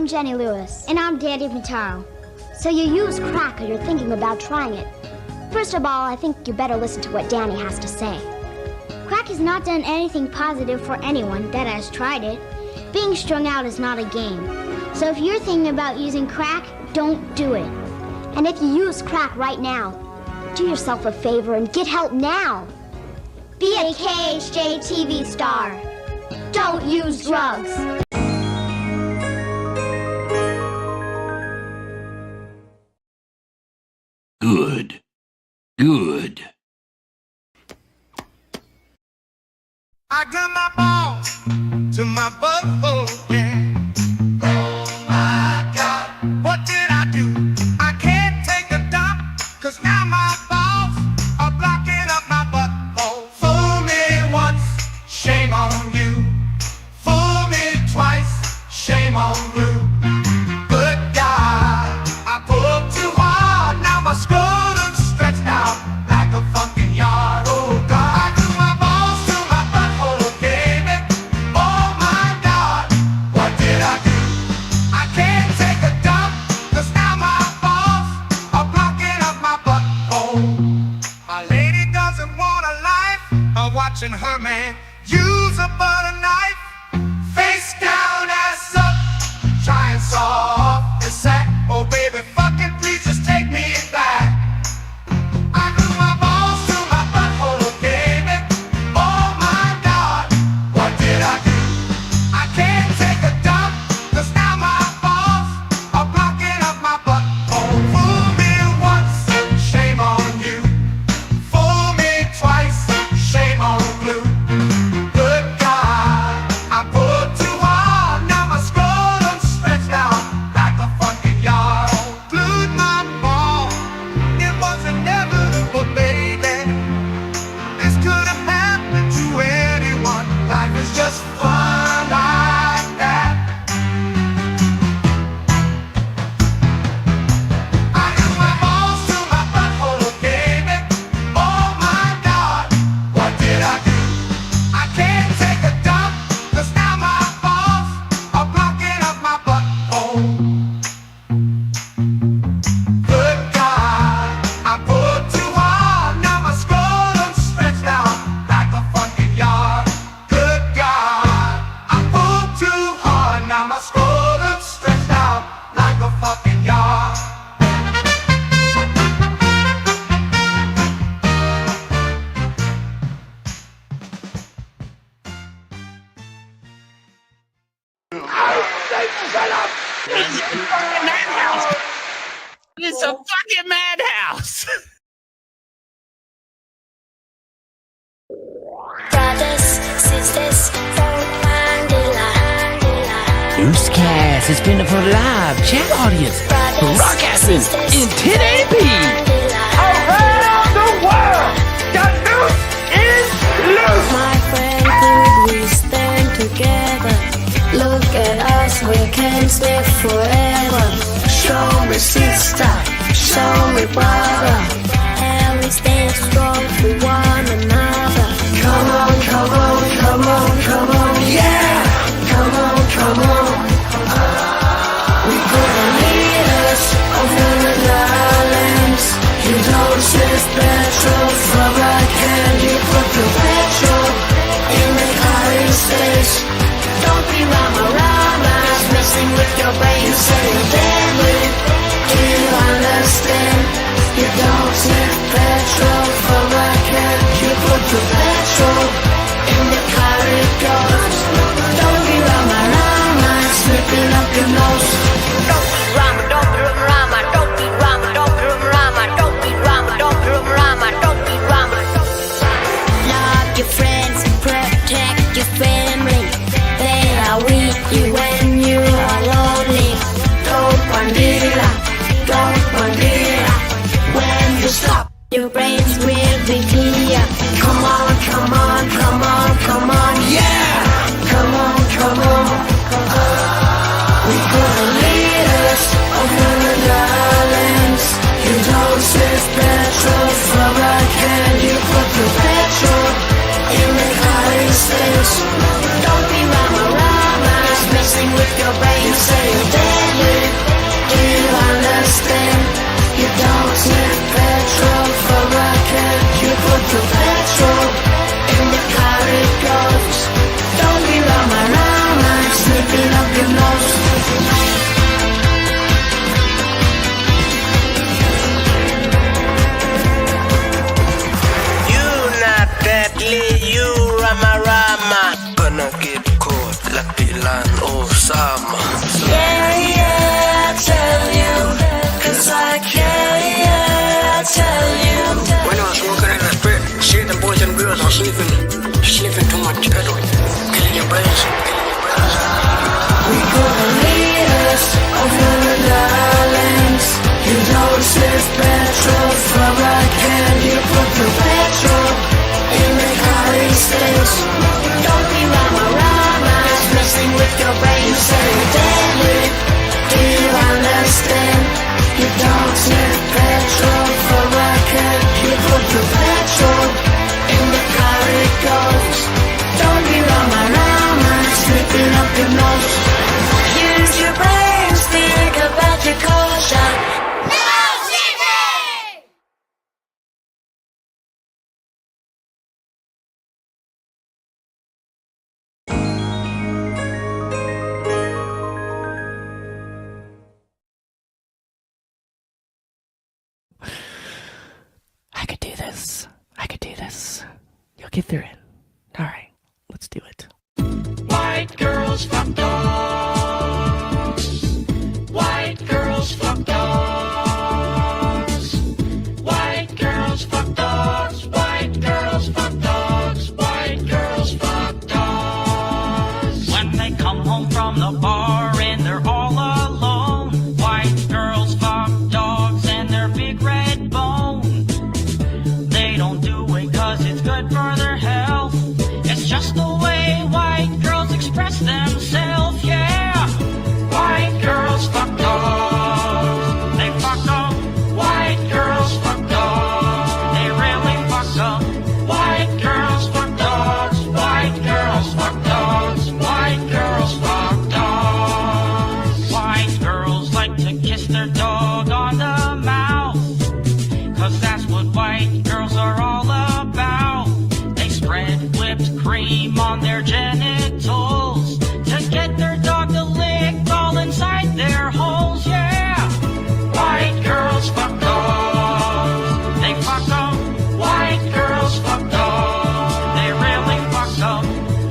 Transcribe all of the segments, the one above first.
I'm Jenny Lewis. And I'm Dandy Mataro. So you use crack or you're thinking about trying it. First of all, I think you better listen to what Danny has to say. Crack has not done anything positive for anyone that has tried it. Being strung out is not a game. So if you're thinking about using crack, don't do it. And if you use crack right now, do yourself a favor and get help now. Be a KHJ TV star. Don't use drugs. Good. Good. I got my balls to my butthole, yeah. Oh my God, what did I do? I can't take a dump, 'cause now my balls are blocking up my butthole. Fool me once, shame on you. Fool me twice, shame on you. Good God, I pulled too hard, now my scrotum's stretched out like a fucking yard. Oh God, I grew my balls to my butthole, baby. Oh my God, what did I do? I can't take a dump, 'cause now my balls are blocking up my butthole. My lady doesn't want a life of watching her man use a butter knife. Face down, ass up, trying soft and sack. Oh baby, fucking please just take me back. I grew my balls to my butthole, baby. Oh my God, what did I do? I can't take a dump, 'cause now my balls are blocking up my butthole. Fool me once, shame on you. Fool me twice, shame on blue. Good God, I pulled too hard, now my scrotum's stretched out like a fucking yard. Glued my ball, it was inevitable, baby. This could have happened to anyone. Life is just fun like that. I got my balls to my butthole, baby. Oh my God, what did I do? I can't take a dump, 'cause now my balls are blocking up my butthole. Good God, I pulled too hard, now my scrotum's stretched out like a fucking yard. Good God, I pulled too hard, now my scrotum's stretched out like a fucking yard. It's a fucking madhouse. Brothers, sisters, don't mind the line. Noosecast is been for live chat audience. Broadcasting in 1080p. Around the world, the noose is loose. My friend, could we stand together? Look at us, we can stay forever. Show me sister, show me brother, and we stand strong for one another. Come on, come on, come on, come on, yeah! Come on, come on. We put the leaders over the islands. You don't sniff petrol from a can. You put the petrol in the car instead. Don't be rama-ramas messing with your brain. You say you're deadly. Do you understand? You don't sniff petrol from a can. You put the petrol in the car it goes. Don't be rama-ramas snipping up your nose. Don't be rama, don't be rama, don't be rama, don't be rama, don't be rama, don't be rama, don't be rama. Love your friends, protect your family. They are with you when you are lonely. Don't bandila, don't bandila. When you stop, your brains will be clear. Come on, sakit ko lapilan usama. Yeah, I tell you, 'cause I care, yeah, I tell you. When I was smoking in that spit, shit, them boys and girls are sniffing too much ghetto, killing your brains. We gonna lead us over the islands. You don't sniff petrol from a can. You put the petrol in the cotton sticks. Don't be rama, messing with your brain, saying deadly. Do you understand? You don't sniff petrol from a can. You put the petrol in the car it goes. Don't be rama, sniffing up your nose. Use your brains, think about your culture. I could do this. I could do this. You'll get through it. All right, let's do it. White girls fuck dogs. White girls fuck dogs. White girls fuck dogs. White girls fuck dogs. White girls fuck dogs. When they come home from the bar and they're all alone, white girls fuck dogs and their big red bone. They don't do it 'cause it's good for their health. It's just the way white girls express themselves, yeah. White girls fuck dogs. They fuck up, White girls fuck dogs. they really fuck up. White girls fuck dogs. White girls fuck dogs. White girls fuck dogs. White girls like to kiss their dog on the mouth, 'cause that's what white girls are all about. They spread whipped cream on their genitals to get their dog to lick all inside their holes, yeah. White girls fuck dogs. They fuck up, White girls fuck dogs. they really fuck up.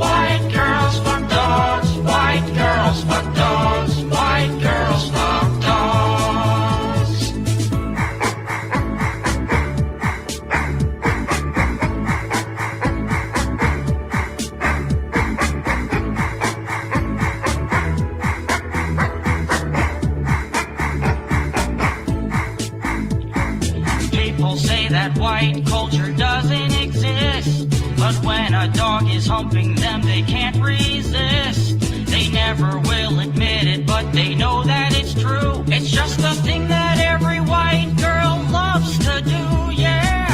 White girls fuck dogs. White girls fuck dogs. White girls fuck dogs. People say that white culture doesn't exist, but when a dog is humping them, they can't resist. They never will admit it, but they know that it's true. It's just the thing that every white girl loves to do, yeah.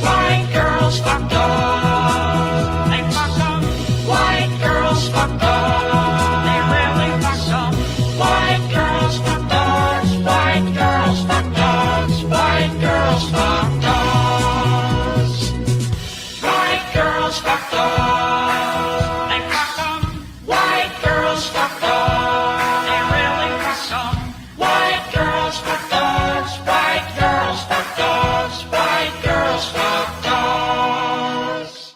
White girls fuck dogs. They fuck up, White girls fuck dogs. they really fuck up. White girls fuck dogs. White girls fuck dogs. White girls fuck dogs. White girls fuck dogs. They fuck up, White girls fuck dogs. they really fuck up. White girls fuck dogs. White girls fuck dogs. White girls fuck dogs.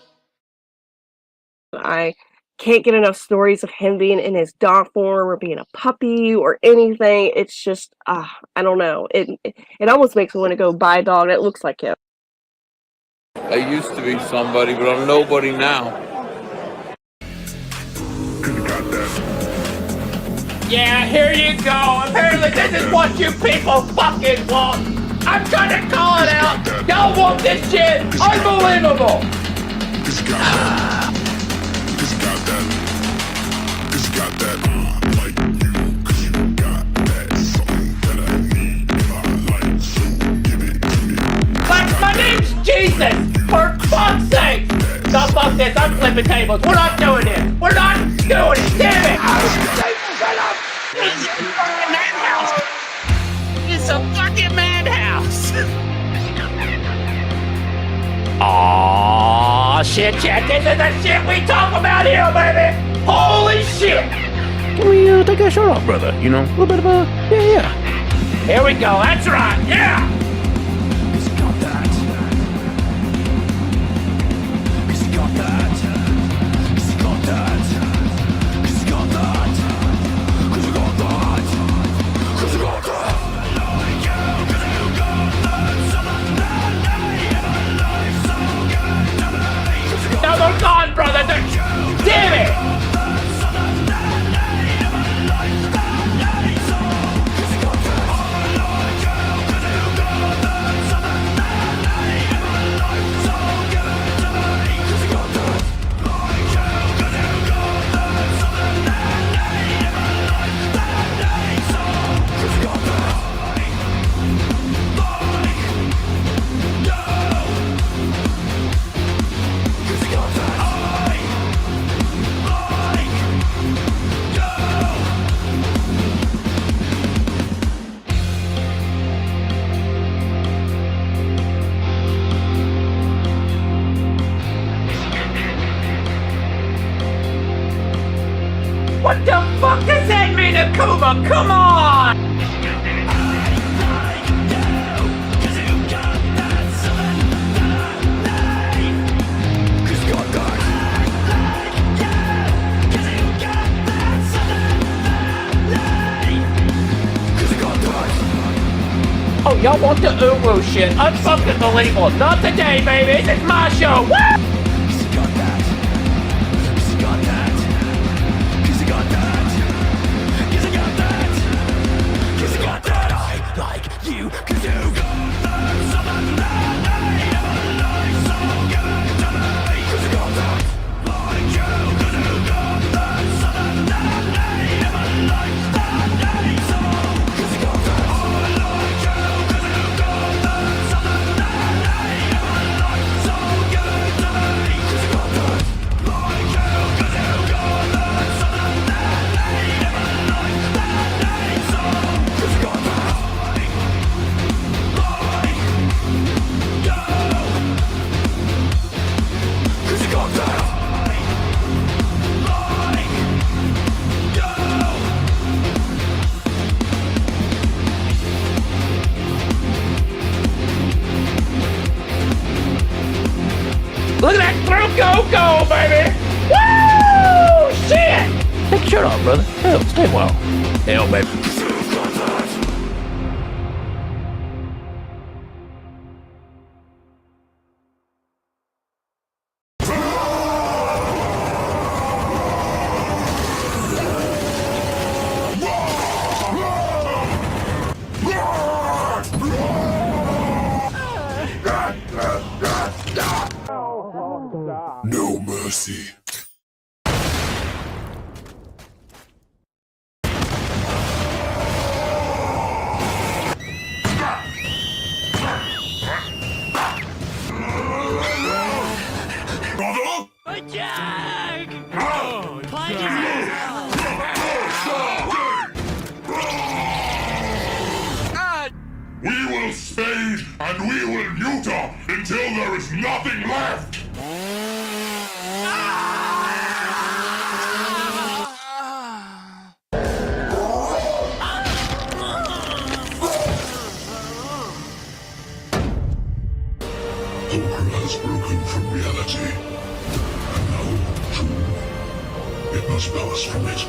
I can't get enough stories of him being in his dog form or being a puppy or anything. It's just, I don't know. It almost makes me want to go buy a dog that looks like him. I used to be somebody, but I'm nobody now. Yeah, here you go. Apparently this is what you people fucking want. I'm trying to call it out. Y'all want this shit? Unbelievable. But my name's Jesus, for fuck's sake. No, fuck this. I'm flipping tables. We're not doing this. We're not doing it. Damn it. Shut up. It's a fucking madhouse. It's a fucking madhouse. Aw, shit, chat. This is the shit we talk about here, baby. Holy shit. Can we take that shirt off, brother? You know, a little bit of a yeah. Here we go. That's right. Yeah. Got that. What the fuck does that mean, Akuma? Come on! Oh, y'all want the woo shit? Unfucking believable. Not today, baby. This is my show. Woo! Look at that throat go, baby! Woo! Shit! Take your shirt off, brother. Hell, stay well. Hell, baby. No mercy. We will spade and we will neuter until there is nothing left. Poker has broken from reality, and now, too, it must pass from it.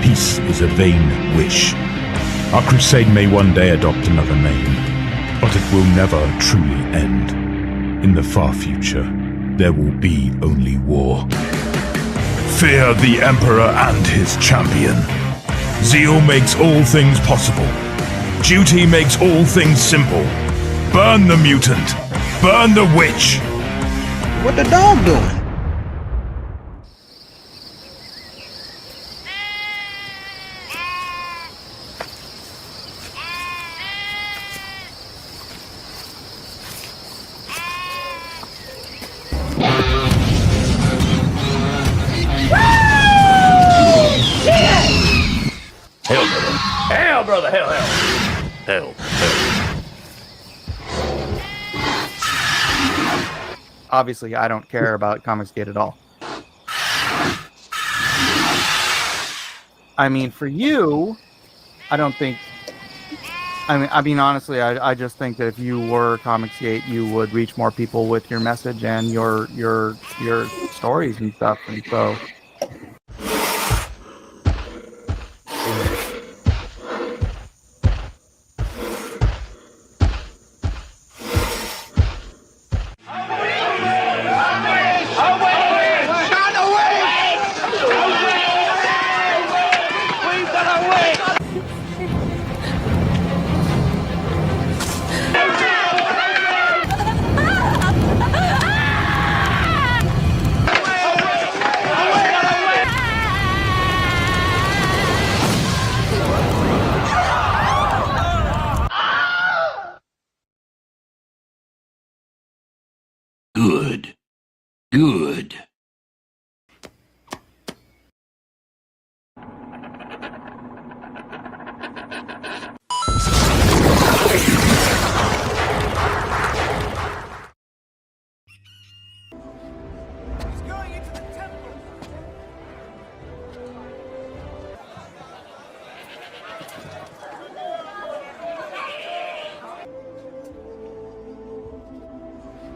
Peace is a vain wish. Our crusade may one day adopt another name, but it will never truly end. In the far future, there will be only war. Fear the Emperor and his champion. Zeal makes all things possible. Duty makes all things simple. Burn the mutant. Burn the witch. What the dog doing? Hell, brother, hell. Obviously, I don't care about Comicsgate at all. I mean, for you, I don't think... I mean, honestly, I just think that if you were Comicsgate, you would reach more people with your message and your stories and stuff, and so... Away! Good.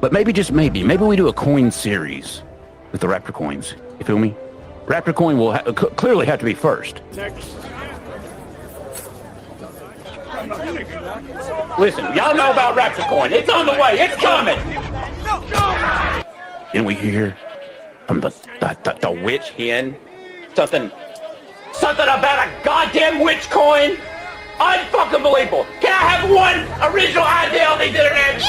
But maybe, just maybe we do a coin series with the Raptor coins. You feel me? Raptor coin will clearly have to be first. Next. Listen, y'all know about Raptor coin. It's on the way. It's coming. Didn't we hear from the witch hen? Something about a goddamn witch coin? Unfucking believable. Can I have one original idea on these internet?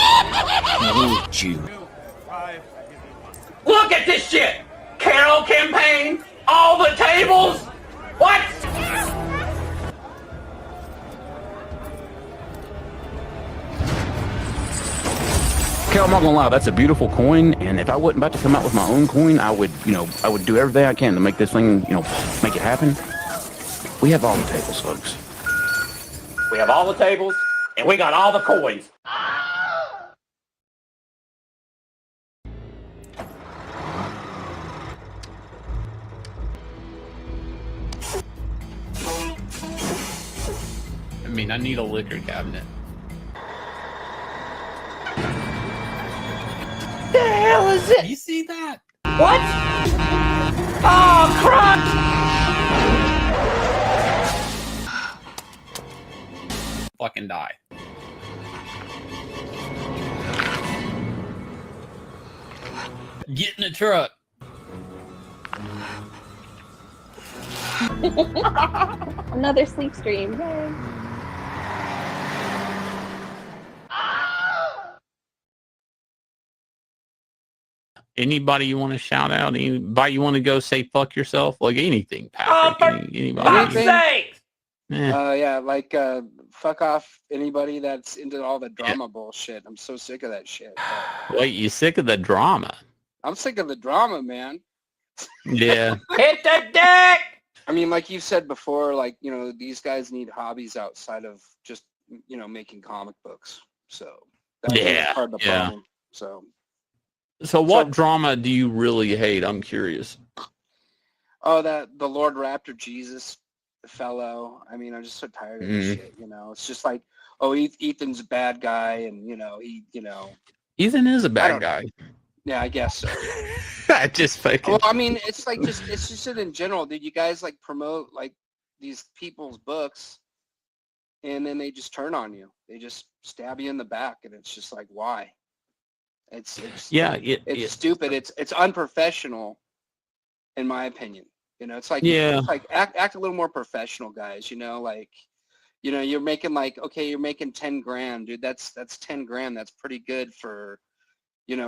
Look at this shit. Carol campaign. All the tables. What? Okay, I'm not gonna lie, that's a beautiful coin, and if I wasn't about to come out with my own coin, I would do everything I can to make this thing, make it happen. We have all the tables, folks. We have all the tables, and we got all the coins. I mean, I need a liquor cabinet. The hell is it? You see that? What? Oh, crap! Fucking die. Get in the truck. Another sleep stream. Yay. Anybody you want to shout out? Anybody you want to go say fuck yourself? Like anything, Patrick. Anybody? Sake! Yeah, like fuck off anybody that's into all the drama bullshit. I'm so sick of that shit. Wait, you sick of the drama? I'm sick of the drama, man. Yeah. Hit the deck! I mean, like you said before, like, these guys need hobbies outside of just, making comic books. So that's part of the problem. So what drama do you really hate? I'm curious. Oh, the Lord Raptor Jesus fellow. I mean, I'm just so tired of this shit, It's just like, oh, Ethan's a bad guy, and, Ethan is a bad guy. Yeah, I guess so. I just fucking... Well, I mean, it's just in general, dude. You guys, like, promote, like, these people's books, and then they just turn on you. They just stab you in the back, and it's just like, why? It's stupid. It's unprofessional, in my opinion. It's like, it's like act a little more professional, guys. You're making you're making 10 grand, dude. That's 10 grand. That's pretty good for,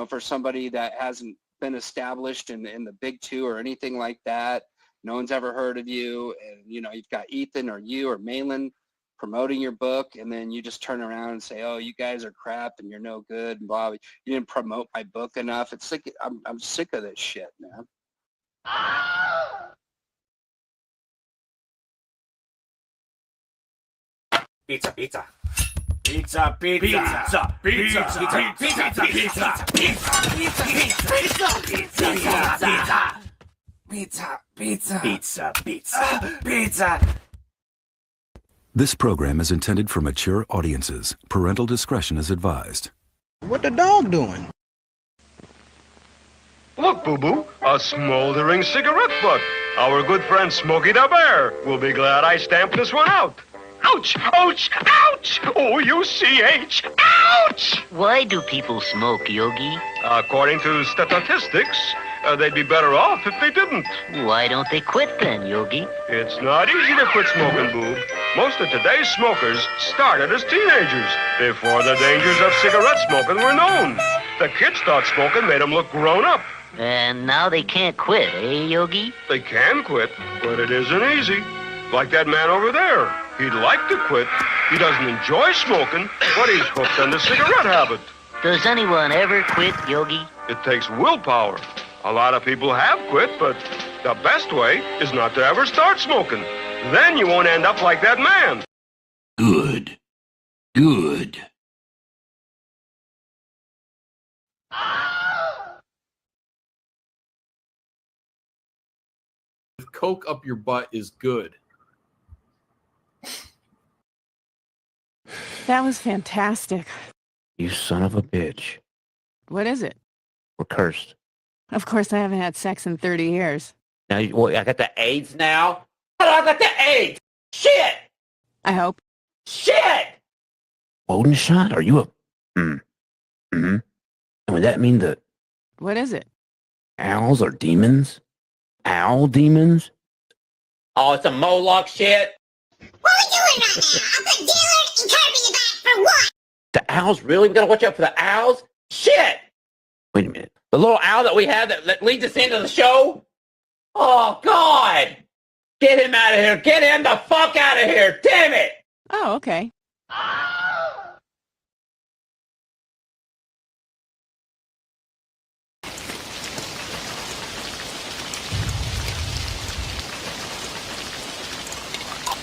for somebody that hasn't been established in the big two or anything like that. No one's ever heard of you, and you've got Ethan or you or Malin promoting your book, and then you just turn around and say, oh, you guys are crap and you're no good and blah, blah. You didn't promote my book enough. It's like, I'm sick of this shit, man. Pizza. Pizza. Pizza. This program is intended for mature audiences. Parental discretion is advised. What the dog doing? Look, Boo-Boo, a smoldering cigarette butt. Our good friend Smokey the Bear will be glad I stamped this one out. Ouch! Ouch! Ouch! O-U-C-H! Ouch! Why do people smoke, Yogi? According to statistics, they'd be better off if they didn't. Why don't they quit then, Yogi? It's not easy to quit smoking, Boob. Most of today's smokers started as teenagers, before the dangers of cigarette smoking were known. The kids thought smoking made them look grown up. And now they can't quit, eh, Yogi? They can quit, but it isn't easy. Like that man over there. He'd like to quit. He doesn't enjoy smoking, but he's hooked on the cigarette habit. Does anyone ever quit, Yogi? It takes willpower. A lot of people have quit, but the best way is not to ever start smoking. Then you won't end up like that man. Good. Good. Coke up your butt is good. That was fantastic. You son of a bitch. What is it? We're cursed. Of course, I haven't had sex in 30 years. Now, I got the AIDS now? I got the AIDS! Shit! I hope. Shit! Woden shot? Are you a... And would that mean that What is it? owls are demons? Owl demons? Oh, it's a Moloch shit? What are we doing right now? I put dealer and Kirby in the back for what? The owls? Really? We gotta watch out for the owls? Shit! Wait a minute. The little owl that we have that leads us into the show? Oh, God! Get him out of here! Get him the fuck out of here! Damn it! Oh, okay.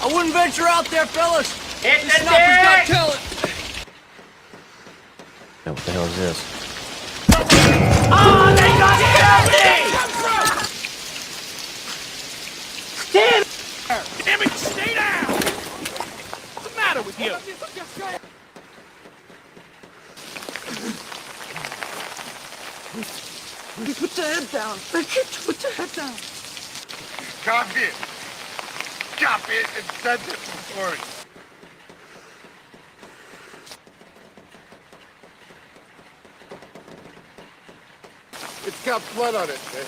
I wouldn't venture out there, fellas. Hit the Sniper's got dick! talent. Now, what the hell is this? Oh, they got me! Damn! Damn it, stay down! What's the matter with you? Put the head down. Put the head down. Copy it. Copy it and send it before it. It's got blood on it, man.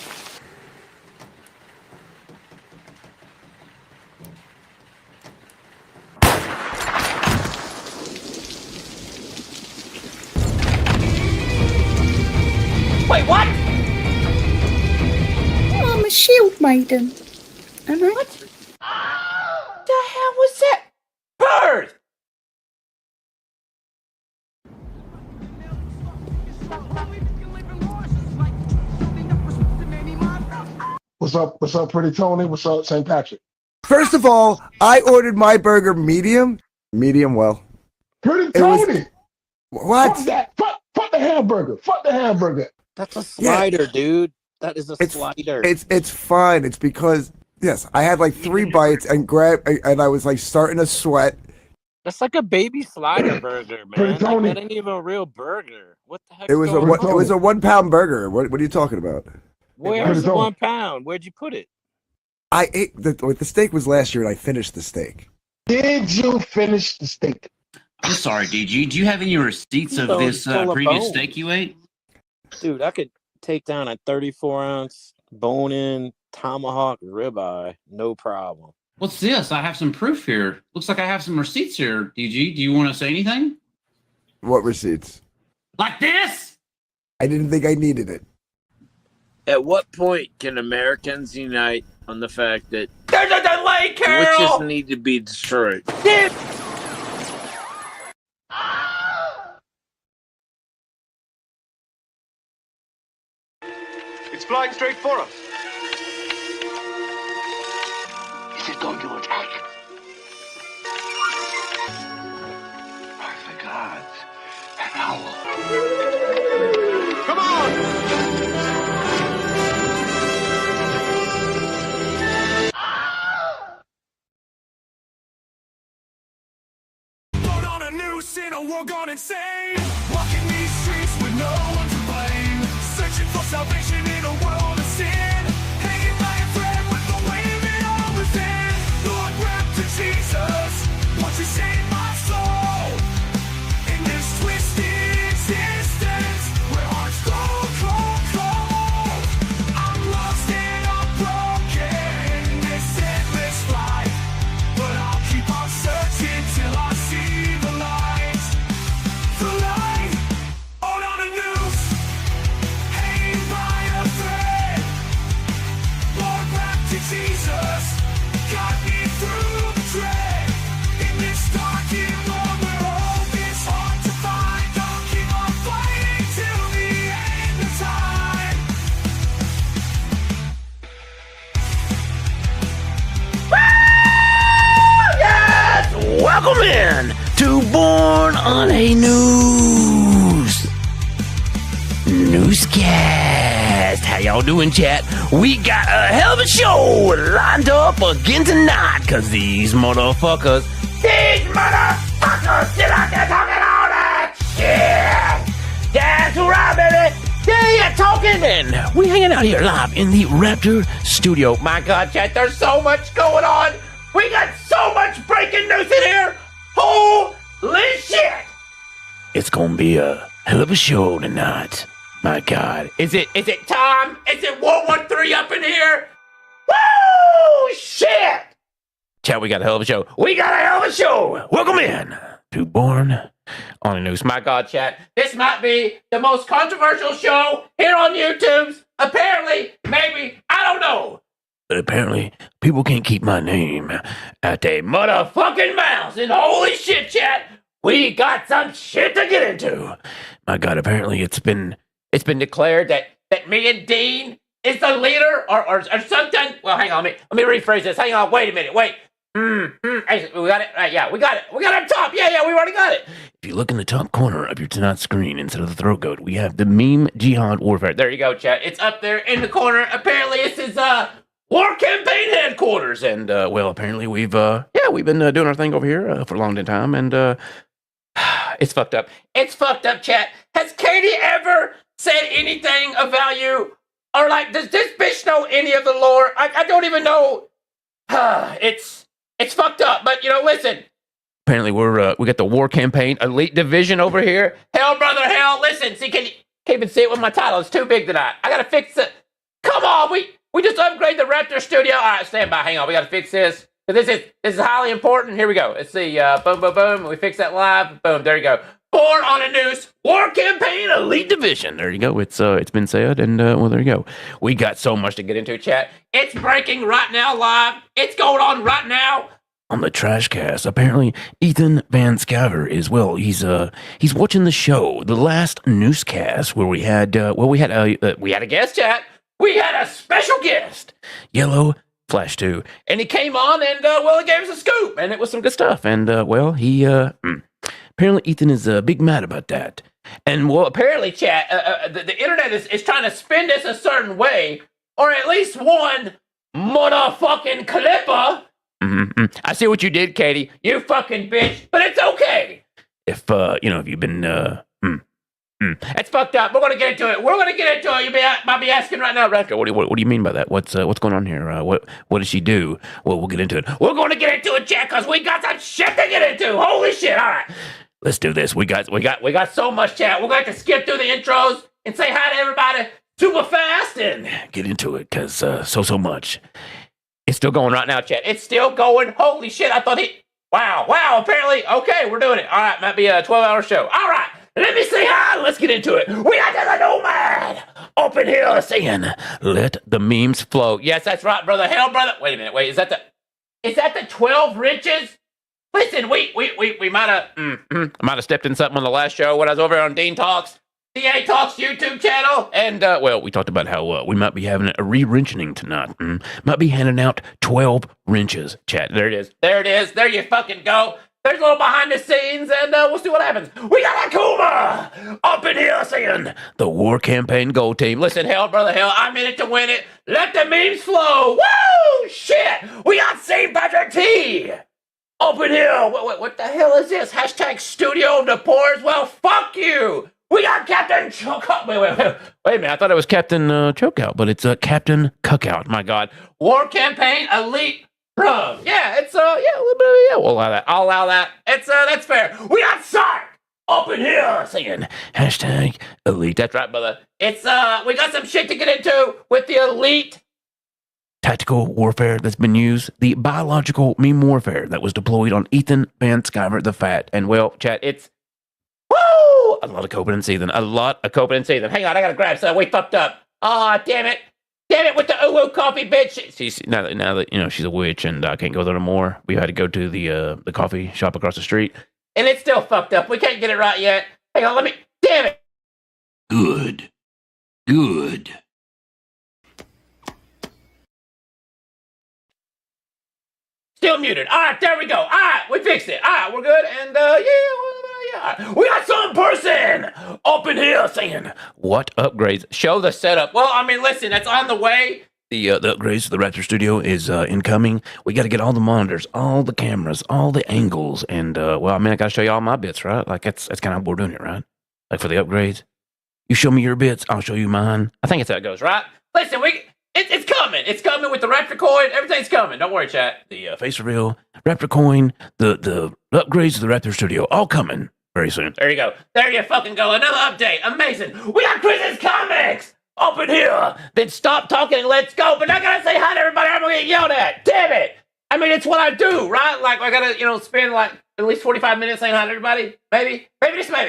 Wait, what? I'm a shield maiden. Am I? What? The hell was that? Bird! What's up, Pretty Tony? What's up, St. Patrick? First of all, I ordered my burger medium well. Pretty Tony! What? Fuck that! Fuck the hamburger! Fuck the hamburger! That's a slider, dude. That is a slider. It's fine. It's because yes, I had like 3 bites and I was like starting to sweat. That's like a baby slider burger, man. Like, Tony. that ain't even a real burger. What the heck? It was a 1 pound burger. What are you talking about? Where's the 1 pound? Where'd you put it? I ate the steak was last year and I finished the steak. Did you finish the steak? I'm sorry, DG. Do you have any receipts of this previous steak you ate? Dude, I could take down a 34-ounce bone-in tomahawk ribeye, no problem. What's this? I have some proof here. Looks like I have some receipts here, DG. Do you want to say anything? What receipts? Like this? I didn't think I needed it. At what point can Americans unite on the fact that There's a delay, Carol! witches need to be destroyed? Damn! It's flying straight for us. Is it going to attack? By the gods, an owl. Come on! Load on a noose in a war gone insane. Walking these streets with no one to blame. Searching for salvation in a world of sin. Hanging by a thread with the weight of it all within. Lord, Raptor Jesus, won't you save my soul? In this twisted existence, where hearts go cold, cold. I'm lost and I'm broken in this endless flight. But I'll keep on searching till I see the light. The light. Hold on a noose. Hanging by a thread. to Born on a Noose. Noosecast. How y'all doing, chat? We got a hell of a show lined up again tonight, cause these motherfuckers still out there talking all that shit. That's right, baby. Yeah, talking, and we hanging out here live in the Raptor studio. My God, chat, there's so much going on. We got so much breaking news in here. Holy shit! It's gonna be a hell of a show tonight. My God, is it Tom? Is it 113 up in here? Woo! Shit! Chat, we got a hell of a show. We got a hell of a show. Welcome in to Born on a Noose. My God, chat, this might be the most controversial show here on YouTube. Apparently, maybe, I don't know. But apparently, people can't keep my name at their motherfucking mouths. And holy shit, chat, we got some shit to get into. My God, apparently it's been declared that me and Dean is the leader or something. Well, hang on, let me rephrase this. Hang on, wait a minute, wait. Hey, we got it. Right, yeah, we got it. We got it up top. Yeah, we already got it. If you look in the top corner of your tonight's screen instead of the throat goat, we have the meme jihad warfare. There you go, chat. It's up there in the corner. Apparently, this is war campaign headquarters, and well, apparently we've been doing our thing over here for a long time, and it's fucked up. It's fucked up, chat. Has Katie ever said anything of value, or like, does this bitch know any of the lore? I don't even know. It's fucked up, but you know, listen. Apparently, we got the war campaign elite division over here. Hell, brother, hell. Listen, see, can't even see it with my title. It's too big tonight. I gotta fix it. Come on, we just upgraded the Raptor studio. All right, stand by. Hang on, we gotta fix this. This is highly important. Here we go. Let's see. Boom, boom, boom. We fix that live. Boom. There you go. Born on a Noose war campaign elite division. There you go. It's been said, and well, there you go. We got so much to get into, chat. It's breaking right now live. It's going on right now on the trash cast. Apparently, Ethan Van Sciver is, well, he's watching the show, the last Noosecast, where we had a guest, chat. We had a special guest, Yellow Flash 2, and he came on and well, he gave us a scoop, and it was some good stuff. And well, he apparently Ethan is big mad about that. And well, apparently, chat, the internet is trying to spin this a certain way, or at least one motherfucking clipper. I see what you did, Katie. You fucking bitch. But it's okay. If you've been it's fucked up. We're gonna get into it. You might be asking right now, Raptor. What do you mean by that? What's going on here? What did she do? Well, we'll get into it. We're gonna get into it, chat, because we got some shit to get into. Holy shit! All right, let's do this. We got so much, chat. We're going to skip through the intros and say hi to everybody super fast and get into it, because so much. It's still going right now, chat. It's still going. Holy shit! I thought Wow. Apparently, okay, we're doing it. All right, might be a 12-hour show. All right. Let me say hi. Let's get into it. We got the Nomad up in here saying, "Let the memes flow." Yes, that's right, brother. Hell, brother. Wait a minute. Wait, is that the 12 riches? Listen, we might have stepped in something on the last show when I was over on Dean Talks, DA Talks YouTube channel, and well, we talked about how we might be having a re-wrenching tonight. Might be handing out 12 wrenches, chat. There it is. There you fucking go. There's a little behind the scenes, and we'll see what happens. We got Akuma up in here saying, "The war campaign goal team." Listen, hell, brother, hell, I'm in it to win it. Let the memes flow. Woo! Shit! We got St. Patrick T up in here. What the hell is this? Hashtag Studio of the Pores. Well, fuck you. We got Captain Chokeout. Wait a minute. I thought it was Captain Chokeout, but it's Captain Cookout. My God. War campaign elite. Bro, yeah, it's a little bit of, we'll allow that. I'll allow that. It's that's fair. We got Sark up in here saying hashtag elite. That's right, brother. It's we got some shit to get into with the elite tactical warfare that's been used, the biological meme warfare that was deployed on Ethan Van Sciver the Fat. And well, chat, it's a lot of coping and seething. Hang on, I gotta grab some. We fucked up. Aw, damn it. Damn it with the OUOOOOOOOO coffee, bitch. She's, now that she's a witch and I can't go there no more, we had to go to the coffee shop across the street. And it's still fucked up. We can't get it right yet. Hang on, damn it. Good. Still muted. All right, there we go. All right, we fixed it. All right, we're good. And yeah. We got some person up in here saying, what upgrades? Show the setup. Well, I mean, listen, that's on the way. The upgrades to the Raptor studio is incoming. We got to get all the monitors, all the cameras, all the angles, and well, I mean, I got to show you all my bits, right? Like that's kind of how we're doing it, right? Like for the upgrades, you show me your bits, I'll show you mine. I think it's how it goes, right? Listen, it's coming. It's coming with the Raptor coin. Everything's coming. Don't worry, chat. The face reveal, Raptor coin, the upgrades to the Raptor studio, all coming very soon. There you go. There you fucking go. Another update. Amazing. We got Chris's Comics up in here. Then stop talking and let's go. But I gotta say hi to everybody. I'm gonna get yelled at. Damn it. I mean, it's what I do, right? Like, I gotta, spend like at least 45 minutes saying hi to everybody. Maybe.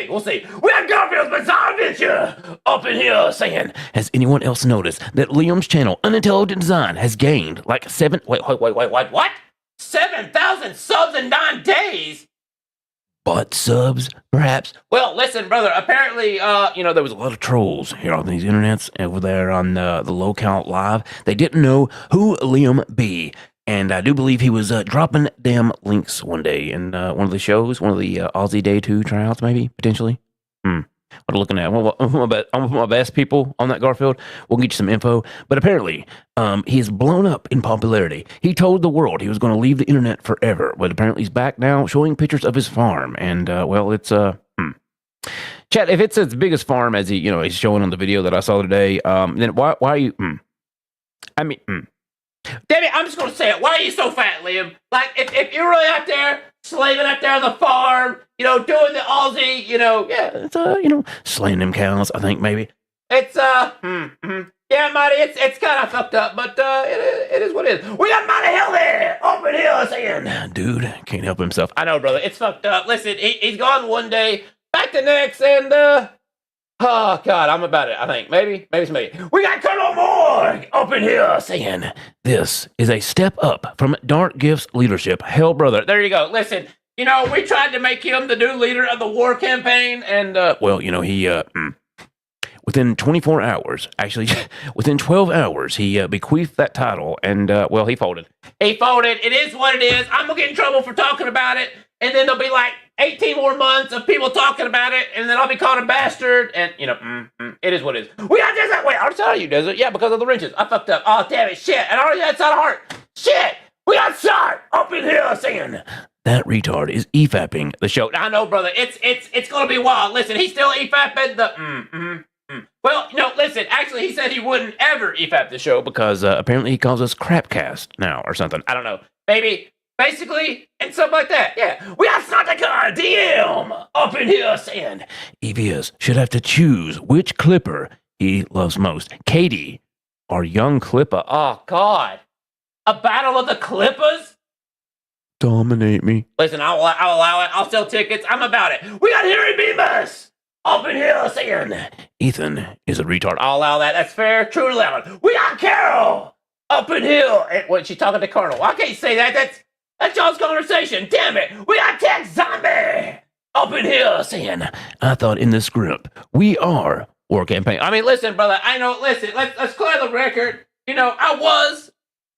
We'll see. We got Garfield's Bizarre Adventure up in here saying, has anyone else noticed that Liam's channel, Unintelligent Design, has gained like what? 7,000 subs in 9 days? Butt subs, perhaps? Well, listen, brother, apparently, there was a lot of trolls here on these internets over there on the Low Count Live. They didn't know who Liam be. And I do believe he was dropping damn links one day in one of the shows, one of the Aussie Day 2 tryouts, maybe, potentially. What I'm looking at. I'm gonna put my best people on that, Garfield. We'll get you some info. But apparently, he has blown up in popularity. He told the world he was going to leave the internet forever. But apparently he's back now showing pictures of his farm. And, well, it's, Chat, if it's as big as farm as he's showing on the video that I saw today, then why are you, Damn it, I'm just going to say it. Why are you so fat, Liam? Like, if you're really out there, slaving out there on the farm, doing the Aussie, it's, slaying them cows, I think, maybe. It's, yeah, Mighty, it's kind of fucked up, but, it is what it is. We got Mighty Healthy up in here saying, dude, can't help himself. I know, brother, it's fucked up. Listen, he's gone one day, back the next, and, oh, God, I'm about it, I think. Maybe it's me. We got Colonel Morg up in here saying, this is a step up from Dark Gift's leadership. Hell, brother. There you go. Listen, we tried to make him the new leader of the war campaign, and, well, he, within 24 hours, actually, within 12 hours, he bequeathed that title, and, well, he folded. He folded. It is what it is. I'm going to get in trouble for talking about it, and then there'll be like 18 more months of people talking about it, and then I'll be called a bastard, and, it is what it is. We got Desert. Wait, I'll tell you, Desert. Yeah, because of the wrenches. I fucked up. Oh, damn it. Shit. And I already had side of heart. Shit. We got Sart up in here saying, that retard is EFAPing the show. I know, brother. It's going to be wild. Listen, he's still EFAPing the, Well, listen, actually, he said he wouldn't ever EFAP the show because apparently he calls us Crapcast now or something. I don't know. Maybe. Basically, and stuff like that. Yeah. We got Santacar DM up in here saying, EVS should have to choose which Clipper he loves most. Katie or young Clipper. Oh, God. A battle of the Clippers? Dominate me. Listen, I'll allow it. I'll sell tickets. I'm about it. We got Harry Bemis up in here saying, Ethan is a retard. I'll allow that. That's fair. True and allowed. We got Carol up in here. And, what, she's talking to Colonel. I can't say that. That's y'all's conversation. Damn it. We got Tech Zombie up in here saying, I thought in the script, we are war campaign. I mean, listen, brother. I know. Listen, let's clear the record. I was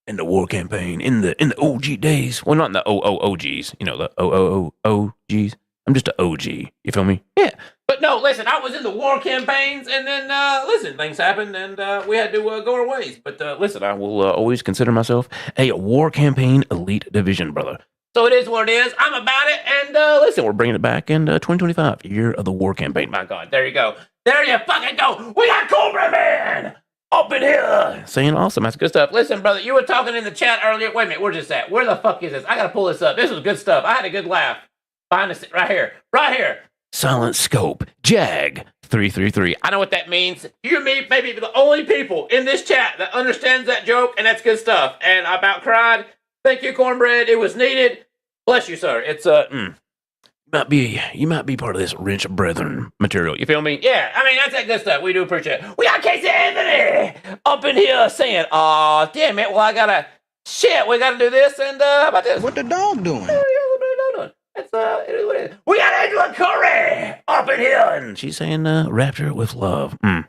in the war campaign in the OG days. Well, not in the OOOGs. The OOOOGs. I'm just an OG. You feel me? Yeah. But no, listen, I was in the war campaigns, and then, listen, things happened, and we had to go our ways. But, listen, I will always consider myself a war campaign elite division, brother. So it is what it is. I'm about it, and, listen, we're bringing it back in 2025, year of the war campaign. My God, there you go. There you fucking go. We got Cobra Man up in here saying awesome. That's good stuff. Listen, brother, you were talking in the chat earlier. Wait a minute, where's this at? Where the fuck is this? I got to pull this up. This was good stuff. I had a good laugh. Find this right here. Right here. Silent Scope, Jag 333. I know what that means. You and me may be the only people in this chat that understands that joke, and that's good stuff. And I about cried. Thank you, Cornbread. It was needed. Bless you, sir. It's you might be part of this Wrench Brethren material. You feel me? Yeah, I mean that's that good stuff. We do appreciate it. We got Casey Anthony up in here saying, "Aw, damn it. Well, I gotta we gotta do this, and how about this? What the dog doing? It's it is what it is. We got Angela Curry up in here, and she's saying Raptor with love. Well,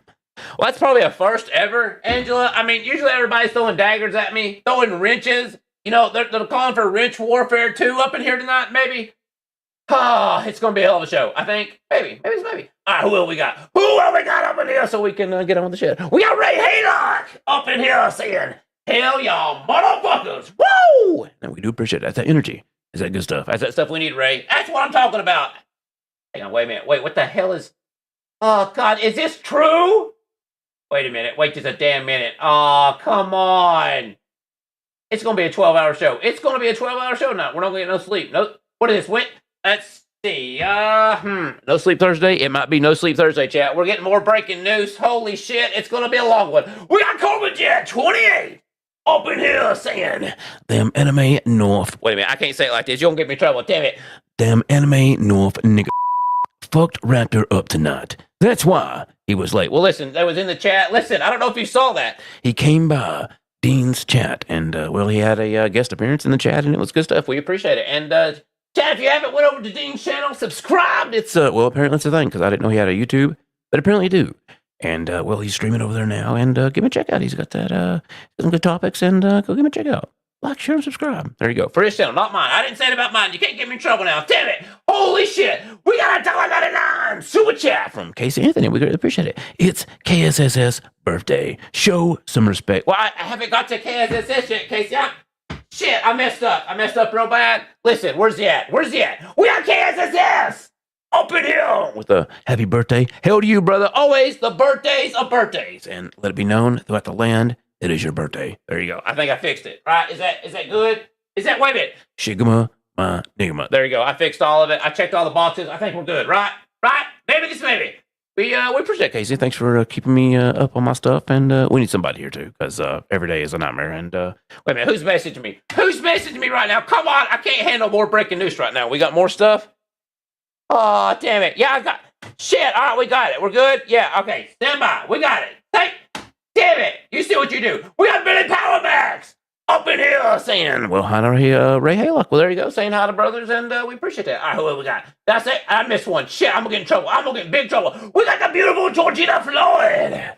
that's probably a first ever, Angela. I mean, usually everybody's throwing daggers at me, throwing wrenches, You know, they're calling for Wrench Warfare 2 up in here tonight, maybe? Oh, it's going to be a hell of a show, I think. Maybe. All right, who else we got? Who else we got up in here so we can get on with the shit? We got Ray Haylock up in here saying, hell y'all motherfuckers. Woo! And we do appreciate that. That's that energy. Is that good stuff? That's that stuff we need, Ray. That's what I'm talking about. Hang on, wait a minute. Wait, what the hell is... Oh, God, is this true? Wait a minute. Wait just a damn minute. Oh, come on. It's going to be a 12-hour show. It's going to be a 12-hour show now. We're not going to get no sleep. No. What is this? Let's see. No Sleep Thursday. It might be No Sleep Thursday, chat. We're getting more breaking news. Holy shit. It's going to be a long one. We got Corbin Jet 28 up in here saying, them anime North. Wait a minute. I can't say it like this. You're going to get me in trouble. Damn it. Them anime North nigga fucked Raptor up tonight. That's why he was late. Well, listen, that was in the chat. Listen, I don't know if you saw that. He came by Dean's chat, and, well, he had a guest appearance in the chat, and it was good stuff. We appreciate it. And, chat, if you haven't went over to Dean's channel, subscribed. It's, well, apparently it's a thing, because I didn't know he had a YouTube, but apparently you do. And, well, he's streaming over there now, and give him a check out. He's got that, some good topics, and go give him a check out. Like, share, and subscribe. There you go. For his channel, not mine. I didn't say it about mine. You can't get me in trouble now. Damn it. Holy shit. We got a $1.99 super chat from Casey Anthony. We really appreciate it. It's KSSS birthday. Show some respect. Well, I haven't got to KSSS yet, Casey. Shit, I messed up. I messed up real bad. Listen, where's he at? We got KSSS up in here with a happy birthday. Hail to you, brother. Always the birthdays of birthdays. And let it be known throughout the land, it is your birthday. There you go. I think I fixed it. Right? Is that good? Wait a minute. Shigma, my nigma. There you go. I fixed all of it. I checked all the boxes. I think we're good. Right? Maybe just maybe. We appreciate it, Casey. Thanks for keeping me up on my stuff. And we need somebody here, too, because every day is a nightmare. And wait a minute. Who's messaging me? Who's messaging me right now? Come on. I can't handle more breaking news right now. We got more stuff? Oh, damn it. Yeah, I got... Shit. All right, we got it. We're good? Yeah, okay. Stand by. We got it. Damn it. You see what you do. We got Billy Powerbacks up in here saying, well, hi to Ray Haylock. Well, there you go. Saying hi to brothers, and we appreciate that. All right, who we got? That's it. I missed one. Shit, I'm going to get in trouble. I'm going to get in big trouble. We got the beautiful Georgina Floyd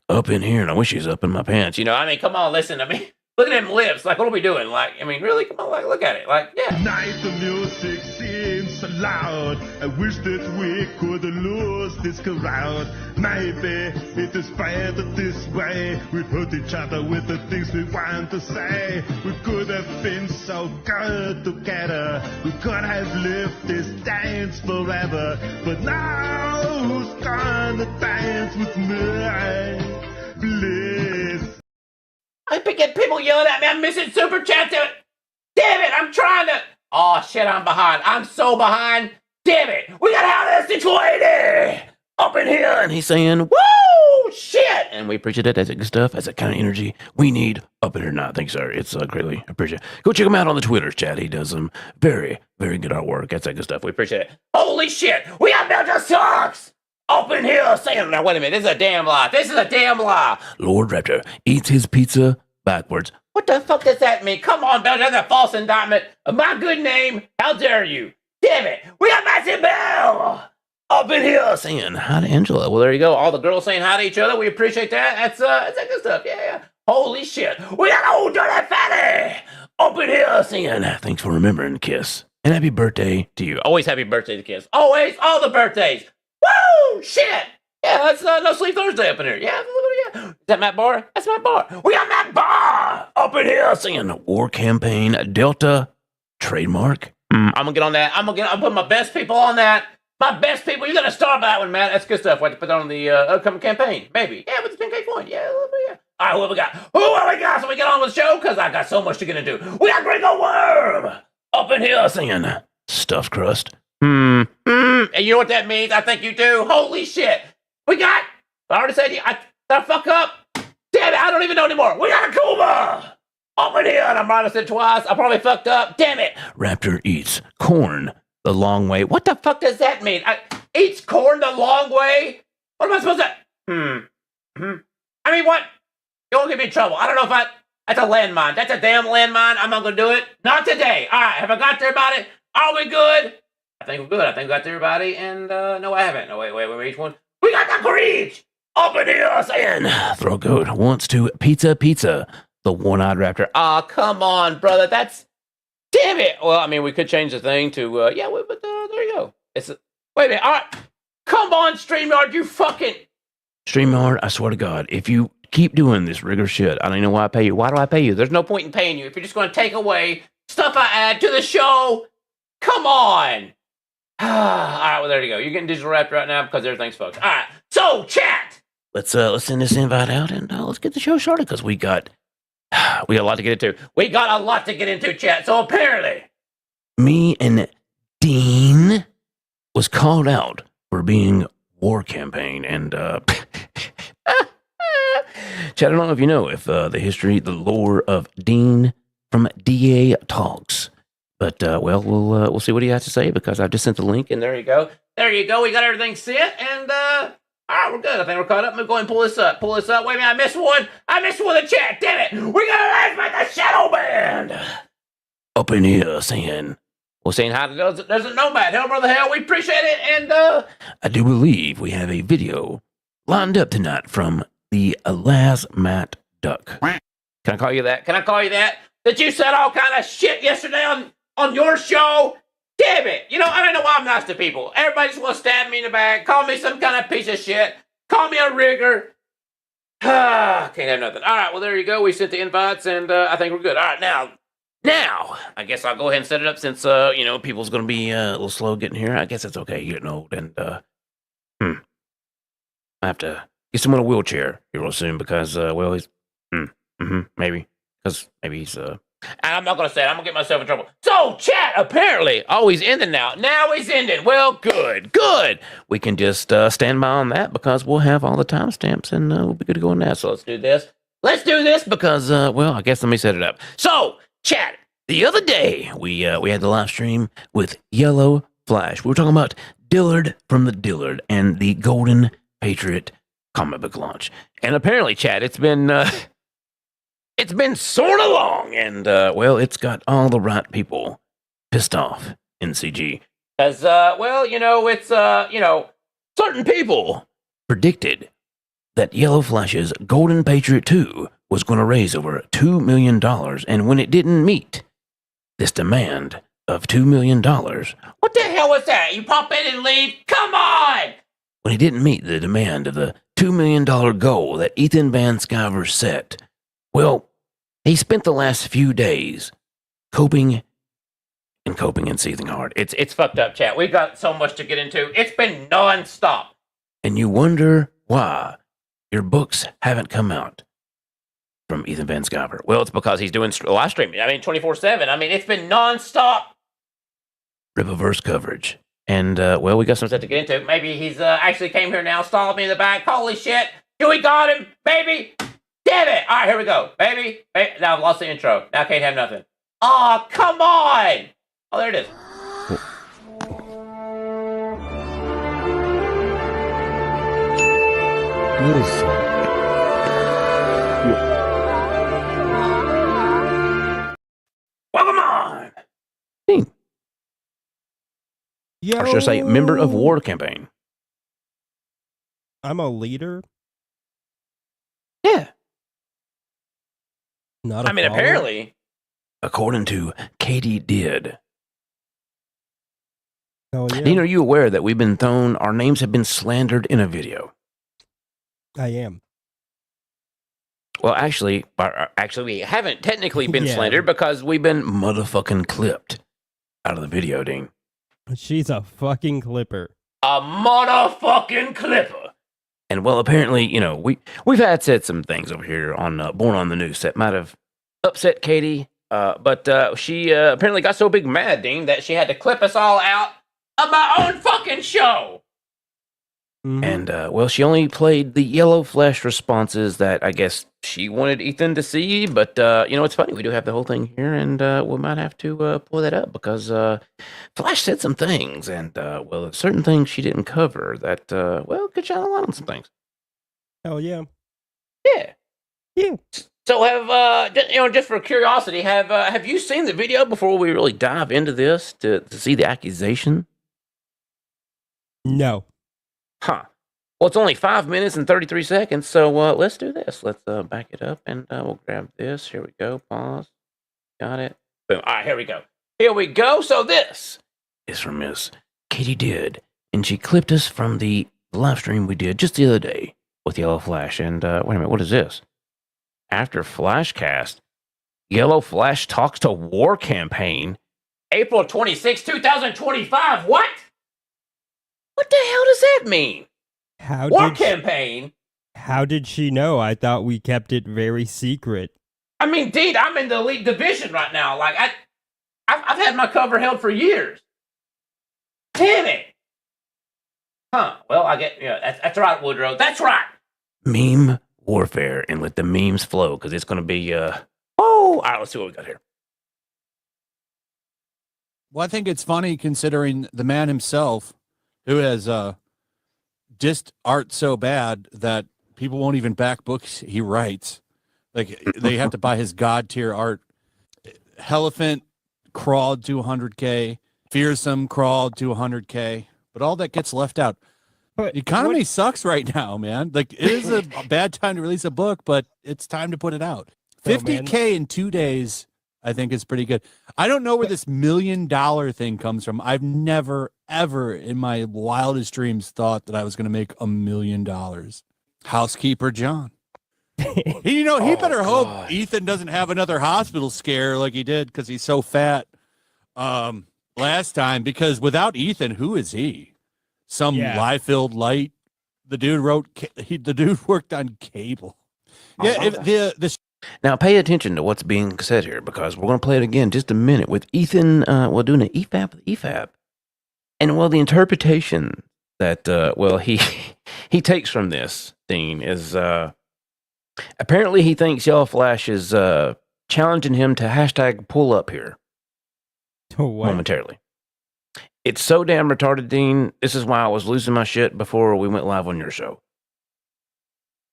up in here, and I wish she's up in my pants. You know, I mean, come on, listen to me. Look at them lips. Like, what are we doing? Like, I mean, really? Come on, like, look at it. Like, yeah. Night the music seems so loud. I wish that we could lose this crowd. Maybe it is better this way. We hurt each other with the things we want to say. We could have been so good together. We could have lived this dance forever. But now who's gonna dance with me? Please. I get people yelling at me. I'm missing super chat. Damn it. I'm trying to. Oh, shit. I'm behind. I'm so behind. Damn it. We got out of this Detroit up in here. And he's saying, woo, shit. And we appreciate that. That's good stuff. That's the kind of energy we need up in here. Nah, thanks, sir. It's greatly appreciated. Go check him out on the Twitter chat. He does some very, very good artwork. That's that good stuff. We appreciate it. Holy shit. We got Belgian Socks up in here saying, now, wait a minute. This is a damn lie. Lord Raptor eats his pizza backwards. What the fuck does that mean? Come on, Belgian. That's a false indictment of my good name. How dare you? Damn it. We got Massive Bell up in here saying hi to Angela. Well, there you go. All the girls saying hi to each other. We appreciate that. That's that good stuff. Yeah. Holy shit. We got old dirty fatty up in here saying thanks for remembering Kiss. And happy birthday to you. Always happy birthday to Kiss. Always. All the birthdays. Woo! Shit! Yeah, that's No Sleep Thursday up in here. Yeah. Is that Matt Barr? That's Matt Barr. We got Matt Barr up in here singing War Campaign Delta trademark. I'm gonna get on that. I'm put my best people on that. My best people. You're gonna start by that one, Matt. That's good stuff. We have to put that on the upcoming campaign. Maybe. Yeah, with the 10K coin. Yeah, a little bit, yeah. All right, what we got? Who we got? So we get on with the show because I got so much to get into. We got Gringo Worm up in here singing Stuffed Crust. And you know what that means? I think you do. Holy shit. We got, I already said, did I fuck up? Damn it, I don't even know anymore. We got a Kuma up in here, and I might have said twice. I probably fucked up. Damn it. Raptor eats corn the long way. What the fuck does that mean? Eats corn the long way? What am I supposed to? I mean, what? You won't get me in trouble. I don't know if that's a landmine. That's a damn landmine. I'm not going to do it. Not today. All right, have I got to everybody? Are we good? I think we're good. I think we got to everybody, and no, I haven't. No, wait, each one. We got the Creech up in here saying Throat Goat wants to pizza the The one-eyed raptor. Ah, come on, brother. That's damn it. Well, I mean, we could change the thing to but there you go. Wait a minute. All right, come on, StreamYard, you fucking StreamYard, I swear to God, if you keep doing this rigor shit, I don't even know why I pay you. Why do I pay you? There's no point in paying you if you're just going to take away stuff I add to the show. Come on. All right, well, there you go. You're getting Digital Raptor right now because everything's fucked. All right, so chat. Let's send this invite out and let's get the show started because we got a lot to get into. We got a lot to get into, chat. So apparently, me and Dean was called out for being war campaign and Chad, I don't know if you know the history, the lore of Dean from DA Talks, but we'll see what he has to say because I just sent the link and there you go. There you go. We got everything set and all right, we're good. I think we're caught up. Let me go ahead and pull this up. Wait a minute, I missed one. I missed one in the chat. Damn it. We got a live like the Shadow Band up in here saying hi to there's a Nomad. Hell, brother, hell, we appreciate it. And I do believe we have a video lined up tonight from the Matt Duck. Can I call you that? That you said all kind of shit yesterday on your show? Damn it. You know, I don't know why I'm nice to people. Everybody just want to stab me in the back, call me some kind of piece of shit, call me a rigger. Can't have nothing. All right, well, there you go. We sent the invites, and I think we're good. All right, now, I guess I'll go ahead and set it up since, people's going to be a little slow getting here. I guess it's okay getting old, and, I have to get someone in a wheelchair here real soon because, he's, maybe, because maybe he's, I'm not going to say it. I'm going to get myself in trouble. So, chat, apparently, he's ending now. Now he's ending. Well, good. We can just stand by on that because we'll have all the timestamps and we'll be good to go on that. So let's do this. Because, I guess let me set it up. So, chat, the other day we had the live stream with Yellow Flash. We were talking about Dillard from the Dillard and the Golden Patriot comic book launch. And apparently, chat, it's been sort of long, and it's got all the right people pissed off in CG. Because, certain people predicted that Yellow Flash's Golden Patriot 2 was going to raise over $2 million, and when it didn't meet this demand of $2 million... What the hell was that? You pop in and leave? Come on! When it didn't meet the demand of the $2 million goal that Ethan Van Sciver set, he spent the last few days coping and seething hard. It's fucked up, chat. We've got so much to get into. It's been nonstop. And you wonder why your books haven't come out from Ethan Van Sciver. Well, it's because he's doing live streaming. 24/7. It's been nonstop. Rippaverse coverage. And, we got some stuff to get into. Maybe he's actually came here now, stalled me in the back. Holy shit. We got him, baby. Damn it! All right, here we go, baby. Now I've lost the intro. Now I can't have nothing. Oh, come on! Oh, there it is. Welcome on. Or should I say, member of war campaign? I'm a leader. Yeah. Not a follower? Apparently. According to Katie Did. Oh, yeah. Dean, are you aware that our names have been slandered in a video? I am. Well, actually, we haven't technically been slandered because we've been motherfucking clipped out of the video, Dean. She's a fucking clipper. A motherfucking clipper. And apparently, we've said some things over here on Born on the Noose that might have upset Katie, but she apparently got so big mad, Dean, that she had to clip us all out of my own fucking show. Mm-hmm. And she only played the Yellow Flash responses that I guess she wanted Ethan to see. But it's funny, we do have the whole thing here, and we might have to pull that up because Flash said some things, and certain things she didn't cover that could shine a light on some things. Hell yeah, yeah. So just for curiosity, have you seen the video before we really dive into this to see the accusation? No. Huh. Well, it's only 5 minutes and 33 seconds, so let's do this. Let's back it up, and we'll grab this. Here we go. Pause. Got it. Boom. All right, here we go. Here we go. So this is from Miss Katie Did, and she clipped us from the live stream we did just the other day with Yellow Flash. And wait a minute, what is this? After Flashcast, Yellow Flash talks to War Campaign. April 26, 2025. What? What the hell does that mean? War Campaign? How did she know? I thought we kept it very secret. I mean, Dean, I'm in the elite division right now. Like, I've had my cover held for years. Damn it. Huh. Well, I get, that's right, Woodrow. That's right. Meme warfare, and let the memes flow, because it's going to be, all right, let's see what we got here. Well, I think it's funny considering the man himself, who has dissed art so bad that people won't even back books he writes. Like, they have to buy his god tier art. Elephant crawled to 100K. Fearsome crawled to 100K. But all that gets left out. The economy sucks right now, man. Like, it is a bad time to release a book, but it's time to put it out. 50K in 2 days, I think, is pretty good. I don't know where this $1 million thing comes from. I've never, ever in my wildest dreams thought that I was going to make $1 million. Housekeeper John. He better hope Ethan doesn't have another hospital scare like he did because he's so fat last time. Because without Ethan, who is he? Some lie-filled light. The dude worked on Cable. Yeah, Now, pay attention to what's being said here, because we're going to play it again in just a minute with Ethan, doing an EFAP. And, the interpretation that, he takes from this thing is, apparently he thinks Yellow Flash is challenging him to hashtag pull up here. Momentarily. It's so damn retarded, Dean. This is why I was losing my shit before we went live on your show.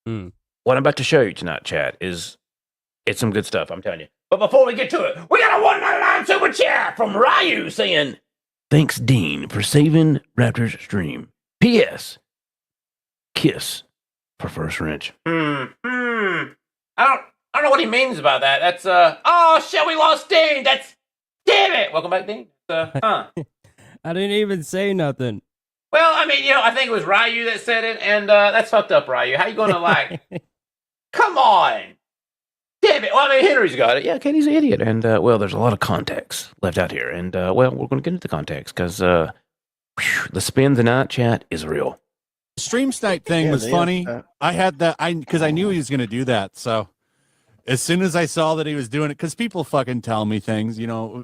What I'm about to show you tonight, chat, it's some good stuff, I'm telling you. But before we get to it, we got a 199 super chat from Ryu saying, thanks, Dean, for saving Raptor's stream. P.S. Kiss for first wrench. I don't know what he means about that. That's, oh shit, we lost Dean. Damn it. Welcome back, Dean. I didn't even say nothing. Well, I mean, I think it was Ryu that said it, and that's fucked up, Ryu. How you going to, come on. Damn it. Well, I mean, Henry's got it. Yeah, Katie's an idiot. And, there's a lot of context left out here. And, we're going to get into the context, because the spin tonight, chat, is real. The stream snipe thing was funny. I had that, because I knew he was going to do that, so as soon as I saw that he was doing it, because people fucking tell me things,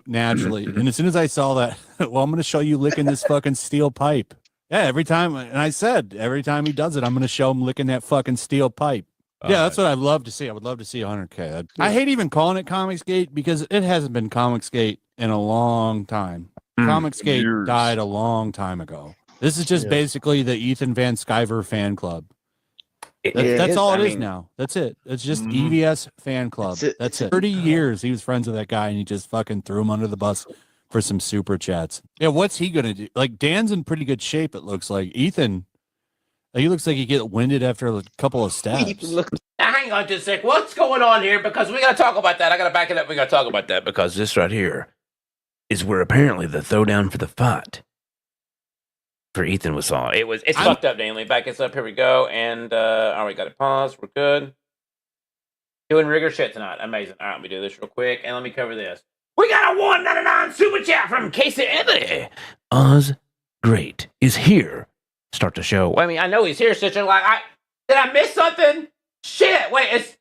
naturally. And as soon as I saw that, well, I'm going to show you licking this fucking steel pipe. Yeah, every time. And I said, every time he does it, I'm going to show him licking that fucking steel pipe. Yeah, that's what I'd love to see. I would love to see 100K. I hate even calling it Comicsgate because it hasn't been Comicsgate in a long time. Comicsgate died a long time ago. This is just basically the Ethan Van Sciver fan club. That's all it is now. That's it. It's just EVS fan club. That's it. 30 years he was friends with that guy, and he just fucking threw him under the bus for some super chats. Yeah, what's he gonna do? Like, Dan's in pretty good shape, it looks like. Ethan, he looks like he get winded after a couple of stabs. Now, hang on just a sec. What's going on here? Because we got to talk about that. I got to back it up. We got to talk about that. Because this right here is where apparently the throwdown for the fight for Ethan was on. It's fucked up, Danley. Back us up. Here we go. And, all right, got it paused. We're good. Doing rigor shit tonight. Amazing. All right, let me do this real quick, and let me cover this. We got a 199 super chat from Casey Anthony. Oz Great is here. Start the show. Well, I mean, I know he's here, sister. Like, did I miss something? Shit. Wait, it's...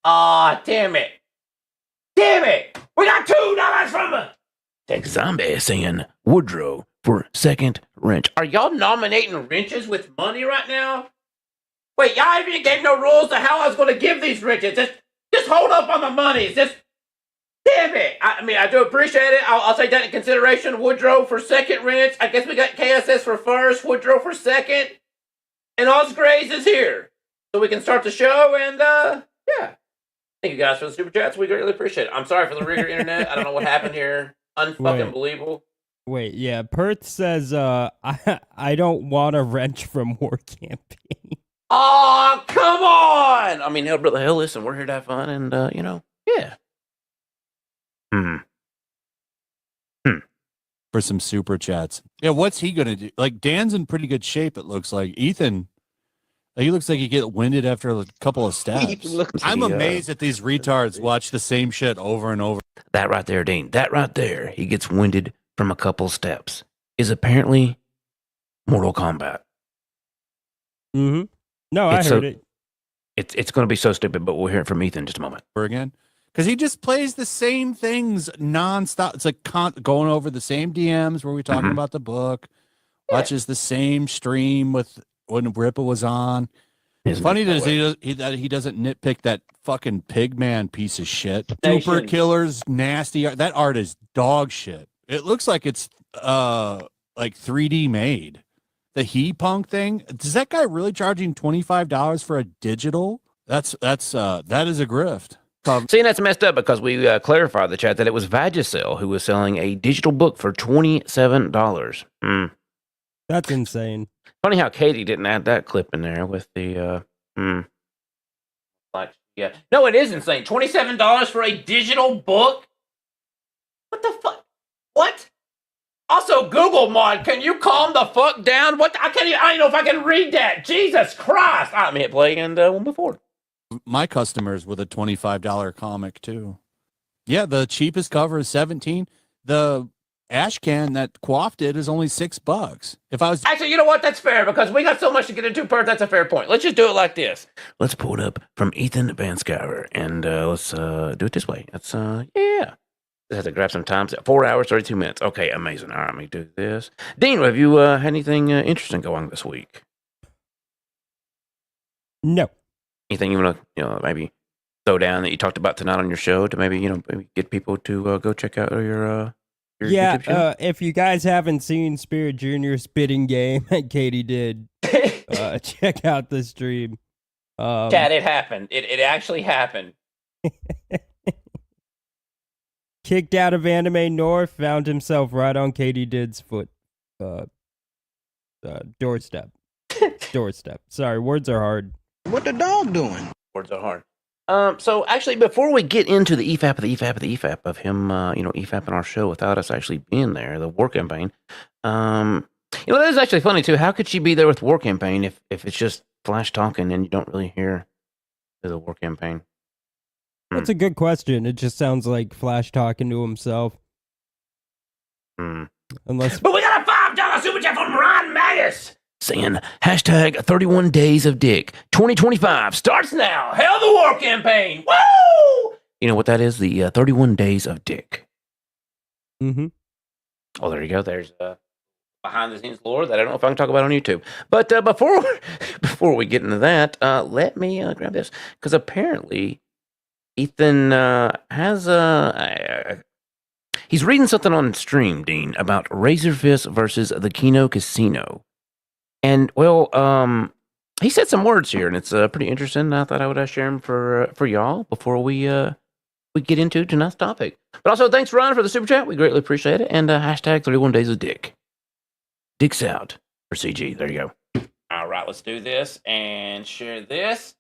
Aw, damn it. Damn it. We got $2 from Tech Zombie saying Woodrow for second wrench. Are y'all nominating wrenches with money right now? Wait, y'all even gave no rules to how I was going to give these wrenches. Just hold up on the money. Damn it. I mean, I do appreciate it. I'll take that in consideration. Woodrow for second wrench. I guess we got KSS for first, Woodrow for second. And Oz Grays is here. So we can start the show, and, yeah. Thank you guys for the super chats. We greatly appreciate it. I'm sorry for the rigor internet. I don't know what happened here. Unfucking believable. Wait, yeah. Perth says, I don't want a wrench from War Campaign. Oh, come on! I mean, hell, brother, hell, listen, we're here to have fun, and, yeah. For some super chats. Yeah, what's he going to do? Like, Dan's in pretty good shape, it looks like. Ethan, he looks like he get winded after a couple of steps. I'm amazed that these retards watch the same shit over and over. That right there, Dean, that right there, he gets winded from a couple steps, is apparently Mortal Kombat. Mm-hmm. No, I heard it. It's going to be so stupid, but we'll hear it from Ethan in just a moment. Again, because he just plays the same things nonstop. It's like going over the same DMs where we talking about the book. Watches the same stream with when Rippa was on. It's funny that he doesn't nitpick that fucking Pigman piece of shit. Super Killers, nasty art. That art is dog shit. It looks like it's like 3D made. The He Punk thing. Is that guy really charging $25 for a digital? That is a grift. See, and that's messed up because we clarified in the chat that it was Vagisil who was selling a digital book for $27. That's insane. Funny how Katie didn't add that clip in there with the yeah. No, it is insane. $27 for a digital book? What the fuck? What? Also, Google mod, can you calm the fuck down? What? I don't know if I can read that. Jesus Christ! I'm hit play and one before. My customers with a $25 comic too. Yeah, the cheapest cover is $17. The ash can that Quaff did is only $6. If I was actually, you know what? That's fair because we got so much to get into. Per, that's a fair point. Let's just do it like this. Let's pull it up from Ethan Van Skyver, and let's do it this way. That's yeah. I have to grab some time. 4 hours, 32 minutes. Okay, amazing. All right, let me do this. Dean, have you had anything interesting going this week? No. Anything you want to, maybe throw down that you talked about tonight on your show to maybe, maybe get people to go check out your YouTube show? If you guys haven't seen Spirit Junior's spitting game that Katie did, check out the stream. Chad, it happened. It actually happened. Kicked out of Anime North, found himself right on Katie Did's doorstep. Doorstep. Sorry, words are hard. What the dog doing? Words are hard. So actually, before we get into the EFAP of him, EFAPing our show without us actually being there, the War Campaign, that is actually funny too. How could she be there with War Campaign if it's just Flash talking and you don't really hear the War Campaign? That's a good question. It just sounds like Flash talking to himself. Unless, but we got a $5 super chat from Ron Magus saying hashtag 31 Days of Dick 2025 starts now. Hell the War Campaign. Woo! You know what that is? The 31 Days of Dick. Mm-hmm. Oh, there you go. There's behind the scenes lore that I don't know if I can talk about on YouTube. But before we get into that, let me grab this because apparently Ethan has he's reading something on stream, Dean, about Razerfist versus the Kino Casino. And, well, he said some words here, and it's pretty interesting. I thought I would share them for y'all before we get into tonight's topic. But also, thanks, Ron, for the super chat. We greatly appreciate it. And hashtag 31 Days of Dick. Dick's out for CG. There you go. All right, let's do this and share this.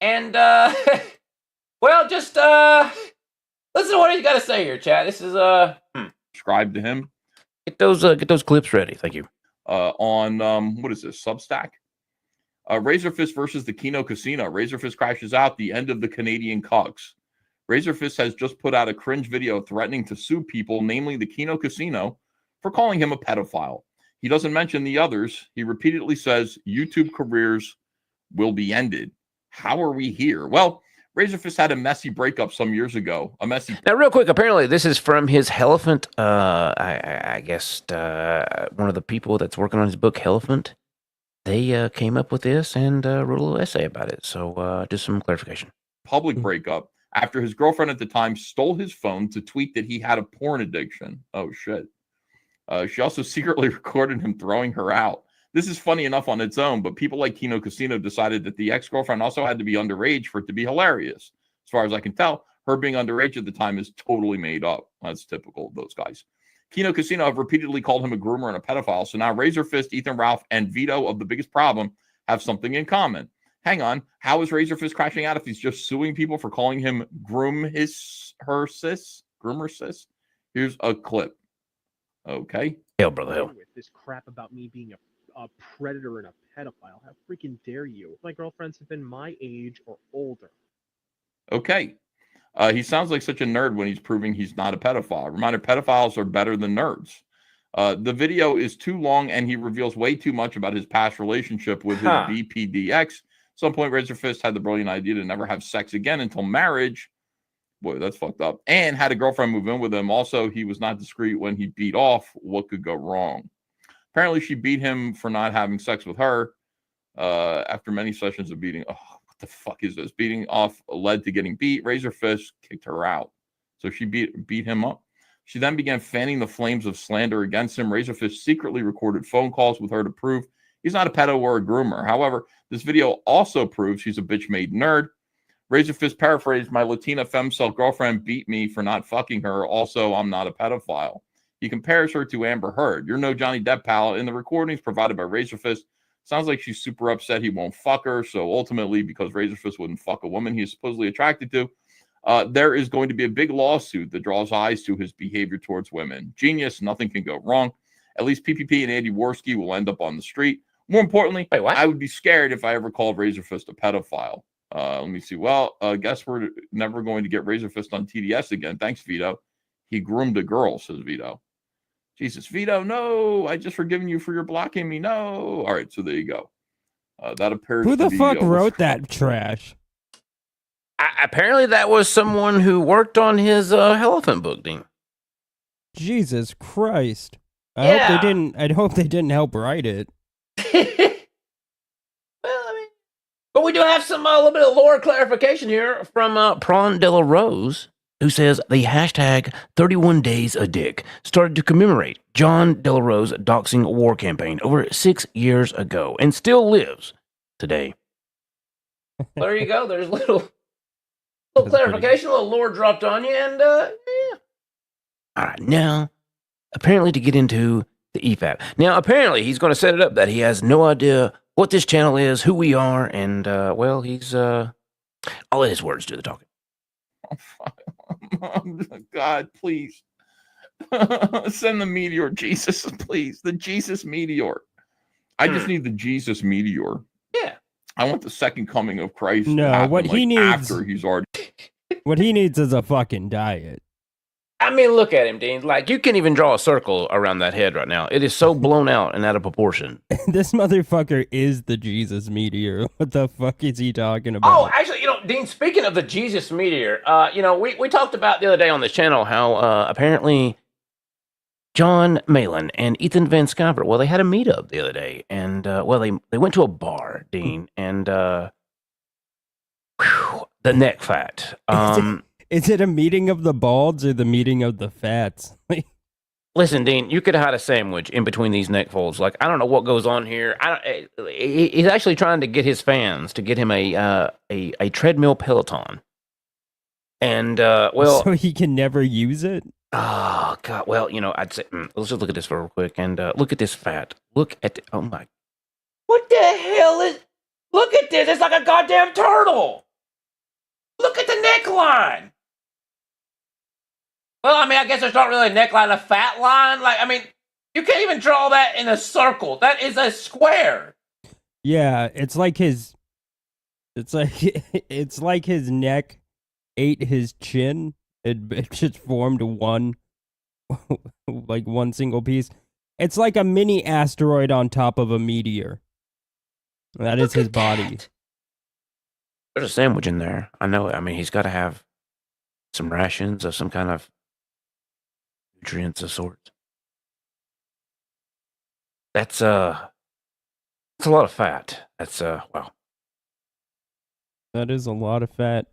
And, well, just listen to what he's got to say here, chat. This is subscribe to him. Get those clips ready. Thank you. On what is this, Substack? Razerfist versus the Kino Casino. Razerfist crashes out, the end of the Canadian Cucks. Razerfist has just put out a cringe video threatening to sue people, namely the Kino Casino, for calling him a pedophile. He doesn't mention the others. He repeatedly says YouTube careers will be ended. How are we here? Well, Razerfist had a messy breakup some years ago. Now, real quick, apparently this is from his Elephant. I guess one of the people that's working on his book, Elephant. They came up with this and wrote a little essay about it. So just some clarification. Public breakup after his girlfriend at the time stole his phone to tweet that he had a porn addiction. Oh, shit. She also secretly recorded him throwing her out. This is funny enough on its own, but people like Kino Casino decided that the ex-girlfriend also had to be underage for it to be hilarious. As far as I can tell, her being underage at the time is totally made up. That's typical of those guys. Kino Casino have repeatedly called him a groomer and a pedophile. So now Razerfist, Ethan Ralph, and Veto of The Biggest Problem have something in common. Hang on. How is Razerfist crashing out if he's just suing people for calling him groomer sis? Here's a clip. Okay. Hell, brother, hell. With this crap about me being a predator and a pedophile. How freaking dare you? My girlfriends have been my age or older. Okay. He sounds like such a nerd when he's proving he's not a pedophile. Reminder, pedophiles are better than nerds. The video is too long, and he reveals way too much about his past relationship with his BPDX. At some point, Razerfist had the brilliant idea to never have sex again until marriage. Boy, that's fucked up. And had a girlfriend move in with him. Also, he was not discreet when he beat off. What could go wrong? Apparently, she beat him for not having sex with her. After many sessions of beating, what the fuck is this? Beating off led to getting beat. Razerfist kicked her out. So she beat him up. She then began fanning the flames of slander against him. Razerfist secretly recorded phone calls with her to prove he's not a pedo or a groomer. However, this video also proves he's a bitch-made nerd. Razerfist paraphrased, my Latina femcel girlfriend beat me for not fucking her. Also, I'm not a pedophile. He compares her to Amber Heard. You're no Johnny Depp, pal. In the recordings provided by Razerfist, sounds like she's super upset he won't fuck her. So ultimately, because Razerfist wouldn't fuck a woman he's supposedly attracted to, there is going to be a big lawsuit that draws eyes to his behavior towards women. Genius. Nothing can go wrong. At least PPP and Andy Worski will end up on the street. More importantly, I would be scared if I ever called Razerfist a pedophile. Let me see. Well, guess we're never going to get Razerfist on TDS again. Thanks, Veto. He groomed a girl, says Veto. Jesus, Veto, no. I just forgiven you for your blocking me. No. All right, so there you go. That appears Who to the be, fuck wrote that trash? Apparently, that was someone who worked on his elephant book, Dean. Jesus Christ! I hope they didn't help write it. But we do have some a little bit of lore clarification here from Prawn de la Rose, who says the hashtag 31 Days a Dick started to commemorate John de la Rose doxing war campaign over 6 years ago and still lives today. There you go. There's little clarification, a little lore dropped on you, and yeah. All right, now, apparently to get into the EFAP. Now, apparently he's going to set it up that he has no idea what this channel is, who we are, and, well, he's, I'll let his words do the talking. Oh, God, please. Send the meteor, Jesus, please. The Jesus meteor. I just need the Jesus meteor. Yeah. I want the second coming of Christ. No, to happen, what he needs after he's already. What he needs is a fucking diet. I mean, look at him, Dean. Like, you can't even draw a circle around that head right now. It is so blown out and out of proportion. This motherfucker is the Jesus meteor. What the fuck is he talking about? Oh, actually, Dean, speaking of the Jesus meteor, we talked about the other day on this channel how apparently John Malin and Ethan Van Sciver, well, they had a meetup the other day, and, they went to a bar, Dean, and, the neck fat. Is it a meeting of the balds or the meeting of the fats? Listen, Dean, you could have had a sandwich in between these neck folds. Like, I don't know what goes on here. He's actually trying to get his fans to get him a treadmill Peloton. And, so he can never use it? Oh, God. Well, I'd say, let's just look at this real quick. And look at this fat. Look at oh, my. What the hell is. Look at this. It's like a goddamn turtle. Look at the neckline. Well, I mean, I guess there's not really a neckline, a fat line. Like, I mean, you can't even draw that in a circle. That is a square. Yeah, it's like his neck ate his chin. It just formed one single piece. It's like a mini asteroid on top of a meteor. That is his body. There's a sandwich in there. I know it. I mean, he's got to have some rations of some kind of nutrients of sorts. That's a lot of fat. That's wow. That is a lot of fat.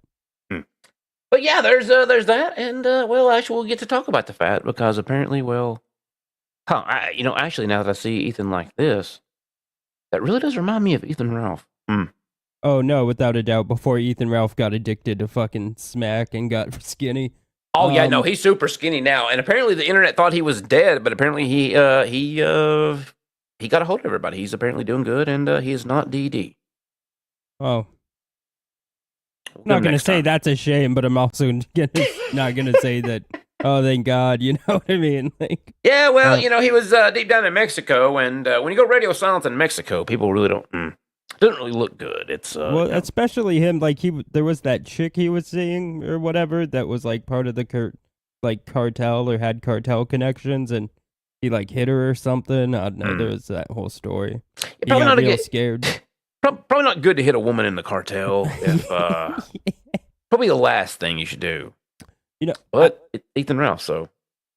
But yeah, there's that, and actually we'll get to talk about the fat because apparently, actually now that I see Ethan like this, that really does remind me of Ethan Ralph. Oh no, without a doubt. Before Ethan Ralph got addicted to fucking smack and got skinny. Oh yeah, no, he's super skinny now, and apparently the internet thought he was dead, but apparently he got a hold of everybody. He's apparently doing good, and he is not DD. Oh. I'm not going to say that's a shame, but I'm also not going to say that, oh, thank God, you know what I mean? Like, Yeah, well, he was deep down in Mexico, and when you go radio silence in Mexico, people really doesn't really look good. It's well, especially him, like there was that chick he was seeing or whatever that was like part of the cartel or had cartel connections, and he like hit her or something. I don't know. There was that whole story. He probably got not real scared. Probably not good to hit a woman in the cartel. If probably the last thing you should do. But it's Ethan Ralph, so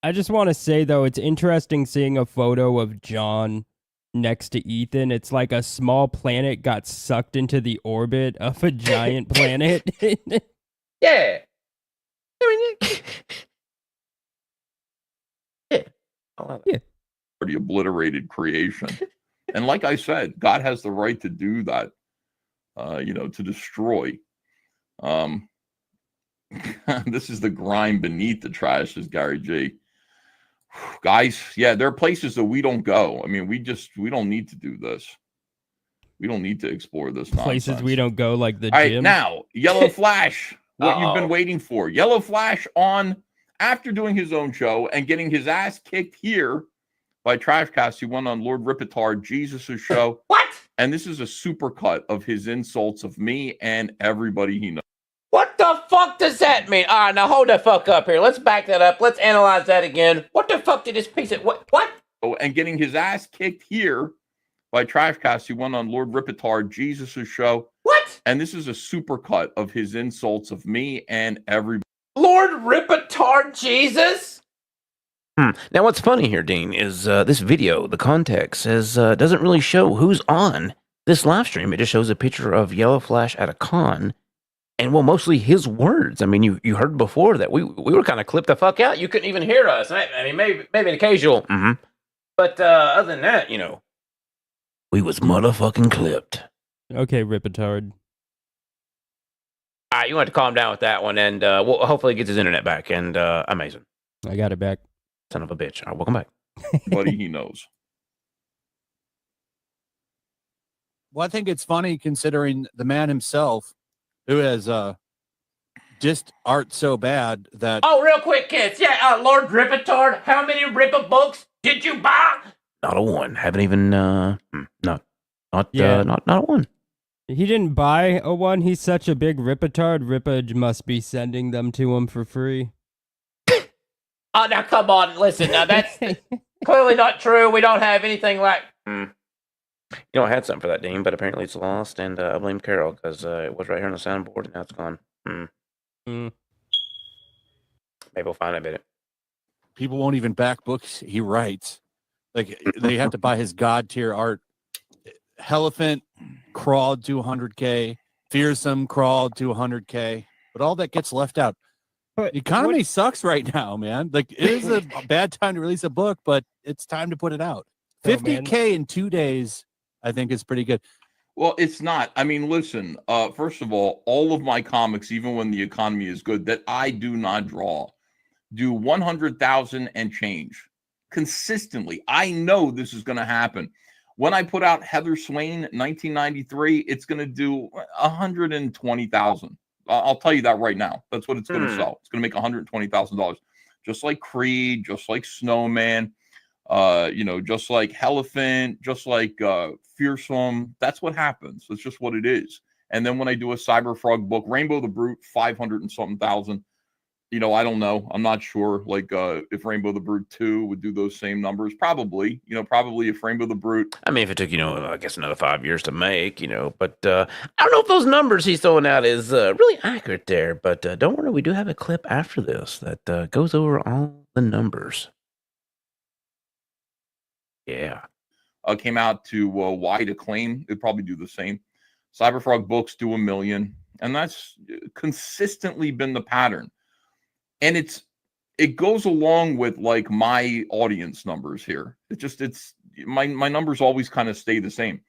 I just want to say though, it's interesting seeing a photo of John next to Ethan. It's like a small planet got sucked into the orbit of a giant planet. Yeah. I mean, yeah. Pretty obliterated creation. And like I said, God has the right to do that, to destroy. This is the grime beneath the trash, says Gary G. Guys, yeah, there are places that we don't go. I mean, we don't need to do this. We don't need to explore this Places nonsense. we don't go, like the All gym. right, now, Yellow Flash, what you've been waiting for. Yellow Flash on, after doing his own show and getting his ass kicked here by Trashcast, he went on Lord Ripetard, Jesus' show. What? And this is a supercut of his insults of me and everybody he knows. What the fuck does that mean? All right, now hold the fuck up here. Let's back that up. Let's analyze that again. What the fuck did this piece of what? Oh, and getting his ass kicked here by Trashcast, he went on Lord Ripetard, Jesus' show. What? And this is a supercut of his insults of me and everybody. Lord Ripetard Jesus? Now, what's funny here, Dean, is this video, the context says doesn't really show who's on this live stream. It just shows a picture of Yellow Flash at a con. And well, mostly his words. I mean, you heard before that we were kind of clipped the fuck out. You couldn't even hear us. I mean, maybe an occasional. But other than that, we was motherfucking clipped. Okay, Ripetard. All right, you want to calm down with that one, and we'll hopefully get his internet back. And amazing. I got it back. Son of a bitch. All right, welcome back. Buddy, he knows. Well, I think it's funny considering the man himself, who has dissed art so bad that... Oh, real quick, kids. Yeah, Lord Ripetard, how many Ripper books did you buy? Not a one. Haven't even, not a one. He didn't buy a one. He's such a big Ripetard. Rippa must be sending them to him for free. Oh, now come on. Listen, now that's clearly not true. We don't have anything like... I had something for that, Dean, but apparently it's lost, and I blame Carol because it was right here on the soundboard, and now it's gone. Maybe we'll find it. People won't even back books he writes. Like, they have to buy his god tier art. Elephant crawled to 100K. Fearsome crawled to 100K. But all that gets left out. The economy sucks right now, man. Like, it is a bad time to release a book, but it's time to put it out. 50K in 2 days, I think, is pretty good. Well, it's not. I mean, listen, first of all of my comics, even when the economy is good, that I do not draw, do 100,000 and change consistently. I know this is going to happen. When I put out Heather Swain 1993, it's going to do 120,000. I'll tell you that right now. That's what it's going to sell. It's going to make $120,000. Just like Creed, just like Snowman, just like Elephant, just like Fearsome. That's what happens. That's just what it is. And then when I do a Cyberfrog book, Rainbow the Brute, 500 and something thousand. I don't know. I'm not sure. Like if Rainbow the Brute 2 would do those same numbers, probably. Probably if Rainbow the Brute. I mean, if it took I guess another 5 years to make, but I don't know if those numbers he's throwing out is really accurate there. But don't worry, we do have a clip after this that goes over all the numbers. Yeah. Came out to wide acclaim. It'd probably do the same. Cyberfrog books do 1 million, and that's consistently been the pattern. And it goes along with like my audience numbers here. It's my numbers always kind of stay the same.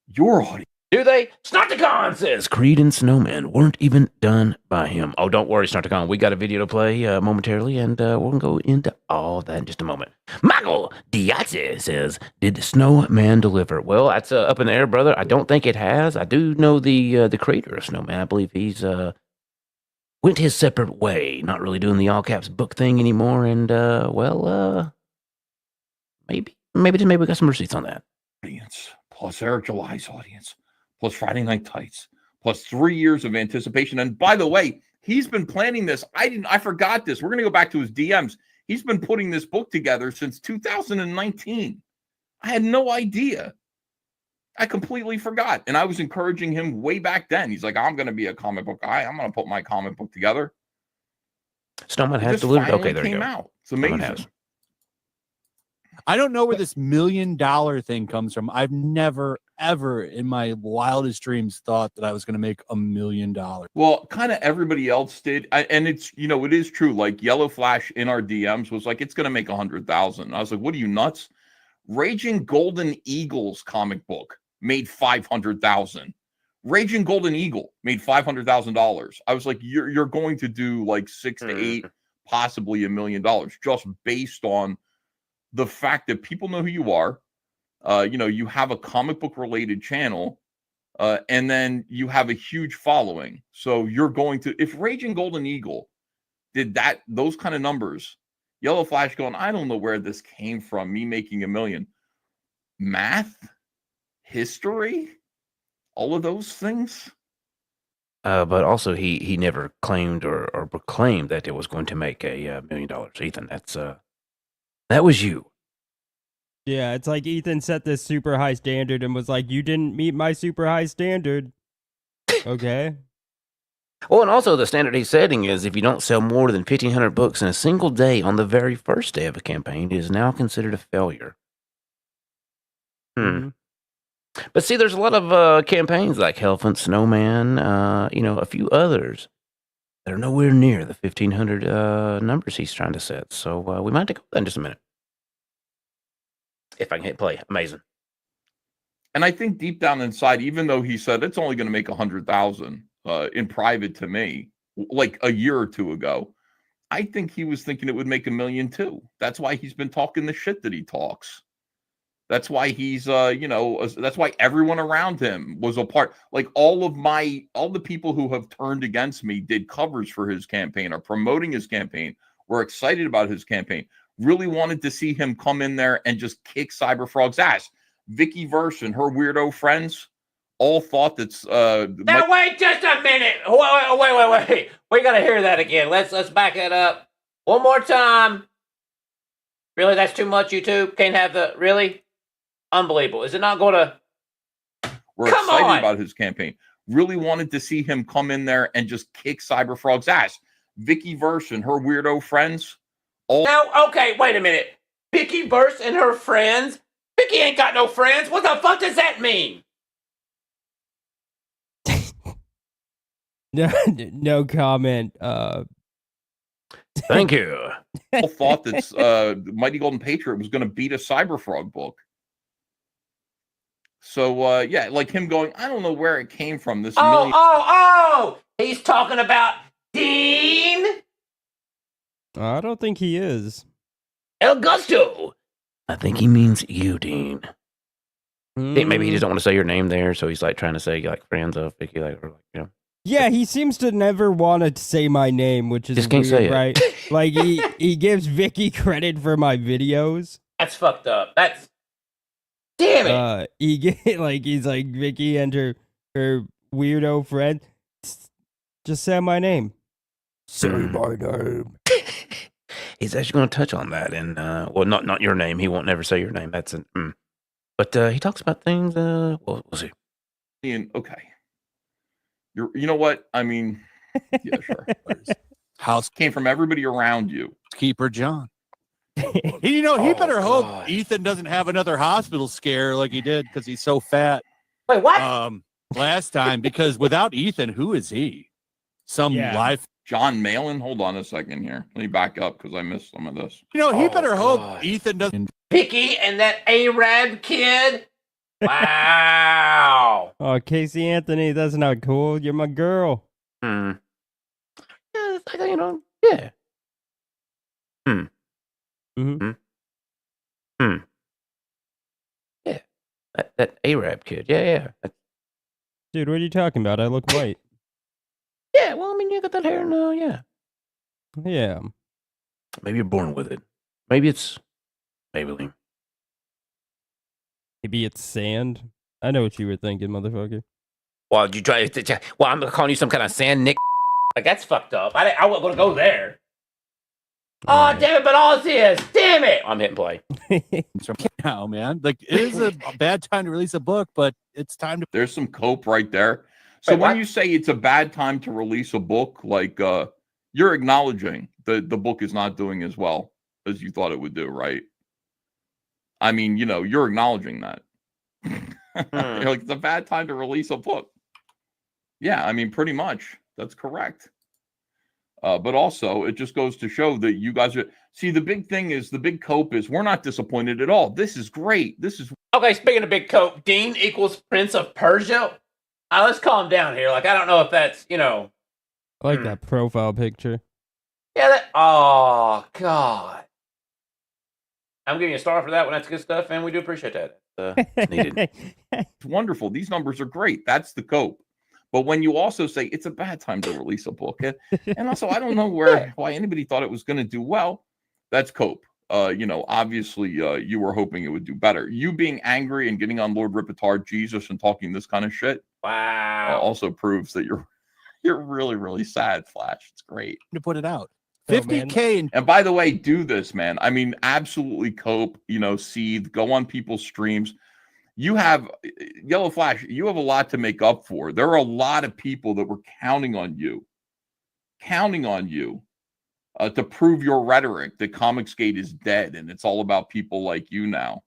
Your audience, Do they? Snarticon says Creed and Snowman weren't even done by him. Oh, don't worry, Snarticon. We got a video to play momentarily, and we're going to go into all that in just a moment. Michael Diaz says, did Snowman deliver? Well, that's up in the air, brother. I don't think it has. I do know the creator of Snowman. I believe he's went his separate way, not really doing the all caps book thing anymore. And maybe we got some receipts on that. Audience plus Eric July's audience plus Friday Night Tights plus 3 years of anticipation. And by the way, he's been planning this. I forgot this. We're gonna go back to his DMs. He's been putting this book together since 2019. I had no idea. I completely forgot. And I was encouraging him way back then. He's like, I'm going to be a comic book guy. I'm going to put my comic book together. Snowman has delivered. Okay, there you came go. Out. It's amazing. I don't know where this $1 million thing comes from. I've never, ever in my wildest dreams thought that I was going to make $1 million. Well, kind of everybody else did. And it's, it is true. Like Yellow Flash in our DMs was like, it's going to make 100,000. I was like, what are you, nuts? Raging Golden Eagle's comic book made 500,000. Raging Golden Eagle made $500,000. I was like, you're going to do like 6 to 8, possibly $1 million, just based on the fact that people know who you are. You have a comic book related channel, and then you have a huge following. So you're going to, if Raging Golden Eagle did those kind of numbers, Yellow Flash going, I don't know where this came from, me making $1 million. Math, history, all of those things. But also he never claimed or proclaimed that it was going to make a $1 million. Ethan, that was you. Yeah, it's like Ethan set this super high standard and was like, you didn't meet my super high standard. Okay. Well, and also the standard he's setting is if you don't sell more than 1,500 books in a single day on the very first day of a campaign, it is now considered a failure. But see, there's a lot of campaigns like Elephant, Snowman, a few others that are nowhere near the 1,500 numbers he's trying to set. So we might take that in just a minute. If I can hit play. Amazing. And I think deep down inside, even though he said it's only going to make 100,000 in private to me, like a year or two ago, I think he was thinking it would make $1 million too. That's why he's been talking the shit that he talks. That's why he's, that's why everyone around him was a part. Like all the people who have turned against me did covers for his campaign, are promoting his campaign, were excited about his campaign, really wanted to see him come in there and just kick Cyberfrog's ass. Vicky Verse and her weirdo friends all thought that's. Now wait just a minute. Wait. We gotta hear that again. Let's back it up one more time. Really, that's too much. YouTube can't have the really. Unbelievable. Is it not going to? We're excited about his campaign. Really wanted to see him come in there and just kick Cyberfrog's ass. Vicky Verse and her weirdo friends. Now, okay, wait a minute. Vicky Verse and her friends? Vicky ain't got no friends. What the fuck does that mean? No comment. Thank you. People thought that Mighty Golden Patriot was going to beat a Cyberfrog book. So, like him going, I don't know where it came from. This million. He's talking about Dean? I don't think he is. El Gusto. I think he means you, Dean. Maybe he just don't want to say your name there, so he's like trying to say like friends of Vicky, Yeah, he seems to never want to say my name, which is just can't weird, say it. Right? Like he gives Vicky credit for my videos. That's fucked up. That's damn it. He's like Vicky and her weirdo friend. Just say my name. Say my name. He's actually going to touch on that, and not your name. He won't never say your name. That's but he talks about things. We'll see. Okay. You know what? I mean, yeah, sure. House came from everybody around you. Keeper John. He better hope Ethan doesn't have another hospital scare like he did because he's so fat. Wait, what? Last time, because without Ethan, who is he? Life. John Malin. Hold on a second here. Let me back up because I missed some of this. He better hope Ethan doesn't. Vicky and that Arab kid. Wow. Wow. Oh, Casey Anthony, that's not cool. You're my girl. Yeah, it's like, you know, yeah. Mm-hmm. Yeah. That Arab kid. Yeah. Dude, what are you talking about? I look white. Yeah, well, I mean, you got that hair now, yeah. Yeah. Maybe you're born with it. Maybe it's Maybelline. Maybe it's sand. I know what you were thinking, motherfucker. Well, you try to. Well, I'm calling you some kind of sand Nick. Like that's fucked up. I wasn't gonna go there. Oh damn it! But all this is, damn it! I'm hitting play. Now, man, like it is a bad time to release a book, but it's time to. There's some cope right there. So Wait, when what? you say it's a bad time to release a book, like you're acknowledging that the book is not doing as well as you thought it would do, right? I mean, you know, you're acknowledging that. You're like, it's a bad time to release a book. Yeah, I mean, pretty much. That's correct. But also, it just goes to show that you guys are... See, the big thing is, the big cope is, we're not disappointed at all. This is great. This is... Okay, speaking of big coat, Dean equals Prince of Persia. Let's calm down here. Like I don't know if that's I like that profile picture. Yeah. Oh God. I'm giving you a star for that one. That's good stuff, and we do appreciate that. It's needed. It's wonderful. These numbers are great. That's the cope. But when you also say it's a bad time to release a book, and also I don't know why anybody thought it was going to do well, that's cope. You know, obviously you were hoping it would do better. You being angry and getting on Lord Ripetard Jesus and talking this kind of shit, wow, also proves that you're really, really sad, Flash. It's great to put it out. 50K. And by the way, do this, man. I mean, absolutely cope, you know, seethe, go on people's streams. You have, Yellow Flash, you have a lot to make up for. There are a lot of people that were counting on you to prove your rhetoric that Comicsgate is dead and it's all about people like you now.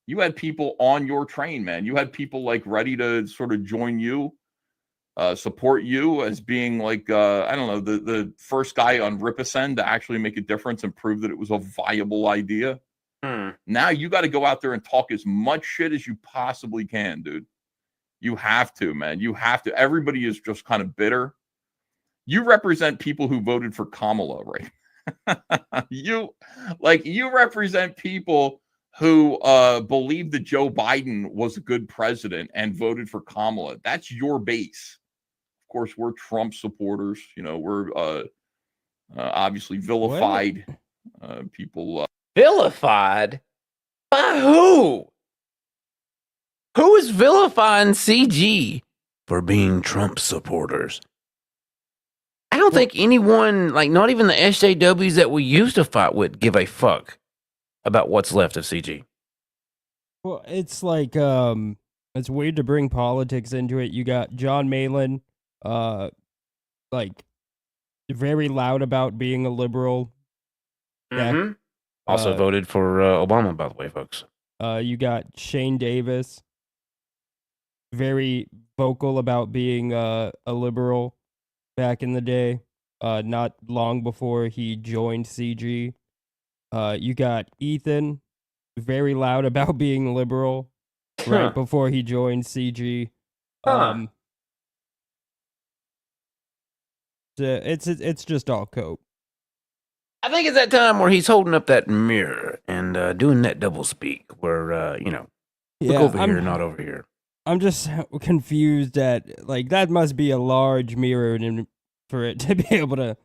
You had people on your train, man. You had people like ready to sort of join you, support you as being like, I don't know, the first guy on Ripascend to actually make a difference and prove that it was a viable idea. Now you got to go out there and talk as much shit as you possibly can, dude. You have to, man. You have to. Everybody is just kind of bitter. You represent people who voted for Kamala, right? you represent people who believe that Joe Biden was a good president and voted for Kamala. That's your base. Of course, we're Trump supporters. You know, we're obviously vilified people. Vilified? By who? Who is vilifying CG? For being Trump supporters. I don't think anyone, like not even the SJWs that we used to fight with, give a fuck about what's left of CG. Well, it's like, it's weird to bring politics into it. You got John Malin, like, very loud about being a liberal. Mm-hmm. Also voted for Obama, by the way, folks. You got Shane Davis, very vocal about being a liberal back in the day, not long before he joined CG. You got Ethan, very loud about being liberal right before he joined CG. It's just all cope. I think it's that time where he's holding up that mirror and doing that double speak where, you know, look over here, not over here. I'm just confused at, like, that must be a large mirror for it to be able to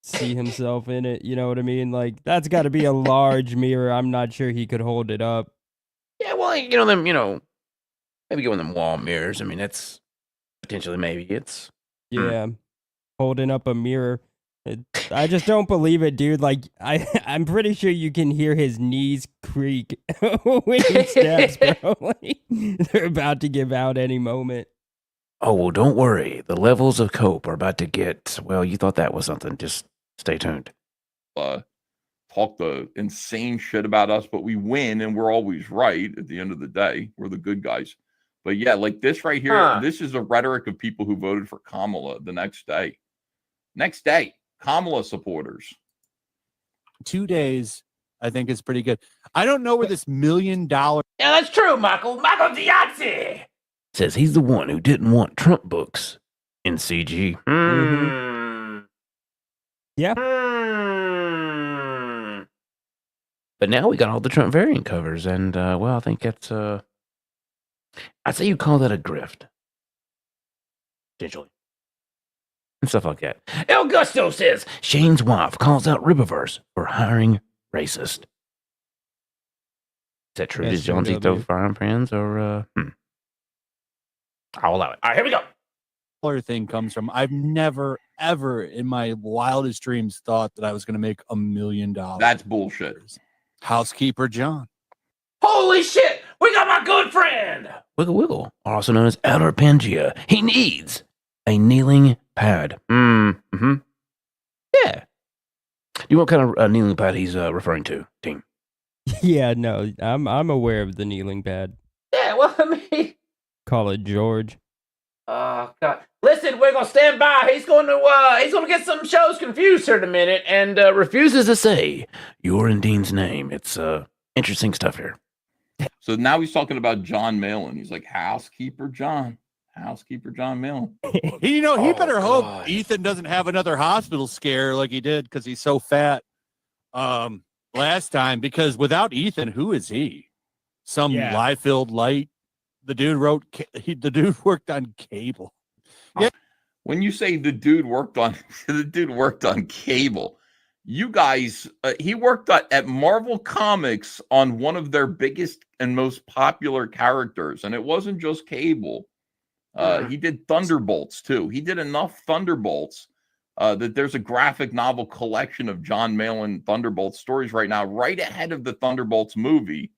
see himself in it. You know what I mean? Like, that's got to be a large mirror. I'm not sure he could hold it up. Yeah, well, you know, them, you know, maybe go in them wall mirrors. I mean, that's potentially maybe it's. Yeah, holding up a mirror. I just don't believe it, dude. Like, I'm pretty sure you can hear his knees creak when he steps, bro. Like, they're about to give out any moment. Oh, well, don't worry. The levels of cope are about to get, well, you thought that was something. Just stay tuned. Talk the insane shit about us, but we win and we're always right at the end of the day. We're the good guys. But yeah, like this right here, this is a rhetoric of people who voted for Kamala the next day. Next day. Kamala supporters. 2 days, I think, is pretty good. I don't know where this $1 million. Yeah, that's true, Michael. Michael Diazzi. says he's the one who didn't want Trump books in CG. Yeah. But now we got all the Trump variant covers, and well, I think that's I'd say you call that a grift, potentially, and stuff like that. El Gusto says Shane's wife calls out Ribiverse for hiring racist. Is that true? Does John Zito firearm fans, or I'll allow it. All right, here we go. Other thing comes from I've never ever in my wildest dreams thought that I was going to make $1 million. That's bullshit. Housekeeper John. Holy shit! We got my good friend Wiggle Wiggle, also known as Outer Pangea. He needs a kneeling pad. Mm-hmm. Yeah. You know what kind of kneeling pad he's referring to, team? Yeah, no, I'm aware of the kneeling pad. Yeah, well, I mean, Call it George. oh god. Listen, Wiggle, stand by. He's going to get some shows confused here in a minute, and Refuses to say your and Dean's name. It's interesting stuff here. So now he's talking about John Malin. He's like, Housekeeper John Malin. He better hope Ethan doesn't have another hospital scare like he did because he's so fat last time. Because without Ethan, who is he? Some lie-filled light. The dude worked on Cable. Yeah. When you say the dude worked on Cable, you guys, he worked at Marvel Comics on one of their biggest and most popular characters, and it wasn't just Cable. He did Thunderbolts too. He did enough Thunderbolts that there's a graphic novel collection of John Malin Thunderbolts stories right now, right ahead of the Thunderbolts movie,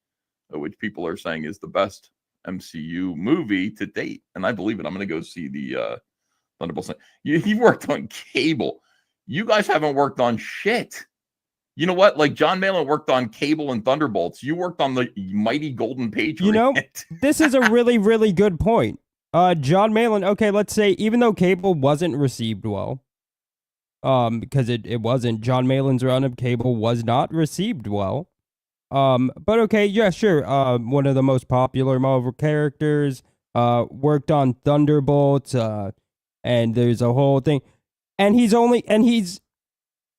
which people are saying is the best MCU movie to date. And I believe it. I'm going to go see the Thunderbolts. He worked on Cable. You guys haven't worked on shit. You know what? Like John Malin worked on Cable and Thunderbolts. You worked on the Mighty Golden Patriot. You know, this is a really, really good point. John Malin, okay, let's say, even though Cable wasn't received well, because it wasn't, John Malin's run of Cable was not received well. But okay, yeah, sure. One of the most popular Marvel characters, worked on Thunderbolts, and there's a whole thing. And he's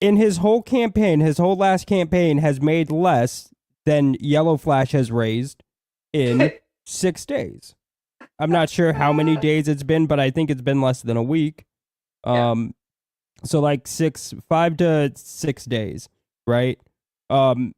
in his whole campaign, his whole last campaign has made less than Yellow Flash has raised in 6 days. I'm not sure how many days it's been, but I think it's been less than a week. So like 5 to 6 days, right? And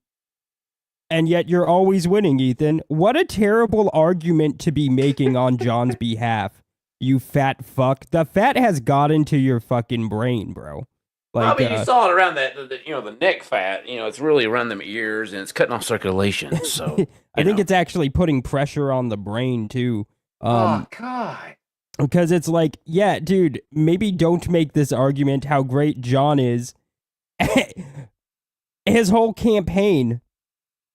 yet you're always winning, Ethan. What a terrible argument to be making on John's behalf, you fat fuck. The fat has got into your fucking brain, bro. Like, I mean, you saw it around the neck fat. It's really around them ears, and it's cutting off circulation. So I think it's actually putting pressure on the brain too. Oh God! Because it's like, yeah, dude, maybe don't make this argument how great John is. His whole campaign,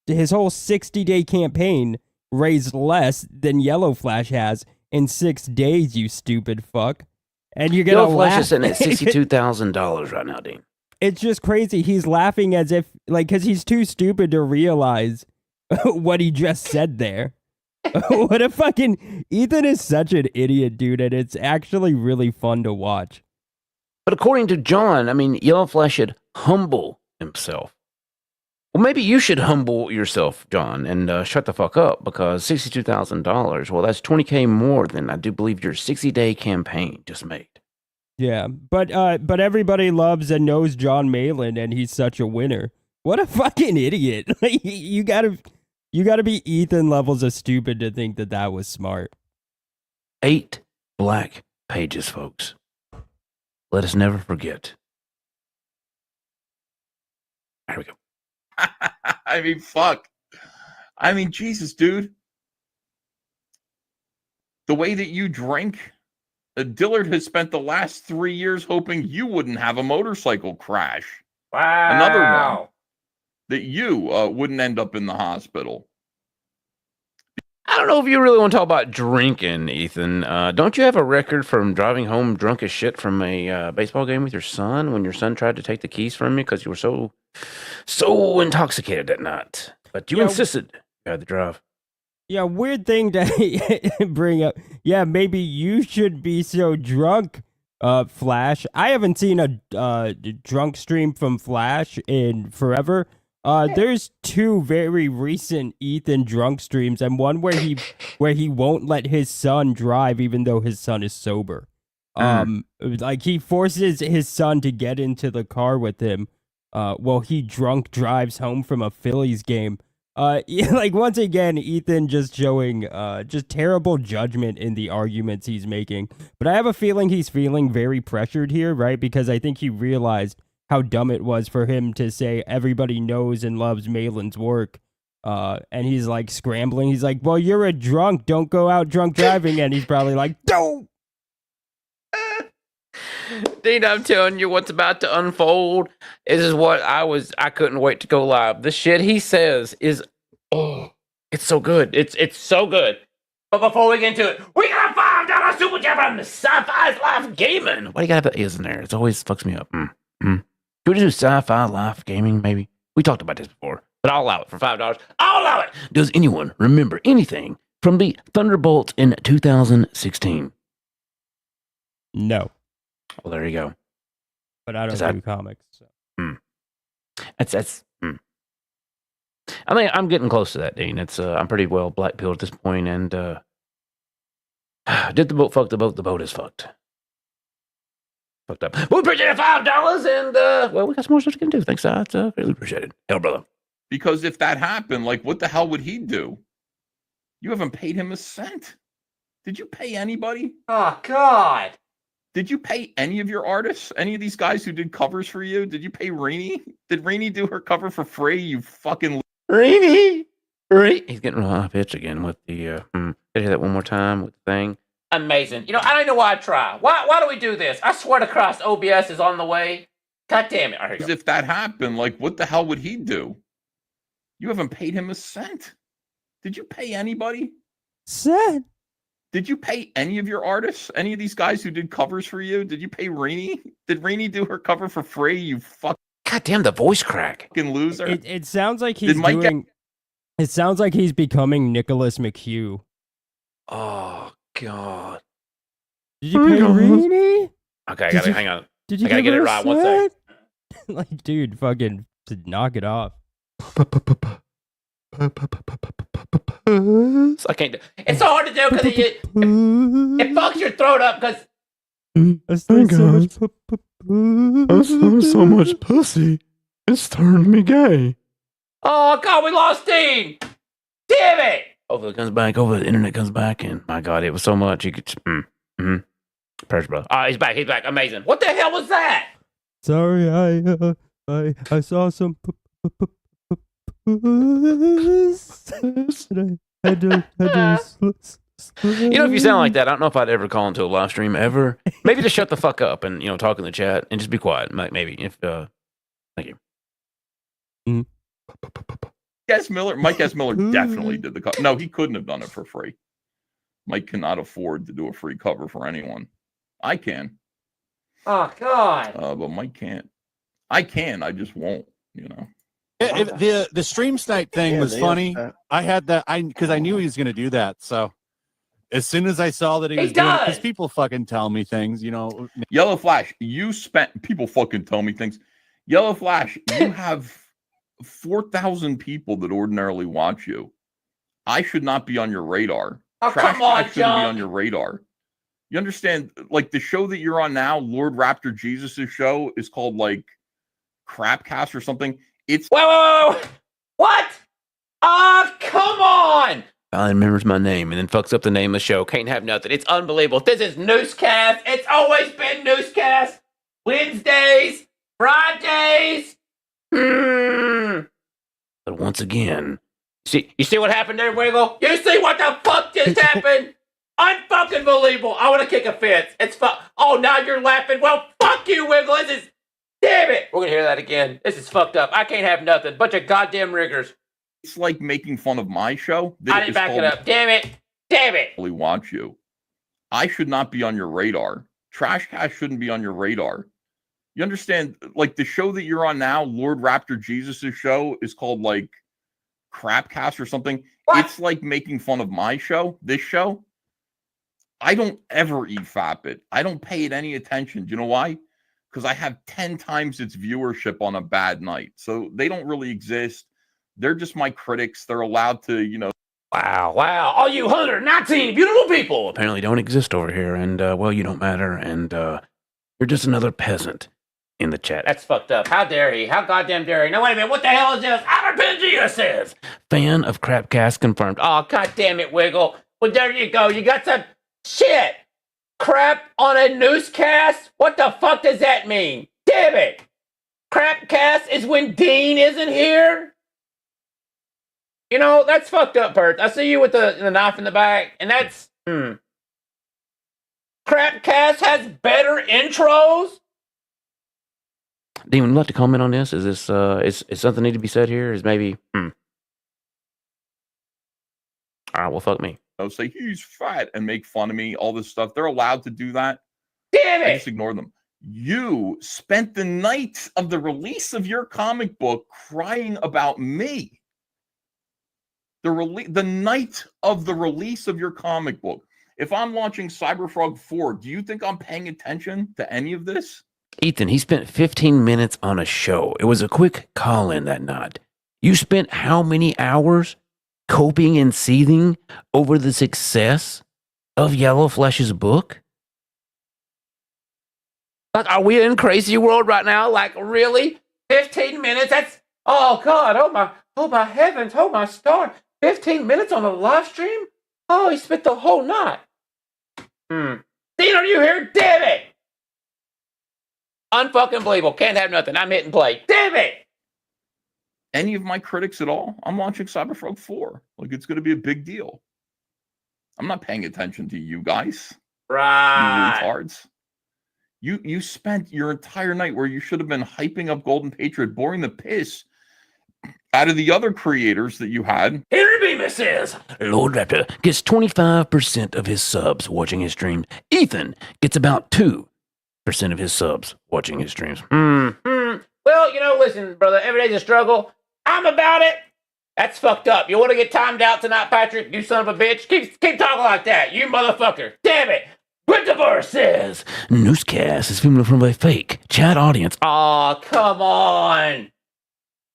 his whole 60-day campaign raised less than Yellow Flash has in 6 days, you stupid fuck. And you're gonna Yellow Flash laugh. is sitting at $62,000 right now, Dean. It's just crazy. He's laughing as if, like, because he's too stupid to realize what he just said there. What a fucking... Ethan is such an idiot, dude, and it's actually really fun to watch. But according to John, I mean, Yellow Flash should humble himself. Well, maybe you should humble yourself, John, and shut the fuck up, because $62,000, well, that's $20K more than I do believe your 60-day campaign just made. Yeah, but everybody loves and knows John Malin, and he's such a winner. What a fucking idiot! Like, you gotta be Ethan levels of stupid to think that was smart. 8 black pages, folks. Let us never forget. Here we go. I mean, fuck. I mean, Jesus, dude. The way that you drink, Dillard has spent the last 3 years hoping you wouldn't have a motorcycle crash. Wow. Another one. That you wouldn't end up in the hospital. I don't know if you really want to talk about drinking, Ethan. Don't you have a record from driving home drunk as shit from a baseball game with your son when your son tried to take the keys from you because you were so intoxicated that night? But you insisted you had to drive. Yeah, weird thing to bring up. Yeah, maybe you should be so drunk, Flash. I haven't seen a drunk stream from Flash in forever. There's two very recent Ethan drunk streams, and one where he won't let his son drive even though his son is sober. Like he forces his son to get into the car with him, while he drunk drives home from a Phillies game. Yeah, like once again, Ethan just showing just terrible judgment in the arguments he's making. But I have a feeling he's feeling very pressured here, right? Because I think he realized how dumb it was for him to say everybody knows and loves Malin's work. And he's like scrambling. He's like, well, you're a drunk. Don't go out drunk driving. And he's probably like, don't. Dean, I'm telling you what's about to unfold. This is what I couldn't wait to go live. The shit he says is, it's so good. It's so good. But before we get into it, we got a $5 super chat from the Sci-Fi Life Gaming. Why do you gotta put is in there? It always fucks me up. Can we do Sci-Fi Life Gaming, maybe? We talked about this before, but I'll allow it for $5. I'll allow it. Does anyone remember anything from the Thunderbolt in 2016? No. Well, there you go. But I don't do comics. So. That's. I think I'm getting close to that, Dean. It's I'm pretty well black pilled at this point, and did the boat fuck the boat? The boat is fucked. Fucked up. We appreciate $5, and well, we got some more stuff to get into. Thanks, it's really appreciated. Hell, brother. Because if that happened, like, what the hell would he do? You haven't paid him a cent. Did you pay anybody? Oh God. Did you pay any of your artists? Any of these guys who did covers for you? Did you pay Rini? Did Rini do her cover for free? You fucking Rini. He's getting real high pitch again with the. Can I hear that one more time with the thing? Amazing. You know, I don't know why I try. Why do we do this? I swear to Christ, OBS is on the way. God damn it. All right, if that happened, like, what the hell would he do? You haven't paid him a cent. Did you pay anybody? Cent? Did you pay any of your artists? Any of these guys who did covers for you? Did you pay Rini? Did Rini do her cover for free? You fuck. God damn, the voice crack. Fucking loser. It sounds like he's doing. It sounds like he's becoming Nicholas McHugh. Oh God. Did you pay Rini? Okay, I gotta hang on. Did you I gotta get it right. 1 second. Like, dude, fucking knock it off. I can't do. It's so hard to do because it fucks your throat up because. I'm so much pussy. It's turned me gay. Oh God, we lost Dean. Damn it! Hopefully it comes back. Hopefully the internet comes back, and my God, it was so much. You could. Pressure, brother. He's back. He's back. Amazing. What the hell was that? Sorry, I saw some. You know, if you sound like that, I don't know if I'd ever call into a live stream ever. Maybe just shut the fuck up and, you know, talk in the chat and just be quiet. Maybe if thank you. Mike S. Miller definitely did the cover. No, he couldn't have done it for free. Mike cannot afford to do a free cover for anyone. I can. Oh God. But Mike can't. I can. I just won't. You know. The stream snipe thing was funny. I had that because I knew he was going to do that. So as soon as I saw that he was doing it, because people fucking tell me things, you know. Yellow Flash, people fucking tell me things. Yellow Flash, you have 4,000 people that ordinarily watch you. I should not be on your radar. Oh, Trash come on, shouldn't be on your radar. You understand? Like the show that you're on now, Lord Raptor Jesus' show is called like Crapcast or something. It's whoa. What? Oh, come on! I remembers my name and then fucks up the name of the show. Can't have nothing. It's unbelievable. This is Noosecast. It's always been Noosecast. Wednesdays, Fridays. But once again, you see what happened there, Wiggle? You see what the fuck just happened? Unfucking believable. I want to kick a fence. It's Oh, now you're laughing. Well, fuck you, Wiggle. This is. Damn it! We're gonna hear that again. This is fucked up. I can't have nothing. Bunch of goddamn riggers. It's like making fun of my show. I didn't back it up. Damn it! Damn it! Really want you. I should not be on your radar. Trashcast shouldn't be on your radar. You understand? Like the show that you're on now, Lord Raptor Jesus' show is called like Crapcast or something, it's like making fun of my show, this show. I don't ever eat Fapit. I don't pay it any attention. Do you know why? Because I have 10 times its viewership on a bad night. So they don't really exist. They're just my critics. They're allowed to, you know. Wow, all you 119 beautiful people apparently don't exist over here, and, well, you don't matter, and, you're just another peasant in the chat. That's fucked up. How dare he? How goddamn dare he? No, wait a minute. What the hell is this? Pangea says. Fan of Crapcast confirmed. Oh, god damn it, Wiggle. Well, there you go. You got some shit. Crap on a Noosecast? What the fuck does that mean? Damn it. Crapcast is when Dean isn't here? You know, that's fucked up, Bert. I see you with the knife in the back, and that's, Crapcast has better intros? Dean, would you like to comment on this? Is this, is something need to be said here? Is maybe, All right, well, fuck me. They'll say he's fat and make fun of me, all this stuff. They're allowed to do that. Damn it! I just ignore them. You spent the night of the release of your comic book crying about me. The night of the release of your comic book. If I'm launching Cyberfrog 4, do you think I'm paying attention to any of this? Ethan, he spent 15 minutes on a show. It was a quick call-in that night. You spent how many hours coping and seething over the success of Yellow Flesh's book? Like, are we in crazy world right now? Like, really? 15 minutes? That's, oh God, oh my heavens, oh my star. 15 minutes on a live stream? Oh, he spent the whole night. Dean, are you here? Damn it! Unfucking believable. Can't have nothing. I'm hitting play. Damn it! Any of my critics at all? I'm launching Cyberfrog 4. Like, it's going to be a big deal. I'm not paying attention to you guys. Right. You retards. You spent your entire night where you should have been hyping up Golden Patriot, boring the piss out of the other creators that you had. Henry Bemis says, Lord Raptor gets 25% of his subs watching his stream. Ethan gets about 2% of his subs watching his streams. Well, you know, listen, brother, every day's a struggle. I'm about it. That's fucked up. You want to get timed out tonight, Patrick? You son of a bitch. Keep talking like that. You motherfucker. Damn it. Winterburst says, Noosecast is filmed from a fake chat audience. Oh, come on.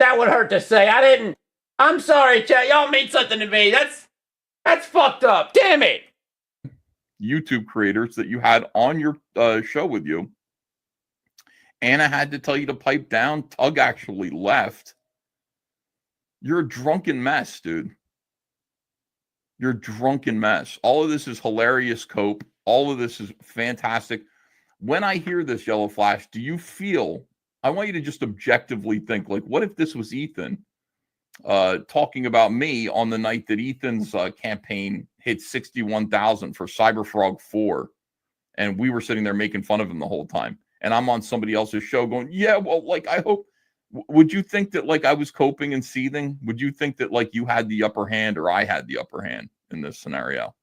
That would hurt to say. I didn't. I'm sorry, chat. Y'all mean something to me. That's fucked up. Damn it. YouTube creators that you had on your show with you. Anna had to tell you to pipe down. Tug actually left. You're a drunken mess, dude. You're a drunken mess. All of this is hilarious cope. All of this is fantastic. When I hear this, Yellow Flash, do you feel, I want you to just objectively think, like, what if this was Ethan talking about me on the night that Ethan's campaign hit 61,000 for Cyberfrog 4, and we were sitting there making fun of him the whole time, and I'm on somebody else's show going, yeah, well, like, I hope, would you think that, like, I was coping and seething? Would you think that, like, you had the upper hand or I had the upper hand in this scenario?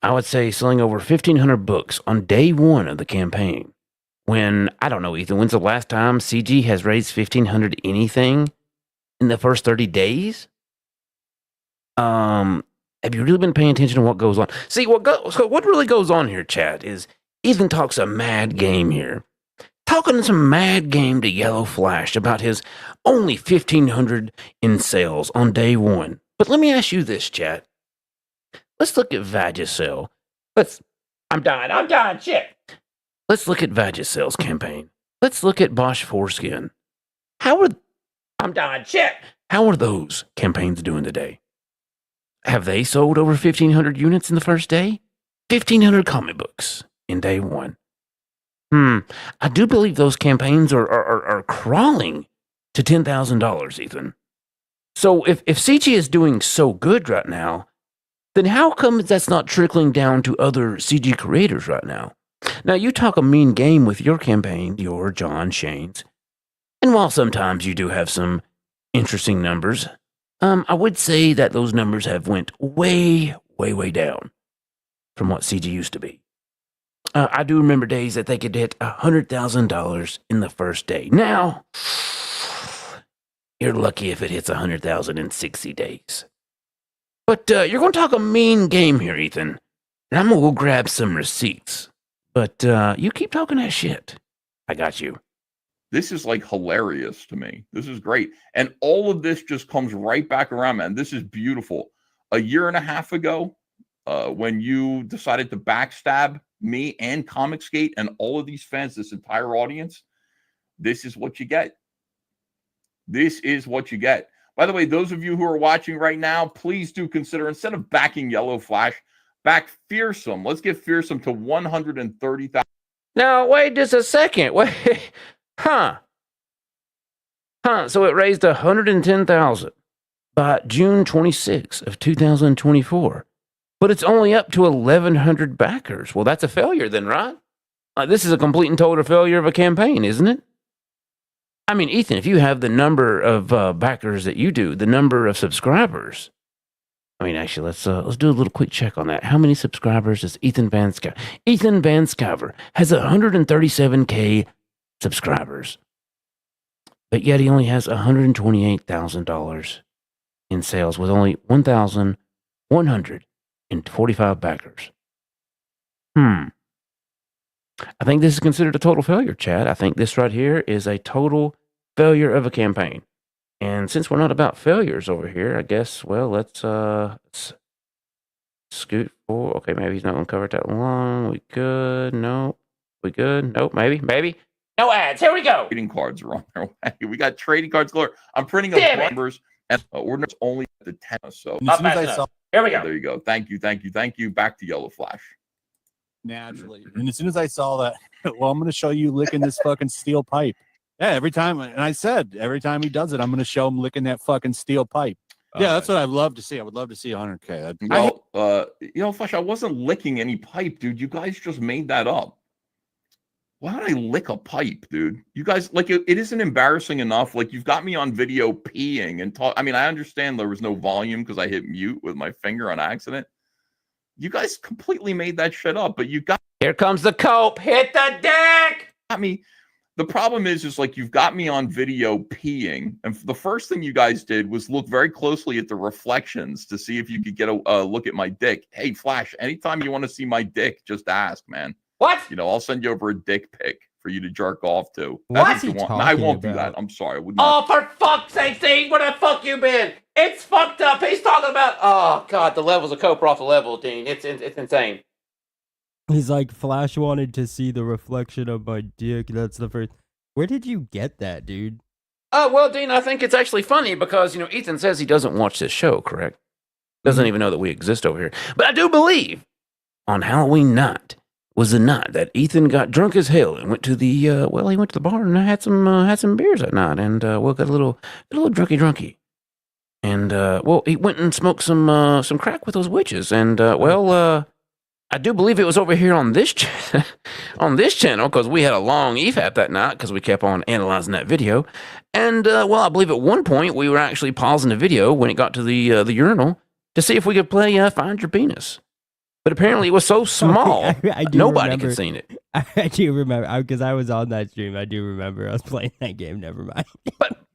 I would say selling over 1,500 books on day one of the campaign. When, I don't know, Ethan, when's the last time CG has raised 1,500 anything in the first 30 days? Have you really been paying attention to what goes on? See, what really goes on here, chat, is Ethan talks a mad game here. Talking some mad game to Yellow Flash about his only 1,500 in sales on day one. But let me ask you this, chat. Let's look at Vagisil. I'm dying, shit. Let's look at Vagisil's campaign. Let's look at Bosch Foreskin. I'm dying, shit. How are those campaigns doing today? Have they sold over 1,500 units in the first day? 1,500 comic books in day one. I do believe those campaigns are crawling to $10,000, Ethan. So if CG is doing so good right now, then how come that's not trickling down to other CG creators right now? Now, you talk a mean game with your campaign, your John Shane's, and while sometimes you do have some interesting numbers, I would say that those numbers have went way, way, way down from what CG used to be. I do remember days that they could hit $100,000 in the first day. Now, You're lucky if it hits 100,000 in 60 days. But you're going to talk a mean game here, Ethan. And I'm going to go grab some receipts. But you keep talking that shit. I got you. This is like hilarious to me. This is great. And all of this just comes right back around, man. This is beautiful. A year and a half ago, when you decided to backstab me and Comicsgate and all of these fans, this entire audience, this is what you get. This is what you get. By the way, those of you who are watching right now, please do consider, instead of backing Yellow Flash, back Fearsome. Let's get Fearsome to 130,000. Now, wait just a second. Wait. So it raised 110,000 by June 26th of 2024. But it's only up to 1,100 backers. Well, that's a failure then, right? This is a complete and total failure of a campaign, isn't it? I mean, Ethan, if you have the number of backers that you do, the number of subscribers. I mean, actually, let's do a little quick check on that. How many subscribers does Ethan Van Sciver? Ethan Van Sciver has 137K subscribers, but yet he only has $128,000 in sales with only 1,145 backers. I think this is considered a total failure, Chad. I think this right here is a total failure of a campaign. And since we're not about failures over here, I guess, well, let's scoot forward. Okay, maybe he's not going to cover it that long. We good? No. We good? Nope, maybe. No ads. Here we go. Trading cards are on their way. We got trading cards galore. I'm printing up numbers, and ordinance only at the 10. So as soon as I saw, here we go. There you go. Thank you. Back to Yellow Flash. Naturally. And as soon as I saw that, well, I'm going to show you licking this fucking steel pipe. Yeah, every time. And I said, every time he does it, I'm going to show him licking that fucking steel pipe. Yeah, that's what I'd love to see. I would love to see 100K. Well, Flash, I wasn't licking any pipe, dude. You guys just made that up. Why would I lick a pipe, dude? You guys, like, it isn't embarrassing enough. Like, you've got me on video peeing and talk. I mean, I understand there was no volume because I hit mute with my finger on accident. You guys completely made that shit up, but you got... Here comes the cope. Hit the deck. Got me. The problem is like, you've got me on video peeing. And the first thing you guys did was look very closely at the reflections to see if you could get a look at my dick. Hey, Flash, anytime you want to see my dick, just ask, man. What? You know, I'll send you over a dick pic for you to jerk off to. What's he talking I won't about? do that. I'm sorry. I would not. Oh, for fuck's sake, Steve. Where the fuck you been? It's fucked up. He's talking about... Oh, God, the levels of cope are off the level, Dean. It's insane. He's like, Flash wanted to see the reflection of my dick. That's the first... Where did you get that, dude? Well, Dean, I think it's actually funny because, you know, Ethan says he doesn't watch this show, correct? Doesn't even know that we exist over here. But I do believe on Halloween night was the night that Ethan got drunk as hell and went to the, he went to the bar and had some beers that night and, got a little drunky. And, he went and smoked some crack with those witches. And, I do believe it was over here on this channel because we had a long EFAP that night because we kept on analyzing that video. And, I believe at one point we were actually pausing the video when it got to the urinal to see if we could play Find Your Penis. But apparently it was so small, I do nobody remember. could see it. I do remember because I was on that stream. I do remember us playing that game. Never mind.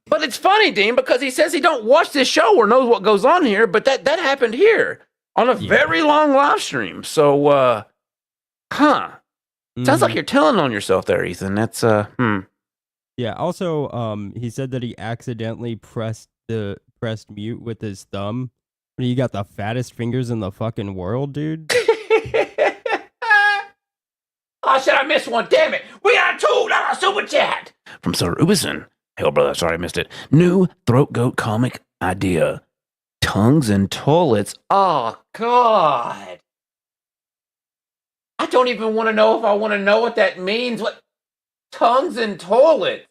But it's funny, Dean, because he says he don't watch this show or knows what goes on here, but that happened here on a very long live stream. So, sounds like you're telling on yourself there, Ethan. That's, Yeah, also, he said that he accidentally pressed mute with his thumb. You got the fattest fingers in the fucking world, dude. Oh, shit, I missed one. Damn it. We got $2 super chat. From Sir Ubison. Hell, brother, sorry I missed it. New Throat Goat comic idea. Tongues and toilets. Oh, God. I don't even want to know if I want to know what that means. What? Tongues and toilets.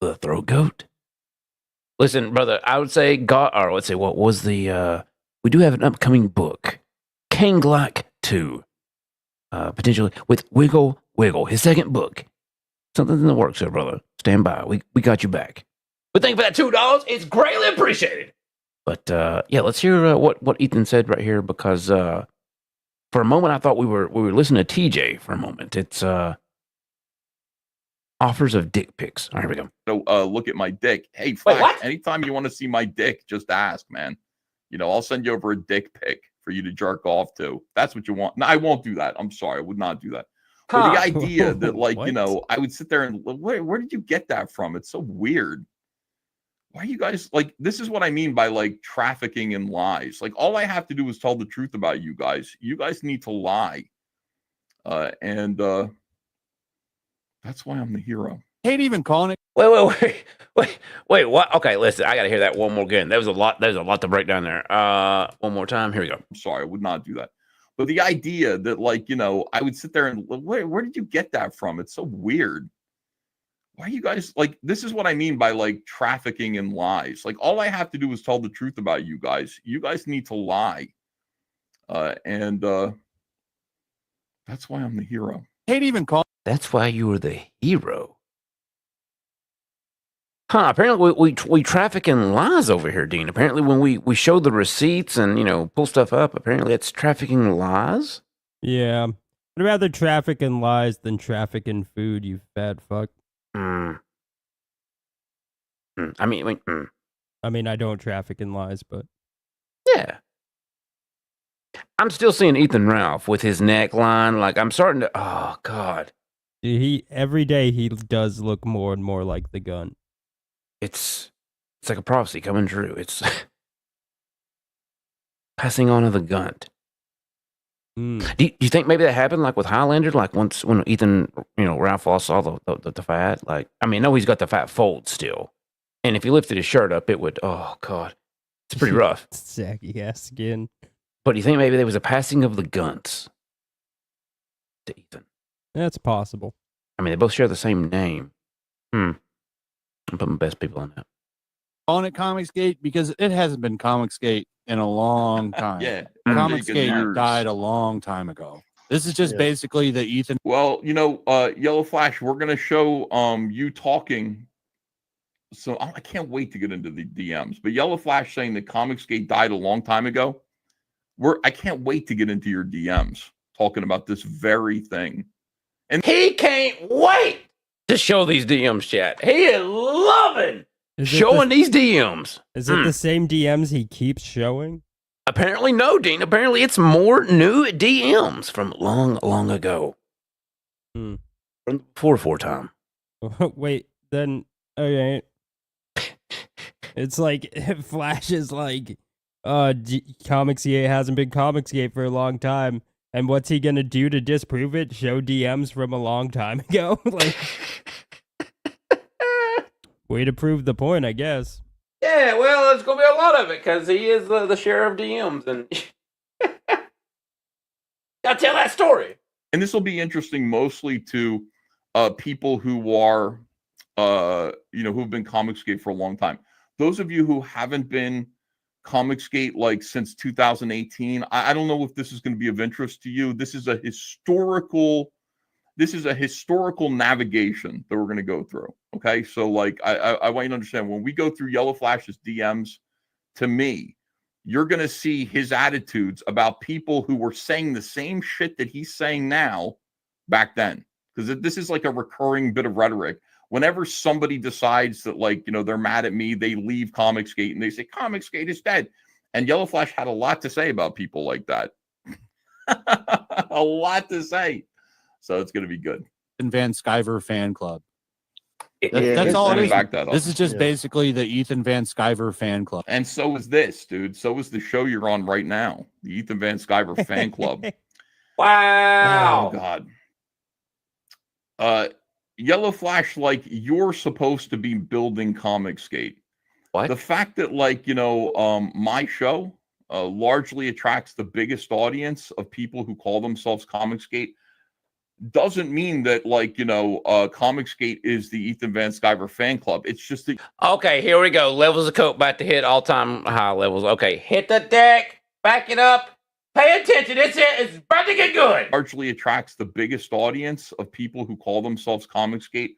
The Throat Goat? Listen, brother, I would say, what was the, we do have an upcoming book, Kanglack 2, potentially with Wiggle, his second book. Something's in the works there, brother. Stand by. We got you back. But thank you for that $2. It's greatly appreciated. But, let's hear what Ethan said right here, because for a moment I thought we were listening to TJ for a moment. It's, Offers of dick pics. All right, here we go. So, look at my dick. Hey, Flash, what? anytime you want to see my dick, just ask, man. You know, I'll send you over a dick pic for you to jerk off to. That's what you want. No, I won't do that. I'm sorry. I would not do that. But the idea that, like, you know, I would sit there and where did you get that from? It's so weird. Why are you guys like, this is what I mean by like trafficking in lies. Like, all I have to do is tell the truth about you guys. You guys need to lie. And that's why I'm the hero. Hate even calling it. Wait, what? Okay, listen, I gotta hear that one more again. There's a lot to break down there. One more time. Here we go. I'm sorry, I would not do that. But the idea that, like, you know, I would sit there and where did you get that from? It's so weird. Why are you guys like, this is what I mean by like trafficking in lies. Like, all I have to do is tell the truth about you guys. You guys need to lie. And that's why I'm the hero. Hate even calling. That's why you were the hero. Huh, apparently we traffic in lies over here, Dean. Apparently when we show the receipts and, you know, pull stuff up, apparently it's trafficking lies. Yeah. I'd rather traffic in lies than traffic in food, you fat fuck. I mean, I don't traffic in lies, but yeah. I'm still seeing Ethan Ralph with his neckline. Like, I'm starting to, oh, God. Dude, every day he does look more and more like the gun. It's like a prophecy coming true. It's passing on of the gunt. Do you think maybe that happened like with Highlander? Like once when Ethan, you know, Ralph saw the fat, like, I mean, I know he's got the fat fold still. And if he lifted his shirt up, it would, oh, God. It's pretty rough. Saggy ass skin. But do you think maybe there was a passing of the gunts to Ethan? That's possible. I mean, they both share the same name. I'm putting my best people on that. Calling it Comicsgate because it hasn't been Comicsgate in a long time. Yeah. Comicsgate died a long time ago. This is just basically the Ethan. Well, you know, Yellow Flash, we're gonna show you talking. So I can't wait to get into the DMs. But Yellow Flash saying that Comicsgate died a long time ago. I can't wait to get into your DMs talking about this very thing. And he can't wait to show these DMs, chat. He is loving showing these DMs. Is it the same DMs he keeps showing? Apparently no, Dean. Apparently it's more new DMs from long, long ago. From the 4 time. Wait, then, okay. It's like, Flash is like, Comicsgate hasn't been Comicsgate for a long time. And what's he gonna do to disprove it? Show DMs from a long time ago? Like, way to prove the point, I guess. Yeah, well, there's gonna be a lot of it because he is the share of DMs, and gotta tell that story. And this will be interesting, mostly to people who are, you know, who've been Comicsgate for a long time. Those of you who haven't been Comicsgate like since 2018, I don't know if this is going to be of interest to you. This is a historical navigation that we're going to go through. Okay, so like I want you to understand, when we go through Yellow Flash's DMs, to me, you're going to see his attitudes about people who were saying the same shit that he's saying now back then, because this is like a recurring bit of rhetoric. Whenever somebody decides that, like, you know, they're mad at me, they leave Comicsgate and they say Comicsgate is dead. And Yellow Flash had a lot to say about people like that. A lot to say. So it's going to be good. And Van Sciver fan club. That's all it is. Back that up. This is just basically the Ethan Van Sciver fan club. And so is this, dude. So is the show you're on right now. The Ethan Van Sciver fan club. Wow. Oh, God. Yellow Flash, like, you're supposed to be building Comicsgate. What? The fact that, like, you know, my show largely attracts the biggest audience of people who call themselves Comicsgate doesn't mean that, like, you know, Comicsgate is the Ethan Van Sciver fan club. It's just that. Okay, here we go. Levels of coke about to hit all-time high levels. Okay, hit the deck. Back it up. Pay attention. It's about to get good. Largely attracts the biggest audience of people who call themselves Comicsgate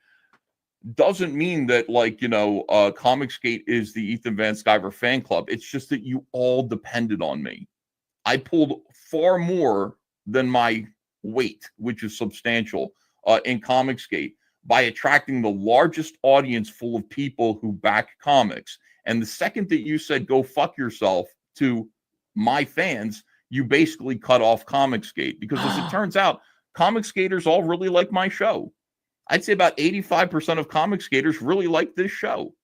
doesn't mean that, like, you know, Comicsgate is the Ethan Van Sciver fan club. It's just that you all depended on me. I pulled far more than my weight, which is substantial, in Comicsgate. by attracting the largest audience full of people who back comics. And the second that you said, go fuck yourself to my fans, you basically cut off Comicsgate. Because as it turns out, Comicsgaters all really like my show. I'd say about 85% of Comicsgaters really like this show.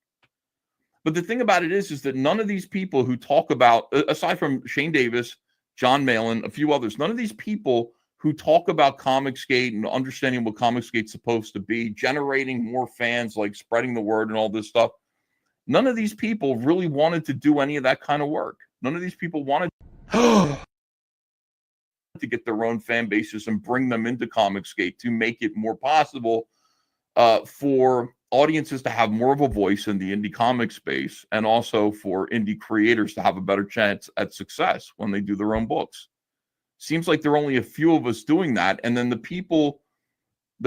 But the thing about it is that none of these people who talk about, aside from Shane Davis, John Malin, a few others, none of these people who talk about Comicsgate and understanding what Comicsgate's supposed to be, generating more fans, like spreading the word and all this stuff, none of these people really wanted to do any of that kind of work. None of these people wanted to get their own fan bases and bring them into Comicsgate to make it more possible for audiences to have more of a voice in the indie comic space, and also for indie creators to have a better chance at success when they do their own books. Seems like there are only a few of us doing that, and then there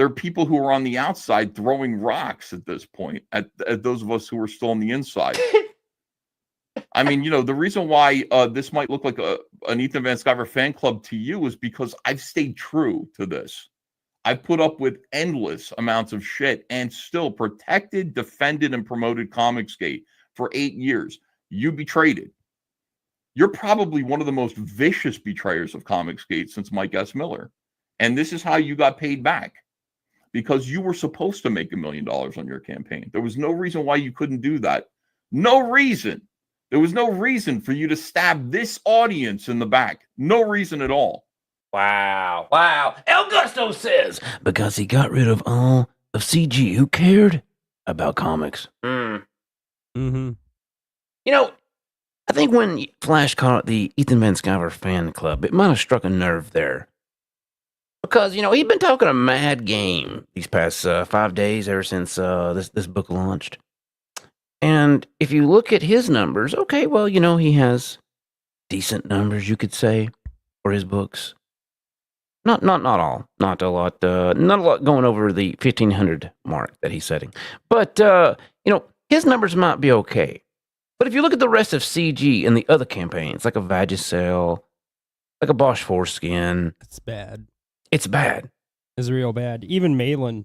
are people who are on the outside throwing rocks at this point at those of us who are still on the inside. I mean, you know, the reason why this might look like an Ethan Van Sciver fan club to you is because I've stayed true to this. I've put up with endless amounts of shit and still protected, defended, and promoted Comicsgate for 8 years. You betrayed it. You're probably one of the most vicious betrayers of Comicsgate since Mike S. Miller. And this is how you got paid back. Because you were supposed to make $1 million on your campaign. There was no reason why you couldn't do that. No reason. There was no reason for you to stab this audience in the back. No reason at all. Wow. Wow. El Gusto says, because he got rid of all of CG. Who cared about comics? Mm-hmm. You know, I think when Flash called it the Ethan Van Sciver fan club, it might have struck a nerve there. Because, you know, he'd been talking a mad game these past 5 days ever since this book launched. And if you look at his numbers, okay, well, you know, he has decent numbers, you could say, for his books. Not all. Not a lot going over the 1,500 mark that he's setting. But, you know, his numbers might be okay. But if you look at the rest of CG and the other campaigns, like a Vagisil, like a Bosch Foreskin. It's bad. It's bad. It's real bad. Even Malin.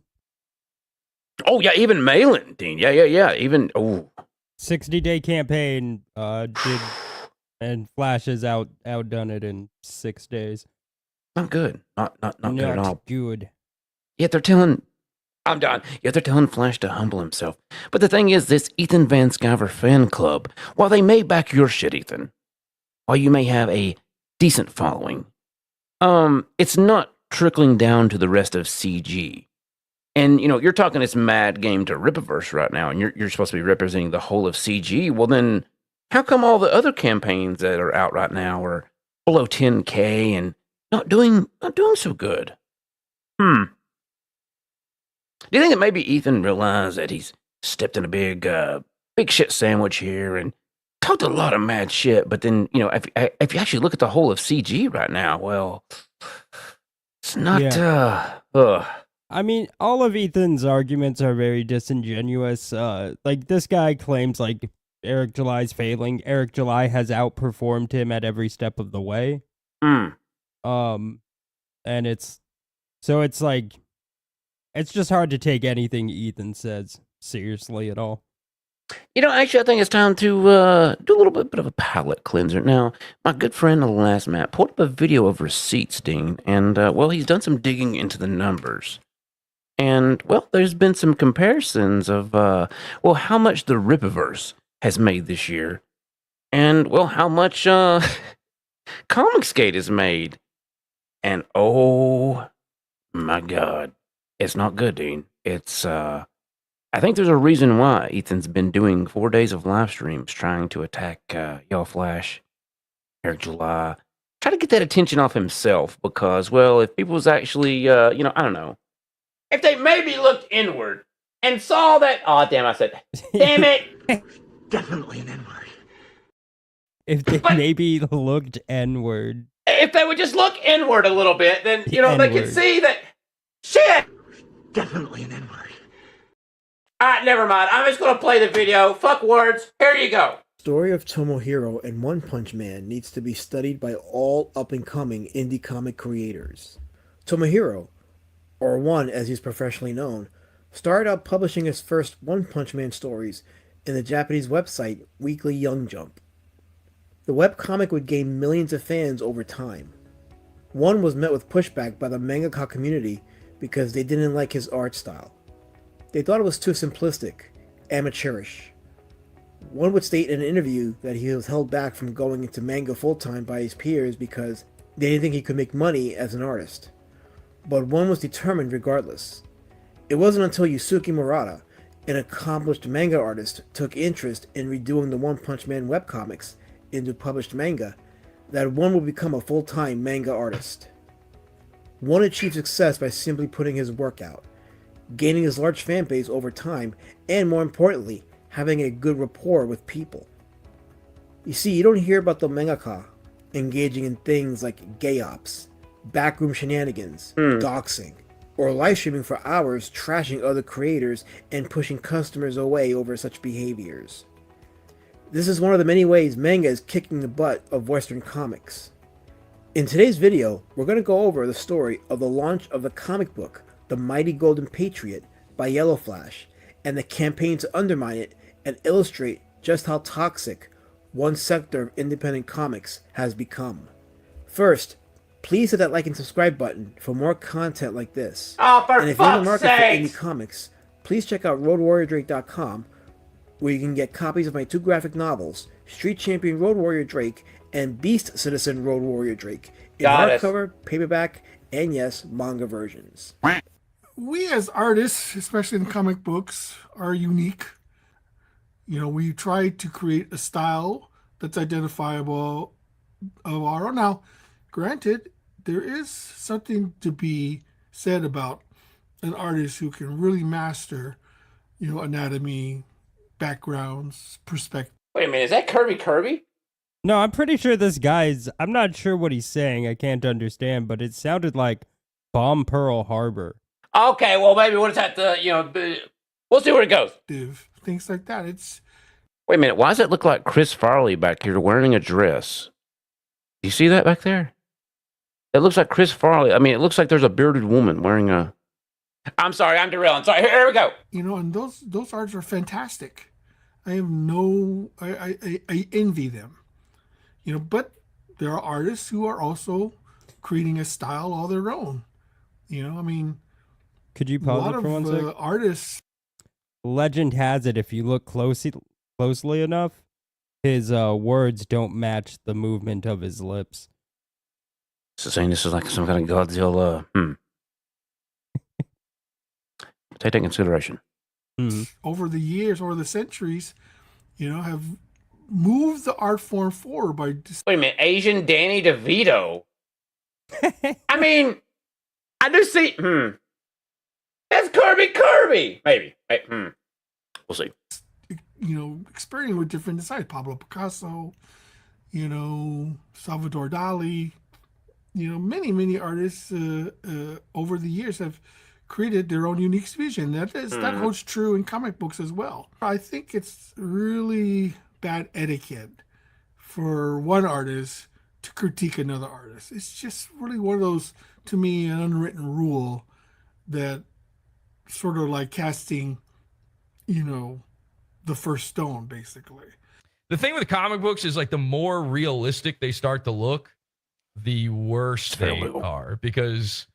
Oh, yeah, even Malin, Dean. Yeah. Even, 60-day campaign did, and Flash has outdone it in 6 days. Not good. Not good at all. Good. Yet they're telling... I'm done. Yet they're telling Flash to humble himself. But the thing is, this Ethan Van Sciver fan club, while they may back your shit, Ethan, while you may have a decent following, it's not trickling down to the rest of CG. And, you know, you're talking this mad game to Rippaverse right now, and you're supposed to be representing the whole of CG. Well, then, how come all the other campaigns that are out right now are below 10K and not doing so good? Do you think that maybe Ethan realized that he's stepped in a big shit sandwich here and talked a lot of mad shit, but then, you know, if you actually look at the whole of CG right now, well, it's not, I mean, all of Ethan's arguments are very disingenuous. Like, this guy claims, like, Eric July's failing. Eric July has outperformed him at every step of the way. And it's like, it's just hard to take anything Ethan says seriously at all. You know, actually, I think it's time to do a little bit of a palate cleanser. Now, my good friend, the last Matt, pulled up a video of receipts, Dean, and, well, he's done some digging into the numbers. And, well, there's been some comparisons of, well, how much the Rippaverse has made this year. And, well, how much Comicsgate has made. And, oh, my God. It's not good, Dean. It's, I think there's a reason why Ethan's been doing 4 days of live streams trying to attack y'all Flash, Eric July. Try to get that attention off himself because, well, if people was actually, you know, I don't know. If they maybe looked inward and saw that, oh, damn, I said, damn it. Definitely an N-word. If they maybe looked N-word. If they would just look inward a little bit, then, you know, they could see that, shit. Definitely an N-word. All right, never mind. I'm just going to play the video. Fuck words. Here you go. Story of Tomohiro and One Punch Man needs to be studied by all up-and-coming indie comic creators. Tomohiro, or One as he's professionally known, started out publishing his first One Punch Man stories in the Japanese website Weekly Young Jump. The webcomic would gain millions of fans over time. One was met with pushback by the mangaka community because they didn't like his art style. They thought it was too simplistic, amateurish. One would state in an interview that he was held back from going into manga full-time by his peers because they didn't think he could make money as an artist. But one was determined regardless. It wasn't until Yusuke Murata, an accomplished manga artist, took interest in redoing the One Punch Man webcomics into published manga that one would become a full-time manga artist. One achieved success by simply putting his work out, gaining his large fan base over time, and more importantly, having a good rapport with people. You see, you don't hear about the mangaka engaging in things like gay ops, backroom shenanigans, doxing, or live streaming for hours trashing other creators and pushing customers away over such behaviors. This is one of the many ways manga is kicking the butt of Western comics. In today's video, we're going to go over the story of the launch of the comic book, The Mighty Golden Patriot by Yellow Flash, and the campaign to undermine it and illustrate just how toxic one sector of independent comics has become. First, please hit that like and subscribe button for more content like this. Oh, for and if you're in the fuck's market for sakes! indie comics, please check out RoadWarriorDrake.com, where you can get copies of my 2 graphic novels, Street Champion Road Warrior Drake and Beast Citizen Road Warrior Drake, in Got it. hardcover, paperback, and yes, manga versions. We as artists, especially in comic books, are unique. You know, we try to create a style that's identifiable of our own. Now, granted, there is something to be said about an artist who can really master, you know, anatomy, backgrounds, perspective. Wait a minute, is that Kirby? No, I'm pretty sure this guy's. I'm not sure what he's saying. I can't understand, but it sounded like Bomb Pearl Harbor. Okay, well maybe we'll just have to, we'll see where it goes. Things like that. It's Wait a minute. Why does it look like Chris Farley back here wearing a dress? Do you see that back there? It looks like Chris Farley. I mean, it looks like there's a bearded woman wearing a... I'm sorry, I'm derailing. Sorry, here we go. You know, and those arts are fantastic. I have no, I envy them. You know, but there are artists who are also creating a style all their own. You know, I mean, Could you a pause lot it for one of sec? artists. Legend has it, if you look closely enough, his words don't match the movement of his lips. So saying this is like some kind of Godzilla. Take that into consideration. Over the years, over the centuries, you know, have moved the art form forward by Wait a minute, Asian Danny DeVito. I mean, I do see. That's Kirby. Maybe. We'll see. you know, experimenting with different designs. Pablo Picasso, you know, Salvador Dali, you know, many artists over the years have created their own unique vision. That holds true in comic books as well. I think it's really bad etiquette for one artist to critique another artist. It's just really one of those, to me, an unwritten rule that sort of like casting, you know, the first stone, basically. The thing with comic books is, like, the more realistic they start to look, the worse they are, because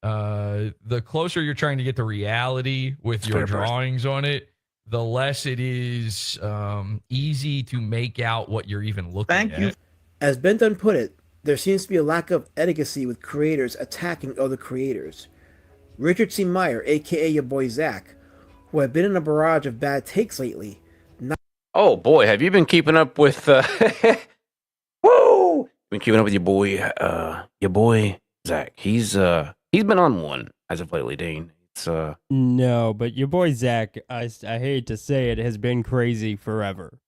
the closer you're trying to get to reality with your drawings on it, the less it is easy to make out what you're even looking at. As Ben Dunn put it, there seems to be a lack of etiquette with creators attacking other creators. Richard C. Meyer, aka your boy Zach, who had been in a barrage of bad takes lately. Oh boy, have you been keeping up with woo? Been keeping up with your boy Zach. He's been on one as of lately, Dean. It's No, but your boy Zach, I hate to say it, has been crazy forever.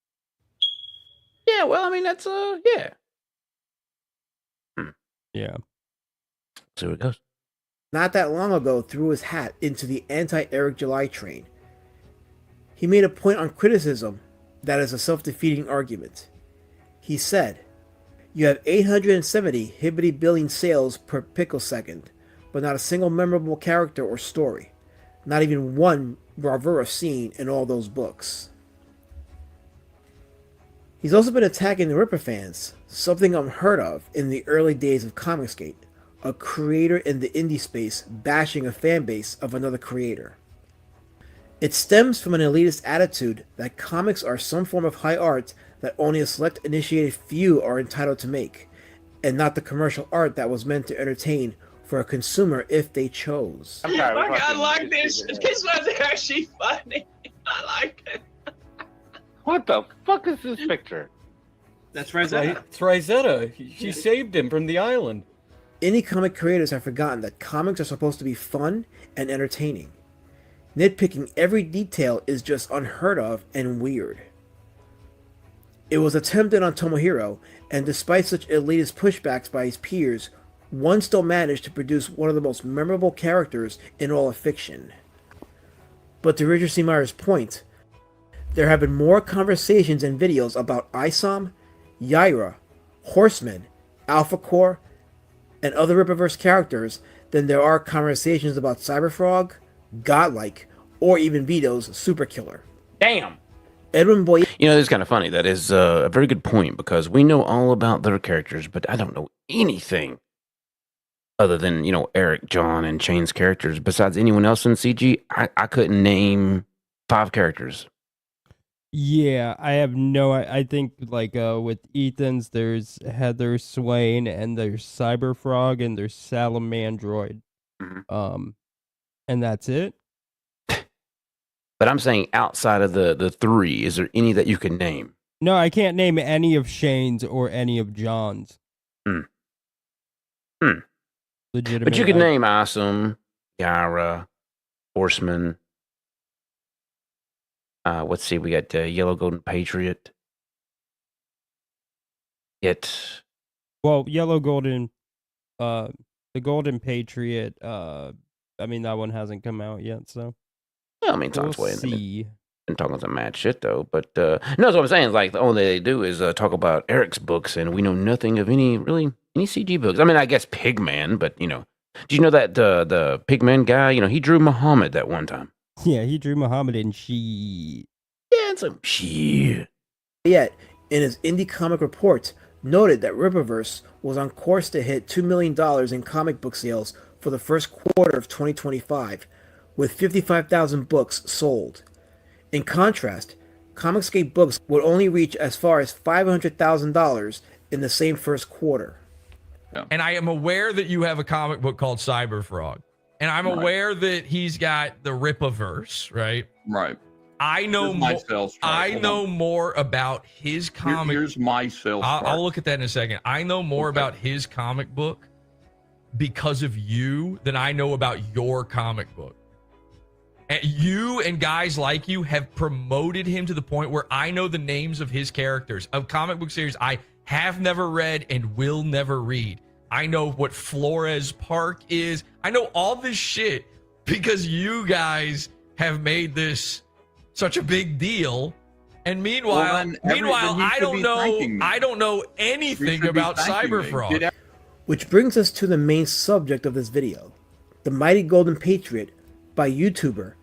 yeah, well, I mean that's yeah. Yeah. See where it goes. Not that long ago, threw his hat into the anti-Eric July train. He made a point on criticism that is a self-defeating argument. He said, "You have 870 hibbity billion sales per picosecond, but not a single memorable character or story. Not even one bravura scene in all those books. He's also been attacking the Ripper fans, something unheard of in the early days of Comicsgate, a creator in the indie space bashing a fan base of another creator. It stems from an elitist attitude that comics are some form of high art that only a select initiated few are entitled to make, and not the commercial art that was meant to entertain for a consumer if they chose. I like this. This was actually funny. I like it. What the fuck is this picture? That's Rosetta. It's Rosetta. She saved him from the island. Indie comic creators have forgotten that comics are supposed to be fun and entertaining. Nitpicking every detail is just unheard of and weird. It was attempted on Tomohiro, and despite such elitist pushbacks by his peers, one still managed to produce one of the most memorable characters in all of fiction. But to Richard C. Meyer's point, there have been more conversations and videos about Isom, Yaira, Horseman, Alpha Core, and other Rippaverse characters than there are conversations about Cyberfrog, Godlike, or even Veto's Super Killer. Damn. Edwin Boy. You know, it's kind of funny. That is a very good point, because we know all about their characters, but I don't know anything other than, you know, Eric, John, and Shane's characters. Besides anyone else in CG, I couldn't name 5 characters. Yeah, I have no. I think like with Ethan's, there's Heather Swain, and there's Cyberfrog, and there's Salamandroid. And that's it. But I'm saying outside of the 3, is there any that you can name? No, I can't name any of Shane's or any of John's. Legitimate. But you could name Awesome, Yara, Horseman. Let's see, we got Yellow Golden Patriot. Well, Yellow Golden, the Golden Patriot. I mean, that one hasn't come out yet, so. Well, I mean, Tom's we'll way see. and talking some mad shit though. But no, that's what I'm saying. Is like the only they do is talk about Eric's books, and we know nothing of any CG books. I mean, I guess Pigman, but you know, do you know that the Pigman guy? You know, he drew Muhammad that one time. Yeah, he drew Muhammad and she. Yeah, it's like shit. Yet, in his indie comic report, noted that Rippaverse was on course to hit $2 million in comic book sales for the first quarter of 2025, with 55,000 books sold. In contrast, Comicsgate books would only reach as far as $500,000 in the same first quarter. And I am aware that you have a comic book called Cyberfrog. And I'm aware that he's got the Rippaverse, right? Right. I know more about his comic. Here's my sales chart. I'll look at that in a second. I know more about his comic book because of you than I know about your comic book. And you and guys like you have promoted him to the point where I know the names of his characters of comic book series I have never read and will never read. I know what Flores Park is. I know all this shit because you guys have made this such a big deal. And meanwhile, I don't know anything about Cyberfrog. Which brings us to the main subject of this video, the Mighty Golden Patriot by YouTuber,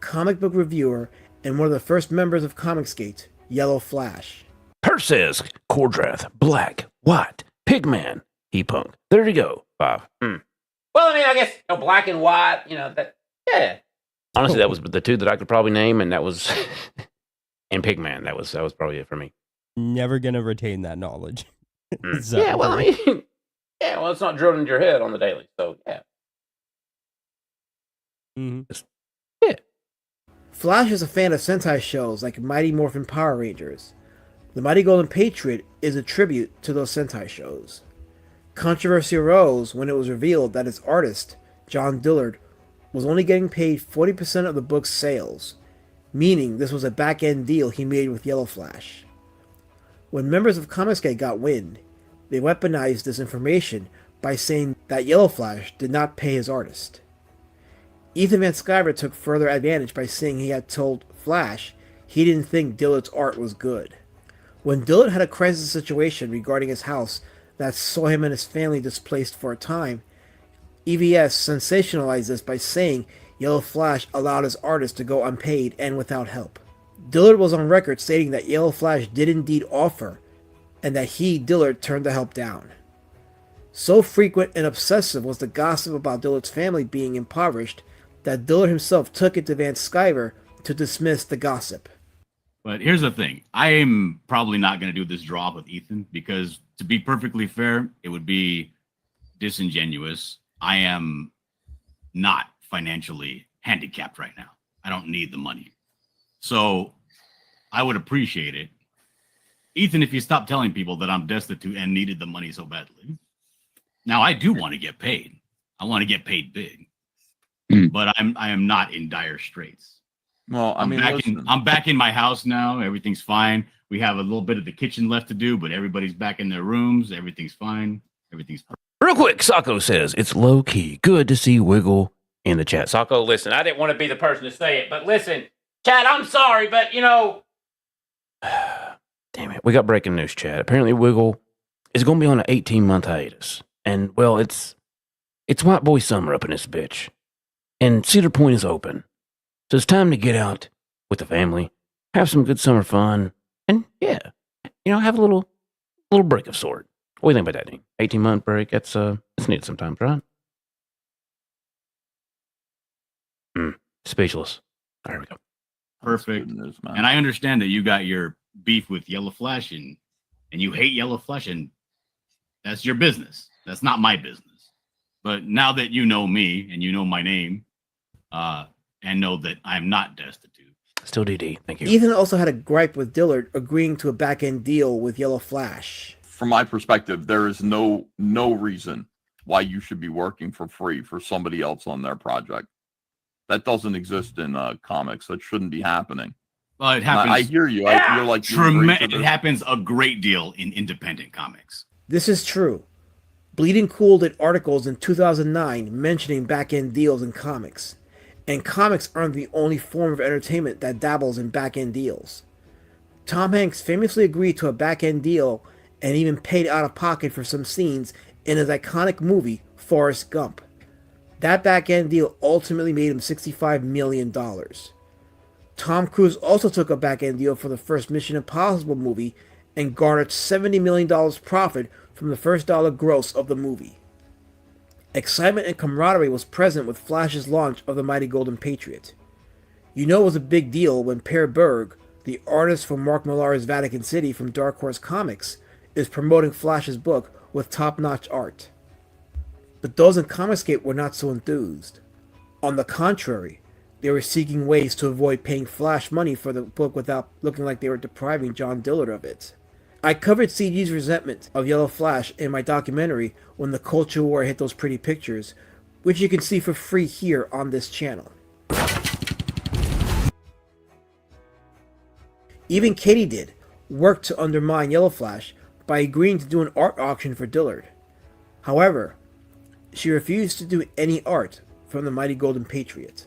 comic book reviewer, and one of the first members of Comicsgate, Yellow Flash. Persisk, Kordrath, Black, White, Pigman, He-Punk. There you go, 5. Well, I mean, I guess Black and White, that, yeah. Honestly, that was the 2 that I could probably name, and that was, and Pigman. That was probably it for me. Never gonna retain that knowledge. So, yeah, well, I mean, yeah, well, it's not drilled into your head on the daily, so yeah. Yeah. Flash is a fan of Sentai shows like Mighty Morphin Power Rangers. The Mighty Golden Patriot is a tribute to those Sentai shows. Controversy arose when it was revealed that its artist, John Dillard, was only getting paid 40% of the book's sales, meaning this was a back-end deal he made with Yellow Flash. When members of Comicsgate got wind, they weaponized this information by saying that Yellow Flash did not pay his artist. Ethan Van Sciver took further advantage by saying he had told Flash he didn't think Dillard's art was good. When Dillard had a crisis situation regarding his house that saw him and his family displaced for a time, EVS sensationalized this by saying Yellow Flash allowed his artists to go unpaid and without help. Dillard was on record stating that Yellow Flash did indeed offer, and that he, Dillard, turned the help down. So frequent and obsessive was the gossip about Dillard's family being impoverished that Dillard himself took it to Van Sciver to dismiss the gossip. But here's the thing. I am probably not going to do this draw with Ethan because, to be perfectly fair, it would be disingenuous. I am not financially handicapped right now. I don't need the money. So I would appreciate it. Ethan, if you stop telling people that I'm destitute and needed the money so badly. Now, I do want to get paid. I want to get paid big. But I am not in dire straits. Well, I'm back in my house now. Everything's fine. We have a little bit of the kitchen left to do, but everybody's back in their rooms. Everything's fine. Everything's perfect. Real quick, Sacco says, it's low-key. Good to see Wiggle in the chat. Sacco, listen, I didn't want to be the person to say it, but listen, Chad, I'm sorry, but you know. Damn it. We got breaking news, Chad. Apparently Wiggle is going to be on an 18-month hiatus. And, well, it's White Boy Summer up in this bitch. And Cedar Point is open. So it's time to get out with the family, have some good summer fun, and, yeah, you know, have a little break of sort. What do you think about that, Dean? 18-month break, it's needed sometimes, right? Speechless. There we go. Perfect. And I understand that you got your beef with Yellow Flash and you hate Yellow Flash, and that's your business. That's not my business. But now that you know me and you know my name, and know that I'm not destitute. Still DD. Thank you. Ethan also had a gripe with Dillard agreeing to a back-end deal with Yellow Flash. From my perspective, there is no reason why you should be working for free for somebody else on their project. That doesn't exist in comics. That shouldn't be happening. Well, it happens. I hear you. I feel like it happens a great deal in independent comics. This is true. Bleeding Cool did articles in 2009 mentioning back-end deals in comics. And comics aren't the only form of entertainment that dabbles in back-end deals. Tom Hanks famously agreed to a back-end deal and even paid out of pocket for some scenes in his iconic movie, Forrest Gump. That back-end deal ultimately made him $65 million. Tom Cruise also took a back-end deal for the first Mission Impossible movie and garnered $70 million profit from the first dollar gross of the movie. Excitement and camaraderie was present with Flash's launch of the Mighty Golden Patriot. You know it was a big deal when Per Berg, the artist for Mark Millar's Vatican City from Dark Horse Comics, is promoting Flash's book with top-notch art. But those in Comicsgate were not so enthused. On the contrary, they were seeking ways to avoid paying Flash money for the book without looking like they were depriving John Dillard of it. I covered CG's resentment of Yellow Flash in my documentary When the Culture War Hit Those Pretty Pictures, which you can see for free here on this channel. Even Katey worked to undermine Yellow Flash by agreeing to do an art auction for Dillard. However, she refused to do any art from the Mighty Golden Patriot.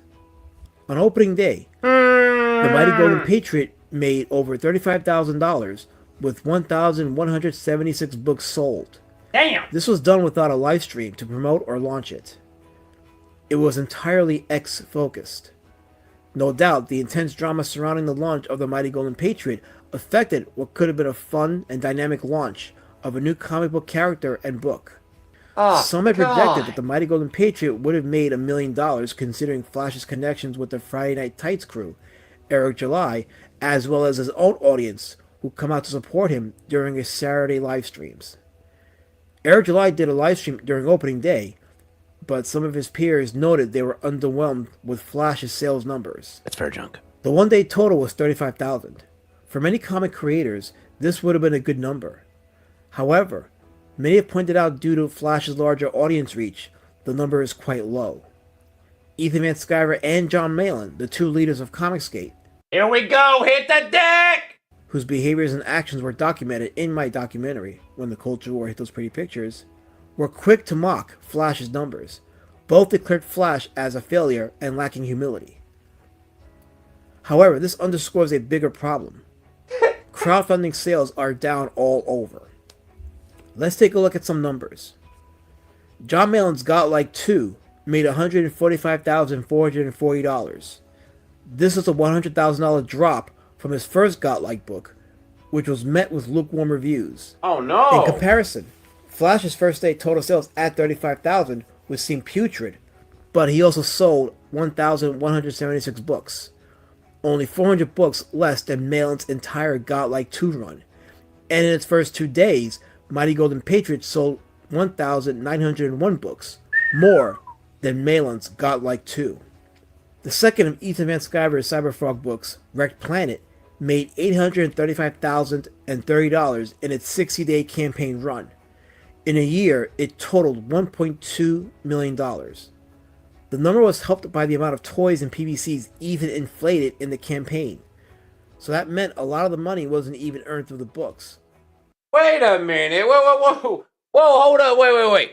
On opening day, the Mighty Golden Patriot made over $35,000 with 1,176 books sold. Damn! This was done without a live stream to promote or launch it. It was entirely X-focused. No doubt, the intense drama surrounding the launch of the Mighty Golden Patriot affected what could have been a fun and dynamic launch of a new comic book character and book. Some had projected that the Mighty Golden Patriot would have made $1 million considering Flash's connections with the Friday Night Tights crew, Eric July, as well as his own audience who come out to support him during his Saturday live streams. Eric July did a live stream during opening day, but some of his peers noted they were underwhelmed with Flash's sales numbers. That's fair junk. The one-day total was 35,000. For many comic creators, this would have been a good number. However, many have pointed out due to Flash's larger audience reach, the number is quite low. Ethan Van Sciver and John Malin, the two leaders of Comicsgate, Here we go, hit the deck! whose behaviors and actions were documented in my documentary, When the Culture War Hit Those Pretty Pictures, were quick to mock Flash's numbers. Both declared Flash as a failure and lacking humility. However, this underscores a bigger problem. Crowdfunding sales are down all over. Let's take a look at some numbers. John Malin's Godlike 2 made $145,440. This is a $100,000 drop from his first Godlike book, which was met with lukewarm reviews. Oh no! In comparison, Flash's first day total sales at $35,000 would seem putrid, but he also sold 1,176 books, only 400 books less than Malin's entire Godlike 2 run. And in its first 2 days, Mighty Golden Patriots sold 1,901 books, more than Malin's Godlike 2. The second of Ethan Van Sciver's Cyberfrog books, Wrecked Planet, made $835,030 in its 60-day campaign run. In a year, it totaled $1.2 million. The number was helped by the amount of toys and PVCs even inflated in the campaign, so that meant a lot of the money wasn't even earned through the books. Wait a minute. Whoa, hold up. Wait.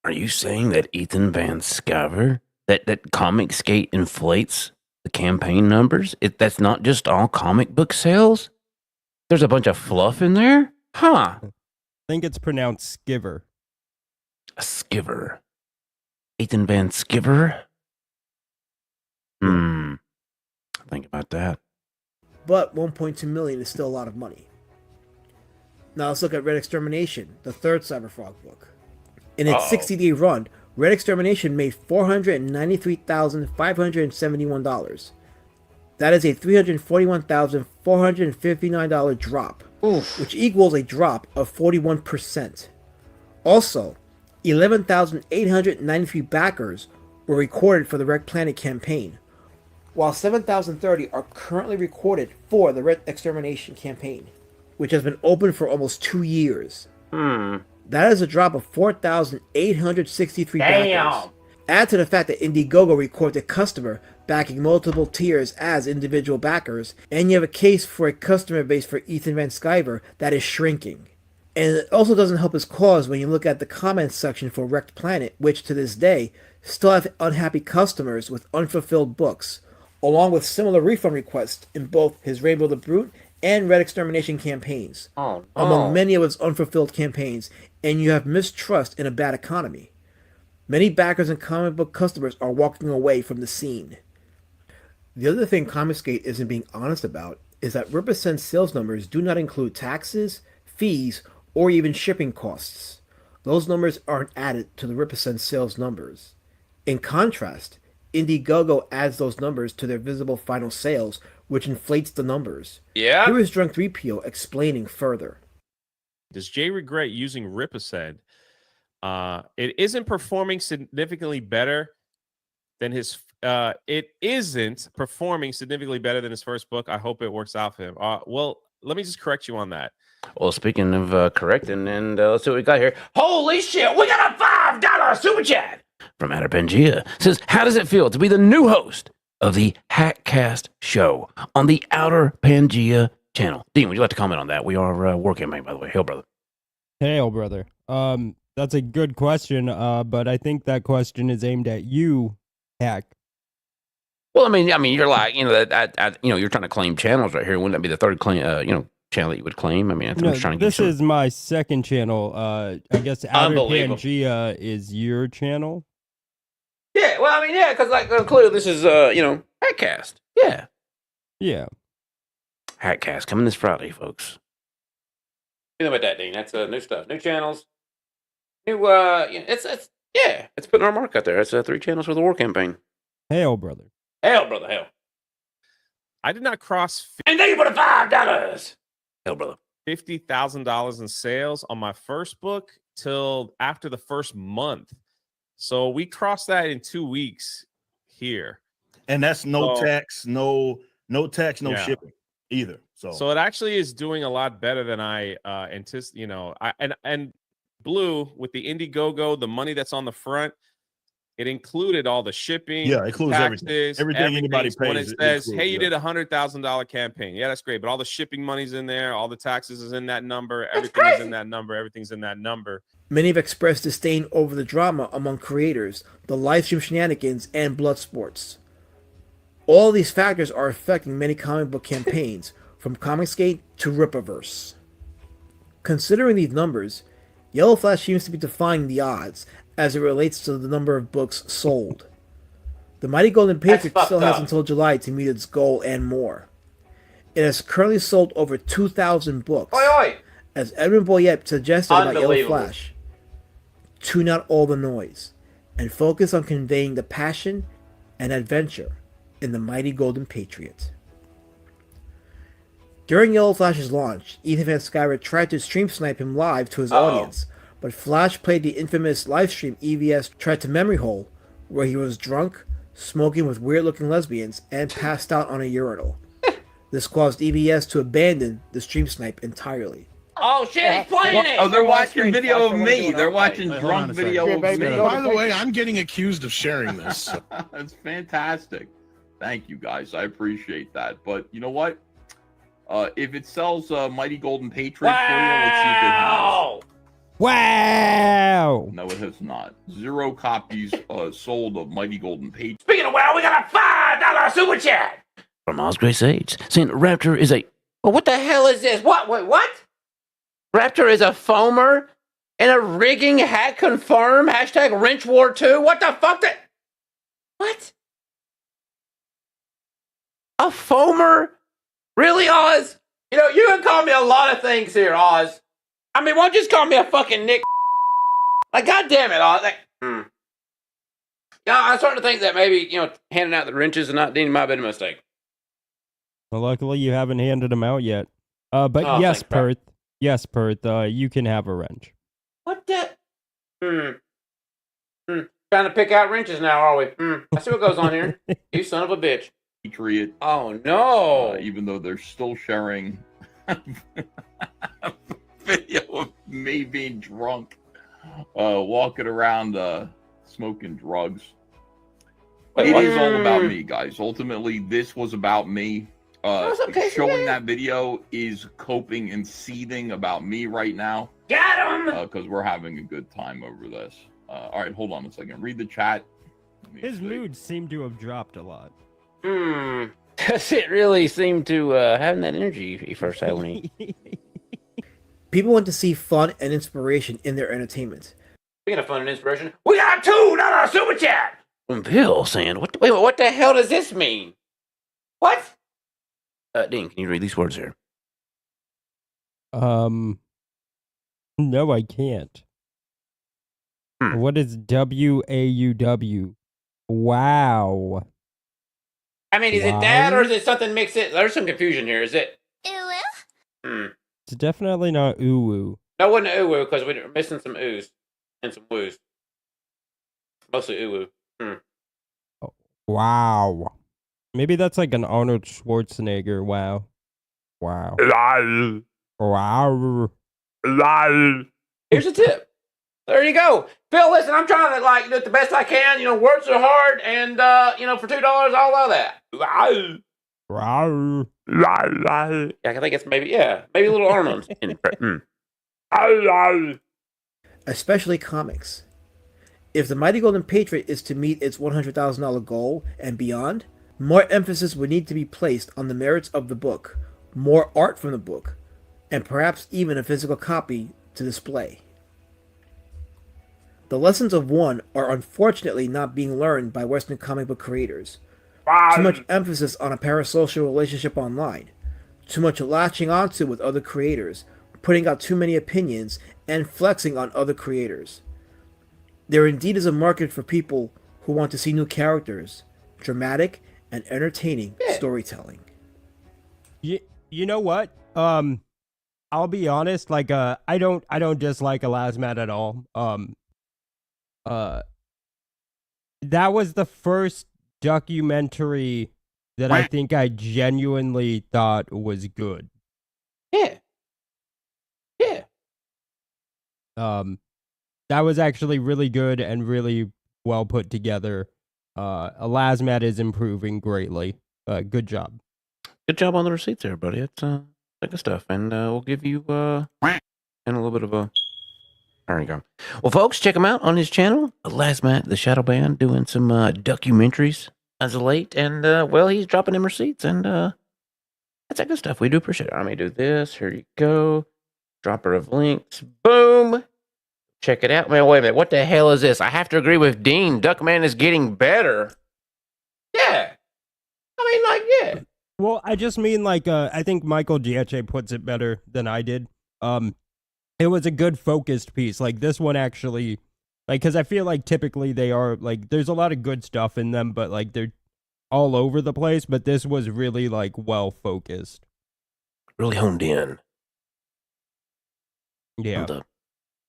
Are you saying that Ethan Van Sciver, that Comicsgate inflates the campaign numbers? That's not just all comic book sales? There's a bunch of fluff in there? Huh. I think it's pronounced Skiver. A Skiver. Ethan Van Sciver? Think about that. But $1.2 million is still a lot of money. Now let's look at Red Extermination, the third Cyberfrog book. In its 60-day run, Red Extermination made $493,571. That is a $341,459 drop, which equals a drop of 41%. Also, 11,893 backers were recorded for the Red Planet campaign, while 7,030 are currently recorded for the Red Extermination campaign, which has been open for almost 2 years. That is a drop of 4,863 backers. Add to the fact that Indiegogo records a customer backing multiple tiers as individual backers, and you have a case for a customer base for Ethan Van Sciver that is shrinking. And it also doesn't help his cause when you look at the comments section for Wrecked Planet, which to this day still have unhappy customers with unfulfilled books, along with similar refund requests in both his Rainbow the Brute and Red Extermination campaigns, among many of his unfulfilled campaigns, and you have mistrust in a bad economy. Many backers and comic book customers are walking away from the scene. The other thing Comicsgate isn't being honest about is that Rippersen's sales numbers do not include taxes, fees, or even shipping costs. Those numbers aren't added to the Rippersen sales numbers. In contrast, Indiegogo adds those numbers to their visible final sales, which inflates the numbers. Yeah. Here is Drunk 3PO explaining further. Does Jay regret using Rippersen? It isn't performing significantly better than his. It isn't performing significantly better than his first book. I hope it works out for him. Well, let me just correct you on that. Well, speaking of correcting, and let's see what we got here. Holy shit, we got a $5 super chat From Outer Pangea. Says, how does it feel to be the new host of the Hackcast show on the Outer Pangea channel? Dean, would you like to comment on that? We are working, man, by the way. Hail, brother. Hail, brother. That's a good question, but I think that question is aimed at you, Hack. Well, I mean, you're like, you're trying to claim channels right here. Wouldn't that be the third claim, channel that you would claim? I mean, I think I'm just trying to this is my second channel. I guess Outer Pangea is your channel. Yeah, well, I mean, yeah, because clearly this is, Hackcast. Yeah. Yeah. Hackcast coming this Friday, folks. You know about that, Dean. That's new stuff, new channels, new. It's putting our mark out there. It's 3 channels for the war campaign. Hail, brother. Hail, brother. Hail. I did not cross. And thank you for the $5. Hail, brother. $50,000 in sales on my first book till after the first month. So we crossed that in 2 weeks here. And that's no tax, no shipping either. So it actually is doing a lot better than I anticipated. And Blue with the Indiegogo, the money that's on the front, it included all the shipping. Yeah, it includes taxes, everything anybody pays. When it says, "Hey, you did $100,000 campaign," yeah, that's great. But all the shipping money's in there, all the taxes is in that number, everything is in that number, everything's in that number. Many have expressed disdain over the drama among creators, the livestream shenanigans, and blood sports. All these factors are affecting many comic book campaigns, from Comicsgate to Rippaverse. Considering these numbers, Yellow Flash seems to be defying the odds, as it relates to the number of books sold. The Mighty Golden Patriot still has until July to meet its goal and more. It has currently sold over 2,000 books. As Edwin Boyette suggested about Yellow Flash, tune out all the noise and focus on conveying the passion and adventure in the Mighty Golden Patriot. During Yellow Flash's launch, Ethan Van Sciver tried to stream snipe him live to his audience, but Flash played the infamous livestream EVS Tried to Memory Hole, where he was drunk, smoking with weird-looking lesbians, and passed out on a urinal. This caused EVS to abandon the stream snipe entirely. Oh shit, he's playing it! Oh, they're watching video of me. They're watching drunk video of me. By the way, I'm getting accused of sharing this. That's fantastic. Thank you, guys. I appreciate that. But you know what? If it sells Mighty Golden Patriot for you, let's see if it has. Wow! No, it has not. 0 copies sold of Mighty Golden Patriot. Speaking of wow, we got a $5 super chat from Osgray Sage, saying Raptor is a... Well, what the hell is this? What? Wait, what? Raptor is a foamer and a rigging hack confirm hashtag wrench war 2. What the fuck? What? A foamer? Really, Oz? You know, you can call me a lot of things here, Oz. I mean, won't you just call me a fucking Nick? Like, goddamn it, Oz. Like, Yeah, I'm starting to think that maybe, handing out the wrenches and not dealing might have been a mistake. Well, luckily you haven't handed them out yet. But Oh, yes, thank God. Perth. Yes, Perth. You can have a wrench. What the? Trying to pick out wrenches now, are we? I see what goes on here. You son of a bitch. Patriot. Oh, no. Even though they're still sharing video of me being drunk, walking around smoking drugs. It is all about me, guys. Ultimately, this was about me. Showing that video is coping and seething about me right now. Got him! Because we're having a good time over this. All right, hold on a second. Read the chat. His mood seemed to have dropped a lot. Does it really seem to have that energy he first had when he... People want to see fun and inspiration in their entertainment. Speaking of fun and inspiration, we got $2 super chat! Bill saying, Wait, what the hell does this mean? What? Dean, can you read these words here? No, I can't. What is WAUW? Wow. I mean, is it that or is it something mixed in? There's some confusion here. Is it? It's definitely not uwu. No, it wasn't uwu because we're missing some oohs and some woos. Mostly uwu. Wow. Maybe that's like an Arnold Schwarzenegger. Wow. Wow. Wow. Here's a tip. There you go. Phil, listen, I'm trying to do it the best I can. Words are hard, and for $2, I'll allow that. Wow. Yeah, I think it's maybe a little Arnold. Especially comics. If the Mighty Golden Patriot is to meet its $100,000 goal and beyond, more emphasis would need to be placed on the merits of the book, more art from the book, and perhaps even a physical copy to display. The lessons of one are unfortunately not being learned by Western comic book creators. Too much emphasis on a parasocial relationship online, too much latching onto with other creators, putting out too many opinions, and flexing on other creators. There indeed is a market for people who want to see new characters, dramatic and entertaining storytelling. You know what? I'll be honest, I don't dislike Elasmat at all. That was the first documentary that I think I genuinely thought was good. Yeah. That was actually really good and really well put together. Elasmat is improving greatly. Good job. Good job on the receipts there, buddy. It's good stuff. And we'll give you and a little bit of a... There you go. Well, folks, check him out on his channel. Elasmat, the Shadow Band, doing some documentaries as of late. And, he's dropping them receipts. And that's that good stuff. We do appreciate it. Let me do this. Here you go. Dropper of links. Boom. Check it out, man. Wait a minute. What the hell is this? I have to agree with Dean. Duckman is getting better. Yeah. I mean, like, yeah. Well, I just mean like I think Michael Giacche puts it better than I did. It was a good focused piece. Like this one actually, like, because I feel like typically they are like there's a lot of good stuff in them, but like they're all over the place. But this was really like well focused, really honed in. Yeah, on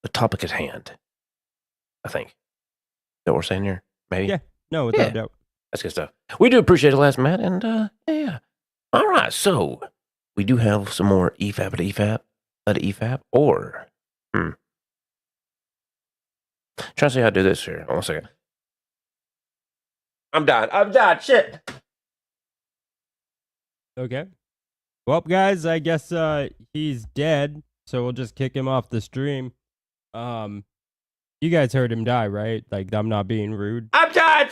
the topic at hand. I think. Is that what we're saying here? Maybe. Yeah. No, without doubt. That's good stuff. We do appreciate it, last Matt, and yeah. All right, so we do have some more EFAP at EFAP, or trying to see how to do this here. Hold on a second. I'm done. Shit. Okay. Well, guys, I guess he's dead, so we'll just kick him off the stream. You guys heard him die, right? Like, I'm not being rude. I'm done.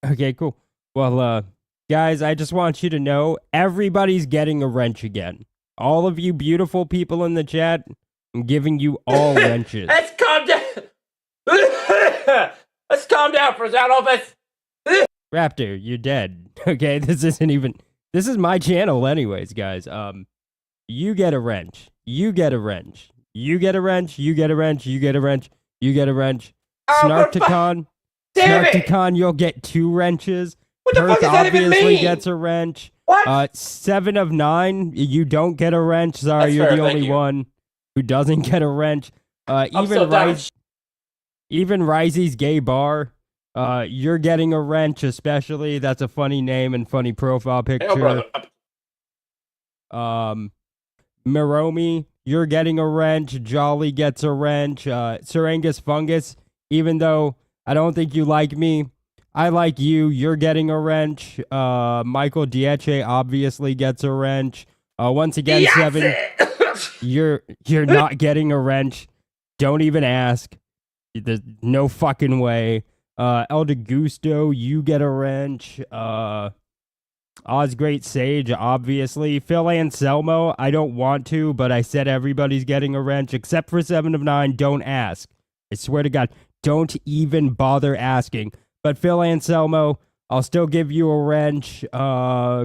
Okay, cool. Well, guys, I just want you to know everybody's getting a wrench again. All of you beautiful people in the chat, I'm giving you all wrenches. Let's calm down. Let's calm down for a second, office. Raptor, you're dead. Okay, this is my channel anyways, guys. You get a wrench. You get a wrench. You get a wrench. You get a wrench. You get a wrench. You get a wrench. Snarkticon. Snarkticon, you'll get 2 wrenches. What the fuck does that even obviously mean? gets a wrench. What? 7 of 9, you don't get a wrench. Sorry, That's you're fair, the thank only you. one who doesn't get a wrench. Even Risey's Gay Bar, you're getting a wrench, especially. That's a funny name and funny profile picture. Hell, brother. Miromi, you're getting a wrench. Jolly gets a wrench. Serengus Fungus, even though I don't think you like me, I like you. You're getting a wrench. Michael Diache obviously gets a wrench. Once again, 7, you're not getting a wrench. Don't even ask. There's no fucking way. El Gusto, you get a wrench. Oz Great Sage, obviously. Phil Anselmo, I don't want to, but I said everybody's getting a wrench, except for 7 of 9. Don't ask. I swear to God, don't even bother asking. But Phil Anselmo, I'll still give you a wrench.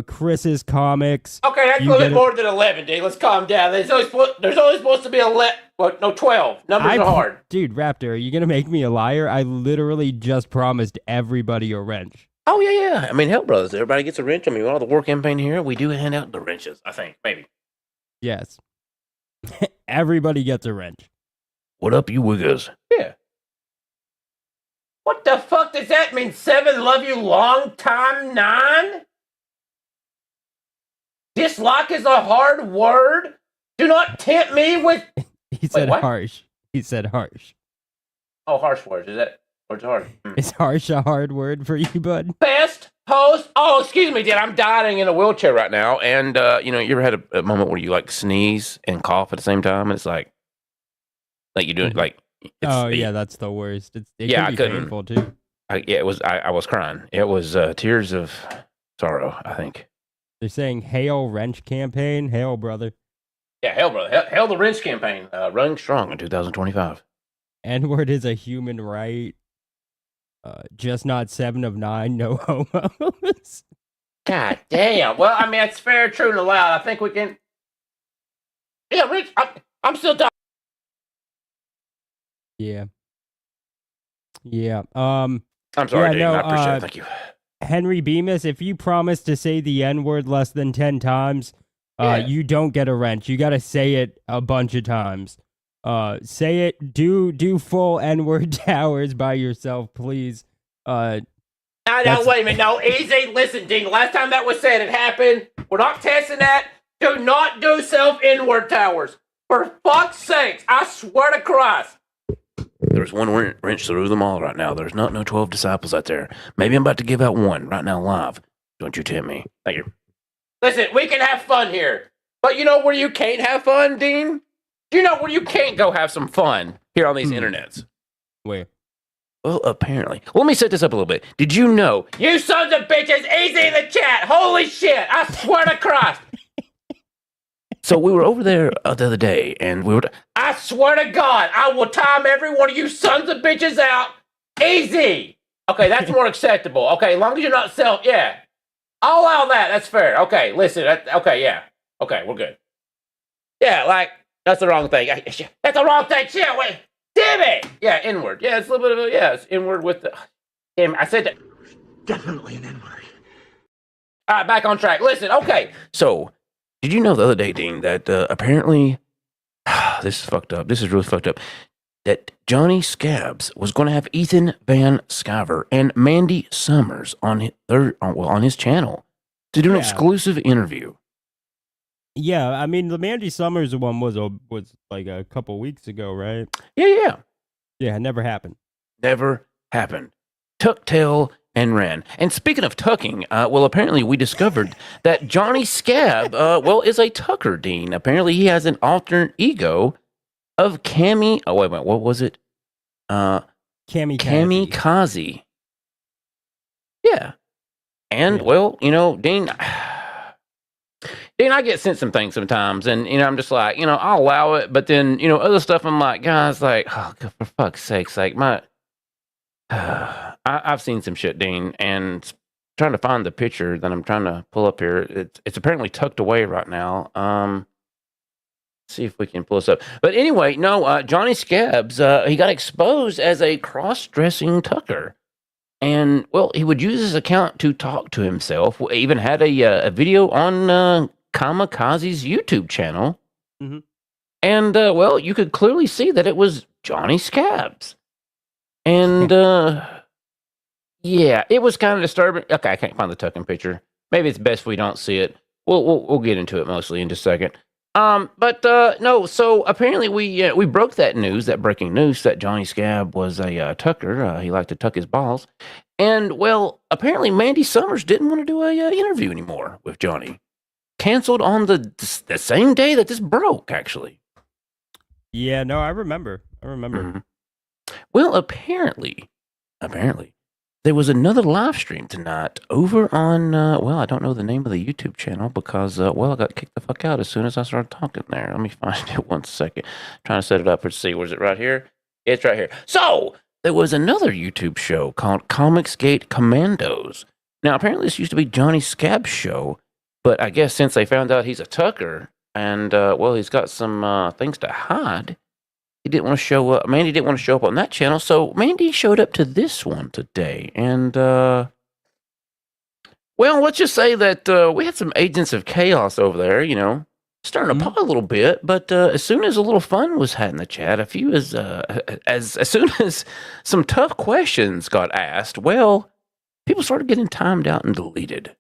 Chris's Comics. Okay, that's a little bit more than 11, dude. Let's calm down. There's only supposed to be 11. What? No, 12. Numbers are hard. Dude, Raptor, are you going to make me a liar? I literally just promised everybody a wrench. Oh, yeah. I mean, hell, brothers, everybody gets a wrench. I mean, all the war campaign here, we do hand out the wrenches, I think. Maybe. Yes. Everybody gets a wrench. What up, you wiggers? Yeah. What the fuck does that mean? 7 love you long time 9? Dislike is a hard word. Do not tempt me with... He said what? harsh. He said harsh. Oh, harsh words. Is that... What's hard? Is harsh a hard word for you, bud? Best host... Oh, excuse me, dude. I'm dying in a wheelchair right now. And, you ever had a moment where you, like, sneeze and cough at the same time? And it's like you're doing, like... yeah, that's the worst. It I can be couldn't. painful, too. It was. I was crying. It was tears of sorrow, I think. They're saying, hail wrench campaign. Hail, brother. Yeah, hell, brother. Hell the wrench campaign. Running strong in 2025. N-word is a human right. Just not 7 of 9. No homos. God damn. Well, I mean, it's fair, true, and allowed. I think we can... Yeah, Rich, I'm still dying. Yeah. Yeah. I'm sorry, Dave. I appreciate it. Thank you. Henry Bemis, if you promise to say the N-word less than 10 times, you don't get a wrench. You got to say it a bunch of times. Say it. Do full N-word towers by yourself, please. No, wait a minute. No, easy. Listen, Dean, the last time that was said, it happened. We're not testing that. Do not do self N-word towers. For fuck's sakes, I swear to Christ. There's one wrench through them all right now. There's not no 12 disciples out there. Maybe I'm about to give out one right now live. Don't you tempt me. Thank you. Listen, we can have fun here. But you know where you can't have fun, Dean? Do you know where you can't go have some fun here on these internets? Where? Well, apparently. Well, let me set this up a little bit. Did you know? You sons of bitches, easy in the chat. Holy shit. I swear to Christ. So we were over there the other day, and we were. I swear to God, I will time every one of you sons of bitches out. Easy. Okay, that's more acceptable. Okay, as long as you're not yeah. I'll allow that. That's fair. Okay, listen. Okay, yeah. Okay, we're good. Yeah, like, that's the wrong thing. That's the wrong thing. Shit, wait. Damn it. Yeah, inward. Yeah, it's a little bit of a, it's inward with the, damn, I said that. Definitely an N-word. All right, back on track. Listen, okay. So, did you know the other day, Dean, that apparently, this is fucked up. This is really fucked up. That Johnny Scabs was going to have Ethan Van Sciver and Mandy Summers on his channel to do an exclusive interview. Yeah, I mean the Mandy Summers one was like a couple weeks ago, right? Yeah. Yeah, it never happened. Never happened. Tuck tail and ran. And speaking of tucking, well, apparently we discovered that Johnny Scab, is a tucker, Dean. Apparently he has an alternate ego of Cammy. Oh, wait a minute. What was it? Kamikaze. Yeah. And, well, Dean, I get sent some things sometimes, and, I'm just like, I'll allow it, but then, other stuff, I'm like, guys, like, oh, for fuck's sakes, like, I've seen some shit, Dean, and trying to find the picture that I'm trying to pull up here. It's apparently tucked away right now. See if we can pull this up. But anyway, no, Johnny Scabs, he got exposed as a cross-dressing tucker. And, well, he would use his account to talk to himself. We even had a video on Kamikaze's YouTube channel. Mm-hmm. And, well, you could clearly see that it was Johnny Scabs. And, yeah, it was kind of disturbing. Okay, I can't find the tucking picture. Maybe it's best if we don't see it. We'll get into it mostly in just a second. But no, so apparently we broke that news, that breaking news, that Johnny Scab was a tucker. He liked to tuck his balls. And, well, apparently Mandy Summers didn't want to do a interview anymore with Johnny. Canceled on the same day that this broke, actually. Yeah, no, I remember. Mm-hmm. Well, apparently, there was another live stream tonight over on, I don't know the name of the YouTube channel because, I got kicked the fuck out as soon as I started talking there. Let me find it 1 second. Trying to set it up. Let's see. Was it right here? It's right here. So, there was another YouTube show called Comicsgate Commandos. Now, apparently this used to be Johnny Scab's show, but I guess since they found out he's a tucker and, he's got some things to hide, he didn't want to show up. Mandy didn't want to show up on that channel, so Mandy showed up to this one today. And, let's just say that we had some agents of chaos over there, starting to pop a little bit. But as soon as a little fun was had in the chat, as soon as some tough questions got asked, people started getting timed out and deleted.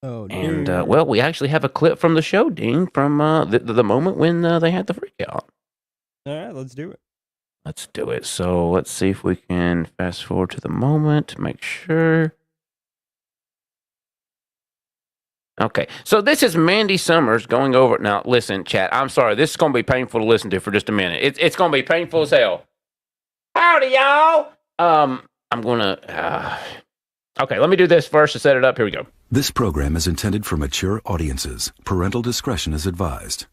Oh, and we actually have a clip from the show, Dean, from the moment when they had the freak out. All right, let's do it. Let's do it. So let's see if we can fast forward to the moment. Make sure. Okay, so this is Mandy Summers going over. Now, listen, chat. I'm sorry. This is going to be painful to listen to for just a minute. It's going to be painful as hell. Howdy, y'all. I'm going to. Okay, let me do this first to set it up. Here we go. This program is intended for mature audiences. Parental discretion is advised.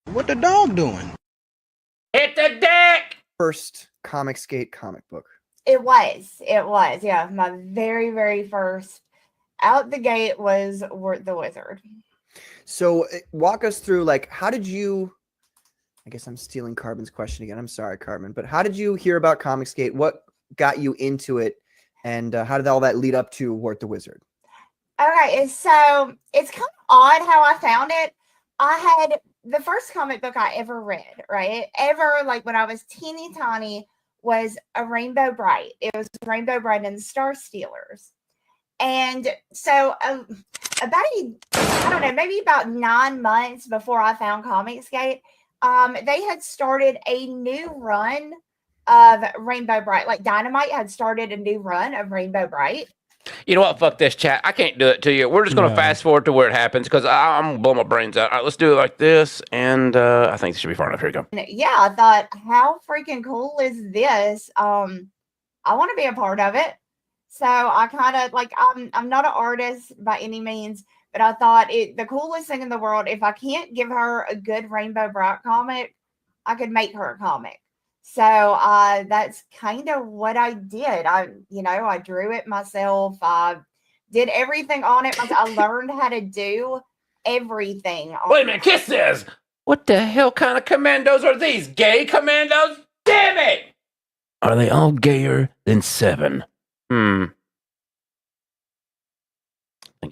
What the dog doing? Hit the deck! First Comicsgate comic book. It was. Yeah, my very, very first out the gate was the Wizard. So walk us through, like, how did you, I guess I'm stealing Carbon's question again. I'm sorry, Carbon, but how did you hear about Comicsgate? What got you into it? And how did all that lead up to Wart the Wizard? Okay, so it's kind of odd how I found it. I had the first comic book I ever read, right? Like when I was teeny tiny, was a Rainbow Bright. It was Rainbow Bright and the Star Stealers. And so maybe about 9 months before I found Comicsgate, they had started a new run of Rainbow Bright. Like Dynamite had started a new run of Rainbow Bright. You know what? Fuck this, chat. I can't do it to you. We're just going to fast forward to where it happens because I'm going to blow my brains out. All right, let's do it like this. And I think this should be far enough. Here we go. Yeah, I thought, how freaking cool is this? I want to be a part of it. So I kind of like, I'm not an artist by any means, But I thought the coolest thing in the world, if I can't give her a good Rainbow Bright comic, I could make her a comic. So that's kind of what I did. I drew it myself. I did everything on it. I learned how to do everything. Wait a minute, Kiss says, what the hell kind of commandos are these? Gay commandos? Damn it! Are they all gayer than 7? Think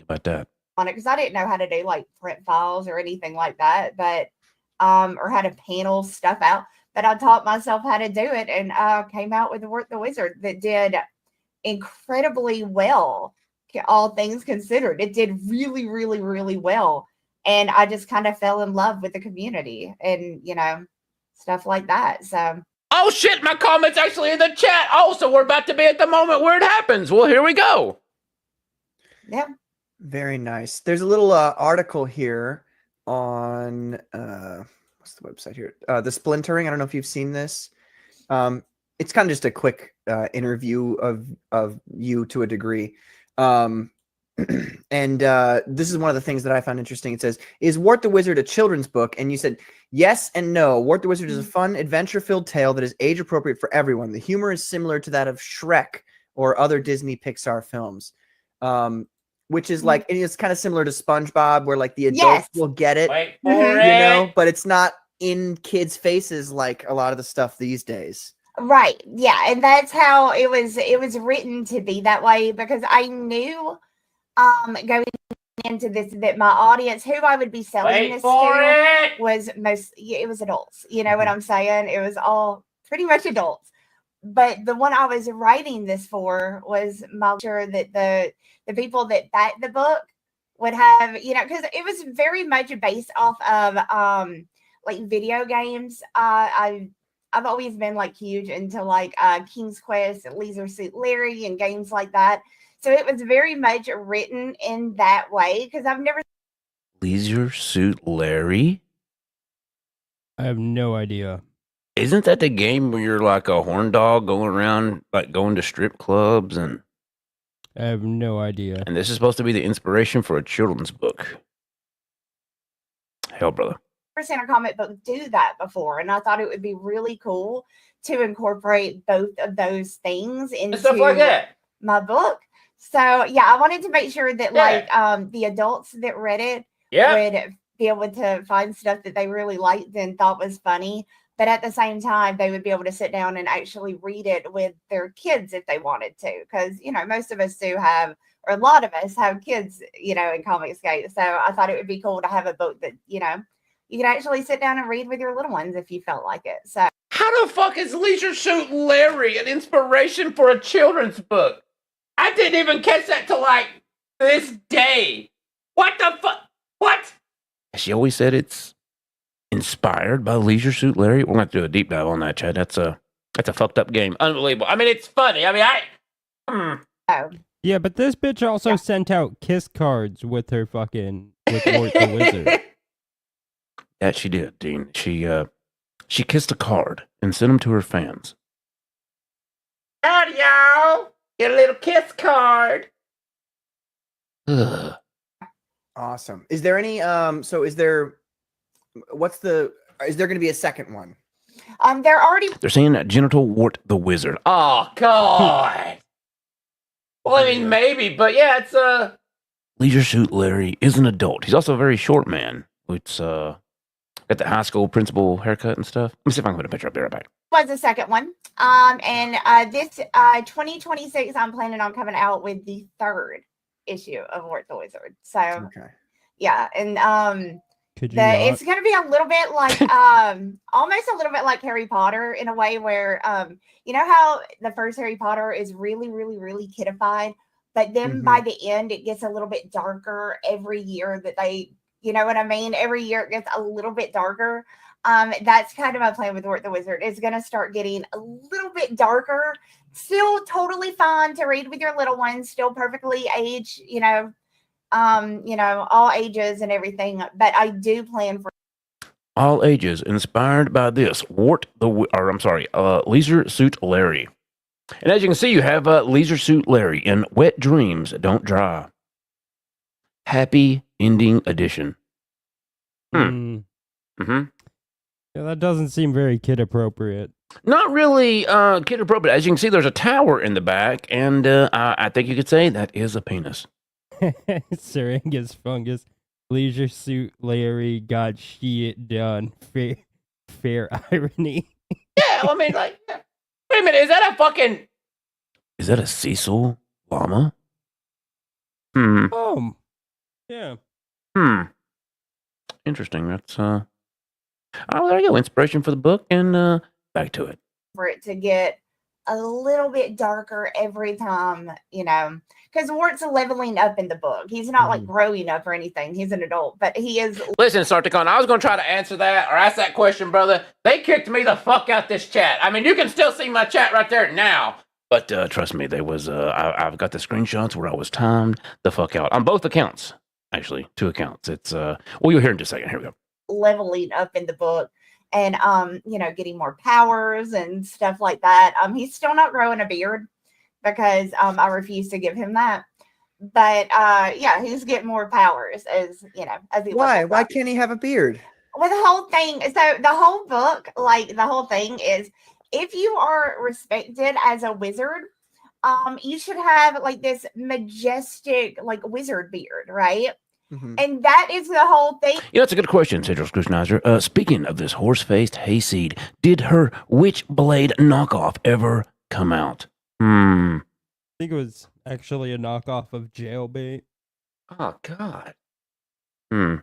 about that. On it because I didn't know how to do like print files or anything like that, but or how to panel stuff out. But I taught myself how to do it, and came out with Work the Wizard that did incredibly well, all things considered. It did really, really, really well, and I just kind of fell in love with the community and stuff like that. So. Oh shit, my comment's actually in the chat. Oh, so we're about to be at the moment where it happens. Well, here we go. Yeah. Very nice. There's a little article here on what's the website here? The Splintering. I don't know if you've seen this. It's kind of just a quick interview of you to a degree. And this is one of the things that I found interesting. It says, "Is Wart the Wizard a children's book?" And you said yes and no. Wart the Wizard is a fun, adventure-filled tale that is age-appropriate for everyone. The humor is similar to that of Shrek or other Disney Pixar films. Which is like, and it's kind of similar to SpongeBob, where like the adults will get it, but it's not in kids' faces like a lot of the stuff these days. Right. Yeah. And that's how it was written to be that way, because I knew going into this that my audience, who I would be selling this to, was it was adults. You know what I'm saying? It was all pretty much adults. But the one I was writing this for was sure that the people that backed the book would have, because it was very much based off of like video games. I've always been like huge into like King's Quest and Leisure Suit Larry and games like that. So it was very much written in that way, because I've never. Leisure Suit Larry? I have no idea. Isn't that the game where you're like a horn dog going around, like going to strip clubs? And I have no idea. And this is supposed to be the inspiration for a children's book. Hell, brother. I've never seen a comic book do that before, and I thought it would be really cool to incorporate both of those things into stuff like that. My book. So yeah, I wanted to make sure that like the adults that read it would be able to find stuff that they really liked and thought was funny. But at the same time, they would be able to sit down and actually read it with their kids if they wanted to. Because, most of us do have, or a lot of us have kids, in Comicsgate. So I thought it would be cool to have a book that, you could actually sit down and read with your little ones if you felt like it. So how the fuck is Leisure Suit Larry an inspiration for a children's book? I didn't even catch that till like this day. What the fuck? What? She always said it's inspired by Leisure Suit Larry. We're going to have to do a deep dive on that, Chad. That's a fucked up game. Unbelievable. I mean, it's funny. I mean, Yeah, but this bitch also sent out kiss cards with her fucking with Wart the Wizard. That she did, Dean. She kissed a card and sent them to her fans. Howdy, y'all. Get a little kiss card. Ugh. Awesome. Is there any is there going to be a second one? They're saying that Genital Wart the Wizard. Oh God. Well, I mean, maybe, but yeah, it's Leisure Suit Larry is an adult. He's also a very short man. It's got the high school principal haircut and stuff. Let me see if I can put a picture up there right back. Was the second one. And this 2026, I'm planning on coming out with the third issue of Wart the Wizard. So yeah, and it's going to be a little bit like almost a little bit like Harry Potter in a way where you know how the first Harry Potter is really, really, really kidified, but then by the end it gets a little bit darker every year that they, you know what I mean? Every year it gets a little bit darker. That's kind of my plan with Wart the Wizard. It's going to start getting a little bit darker, still totally fine to read with your little ones, still perfectly aged, all ages and everything. But I do plan for all ages, inspired by this Leisure Suit Larry. And as you can see, you have Leisure Suit Larry in Wet Dreams Don't Dry. Happy Ending Edition. Mm. Mm-hmm. Yeah, that doesn't seem very kid appropriate. Not really kid appropriate. As you can see, there's a tower in the back, and I think you could say that is a penis. Syringus Fungus, Leisure Suit Larry got shit done. Fair irony. Yeah, I mean, like, wait a minute, is that a fucking? Is that a Cecil llama? Yeah. Interesting. That's oh, there you go. Inspiration for the book, and back to it. For it to get a little bit darker every time, because Wart's leveling up in the book. He's not like growing up or anything. He's an adult, but he is. Listen, Sarticon, I was going to try to answer that or ask that question, brother. They kicked me the fuck out this chat. I mean, you can still see my chat right there now. But trust me, there was I've got the screenshots where I was timed the fuck out on both accounts. Actually, 2 accounts. It's well, you'll hear in just a second. Here we go. Leveling up in the book, and getting more powers and stuff like that. He's still not growing a beard because I refuse to give him that. But yeah, he's getting more powers as as he. Why can't he have a beard? Well, the whole thing. So the whole book, like the whole thing, is if you are respected as a wizard, you should have like this majestic like wizard beard, right? And that is the whole thing. That's a good question, Central Scrutinizer. Speaking of this horse-faced hayseed, did her Witchblade knockoff ever come out? I think it was actually a knockoff of Jailbait. Oh, God. Well,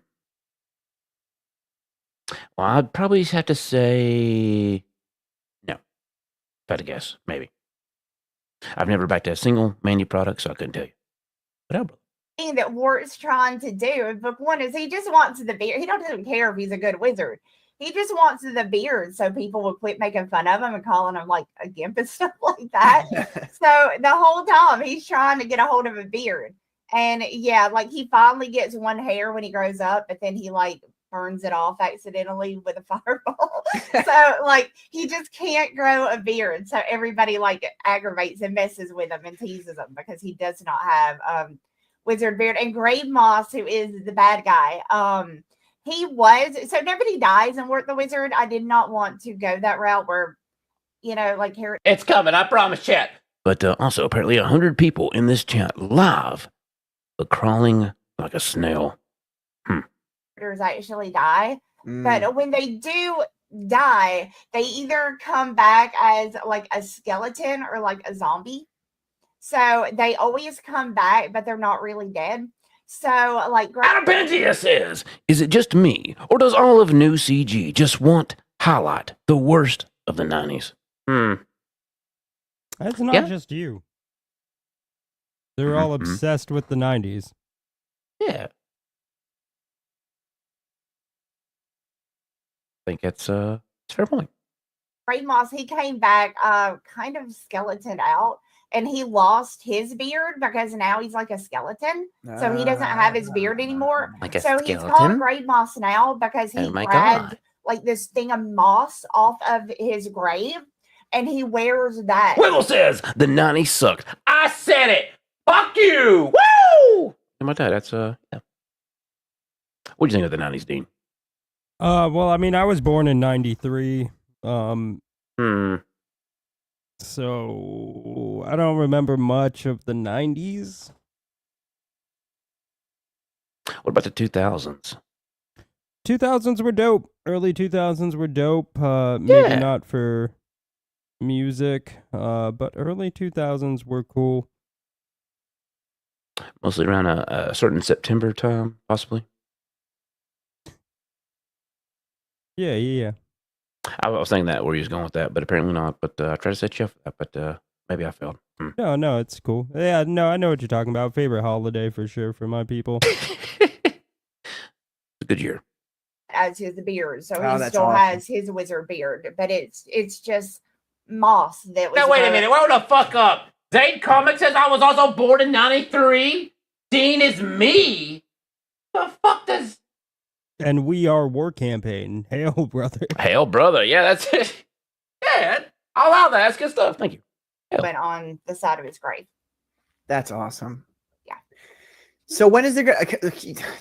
I'd probably have to say no. If I had to guess, maybe. I've never backed a single Manu product, so I couldn't tell you. But Thing that Wart's trying to do in book 1 is he just wants the beard. He doesn't care if he's a good wizard. He just wants the beard so people will quit making fun of him and calling him like a gimp and stuff like that. So the whole time he's trying to get a hold of a beard. And yeah, like he finally gets one hair when he grows up, but then he like burns it off accidentally with a fireball. So like he just can't grow a beard. So everybody like aggravates and messes with him and teases him because he does not have wizard beard. And Grave Moss, who is the bad guy, he was, so nobody dies in Wart the Wizard. I did not want to go that route where, like here. It's coming, I promise, chat. But also, apparently 100 people in this chat live, but crawling like a snail. Characters actually die. But when they do die, they either come back as like a skeleton or like a zombie. So they always come back, but they're not really dead. So like Adamantia says, is it just me, or does all of new CG just want highlight the worst of the 90s? That's not just you. They're all obsessed with the 90s. Yeah. I think it's a fair point. Grave Moss, he came back kind of skeleton out. And he lost his beard because now he's like a skeleton. So he doesn't have his beard anymore. Like a so skeleton? He's called Grave Moss now because he grabbed like this thing of moss off of his grave and he wears that. Wiggle says the 90s sucked. I said it. Fuck you. Woo! How about that? That's yeah. What do you think of the 90s, Dean? Well, I mean, I was born in 93. So I don't remember much of the 90s. What about the 2000s? 2000s were dope. Early 2000s were dope. Maybe not for music, but early 2000s were cool. Mostly around a certain September time, possibly. Yeah. I was thinking that where he was going with that, but apparently not. But I tried to set you up for that, but maybe I failed. No, it's cool. Yeah, no, I know what you're talking about. Favorite holiday for sure for my people. It's a good year. As his beard, so he still has his wizard beard, but it's just moss that was. Now wait a minute, hold the fuck up. Zane Comics says I was also born in 93. Dean is me. The fuck does? And we are War Campaign. Hail, brother. Hail, brother. Yeah, that's it. Yeah, I'll allow that. That's good stuff. Thank you. Went on the side of his grave. That's awesome. Yeah. So when is there gonna?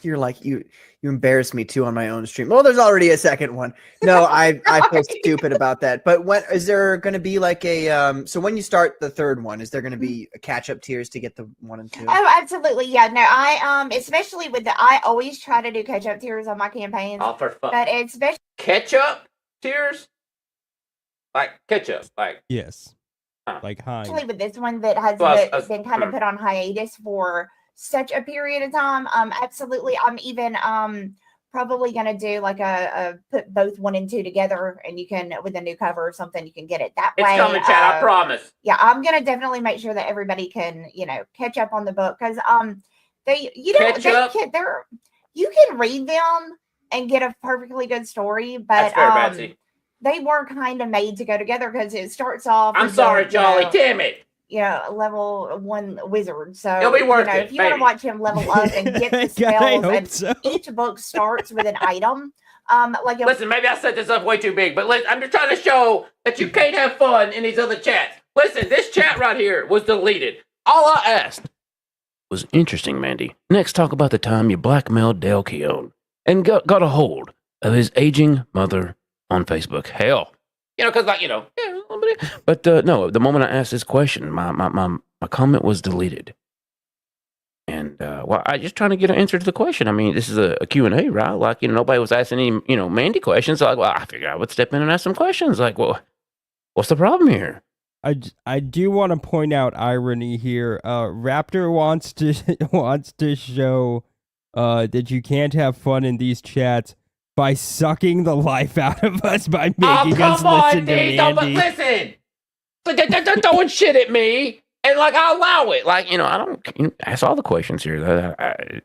You're like you embarrassed me too on my own stream. Well, there's already a second one. No, I feel stupid about that. But when is there going to be like a so when you start the third one, is there going to be a catch up tiers to get the 1 and 2? Oh, absolutely. Yeah. No, I especially with I always try to do catch up tiers on my campaigns. Oh, for fuck. But especially Ketchup tiers? Like ketchup. Like Yes. Like Heinz. especially with this one that has been kind of put on hiatus for such a period of time. Absolutely. I'm even probably gonna do like a put both 1 and 2 together, and you can with a new cover or something, you can get it that way. It's coming, Chad, I promise. Yeah, I'm gonna definitely make sure that everybody can, catch up on the book, because you can read them and get a perfectly good story, but That's fair, Betsy. they were kind of made to go together because it starts off. I'm sorry, Jolly, damn it. Level 1 wizard. So It'll be worth it, if you want to baby. watch him level up and get the spells, and each book starts with an item. Listen, maybe I set this up way too big, but I'm just trying to show that you can't have fun in these other chats. Listen, this chat right here was deleted. All I asked was interesting, Mandy. Next, talk about the time you blackmailed Dale Keown and got a hold of his aging mother on Facebook. Hell. because But no, the moment I asked this question, my comment was deleted. And, I just trying to get an answer to the question. I mean, this is a Q&A, right? Like, nobody was asking any, Mandy questions. So, I figured I would step in and ask some questions. Like, well, what's the problem here? I do want to point out irony here. Raptor wants to show that you can't have fun in these chats by sucking the life out of us by making us listen to Mandy. Listen. They're throwing shit at me, and I'll allow it. I don't ask all the questions here.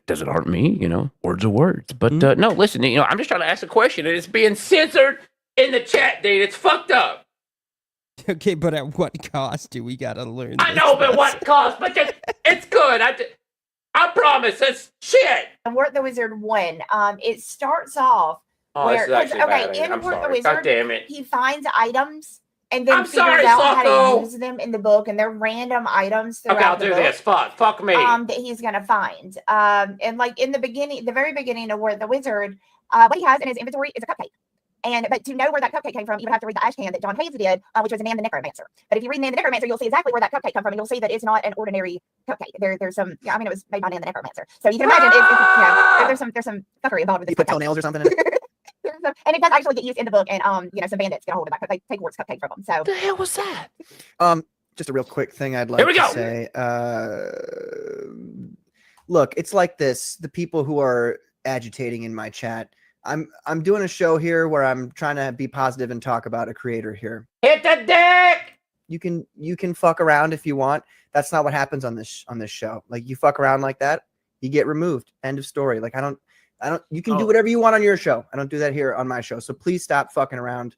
Does it hurt me? Words are words. But no, listen. I'm just trying to ask a question, and it's being censored in the chat, dude. It's fucked up. Okay, but at what cost do we gotta learn? I know, but what cost? But it's good. I promise. It's shit. And Work the Wizard 1, it starts off where in Work the Wizard, God damn it. he finds items and then figures sorry, out how Socko. to use them in the book, and they're random items throughout Okay, I'll the do book, this. Fuck me. that he's gonna find. And in the very beginning of Work the Wizard, what he has in his inventory is a cupcake. But to know where that cupcake came from, you would have to read the Ash Can that John Hayes did, which was Nan the Necromancer. But if you read Nan the Necromancer, you'll see exactly where that cupcake comes from, and you'll see that it's not an ordinary cupcake. There's some, it was made by Nan the Necromancer. So you can imagine there's some fuckery involved with this. You put toenails or something in it? And it does actually get used in the book, and some bandits get a hold of that. They take Wart's cupcake from them. So the hell was that? Just a real quick thing I'd like Here we to go. say. Look, it's like this. The people who are agitating in my chat. I'm doing a show here where I'm trying to be positive and talk about a creator here. Hit the deck. You can fuck around if you want. That's not what happens on this show. Like, you fuck around like that, you get removed. End of story. Like, I don't you can do whatever you want on your show. I don't do that here on my show. So please stop fucking around.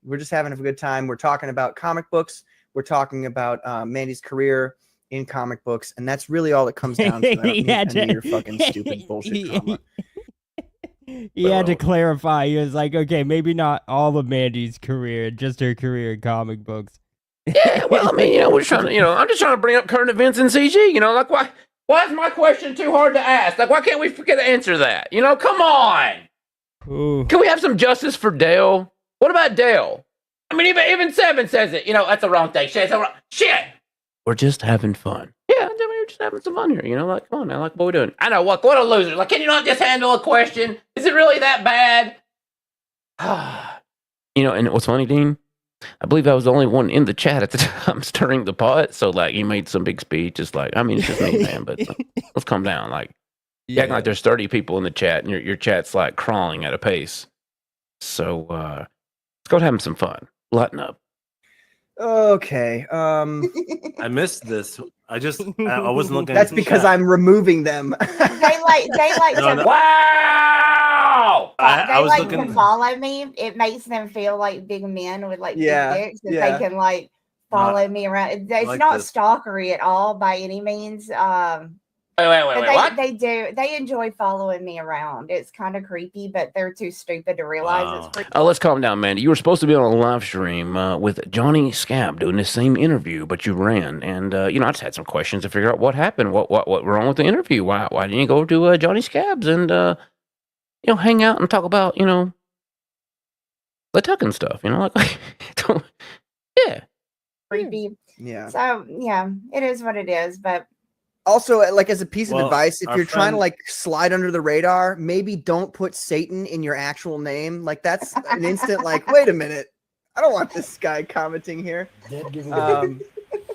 We're just having a good time. We're talking about comic books. We're talking about Mandy's career in comic books, and that's really all it comes down to. I don't need your fucking stupid bullshit drama. He had to clarify. He was like, okay, maybe not all of Mandy's career, just her career in comic books. Yeah, well, I mean, we're trying to, I'm just trying to bring up current events in CG. Why is my question too hard to ask? Why can't we forget to answer that? Come on. Ooh. Can we have some justice for Dale? What about Dale? I mean, even Seven says it. That's the wrong thing. Shit. We're just having fun. Yeah, we're just having some fun here. Come on, man. What are we doing? I know. What a loser. Can you not just handle a question? Is it really that bad? And what's funny, Dean? I believe I was the only one in the chat at the time stirring the pot. So, he made some big speech. It's it's just me, man. But let's calm down. You acting like there's 30 people in the chat, and your chat's crawling at a pace. So, let's go have some fun. Lighten up. Okay. I missed this. I wasn't looking. That's because I'm removing them. Daylight. No. Wow! I was looking to follow me. It makes them feel like big men with big dicks that they can follow me around. It's like not this. stalkery at all by any means. But they enjoy following me around. It's kind of creepy, but they're too stupid to realize it's creepy. Let's calm down, Mandy. You were supposed to be on a live stream with Johnny Scab doing the same interview, but you ran. And I just had some questions to figure out what happened. What wrong with the interview? Why didn't you go to Johnny Scab's and hang out and talk about the tucking stuff? Yeah. Creepy. Yeah. So yeah, it is what it is, but. Also, like as a piece of advice, if you're trying to like slide under the radar, maybe don't put Satan in your actual name. Like that's an instant like, wait a minute, I don't want this guy commenting here.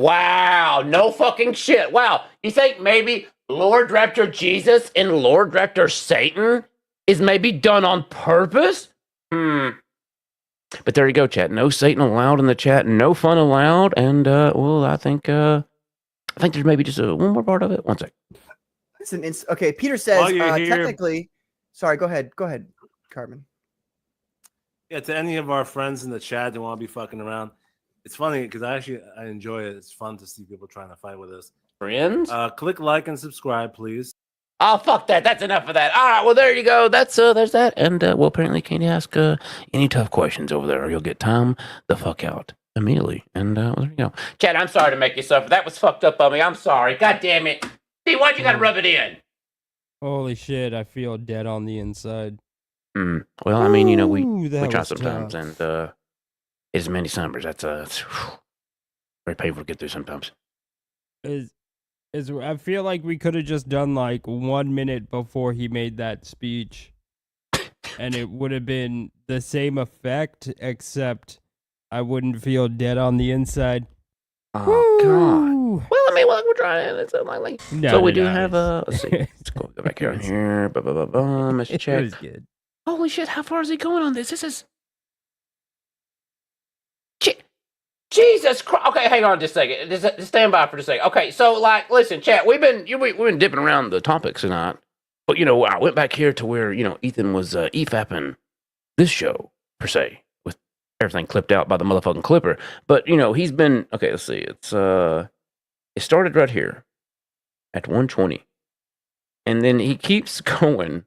Wow, no fucking shit. Wow, you think maybe Lord Raptor Jesus and Lord Raptor Satan is maybe done on purpose? But there you go, chat. No Satan allowed in the chat. No fun allowed. And I think there's maybe just one more part of it. One sec. It's an okay. Peter says technically. Sorry, go ahead, Carmen. Yeah, to any of our friends in the chat that want to be fucking around, it's funny because I enjoy it. It's fun to see people trying to fight with us. Friends, click like and subscribe, please. Oh fuck that! That's enough of that. All right, well there you go. There's that. And apparently can't ask any tough questions over there, or you'll get time the fuck out immediately. And there you go. Chad, I'm sorry to make you suffer. That was fucked up on me. I'm sorry. God damn it. See, why'd you gotta rub it in? Holy shit! I feel dead on the inside. Well, I mean, we that try was sometimes, tough. and it's many summers. That's very painful to get through sometimes. I feel like we could have just done like 1 minute before he made that speech, and it would have been the same effect, except I wouldn't feel dead on the inside. Oh God! Well, I mean, we're trying. It's unlikely. So we do have let's see. Let's go back here and here. Let's check. It was good. Holy shit! How far is he going on this? This is. Jesus Christ. Okay, hang on just a second. Just stand by for just a second. Okay, so, listen, chat, we've been dipping around the topics tonight. But, I went back here to where, Ethan was EFAPing this show, per se, with everything clipped out by the motherfucking clipper. But, he's been, okay, let's see. It started right here at 120. And then he keeps going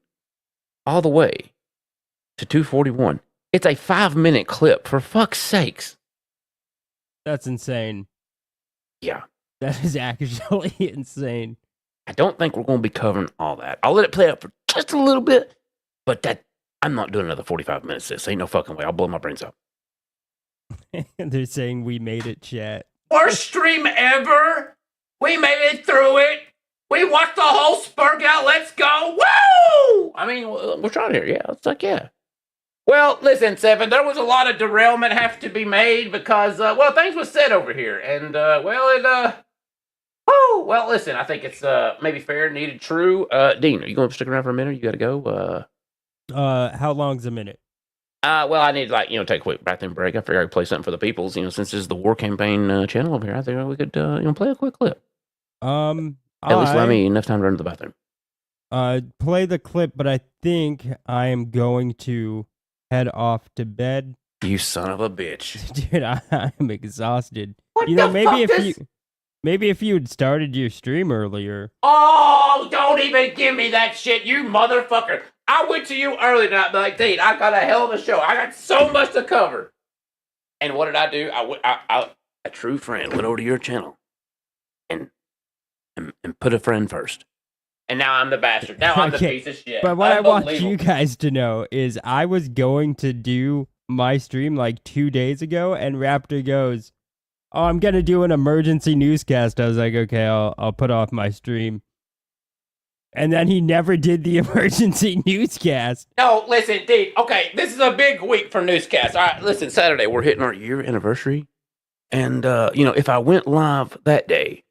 all the way to 241. It's a 5-minute clip, for fuck's sakes. That's insane. Yeah. That is actually insane. I don't think we're going to be covering all that. I'll let it play out for just a little bit, but I'm not doing another 45 minutes. This ain't no fucking way. I'll blow my brains out. They're saying we made it, chat. Worst stream ever. We made it through it. We watched the whole spurg out. Let's go. Woo! I mean, we're trying here. Yeah. It's like, yeah. Well, listen, Seven, there was a lot of derailment have to be made because, things were said over here. And, well, listen, I think it's maybe fair, needed, true. Dean, are you going to stick around for a minute? You got to go? How long's a minute? Well, I need to, take a quick bathroom break. I figure I could play something for the peoples. Since this is the War Campaign channel over here, I think we could, play a quick clip. At least let me enough time to run to the bathroom. Play the clip, but I think I am going to head off to bed. You son of a bitch. Dude, I'm exhausted. What Maybe if you had started your stream earlier. Oh, don't even give me that shit, you motherfucker. I went to you early tonight, but like, Dean, I got a hell of a show. I got so much to cover. And what did I do? A true friend went over to your channel and put a friend first. And now I'm the bastard. Now I'm the piece of shit. But what I want you guys to know is I was going to do my stream like 2 days ago, and Raptor goes, "Oh, I'm going to do an emergency newscast." I was like, okay, I'll put off my stream. And then he never did the emergency newscast. No, listen, Dean. Okay, this is a big week for newscast. All right, listen, Saturday, we're hitting our year anniversary. And, if I went live that day,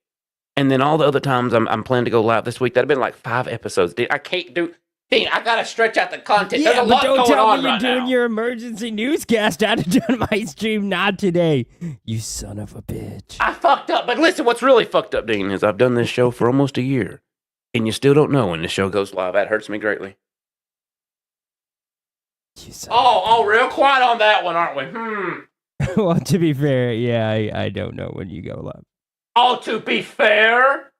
and then all the other times I'm planning to go live this week, that'd have been like 5 episodes. I can't do... Dean, I gotta stretch out the content. There's a lot going on right now. Don't tell me you're doing your emergency newscast. I'd have done my stream not today. You son of a bitch. I fucked up, but listen, What's really fucked up, Dean, is I've done this show for almost a year, and you still don't know when the show goes live. That hurts me greatly. Oh, real quiet on that one, aren't we? Well, to be fair, yeah, I don't know when you go live. Oh, to be fair?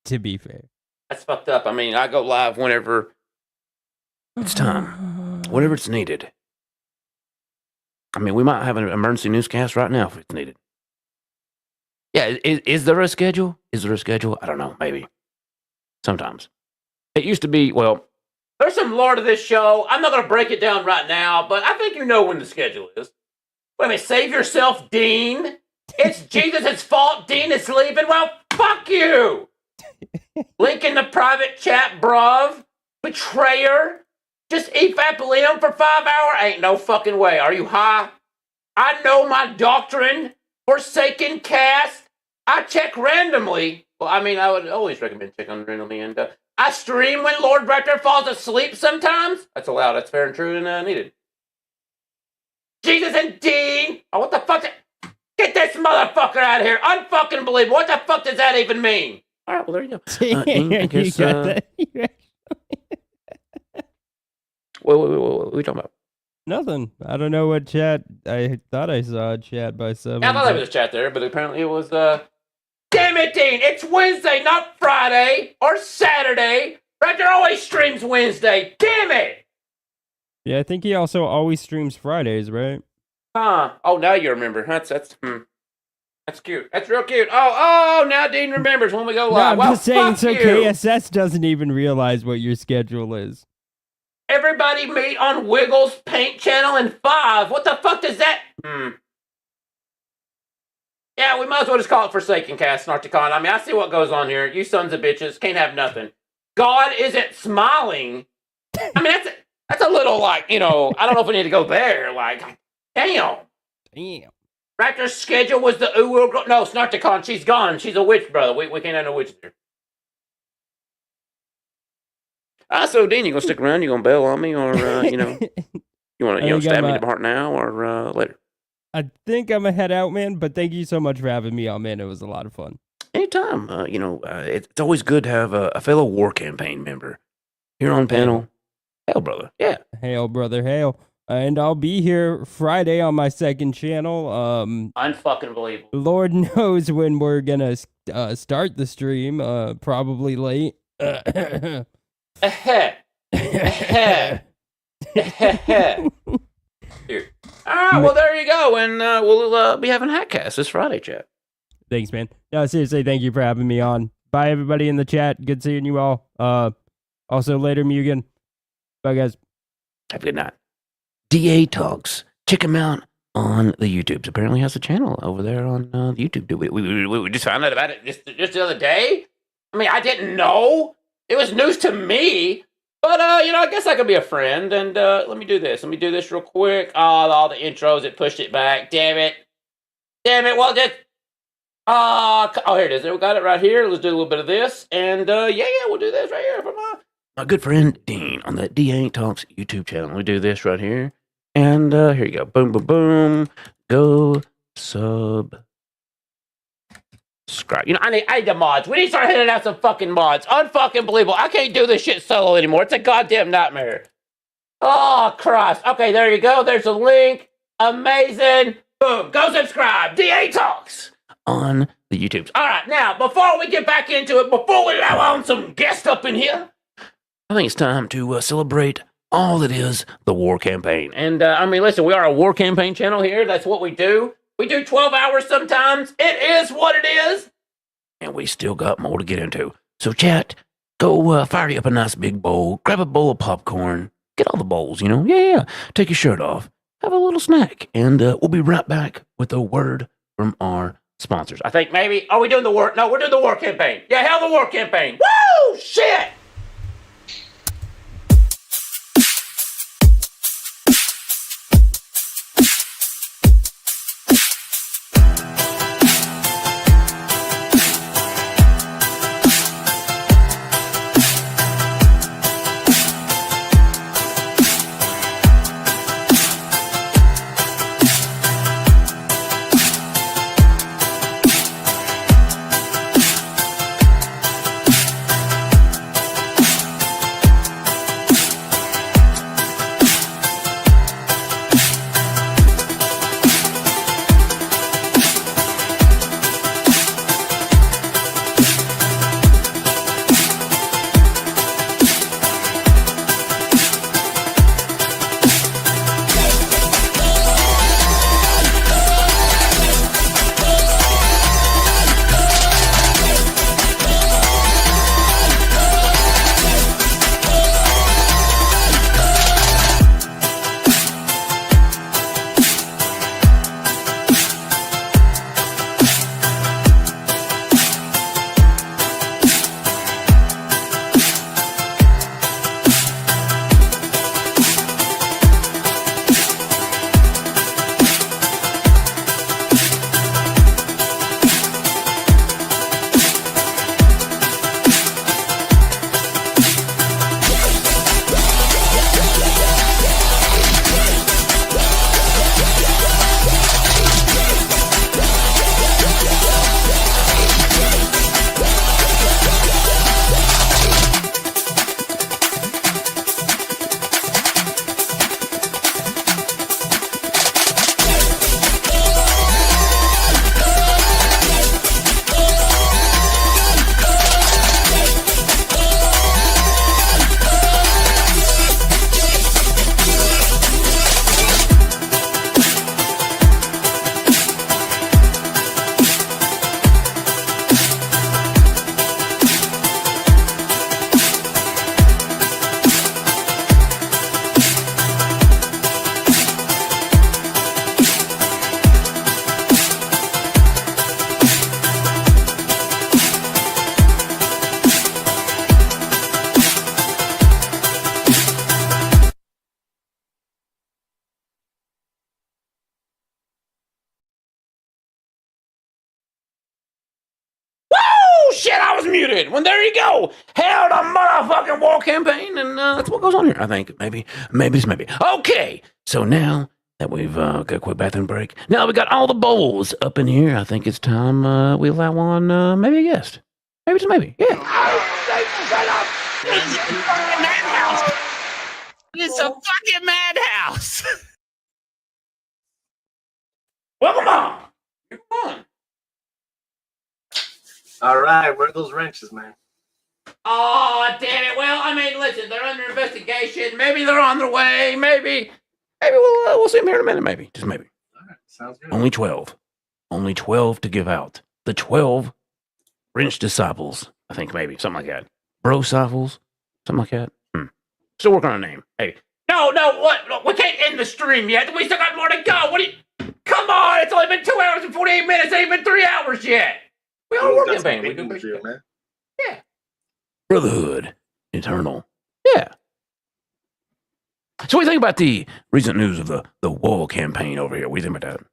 To be fair. That's fucked up. I mean, I go live whenever it's time, whenever it's needed. I mean, we might have an emergency newscast right now if it's needed. Yeah, is there a schedule? Is there a schedule? I don't know. Maybe. Sometimes. It used to be, well, there's some lore to this show. I'm not going to break it down right now, but I think you know when the schedule is. Wait a minute, save yourself, Dean. It's Jesus' fault Dean is leaving. Well, fuck you. Link in the private chat, bruv. Betrayer. Just EFAP Liam for 5 hours? Ain't no fucking way. Are you high? I know my doctrine. Forsaken cast. I check randomly. Well, I mean, I would always recommend checking randomly. And I stream when Lord Raptor falls asleep sometimes. That's allowed. That's fair and true and needed. Jesus and Dean. Oh, what the fuck? Get this motherfucker out of here. Unfucking believable. What the fuck does that even mean? All right, well, there you go. Dean, I guess, what are we talking about? Nothing. I don't know what chat. I thought I saw a chat by someone. Yeah, I thought there was a chat there, but apparently it was, Damn it, Dean! It's Wednesday, not Friday or Saturday. Raptor always streams Wednesday. Damn it! Yeah, I think he also always streams Fridays, right? Huh. Oh, now you remember. That's cute. That's real cute. Oh, now Dean remembers when we go live. No, I'm just saying, so you. KSS doesn't even realize what your schedule is. Everybody meet on Wiggles Paint Channel in 5. What the fuck does that? Yeah, we might as well just call it Forsaken Cast, Narticon. I mean, I see what goes on here. You sons of bitches can't have nothing. God isn't smiling. I mean, that's a little like, I don't know if we need to go there. Like, damn. Raptor's schedule was the UOO. No, Snarticon, she's gone. She's a witch, brother. We can't have no witches here. So Dean, you gonna stick around? You gonna bail on me, or you want to stab me in the heart now, or later? I think I'm gonna head out, man. But thank you so much for having me on, man. It was a lot of fun. Anytime. It's always good to have a fellow war campaign member here on panel. Hail, brother. Yeah. Hail, brother. Hail. And I'll be here Friday on my second channel. Unfucking believable. Lord knows when we're gonna start the stream. Probably late. Here. All right, well, there you go. And we'll be having Hatcast this Friday, chat. Thanks, man. No, seriously, thank you for having me on. Bye, everybody in the chat. Good seeing you all. Also, later, Mugen. Bye, guys. Have a good night. DA Talks. Check him out on the YouTubes. Apparently has a channel over there on YouTube. We just found out about it just the other day. I mean, I didn't know. It was news to me. But, I guess I could be a friend. And let me do this. Let me do this real quick. All the intros, it pushed it back. Damn it. Well, just... here it is. We got it right here. Let's do a little bit of this. And, we'll do this right here. My good friend Dean on the DA Talks YouTube channel. We do this right here. And here you go. Boom, boom, boom. Go subscribe. I need the mods. We need to start hitting out some fucking mods. Unfucking believable. I can't do this shit solo anymore. It's a goddamn nightmare. Oh, Christ. Okay, there you go. There's a link. Amazing. Boom. Go subscribe. DA Talks. On the YouTubes. All right, now, before we get back into it, before we allow on some guests up in here, I think it's time to celebrate all that is the war campaign. And, listen, we are a war campaign channel here. That's what we do. We do 12 hours sometimes. It is what it is. And we still got more to get into. So, chat, go fire you up a nice big bowl. Grab a bowl of popcorn. Get all the bowls, Yeah. Take your shirt off. Have a little snack. And we'll be right back with a word from our sponsors. I think maybe... Are we doing the war? No, we're doing the war campaign. Yeah, hell the war campaign. Woo! Shit! shit, I was muted. Well, there you go. Hell to motherfucking war campaign, and that's what goes on here. I think maybe. Okay, so now that we've got a quick bathroom break, now that we got all the bowls up in here, I think it's time we allow on maybe a guest. Maybe just maybe. Yeah. It's a fucking madhouse. Welcome on. Come on. All right, where are those wrenches, man? Oh, damn it. Well, I mean, listen, they're under investigation. Maybe they're on their way. Maybe we'll see them here in a minute. Maybe, just maybe. All right, sounds good. Only 12 to give out. The 12 wrench disciples. I think maybe something like that. Bro disciples, something like that. Still working on a name. Hey, No, what? No, we can't end the stream yet. We still got more to go. What do you... Come on, it's only been 2 hours and 48 minutes. It ain't been 3 hours yet. We on a work campaign. We do man. Yeah. brotherhood, eternal. Yeah. So what do you think about the recent news of the wall campaign over here? What do you think about that?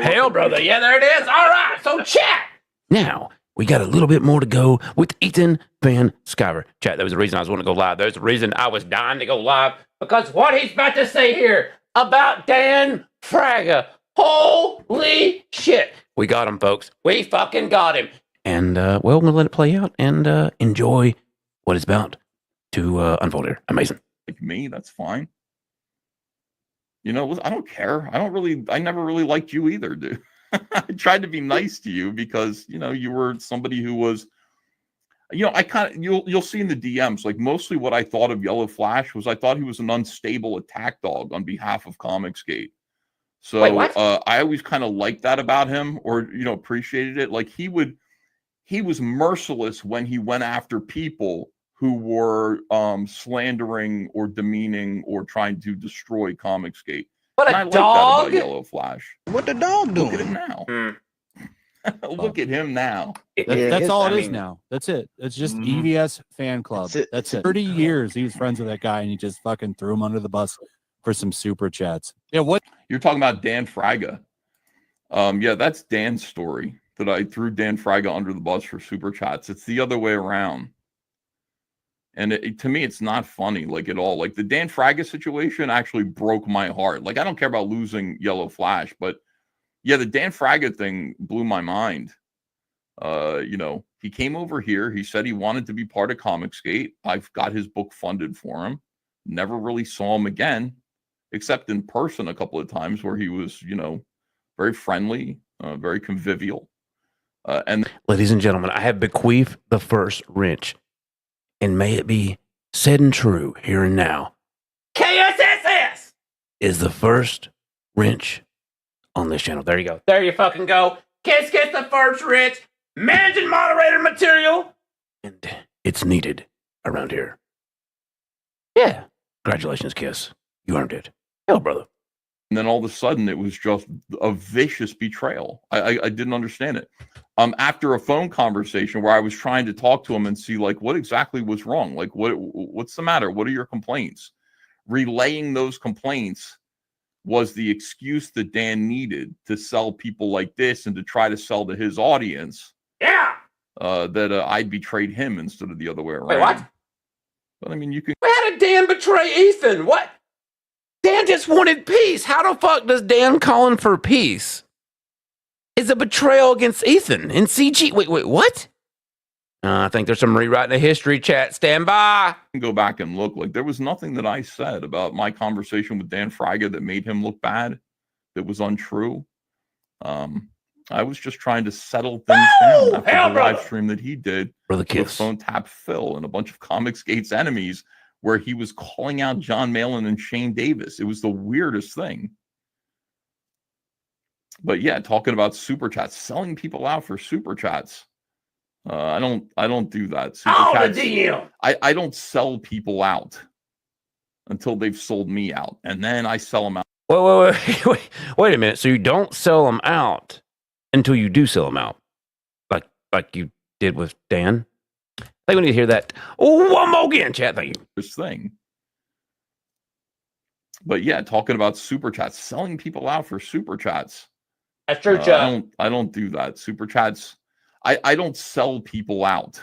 Hell, brother. Yeah, there it is. All right. So chat. Now, we got a little bit more to go with Ethan Van Sciver. Chat, that was the reason I was wanting to go live. There's the reason I was dying to go live. Because what he's about to say here about Dan Fraga. Holy shit. We got him, folks. We fucking got him. And, well, we're going to let it play out and enjoy what is about to unfold here. Amazing. Like me, that's fine. You know, I don't care. I never really liked you either, dude. I tried to be nice to you because, you know, you were somebody who was, you know, I kind of, you'll see in the DMs, like mostly what I thought of Yellow Flash was I thought he was an unstable attack dog on behalf of Comicsgate. So I always kind of liked that about him, or, you know, appreciated it. Like he was merciless when he went after people who were slandering or demeaning or trying to destroy Comicsgate. But and a I like dog? that about Yellow Flash. What the dog doing? Look at him now. Look at him now. That's all it is now. That's it. It's just EVS fan club. That's it. 30 years he was friends with that guy and he just fucking threw him under the bus for some super chats. Yeah, what? You're talking about Dan Fraga. Yeah, that's Dan's story, that I threw Dan Fraga under the bus for super chats. It's the other way around. And to me, it's not funny, like, at all. Like, the Dan Fraga situation actually broke my heart. Like, I don't care about losing Yellow Flash, but yeah, the Dan Fraga thing blew my mind. You know, he came over here. He said he wanted to be part of Comicsgate. I've got his book funded for him. Never really saw him again, except in person a couple of times where he was, you know, very friendly, very convivial. And ladies and gentlemen, I have bequeathed the first wrench, and may it be said and true here and now. KSSS is the first wrench on this channel. There you go. There you fucking go. Kiss the first wrench. Managing moderator material. And it's needed around here. Yeah. Congratulations, Kiss. You earned it. Hell, brother. And then all of a sudden, it was just a vicious betrayal. I didn't understand it. After a phone conversation where I was trying to talk to him and see, like, what exactly was wrong? Like, what's the matter? What are your complaints? Relaying those complaints was the excuse that Dan needed to sell people like this and to try to sell to his audience. Yeah. That I betrayed him instead of the other way around. Wait, what? But I mean, you can. How did Dan betray Ethan? What? Dan just wanted peace. How the fuck does Dan calling for peace is a betrayal against Ethan in CG? Wait, what? I think there's some rewriting of history, chat. Stand by. Go back and look. Like, there was nothing that I said about my conversation with Dan Fraga that made him look bad, that was untrue. I was just trying to settle things down after the live stream that he did with Phone Tap Phil and a bunch of Comicsgate's enemies, where he was calling out John Malin and Shane Davis. It was the weirdest thing. But yeah, talking about super chats, selling people out for super chats. I don't do that. Super chats, the deal. I don't sell people out until they've sold me out, and then I sell them out. Wait a minute. So you don't sell them out until you do sell them out, like you did with Dan? I think we need to hear that one more again, chat. Thank you. This thing. But yeah, talking about super chats, selling people out for super chats. That's true, Chuck. I don't do that. Super chats. I don't sell people out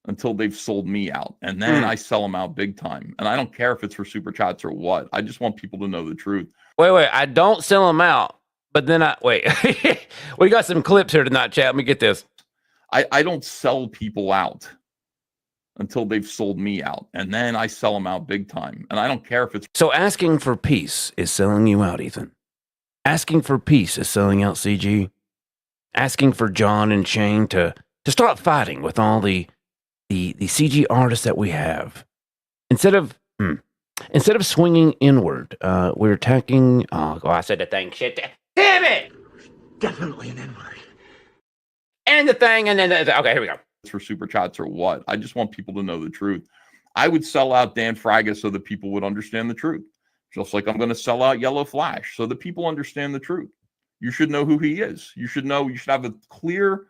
until they've sold me out, and then I sell them out big time. And I don't care if it's for super chats or what. I just want people to know the truth. Wait. I don't sell them out, but then wait. We got some clips here tonight, chat. Let me get this. I don't sell people out until they've sold me out, and then I sell them out big time. And I don't care if it's So asking for peace is selling you out, Ethan. Asking for peace is selling out CG. Asking for John and Shane to stop fighting with all the CG artists that we have. Instead of swinging inward, we're attacking. Oh, I said the thing. Shit. Damn it! Definitely an N-word. And the thing, and then okay, here we go. It's for super chats or what. I just want people to know the truth. I would sell out Dan Fraga so that people would understand the truth. Just like I'm going to sell out Yellow Flash so that people understand the truth. You should know who he is. You should have a clear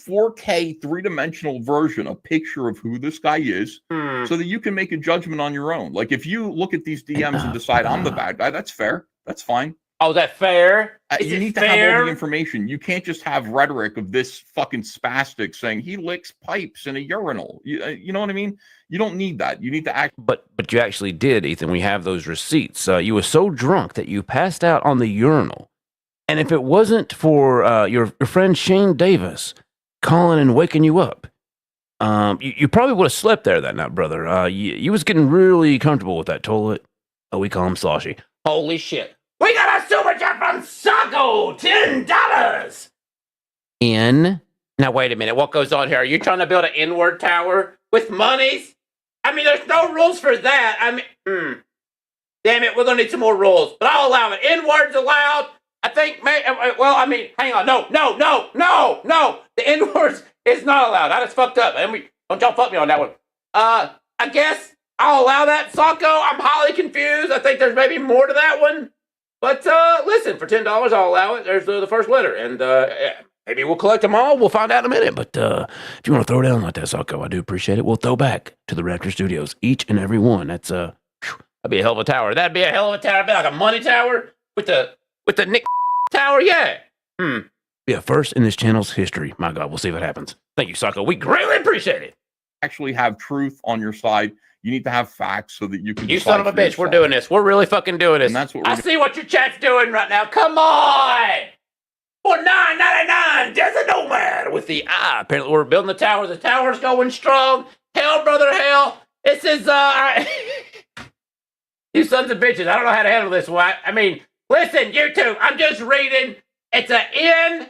4K 3-dimensional version, a picture of who this guy is, so that you can make a judgment on your own. Like if you look at these DMs and decide I'm the bad guy, that's fair. That's fine. Oh, is that fair? You need to have all the information. You can't just have rhetoric of this fucking spastic saying he licks pipes in a urinal. You know what I mean? You don't need that. You need to act. But you actually did, Ethan. We have those receipts. You were so drunk that you passed out on the urinal. And if it wasn't for your friend Shane Davis calling and waking you up, you probably would have slept there that night, brother. You was getting really comfortable with that toilet. Oh, we call him Sloshy. Holy shit. We got a super chat from Socko, $10. Now, wait a minute. What goes on here? Are you trying to build an N-word tower with monies? I mean, there's no rules for that. I mean, damn it. We're going to need some more rules. But I'll allow it. N-words allowed. I think, well, I mean, hang on. No. The N-words is not allowed. I just fucked up. Don't y'all fuck me on that one. I guess I'll allow that, Socko. I'm highly confused. I think there's maybe more to that one. But listen, for $10, I'll allow it. There's the first letter. And maybe we'll collect them all. We'll find out in a minute. But if you want to throw down like that, Socko, I do appreciate it. We'll throw back to the Raptor Studios, each and every one. That'd be a hell of a tower. That'd be a hell of a tower. It'd be like a money tower with the Nick tower. Yeah. Be a first in this channel's history. My God, we'll see what happens. Thank you, Socko. We greatly appreciate it. Actually have truth on your side. You need to have facts so that you can. You son of a bitch. We're doing this. We're really fucking doing this. And that's what I see what your chat's doing right now. Come on. For $9.99, there's a nomad with the eye. Apparently, we're building the tower. The tower's going strong. Hell, brother, hell. This is, you sons of bitches. I don't know how to handle this one. I mean, listen, you two. I'm just reading. It's an N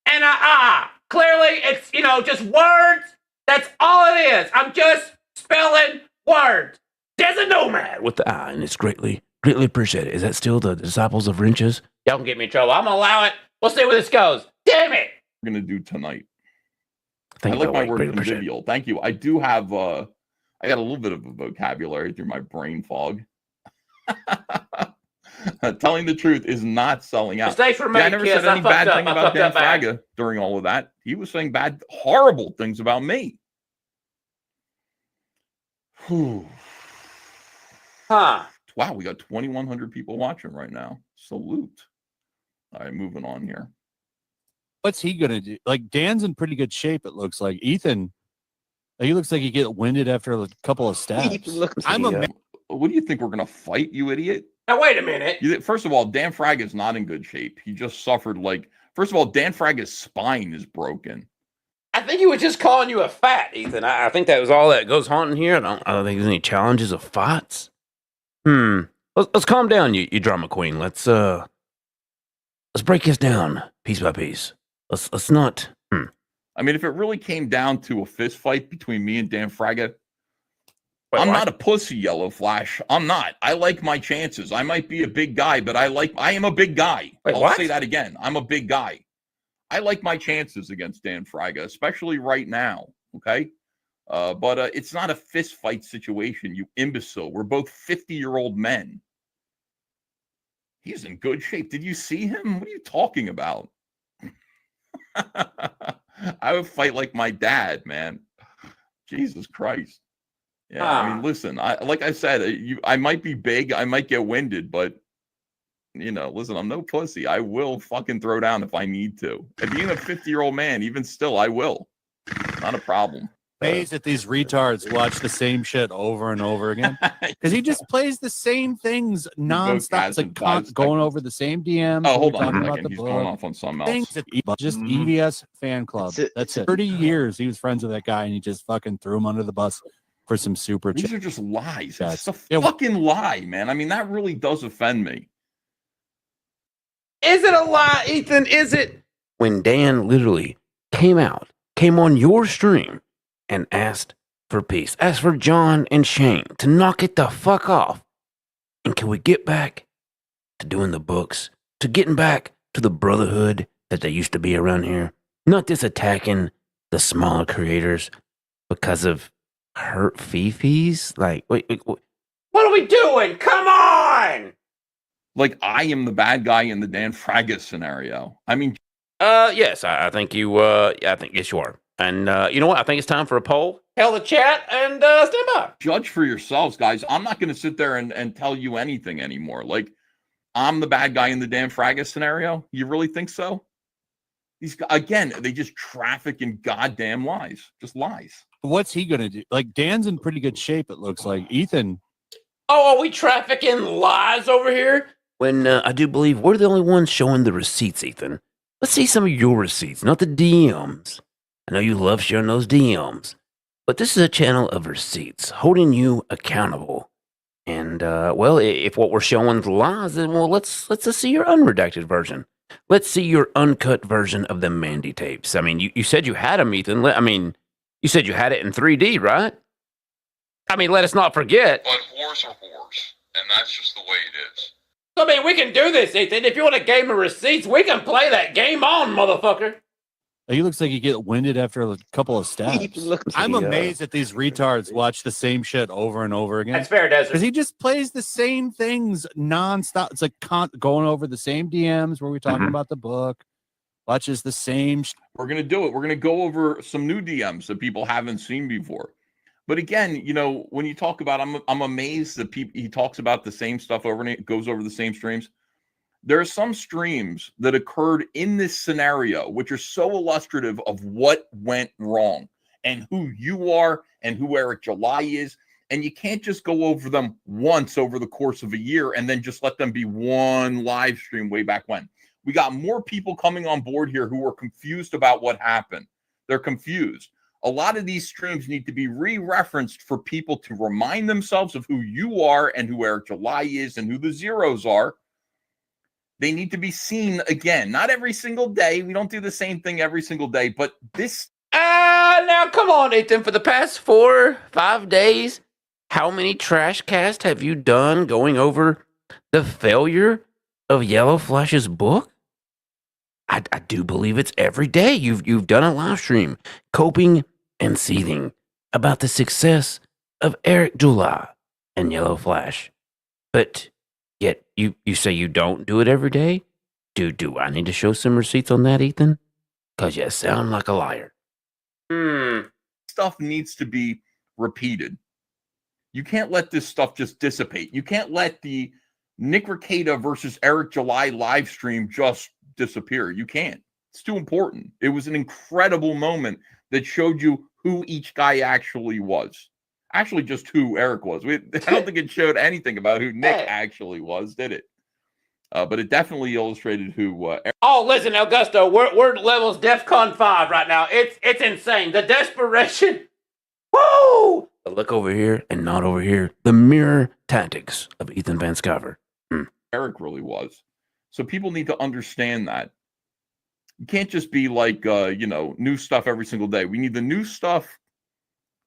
and a I. Clearly, it's, just words. That's all it is. I'm just spelling words. There's a nomad with the eye, and it's greatly appreciated. Is that still the Disciples of Wrenches? Y'all can get me in trouble. I'm gonna allow it. We'll see where this goes. Damn it! We're gonna do tonight. I like my word convivial. Thank you. I do have. I got a little bit of a vocabulary through my brain fog. Telling the truth is not selling out. Stay for me, I never said any bad thing about Dan Fraga during all of that. He was saying horrible things about me. Whew. Huh. Wow, we got 2,100 people watching right now. Salute. All right, moving on here. What's he gonna do? Like, Dan's in pretty good shape, it looks like. Ethan, he looks like he get winded after a couple of stabs. What do you think, we're gonna fight, you idiot? Now wait a minute. First of all, Dan Fraga is not in good shape. He just suffered first of all, Dan Fraga's spine is broken. I think he was just calling you a fat, Ethan. I think that was all that goes haunting here. I don't think there's any challenges of fights. Let's calm down, you drama queen. Let's break this down piece by piece. Let's not. I mean, if it really came down to a fist fight between me and Dan Fraga, I'm not a pussy, Yellow Flash. I'm not. I like my chances. I might be a big guy, but I am a big guy. I'll say that again. I'm a big guy. I like my chances against Dan Fraga, especially right now. Okay. But it's not a fist fight situation, you imbecile. We're both 50-year-old men. He's in good shape. Did you see him? What are you talking about? I would fight like my dad, man. Jesus Christ. Yeah, I mean, listen, like I said, I might be big, I might get winded, but you know, listen, I'm no pussy. I will fucking throw down if I need to. And being a 50-year-old man, even still, I will. Not a problem. Amazed that these retards watch the same shit over and over again because he just plays the same things nonstop. It's like going over the same DMs. Oh, hold on talking a about second. the He's book. going off on something Things else. that just EVS fan club. That's it. 30 years he was friends with that guy, and he just fucking threw him under the bus for some super. These are just lies. It's a fucking lie, man. I mean, that really does offend me. Is it a lie, Ethan? Is it? When Dan literally came on your stream and asked for peace, asked for John and Shane to knock it the fuck off. And can we get back to doing the books, to getting back to the brotherhood that they used to be around here? Not this attacking the smaller creators because of hurt fifis? Like, wait, what are we doing? Come on! Like, I am the bad guy in the Dan Fraga scenario. I mean, yes, I think you, I think yes, you are. And you know what? I think it's time for a poll. Tell the chat and stand by. Judge for yourselves, guys. I'm not going to sit there and tell you anything anymore. Like, I'm the bad guy in the Dan Fraga scenario. You really think so? These again, they just traffic in goddamn lies. Just lies. What's he gonna do? Like, Dan's in pretty good shape. It looks like Ethan. Oh, are we trafficking lies over here? When I do believe we're the only ones showing the receipts, Ethan. Let's see some of your receipts, not the DMs. I know you love sharing those DMs, but this is a channel of receipts, holding you accountable. And, well, if what we're showing is lies, then, well, let's just see your unredacted version. Let's see your uncut version of the Mandy tapes. I mean, you said you had them, Ethan. I mean, you said you had it in 3D, right? I mean, let us not forget. But whores are whores, and that's just the way it is. I mean, we can do this, Ethan. If you want a game of receipts, we can play that game on, motherfucker. He looks like he get winded after a couple of stabs. I'm amazed that these retards watch the same shit over and over again. That's fair, Desert. Because he just plays the same things nonstop. It's like going over the same DMs where we're talking about the book. Watches the same. We're going to do it. We're going to go over some new DMs that people haven't seen before. But again, you know, when you talk about, I'm amazed that he talks about the same stuff over and it goes over the same streams. There are some streams that occurred in this scenario, which are so illustrative of what went wrong and who you are and who Eric July is. And you can't just go over them once over the course of a year and then just let them be one live stream way back when. We got more people coming on board here who are confused about what happened. They're confused. A lot of these streams need to be re-referenced for people to remind themselves of who you are and who Eric July is and who the Zeros are. They need to be seen again. Not every single day. We don't do the same thing every single day, but this... Now come on, Ethan. For the past 4-5 days, how many trash casts have you done going over the failure of Yellow Flash's book? I do believe it's every day. You've done a live stream, coping and seething about the success of Eric July and Yellow Flash. But yet you say you don't do it every day? Do I need to show some receipts on that, Ethan? Because you sound like a liar. Stuff needs to be repeated. You can't let this stuff just dissipate. You can't let the Nick Rekieta versus Eric July live stream just disappear. You can't. It's too important. It was an incredible moment that showed you who each guy actually was. Actually, just who Eric was. I don't think it showed anything about who Nick actually was, did it? But it definitely illustrated who. Oh, listen, Augusto, we're levels DEFCON 5 right now. It's insane. The desperation. Woo! The look over here and not over here. The mirror tactics of Ethan Van Sciver. Eric really was. So people need to understand that. You can't just be like, new stuff every single day. We need the new stuff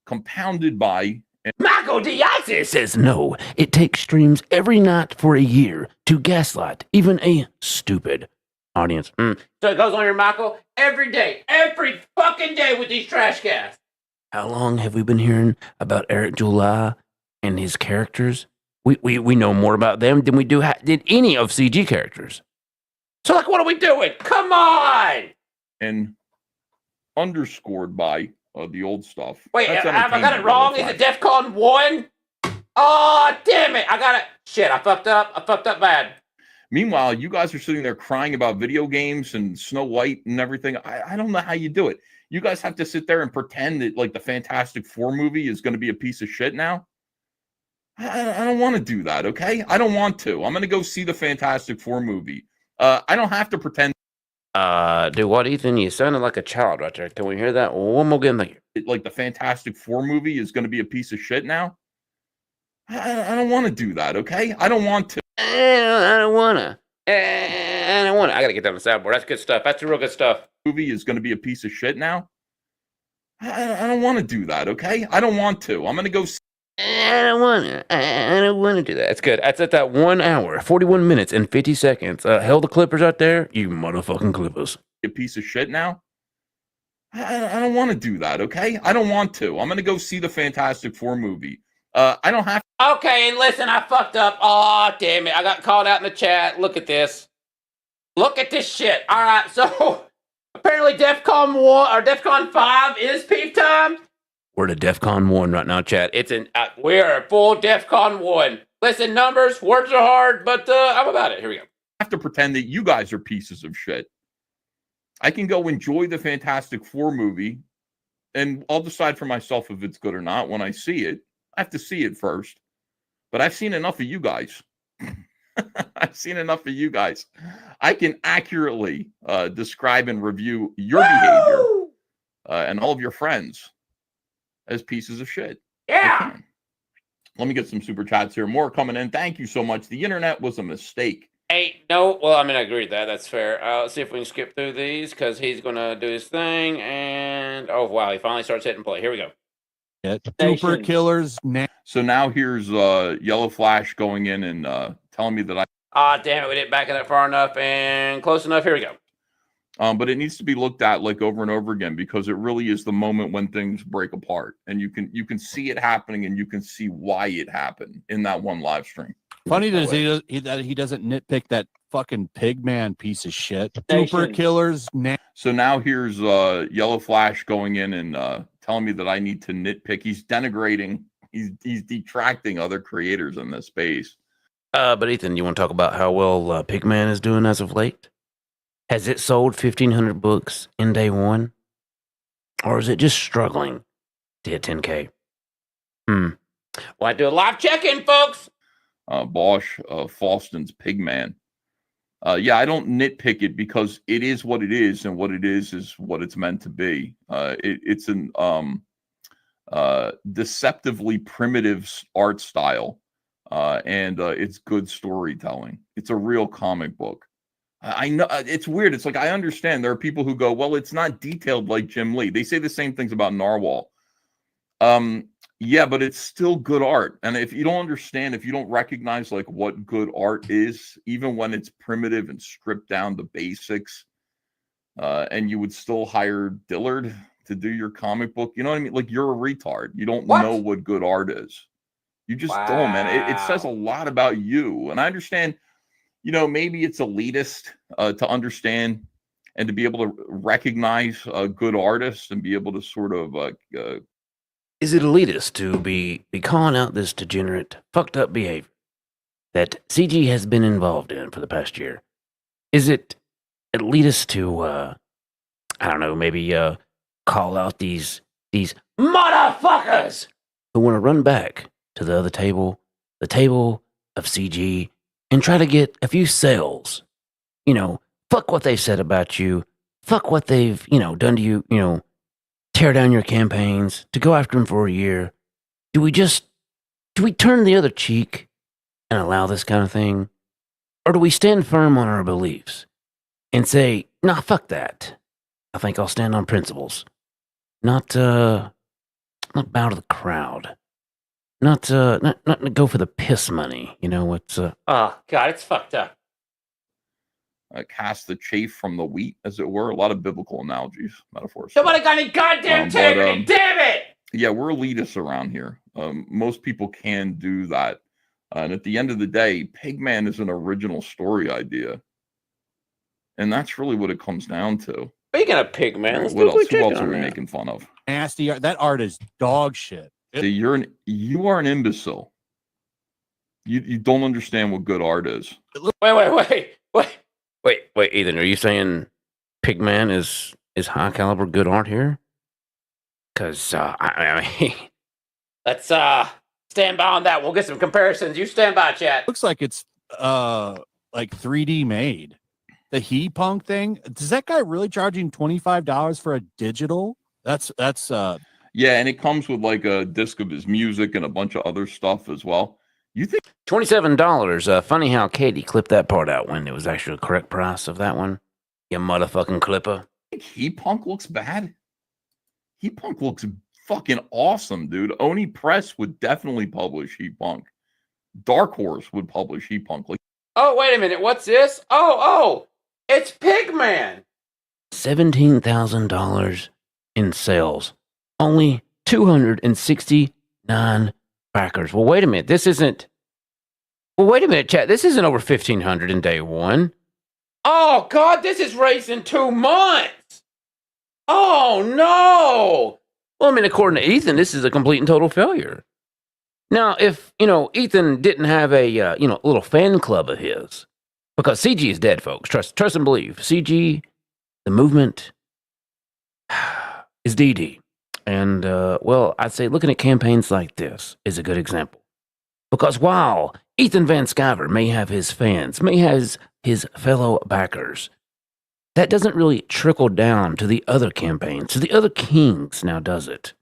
compounded by... Michael Diazzi says no. It takes streams every night for a year to gaslight even a stupid audience. So it goes on here, Michael, every day, every fucking day with these trash casts. How long have we been hearing about Eric July and his characters? We know more about them than we did any of CG characters. So, like, what are we doing? Come on! And underscored by the old stuff. Wait, have I got it wrong? Is it DEFCON 1? Oh, damn it. I got it. Shit, I fucked up. I fucked up bad. Meanwhile, you guys are sitting there crying about video games and Snow White and everything. I don't know how you do it. You guys have to sit there and pretend that like the Fantastic Four movie is going to be a piece of shit now. I don't want to do that, okay? I don't want to. I'm going to go see the Fantastic Four movie. I don't have to pretend. Do what, Ethan? You sounded like a child right there. Can we hear that one more again? Like the Fantastic Four movie is going to be a piece of shit now. I don't want to do that, okay? I don't want to. I don't want to. I don't want to. I got to get down the soundboard. That's good stuff. That's real good stuff. Movie is going to be a piece of shit now. I don't want to do that, okay? I don't want to. I'm going to go. I don't want to. I don't want to do that. That's good. That's at that 1 hour, 41 minutes, and 50 seconds. Hell, the Clippers out there, you motherfucking Clippers. A piece of shit now. I don't want to do that, okay? I don't want to. I'm going to go see the Fantastic Four movie. I don't have. Okay, listen, I fucked up. Oh, damn it. I got called out in the chat. Look at this. Look at this shit. All right, so apparently DEFCON 1 or DEFCON 5 is peep time. We're at DEFCON 1 right now, chat. It's an we are at full DEFCON 1. Listen, numbers, words are hard, but I'm about it. Here we go. I have to pretend that you guys are pieces of shit. I can go enjoy the Fantastic Four movie, and I'll decide for myself if it's good or not when I see it. I have to see it first. But I've seen enough of you guys. I've seen enough of you guys. I can accurately describe and review your behavior and all of your friends as pieces of shit. Yeah. Let me get some super chats here. More coming in. Thank you so much. The internet was a mistake. Hey, no. Well, I mean, I agree with that. That's fair. Let's see if we can skip through these because he's going to do his thing. And, oh, wow. He finally starts hitting play. Here we go. Super killers. So now here's Yellow Flash going in and telling me that Damn it. We didn't back it up far enough and close enough. Here we go. But it needs to be looked at like over and over again because it really is the moment when things break apart, and you can see it happening and you can see why it happened in that one live stream. Funny that he doesn't nitpick that fucking Pigman piece of shit. Super killers. So now here's Yellow Flash going in and telling me that I need to nitpick. He's denigrating. He's detracting other creators in this space. But Ethan, you want to talk about how well Pigman is doing as of late? Has it sold 1,500 books in day one? Or is it just struggling to hit 10K? Well, I do a live check-in, folks. Bosch, Falston's Pigman. Yeah, I don't nitpick it because it is what it is, and what it is what it's meant to be. It's an deceptively primitive art style, and it's good storytelling. It's a real comic book. I know it's weird. It's like I understand there are people who go, well, it's not detailed like Jim Lee. They say the same things about Narwhal. Yeah, but it's still good art. And if you don't understand, if you don't recognize like what good art is, even when it's primitive and stripped down to basics, and you would still hire Dillard to do your comic book, you know what I mean? Like you're a retard. You don't know what good art is. You just don't, man. It says a lot about you. And I understand, you know, maybe it's elitist to understand and to be able to recognize good artists and be able to sort of is it elitist to be calling out this degenerate, fucked up behavior that CG has been involved in for the past year? Is it elitist to, I don't know, maybe call out these motherfuckers who want to run back to the other table, the table of CG, and try to get a few sales? You know, fuck what they've said about you, fuck what they've, you know, done to you, you know, tear down your campaigns, to go after them for a year. Do we turn the other cheek and allow this kind of thing? Or do we stand firm on our beliefs and say, nah, fuck that. I think I'll stand on principles. Not bow to the crowd. Not go for the piss money. You know what's oh God, it's fucked up. Cast the chaff from the wheat, as it were. A lot of biblical analogies, metaphors. Somebody got any goddamn integrity, damn it! Yeah, we're elitists around here. Most people can do that. And at the end of the day, Pigman is an original story idea. And that's really what it comes down to. Speaking of Pigman, who else are we making fun of? Nasty art. That art is dog shit. See, you are an imbecile. You don't understand what good art is. Wait, Ethan, are you saying Pigman is high caliber good art here? Because I mean, let's stand by on that. We'll get some comparisons. You stand by, chat. Looks like it's like 3D made. The He Punk thing. Is that guy really charging $25 for a digital? That's yeah, and it comes with like a disc of his music and a bunch of other stuff as well. You think $27? Funny how Katie clipped that part out when it was actually the correct price of that one. You motherfucking clipper. He Punk looks bad. He Punk looks fucking awesome, dude. Oni Press would definitely publish He Punk. Dark Horse would publish He Punk. Like, oh, wait a minute. What's this? Oh, it's Pigman. $17,000 in sales. Only 269 backers. Well, wait a minute. This isn't. Well, wait a minute, chat. This isn't over 1,500 in day one. Oh, God, this is raised in 2 months. Oh, no. Well, I mean, according to Ethan, this is a complete and total failure. Now, if, Ethan didn't have a, little fan club of his, because CG is dead, folks. Trust and believe. CG, the movement, is DD. And, well, I'd say looking at campaigns like this is a good example. Because while Ethan Van Sciver may have his fans, may have his fellow backers, that doesn't really trickle down to the other campaigns, to the other kings, now does it?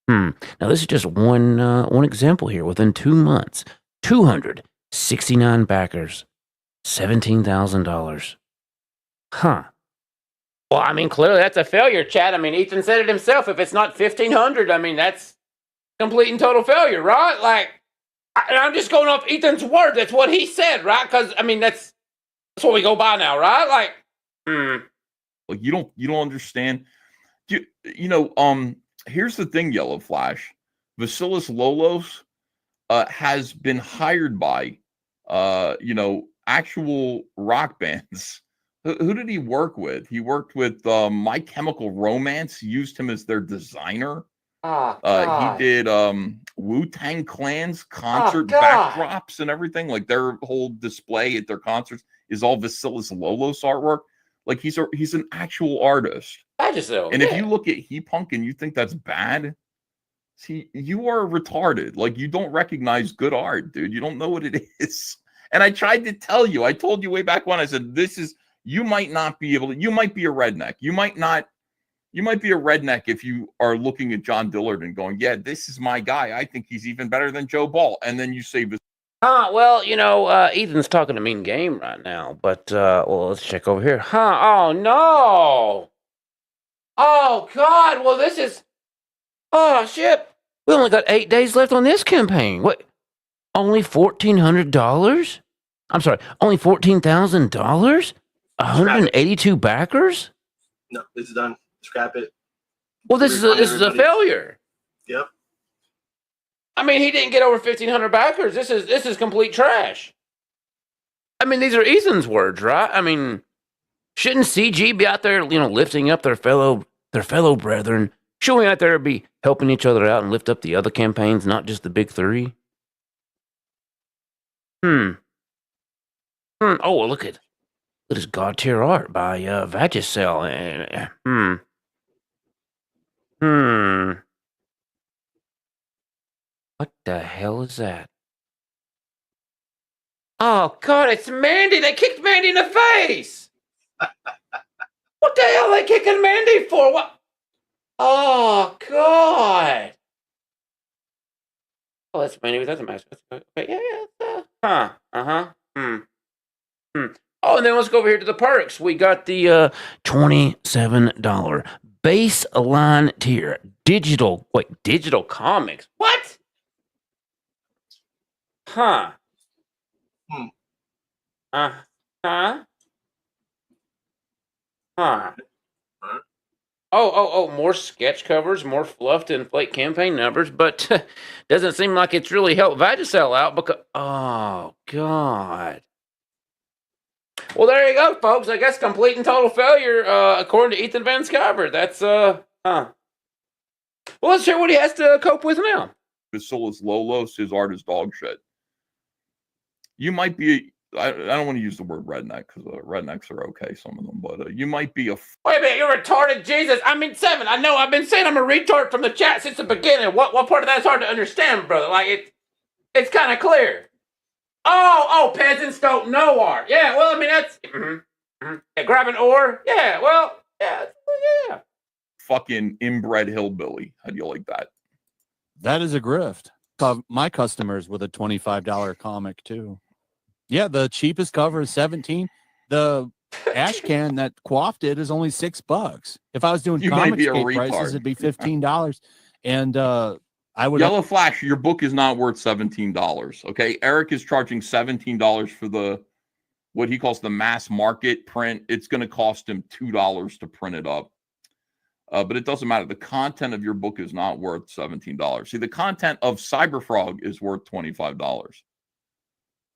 Now, this is just one example here. Within 2 months, 269 backers, $17,000. Huh. Well, I mean, clearly that's a failure, chat. I mean, Ethan said it himself. If it's not 1,500, I mean, that's complete and total failure, right? Like, I'm just going off Ethan's word. That's what he said, right? Because, I mean, that's what we go by now, right? Like, like you don't understand. Here's the thing, Yellow Flash. Vasilis Lolos has been hired by, actual rock bands. Who did he work with? He worked with My Chemical Romance, used him as their designer. He did Wu-Tang Clan's concert backdrops and everything. Like their whole display at their concerts is all Vasilis Lolos artwork. Like he's an actual artist. And if you look at He Punk and you think that's bad, see, you are retarded. Like you don't recognize good art, dude. You don't know what it is. And I tried to tell you. I told you way back when. I said you might not be able to. You might be a redneck. You might be a redneck if you are looking at John Dillard and going, yeah, this is my guy. I think he's even better than Joe Ball. And then you say, well, Ethan's talking a mean game right now, but, let's check over here. Oh, no. Oh, God. Well, this is, oh, shit. We only got 8 days left on this campaign. What? Only $1,400? I'm sorry, only $14,000? 182 backers? No, this is done. Scrap it. Well, this is a failure. Yep. I mean, he didn't get over 1,500 backers. This is complete trash. I mean, these are Ethan's words, right? I mean, shouldn't CG be out there, lifting up their fellow brethren? Shouldn't we out there be helping each other out and lift up the other campaigns, not just the big three? Oh, well, look at this god tier art by Vagisil. What the hell is that? Oh, God, it's Mandy. They kicked Mandy in the face. What the hell are they kicking Mandy for? What? Oh, God. Oh, that's Mandy. That's a match. Okay, yeah. Oh, and then let's go over here to the perks. We got the $27 baseline tier digital comics. What? Huh. Oh, more sketch covers, more fluff to inflate campaign numbers, but doesn't seem like it's really helped Vagisil out because, oh, God. Well, there you go, folks. I guess complete and total failure, according to Ethan Van Sciver. That's, Well, let's hear what he has to cope with now. Vasilis Lolos, his art is dog shit. you might be. I don't want to use the word redneck because rednecks are okay, some of them, but you might be a. Wait a minute, you're retarded, Jesus. I mean, Seven. I know. I've been saying I'm a retard from the chat since the beginning. What part of that's hard to understand, brother? Like it's kind of clear. Oh, peasants don't know art. Yeah, well, I mean that's yeah, grab an oar. Yeah, well, yeah. Fucking inbred hillbilly. How do you like that? That is a grift. My customers with a $25 comic too. Yeah, the cheapest cover is 17. The ash can that Quaff did is only $6. If I was doing Comicsgate prices, it'd be $15. And I would Yellow Flash, your book is not worth $17. Okay. Eric is charging $17 for the what he calls the mass market print. It's going to cost him $2 to print it up. But it doesn't matter. The content of your book is not worth $17. See, the content of Cyberfrog is worth $25.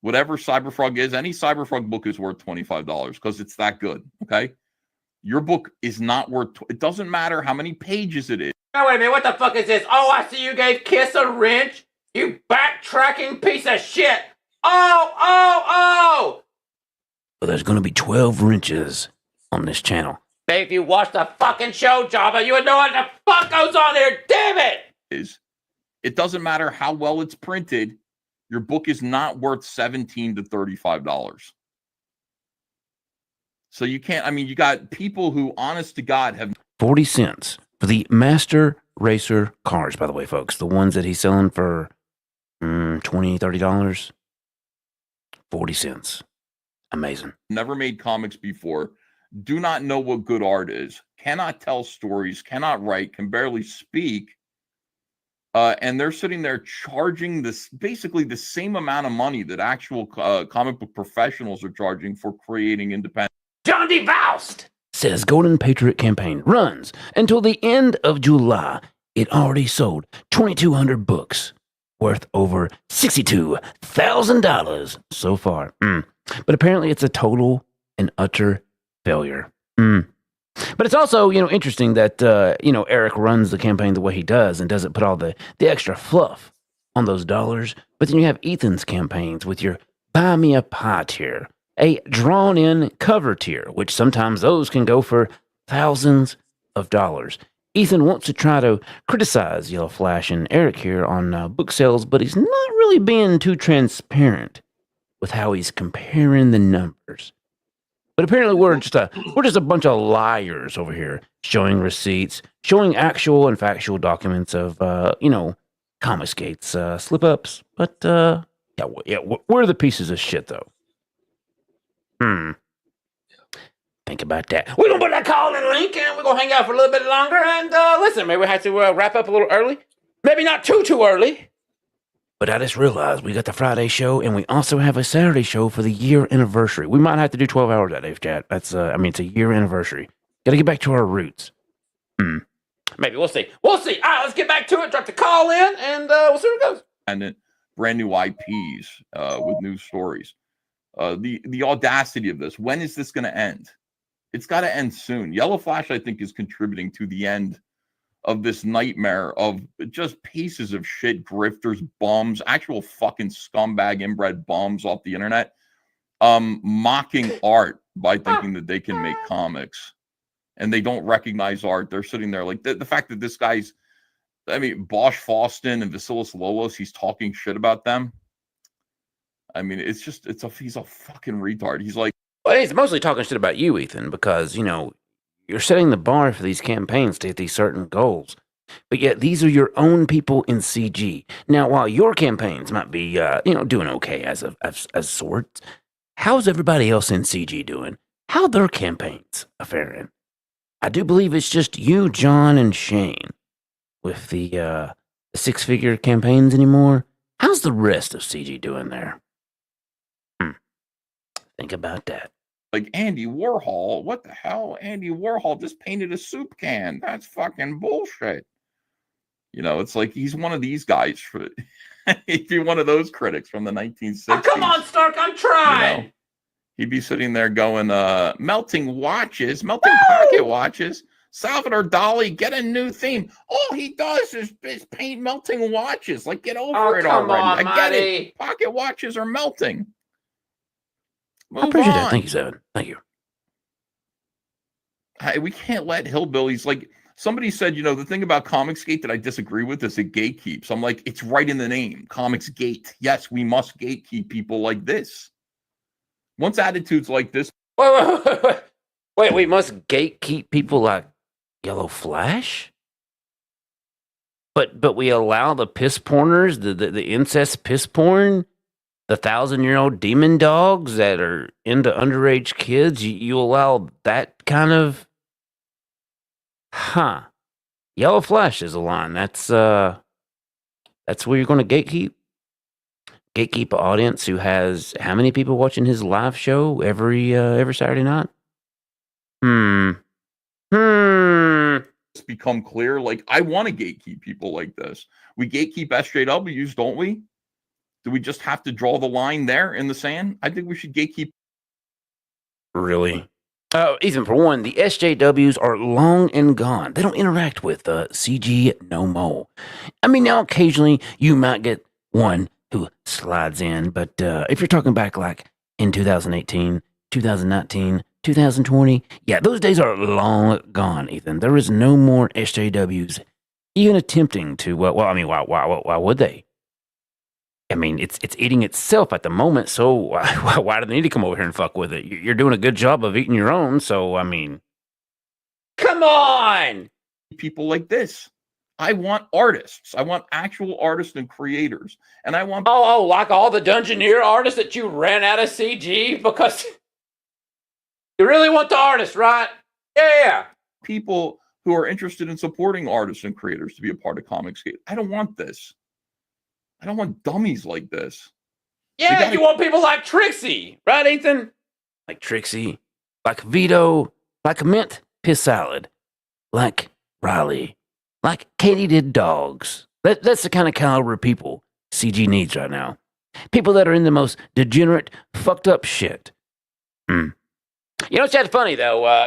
Whatever Cyberfrog is, any Cyberfrog book is worth $25 because it's that good. Okay. Your book is not worth, it doesn't matter how many pages it is. Now, wait a minute. What the fuck is this? Oh, I see you gave Kiss a wrench. You backtracking piece of shit. Oh. Well, there's going to be 12 wrenches on this channel. Hey, if you watched the fucking show, Java, you would know what the fuck goes on here. Damn it. It doesn't matter how well it's printed. Your book is not worth $17 to $35. So you can't, I mean, you got people who, honest to God, have 40 cents for the Master Racer cars, by the way, folks. The ones that he's selling for $20, $30. 40 cents. Amazing. Never made comics before. Do not know what good art is. Cannot tell stories. Cannot write. Can barely speak. And they're sitting there charging this basically the same amount of money that actual comic book professionals are charging for creating independent. John D. Faust says Golden Patriot campaign runs until the end of July. It already sold 2,200 books worth over $62,000 so far. But apparently it's a total and utter failure. But it's also, interesting that, Eric runs the campaign the way he does and doesn't put all the extra fluff on those dollars. But then you have Ethan's campaigns with your buy me a pie tier, a drawn in cover tier, which sometimes those can go for thousands of dollars. Ethan wants to try to criticize Yellow Flash and Eric here on book sales, but he's not really being too transparent with how he's comparing the numbers. But apparently we're just a bunch of liars over here, showing receipts, showing actual and factual documents of Comicsgate's slip-ups. But we're the pieces of shit, though. Think about that. We're going to put that call in link and we're going to hang out for a little bit longer. And listen, maybe we have to wrap up a little early. Maybe not too early. But I just realized we got the Friday show and we also have a Saturday show for the year anniversary. We might have to do 12 hours that day, chat. That's, it's a year anniversary. Got to get back to our roots. Maybe we'll see. All right, let's get back to it. Drop the call in and we'll see where it goes. And brand new IPs with new stories. The audacity of this. When is this going to end? It's got to end soon. Yellow Flash, I think, is contributing to the end of this nightmare of just pieces of shit, grifters, bums, actual fucking scumbag inbred bums off the internet, mocking art by thinking that they can make comics. And they don't recognize art. They're sitting there like the fact that this guy's, Bosch Fawston and Vasilis Lolos, he's talking shit about them. He's a fucking retard. He's like, well, he's mostly talking shit about you, Ethan, because, you're setting the bar for these campaigns to hit these certain goals. But yet these are your own people in CG. Now, while your campaigns might be, doing okay as sorts, how's everybody else in CG doing? How their campaigns are faring? I do believe it's just you, John, and Shane with the six-figure campaigns anymore. How's the rest of CG doing there? Think about that. Like Andy Warhol, what the hell? Andy Warhol just painted a soup can. That's fucking bullshit. It's like he's one of these guys. He'd be one of those critics from the 1960s. Oh, come on, Stark, I'm trying. He'd be sitting there going, melting pocket watches. Salvador Dali, get a new theme. All he does is paint melting watches. Like, get over it already. I get it. Pocket watches are melting. I appreciate that. Thank you, Seven. Thank you. We can't let hillbillies, like somebody said, the thing about Comicsgate that I disagree with is it gatekeeps. I'm like, it's right in the name, Comicsgate. Yes, we must gatekeep people like this. Once attitudes like this. Wait, we must gatekeep people like Yellow Flash? But we allow the piss porners, the incest piss porn, the 1,000-year-old demon dogs that are into underage kids, you allow that kind of... Yellow Flash is a line. That's where you're going to gatekeep? Gatekeep an audience who has how many people watching his live show every Saturday night? It's become clear. Like, I want to gatekeep people like this. We gatekeep SJWs, don't we? Do we just have to draw the line there in the sand? I think we should gatekeep. Really? Ethan, for one, the SJWs are long and gone. They don't interact with CG no more. I mean, now occasionally you might get one who slides in, but if you're talking back like in 2018, 2019, 2020, yeah, those days are long gone, Ethan. There is no more SJWs even attempting to, why would they? I mean, it's eating itself at the moment, so why do they need to come over here and fuck with it? You're doing a good job of eating your own, so, I mean... Come on! People like this. I want artists. I want actual artists and creators. And I want... Oh, like all the Dungeoneer artists that you ran out of CG because... You really want the artists, right? Yeah. People who are interested in supporting artists and creators to be a part of Comicsgate. I don't want this. I don't want dummies like this. Yeah, you want people like Trixie, right, Ethan? Like Trixie, like Veto, like Mint Piss Salad, like Riley, like Katie did Dogs. That's the kind of caliber of people CG needs right now. People that are in the most degenerate, fucked up shit. You know, it's funny though.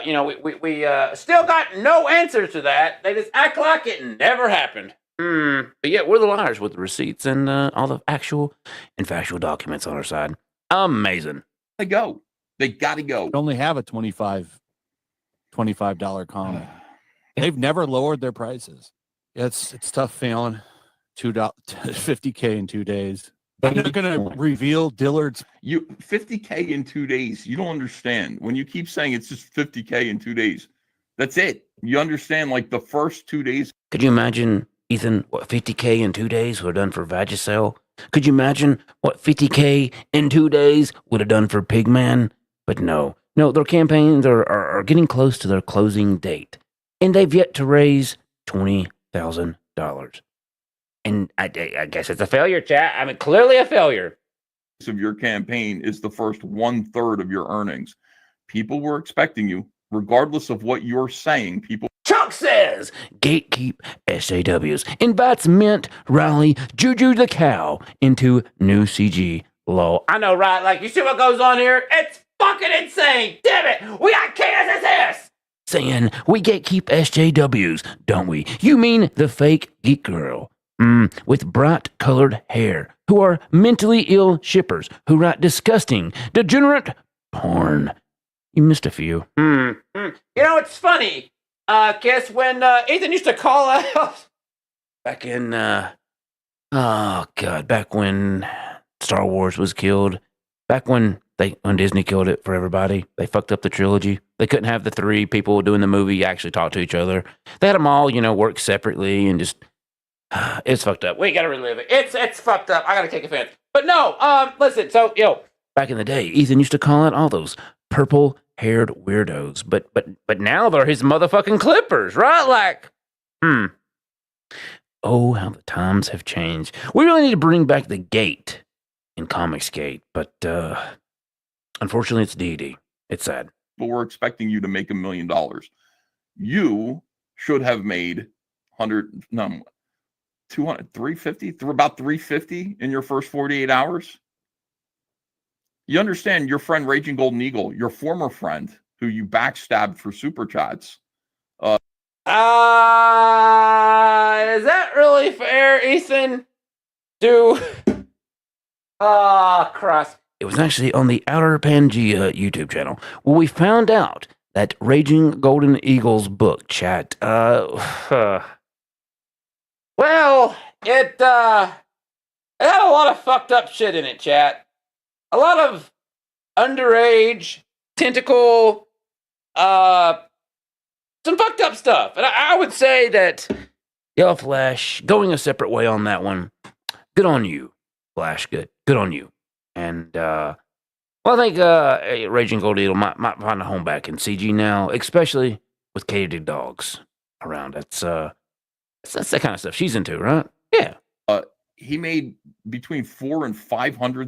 We still got no answers to that. They just act like it never happened. But yeah, we're the liars with the receipts and all the actual and factual documents on our side. Amazing. They go. They got to go. They only have a $25 comic. They've never lowered their prices. It's tough failing. $50K in 2 days. They're not going to reveal Dillard's. 50K in 2 days. You don't understand. When you keep saying it's just 50K in 2 days, that's it. You understand, like the first 2 days. Could you imagine, Ethan, what 50K in 2 days would have done for Vagisil? Could you imagine what 50K in 2 days would have done for Pigman? But no, their campaigns are getting close to their closing date, and they've yet to raise $20,000. And I guess it's a failure, chat. I mean, clearly a failure. Of your campaign is the first 1/3 of your earnings. People were expecting you, regardless of what you're saying. Chuck says, gatekeep SJWs, invites Mint, Riley, Juju the Cow into new CG. Lol. I know, right? Like, you see what goes on here? It's fucking insane. Damn it. We got KSSS. Saying we gatekeep SJWs, don't we? You mean the fake geek girl. With bright colored hair, who are mentally ill shippers, who write disgusting, degenerate porn. You missed a few. You know, it's funny. Guess when Ethan used to call out back in back when Star Wars was killed, back when Disney killed it for everybody, they fucked up the trilogy. They couldn't have the three people doing the movie actually talk to each other. They had them all, work separately and just it's fucked up. We gotta relive it. It's fucked up. I gotta take offense. But no, listen, so back in the day, Ethan used to call out all those purple-haired weirdos, but now they're his motherfucking clippers, right? Like, oh, how the times have changed. We really need to bring back the gate in Comicsgate, but unfortunately, it's DD. It's sad. But we're expecting you to make $1 million. You should have made 200, 350, about 350 in your first 48 hours. You understand your friend Raging Golden Eagle, your former friend who you backstabbed for super chats. Is that really fair, Ethan? Christ. It was actually on the Outer Pangea YouTube channel where we found out that Raging Golden Eagle's book, chat, Well, it had a lot of fucked up shit in it, chat. A lot of underage, tentacle, some fucked up stuff. And I would say that Yellow Flash, going a separate way on that one. Good on you, Flash. Good on you. And, well, I think Raging Gold Eagle might find a home back in CG now, especially with Katie Dogs around. That's the kind of stuff she's into, right? Yeah. He made between $400,000 and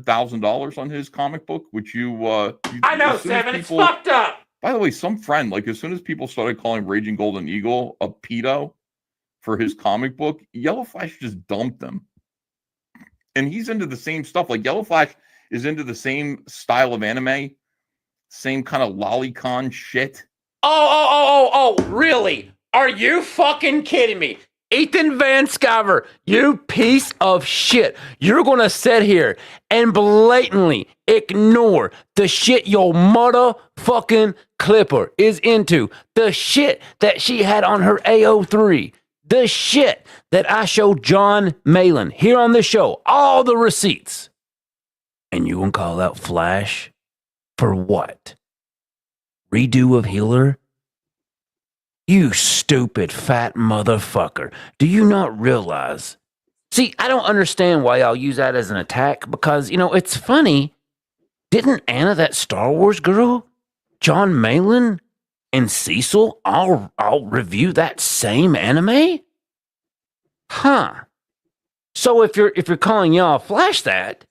$500,000 on his comic book, which I know, Seven. It's fucked up. By the way, some friend, like as soon as people started calling Raging Golden Eagle a pedo for his comic book, Yellow Flash just dumped them. And he's into the same stuff. Like Yellow Flash is into the same style of anime, same kind of lolicon shit. Oh, really? Are you fucking kidding me? Ethan Van Sciver, you piece of shit. You're going to sit here and blatantly ignore the shit your motherfucking Clipper is into. The shit that she had on her AO3. The shit that I showed John Malin here on the show. All the receipts. And you gonna call out Flash for what? Redo of Healer? You stupid fat motherfucker. Do you not realize? See, I don't understand why y'all use that as an attack because, it's funny. Didn't Anna, that Star Wars girl, John Malin, and Cecil all review that same anime? Huh. So if you're calling y'all Flash that,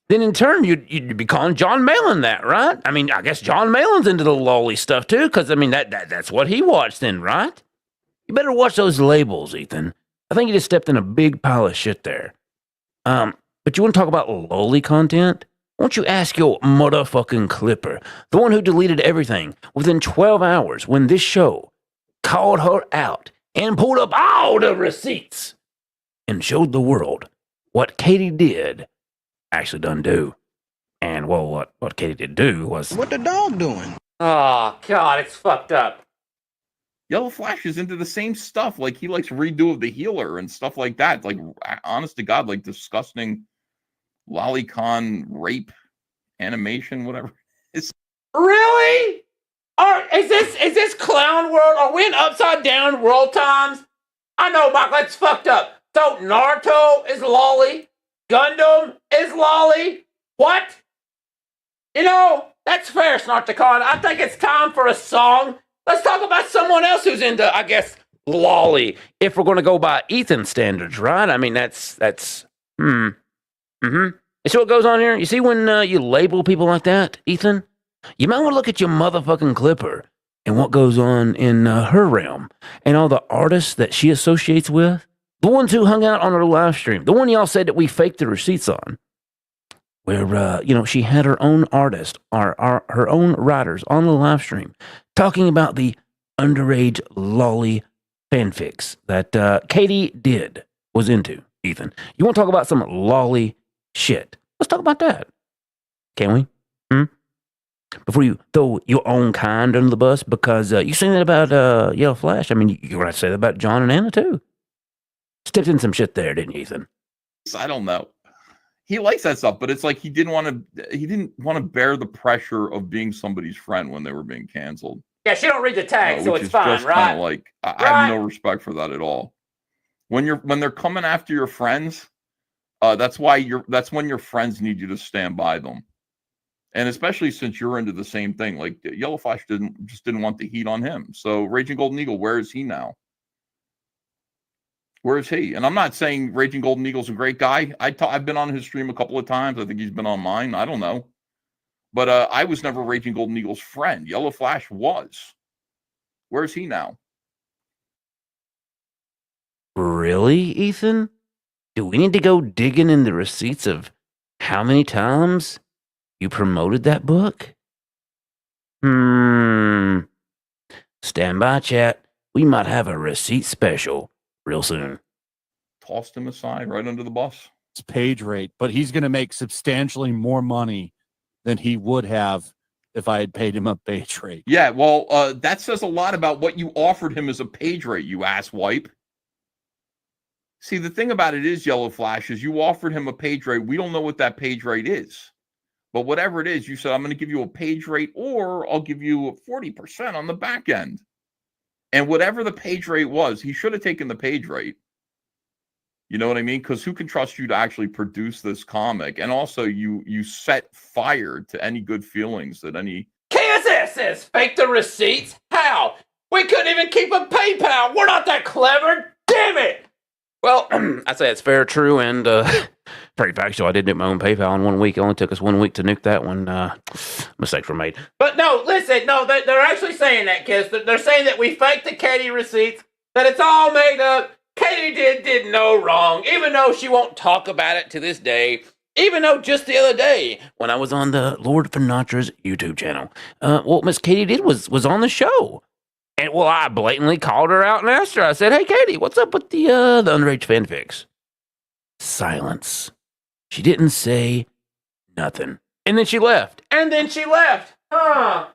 then in turn you'd be calling John Malin that, right? I mean, I guess John Malin's into the lolly stuff too, because I mean that's what he watched then, right? You better watch those labels, Ethan. I think you just stepped in a big pile of shit there. But you want to talk about lolly content? Won't you ask your motherfucking Clipper, the one who deleted everything within 12 hours when this show called her out and pulled up all the receipts and showed the world what Katie did actually done do. And, well, what Katie did do was... What the dog doing? Oh, God, it's fucked up. Yellow Flash is into the same stuff. Like, he likes Redo of the Healer and stuff like that. Like, honest to God, like, disgusting lolicon rape animation, whatever. Really? Is this clown world? Are we in upside down world times? I know, Mike, that's fucked up. So Naruto is lolly. Gundam is lolly. What? That's fair, Snarticon. I think it's time for a song. Let's talk about someone else who's into, I guess, lolly. If we're going to go by Ethan standards, right? I mean, that's. You see what goes on here? You see when you label people like that, Ethan? You might want to look at your motherfucking Clipper and what goes on in her realm and all the artists that she associates with. The ones who hung out on her live stream. The one y'all said that we faked the receipts on. Where, she had her own artist, her own writers on the live stream talking about the underage lolly fanfics that Katie was into, Ethan. You want to talk about some lolly shit? Let's talk about that. Can we? Before you throw your own kind under the bus, because you saying that about Yellow Flash. I mean, you're going to say that about John and Anna, too. Stepped in some shit there, didn't you, Ethan? I don't know. He likes that stuff, but it's like he didn't want to bear the pressure of being somebody's friend when they were being canceled. Yeah, she don't read the tag, so which it's is fine, just right? Kind of like I have no respect for that at all. When they're coming after your friends, that's when your friends need you to stand by them. And especially since you're into the same thing, like Yellow Flash didn't want the heat on him. So Raging Golden Eagle, where is he now? Where is he? And I'm not saying Raging Golden Eagle's a great guy. I've been on his stream a couple of times. I think he's been on mine. I don't know. But I was never Raging Golden Eagle's friend. Yellow Flash was. Where is he now? Really, Ethan? Do we need to go digging in the receipts of how many times you promoted that book? Stand by, chat. We might have a receipt special real soon. Tossed him aside right under the bus. It's page rate, but he's going to make substantially more money than he would have if I had paid him a page rate. Yeah, well, that says a lot about what you offered him as a page rate, you asswipe. See, the thing about it is, Yellow Flash, is you offered him a page rate. We don't know what that page rate is. But whatever it is, you said, I'm going to give you a page rate, or I'll give you 40% on the back end. And whatever the page rate was, he should have taken the page rate. You know what I mean? Because who can trust you to actually produce this comic? And also, you set fire to any good feelings that any... KSS says fake the receipts? How? We couldn't even keep a PayPal. We're not that clever. Damn it. Well, I'd say it's fair, true, and very factual. I did do my own PayPal in 1 week. It only took us 1 week to nuke that one. Mistakes were made. But no, listen, no, they're actually saying that, kids. They're saying that we faked the Katie receipts, that it's all made up. Katie did no wrong, even though she won't talk about it to this day. Even though just the other day, when I was on the Lord Finatra's YouTube channel, what Miss Katie did was on the show. And, well, I blatantly called her out and asked her. I said, hey, Katie, what's up with the underage fanfics? Silence. She didn't say nothing. And then she left. Huh.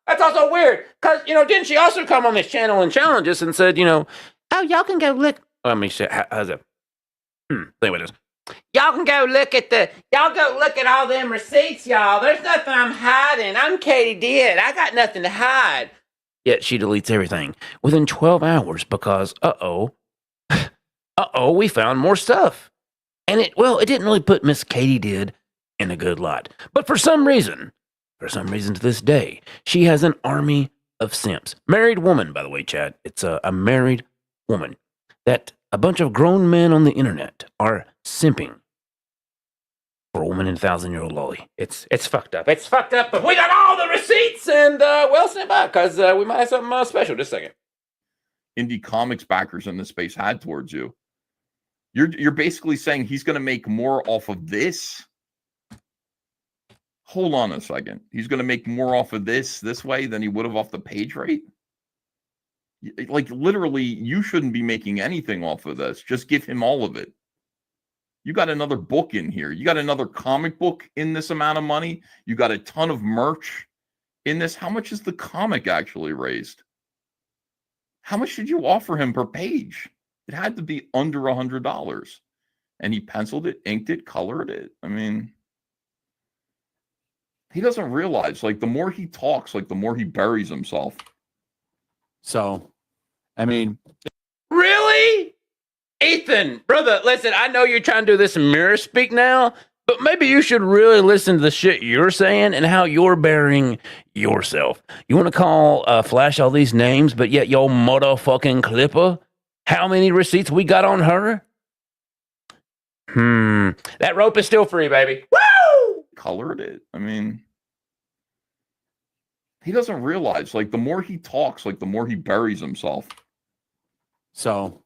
That's also weird. Because, didn't she also come on this channel and challenge us and said, oh, y'all can go look. Let me see. How's it? Anyway, just. Y'all can go look at all them receipts, y'all. There's nothing I'm hiding. I'm Katie Did. I got nothing to hide. Yet she deletes everything within 12 hours because, we found more stuff. And it didn't really put Miss Katie Did in a good light. But for some reason to this day, she has an army of simps. Married woman, by the way, Chad. It's a married woman that a bunch of grown men on the internet are simping for a woman in 1,000-year-old lolly. It's fucked up. It's fucked up, but we got all the receipts, and stand by, because we might have something special. Just a second. Indie comics backers in the space had towards you. You're basically saying he's going to make more off of this? Hold on a second. He's going to make more off of this way than he would have off the page rate? Like, literally, you shouldn't be making anything off of this. Just give him all of it. You got another book in here. You got another comic book in this amount of money. You got a ton of merch in this. How much is the comic actually raised? How much did you offer him per page? It had to be under $100. And he penciled it, inked it, colored it. I mean, he doesn't realize, like, the more he talks, like, the more he buries himself. So, I mean... Really? Ethan, brother, listen, I know you're trying to do this mirror speak now, but maybe you should really listen to the shit you're saying and how you're burying yourself. You want to call Flash all these names, but yet your motherfucking Clipper, how many receipts we got on her? That rope is still free, baby. Woo! Colored it. I mean, he doesn't realize, like, the more he talks, like, the more he buries himself. So,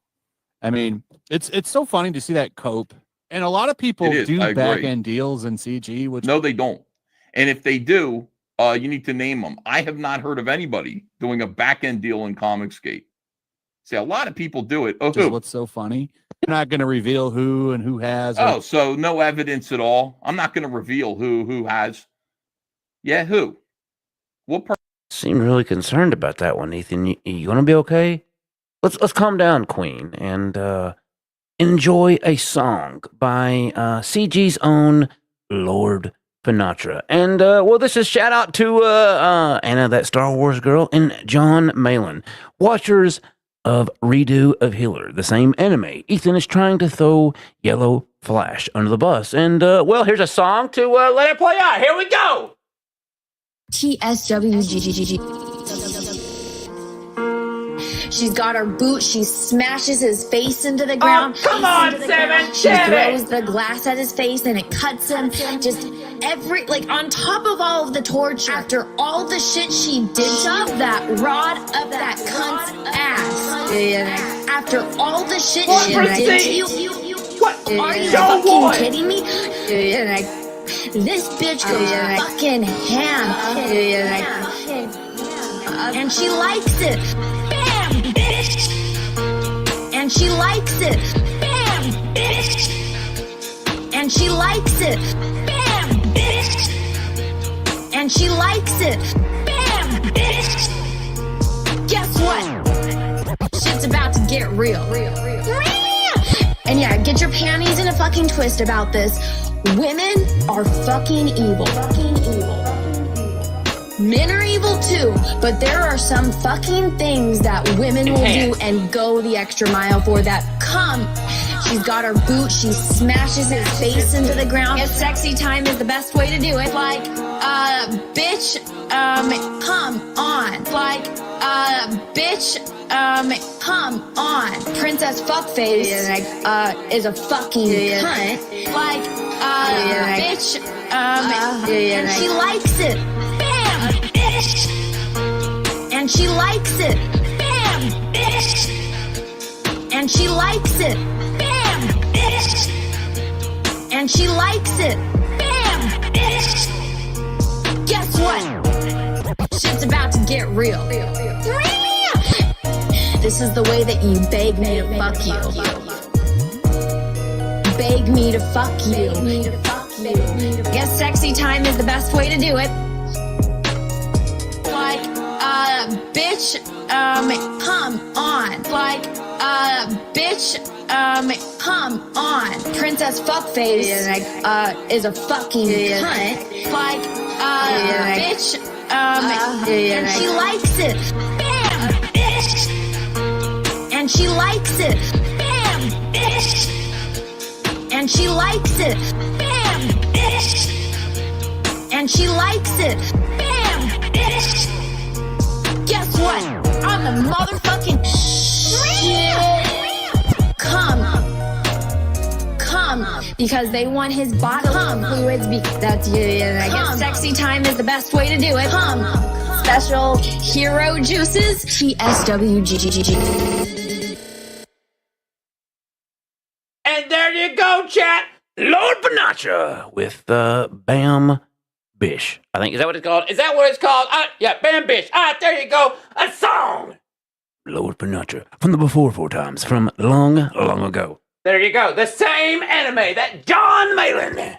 I mean, it's so funny to see that cope. And a lot of people do back-end deals in CG. Which no, they don't. And if they do, you need to name them. I have not heard of anybody doing a back-end deal in Comicsgate. See, a lot of people do it. Which is what's so funny. You're not going to reveal who and who has. Oh, so no evidence at all. I'm not going to reveal who has. Yeah, who? What person? Seem really concerned about that one, Ethan. You gonna be okay? Let's calm down, Queen, and enjoy a song by CG's own Lord Finatra. And this is shout out to Anna, that Star Wars girl, and John Malin, watchers of Redo of Healer, the same anime. Ethan is trying to throw Yellow Flash under the bus, and here's a song to let it play out. Here we go. TSWGGG. She's got her boot. She smashes his face into the ground. Oh, come on, Seven. She throws the glass at his face and it cuts him. Just on top of all of the torture, after all the shit she did to that rod up that cunt's ass. After all the shit she did to you. What? Are you fucking kidding me? This bitch goes fucking ham. And she likes it. Bam, bitch. And she likes it. Bam, bitch. And she likes it. Bam, bitch. and she likes it. Bam, bitch. Guess what? Shit's about to get real. And yeah, get your panties in a fucking twist about this. Women are fucking evil. Men are evil too, but there are some fucking things that women will do and go the extra mile for that come. She's got her boot, she smashes his face into the ground. Yes, sexy time is the best way to do it. Like, bitch, come on. Like, bitch, come on. Princess Fuckface is a fucking cunt. Like, bitch, and she likes it. Bam, bitch. And she likes it. Bam, bitch. And she likes it. Bam, bitch. And she likes it. Bam, bitch. Guess what? Shit's about to get real. This is the way that you beg me to fuck you. Beg me to fuck you. Guess sexy time is the best way to do it. Like, bitch, come on. Like, bitch, come on. Princess Fuckface is a fucking cunt. Like, bitch, and she likes it. Bam, bitch. And she likes it. Bam, bitch. And she likes it. Bam, bitch. And she likes it. Bam, bitch. Guess what? I'm the motherfucking shit. Come. Because they want his bottom fluids. That's I guess sexy time is the best way to do it. Special hero juices. TSWGGG. And there you go, chat. Lord Panacha with Bam Bish. I think Is that what it's called? Is that what it's called? Yeah, Bam Bish. There you go. A song. Lord Panacha from the Before Four Times from long ago. There you go. The same anime that John Malin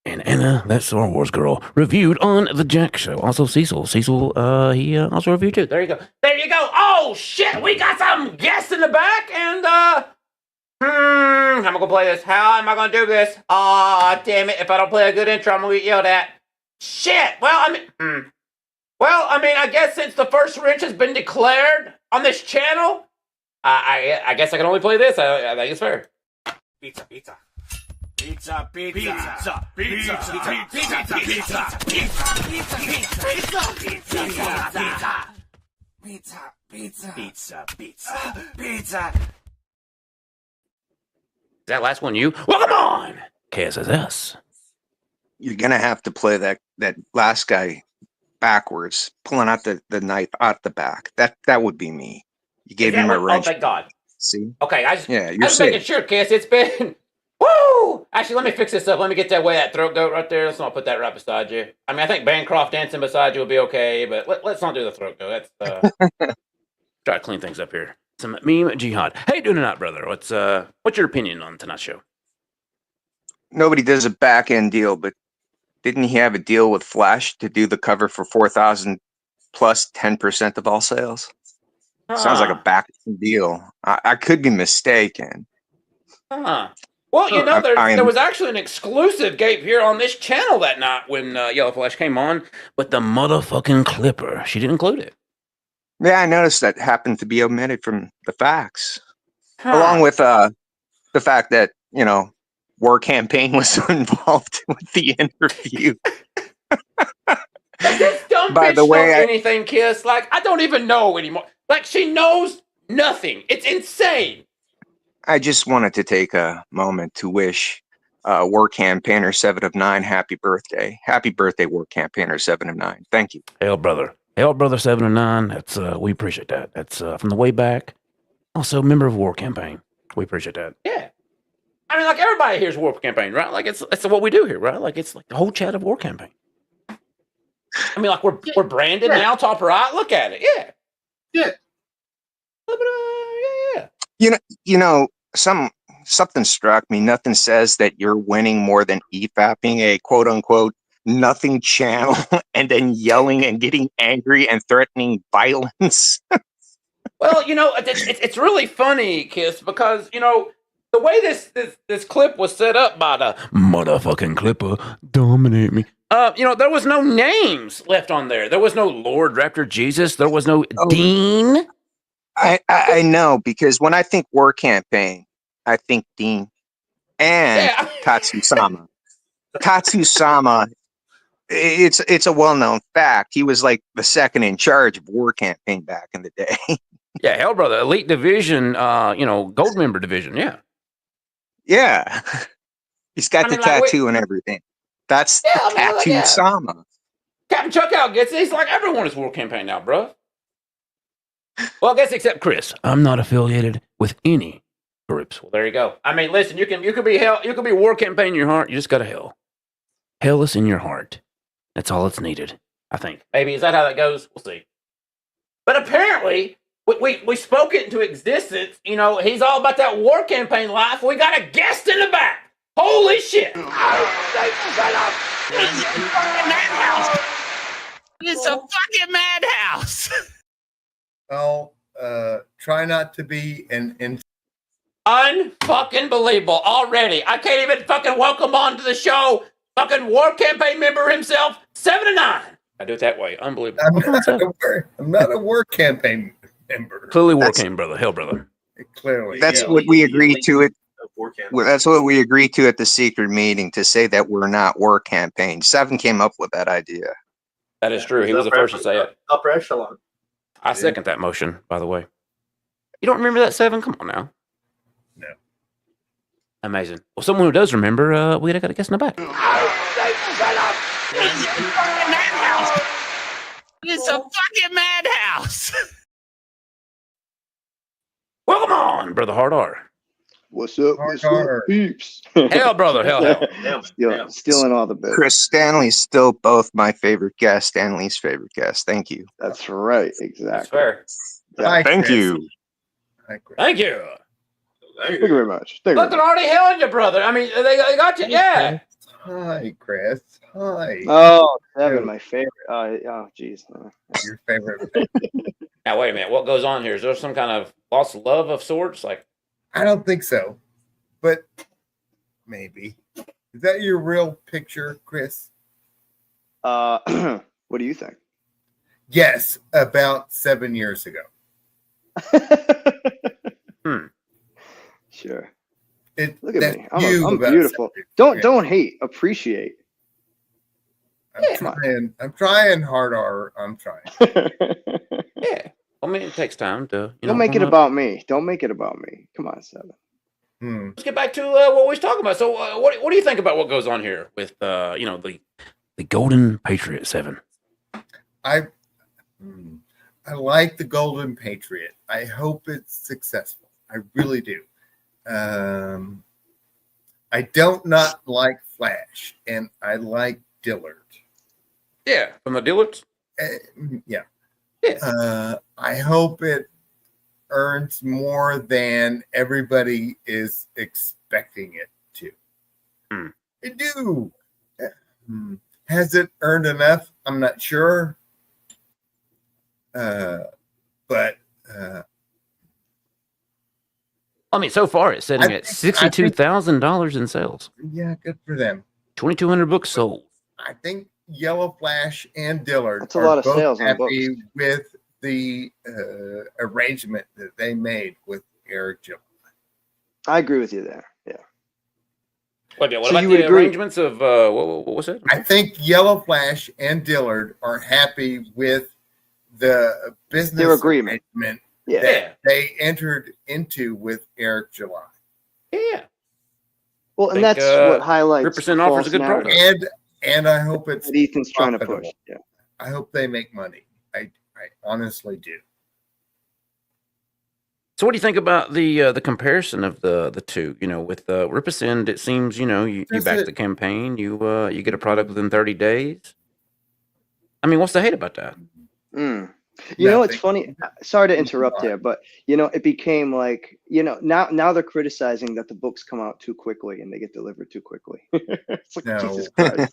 And Anna, that Star Wars girl, reviewed on the Jack Show. Also Cecil. Cecil, he also reviewed too. There you go. There you go. Oh, shit. We got some guests in the back. And, how am I going to play this? How am I going to do this? Aw, damn it. If I don't play a good intro, I'm going to get yelled at. Shit. Well, I mean, I guess since the first wrench has been declared on this channel, I guess I can only play this. I think it's fair. Pizza. Pizza, pizza, pizza, pizza, pizza, pizza, pizza, pizza. Is that last one you? Well, come on! KSSS. You're gonna have to play that last guy backwards, pulling out the knife out the back. That would be me. You gave me my wrench. Oh, thank God. See? Okay, I you're was making sure, Kiss. It's been... Woo! Actually, let me fix this up. Let me get that way, that throat goat right there. Let's not put that right beside you. I mean, I think Bancroft dancing beside you will be okay, but let's not do the throat goat. That's try to clean things up here. Some meme jihad. Hey, doing it out, brother. What's your opinion on tonight's show? Nobody does a back end deal, but didn't he have a deal with Flash to do the cover for 4,000 plus 10% of all sales? Sounds like a back end deal. I could be mistaken. Well, you know, there was actually an exclusive Gabe here on this channel that night when Yellow Flash came on, but the motherfucking Clipper, she didn't include it. Yeah, I noticed that happened to be omitted from the facts, along with the fact that, you know, War Campaign was involved with the interview. This dumb By bitch the way, know anything, Kiss. Like, I don't even know anymore. Like, she knows nothing. It's insane. I just wanted to take a moment to wish War Campaigner 7 of 9 happy birthday. Happy birthday, War Campaigner 7 of 9. Thank you. Hail, brother. Hail, brother 7 of 9. That's we appreciate that. That's from the way back. Also, member of War Campaign. We appreciate that. Yeah. I mean, like, everybody here's War Campaign, right? Like, it's what we do here, right? Like, it's like the whole chat of War Campaign. I mean, like, we're branded now, top right. Look at it. Yeah. Yeah. You know, something struck me. Nothing says that you're winning more than EFAPing a quote unquote nothing channel and then yelling and getting angry and threatening violence. Well, it's really funny, Kiss, because the way this clip was set up by the Motherfucking Clipper, dominate me. there was no names left on there. There was no Lord Raptor Jesus. There was no Dean. I know, because when I think war campaign, I think Dean and Tatsu-sama. Tatsu-sama, it's a well-known fact. He was like the second in charge of war campaign back in the day. Yeah, hell, brother. Elite division, gold member division. Yeah. Yeah. He's got the tattoo and everything. That's Tatsu-sama. Captain Chuck out gets it. He's like, everyone is war campaign now, bro. Well, I guess except Chris. I'm not affiliated with any groups. Well, there you go. I mean, listen, you can be hell. You can be war campaign in your heart. You just got to hell. Hell is in your heart. That's all it's needed, I think. Maybe is that how that goes? We'll see. But apparently, we spoke it into existence. He's all about that war campaign life. We got a guest in the back. Holy shit! It's a fucking madhouse. Well, try not to be an unfucking believable already. I can't even fucking welcome on to the show. Fucking war campaign member himself, 7 to 9. I do it that way. Unbelievable. I'm not a war campaign member. Clearly war campaign, brother. Hell, brother. Clearly. That's what we agreed to it. That's what we agreed to at the secret meeting, to say that we're not war campaign. 7 came up with that idea. That is true. He was the first to say it. Upper echelon. I second that motion, by the way. You don't remember that, 7? Come on now. No. Amazing. Well, someone who does remember, we got a guest in the back. It's a fucking madhouse. Welcome on, brother Hard R. What's up, peeps? Hell, brother, hell. Stealing all the bits. Chris, Stanley's still both my favorite guest, Stanley's favorite guest. Thank you. That's right, exactly. That's fair. Yeah, thank you. Thank you. Thank you very much. Look, they're already hailing you, brother. I mean, they got you. Yeah. Hi, Chris. Hi. Oh, 7, my favorite. Oh, jeez. Your favorite. Now, wait a minute. What goes on here? Is there some kind of lost love of sorts? Like, I don't think so, but maybe. Is that your real picture, Chris? What do you think? Yes, about 7 years ago. Sure. Look at me. I'm beautiful. Don't hate. Appreciate. I'm trying harder. I'm trying. Yeah. I mean, it takes time to. Don't make it about me. Don't make it about me. Come on, 7. Let's get back to what we was talking about. So, what do you think about what goes on here with the Golden Patriot 7? I like the Golden Patriot. I hope it's successful. I really do. I don't not like Flash, and I like Dillard. Yeah, from the Dillards. Yeah. I hope it earns more than everybody is expecting it to. I do. Has it earned enough? I'm not sure. But I mean, so far it's sitting at $62,000 in sales. Yeah, good for them. 2,200 books sold. I think Yellow Flash and Dillard That's a lot of both sales on happy books. with the arrangement that they made with Eric July. I agree with you there. Yeah. What So about you the would agree- arrangements of what was it? I think Yellow Flash and Dillard are happy with the business Their agreement. arrangement Yeah. that they entered into with Eric July. Yeah. Well, and think, that's what highlights 3% offers a good false product. narrative And I hope it's that Ethan's trying to profitable. push. Yeah. I hope they make money. I honestly do. So, what do you think about the comparison of the two? With Ripperson, it seems you Does back it- the campaign, you get a product within 30 days. I mean, what's the hate about that? You know, it's funny. Sorry to interrupt here, but you know, it became like, you know, now they're criticizing that the books come out too quickly and they get delivered too quickly. It's like Jesus Christ.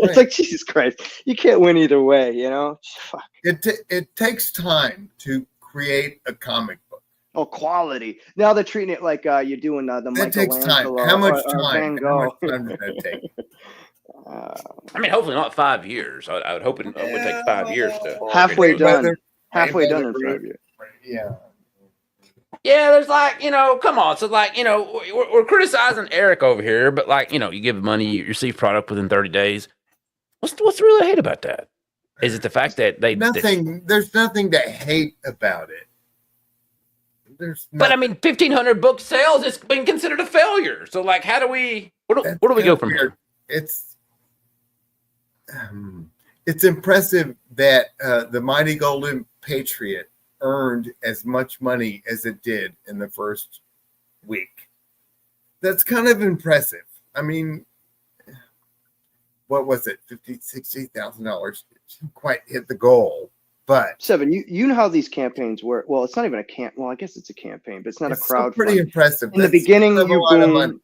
It's like Jesus Christ. You can't win either way, you know. Fuck. It takes time to create a comic book. Oh, quality. Now they're treating it like you're doing the It takes time. Michelangelo How much or time? Van How Gogh. much time does that take? I mean, hopefully not 5 years. I would hope it would take 5 years to halfway done. Whether- Halfway done in whether- 5 years. Yeah. Yeah, there's like, you know, come on. So like, you know, we're criticizing Eric over here, but like, you know, you give money, you receive product within 30 days. What's really hate about that? Is it the fact that there's nothing to hate about it. But I mean, 1,500 book sales, it's been considered a failure. So like, how do we, where do we go from here? It's impressive that the Mighty Golden Patriot earned as much money as it did in the first week. That's kind of impressive. I mean, what was it? $50,000-$60,000. Didn't quite hit the goal. But Seven, you know how these campaigns work. Well, it's not even a camp. Well, I guess it's a campaign, but it's not a crowd. Pretty impressive. In the beginning, you a lot of money. boom,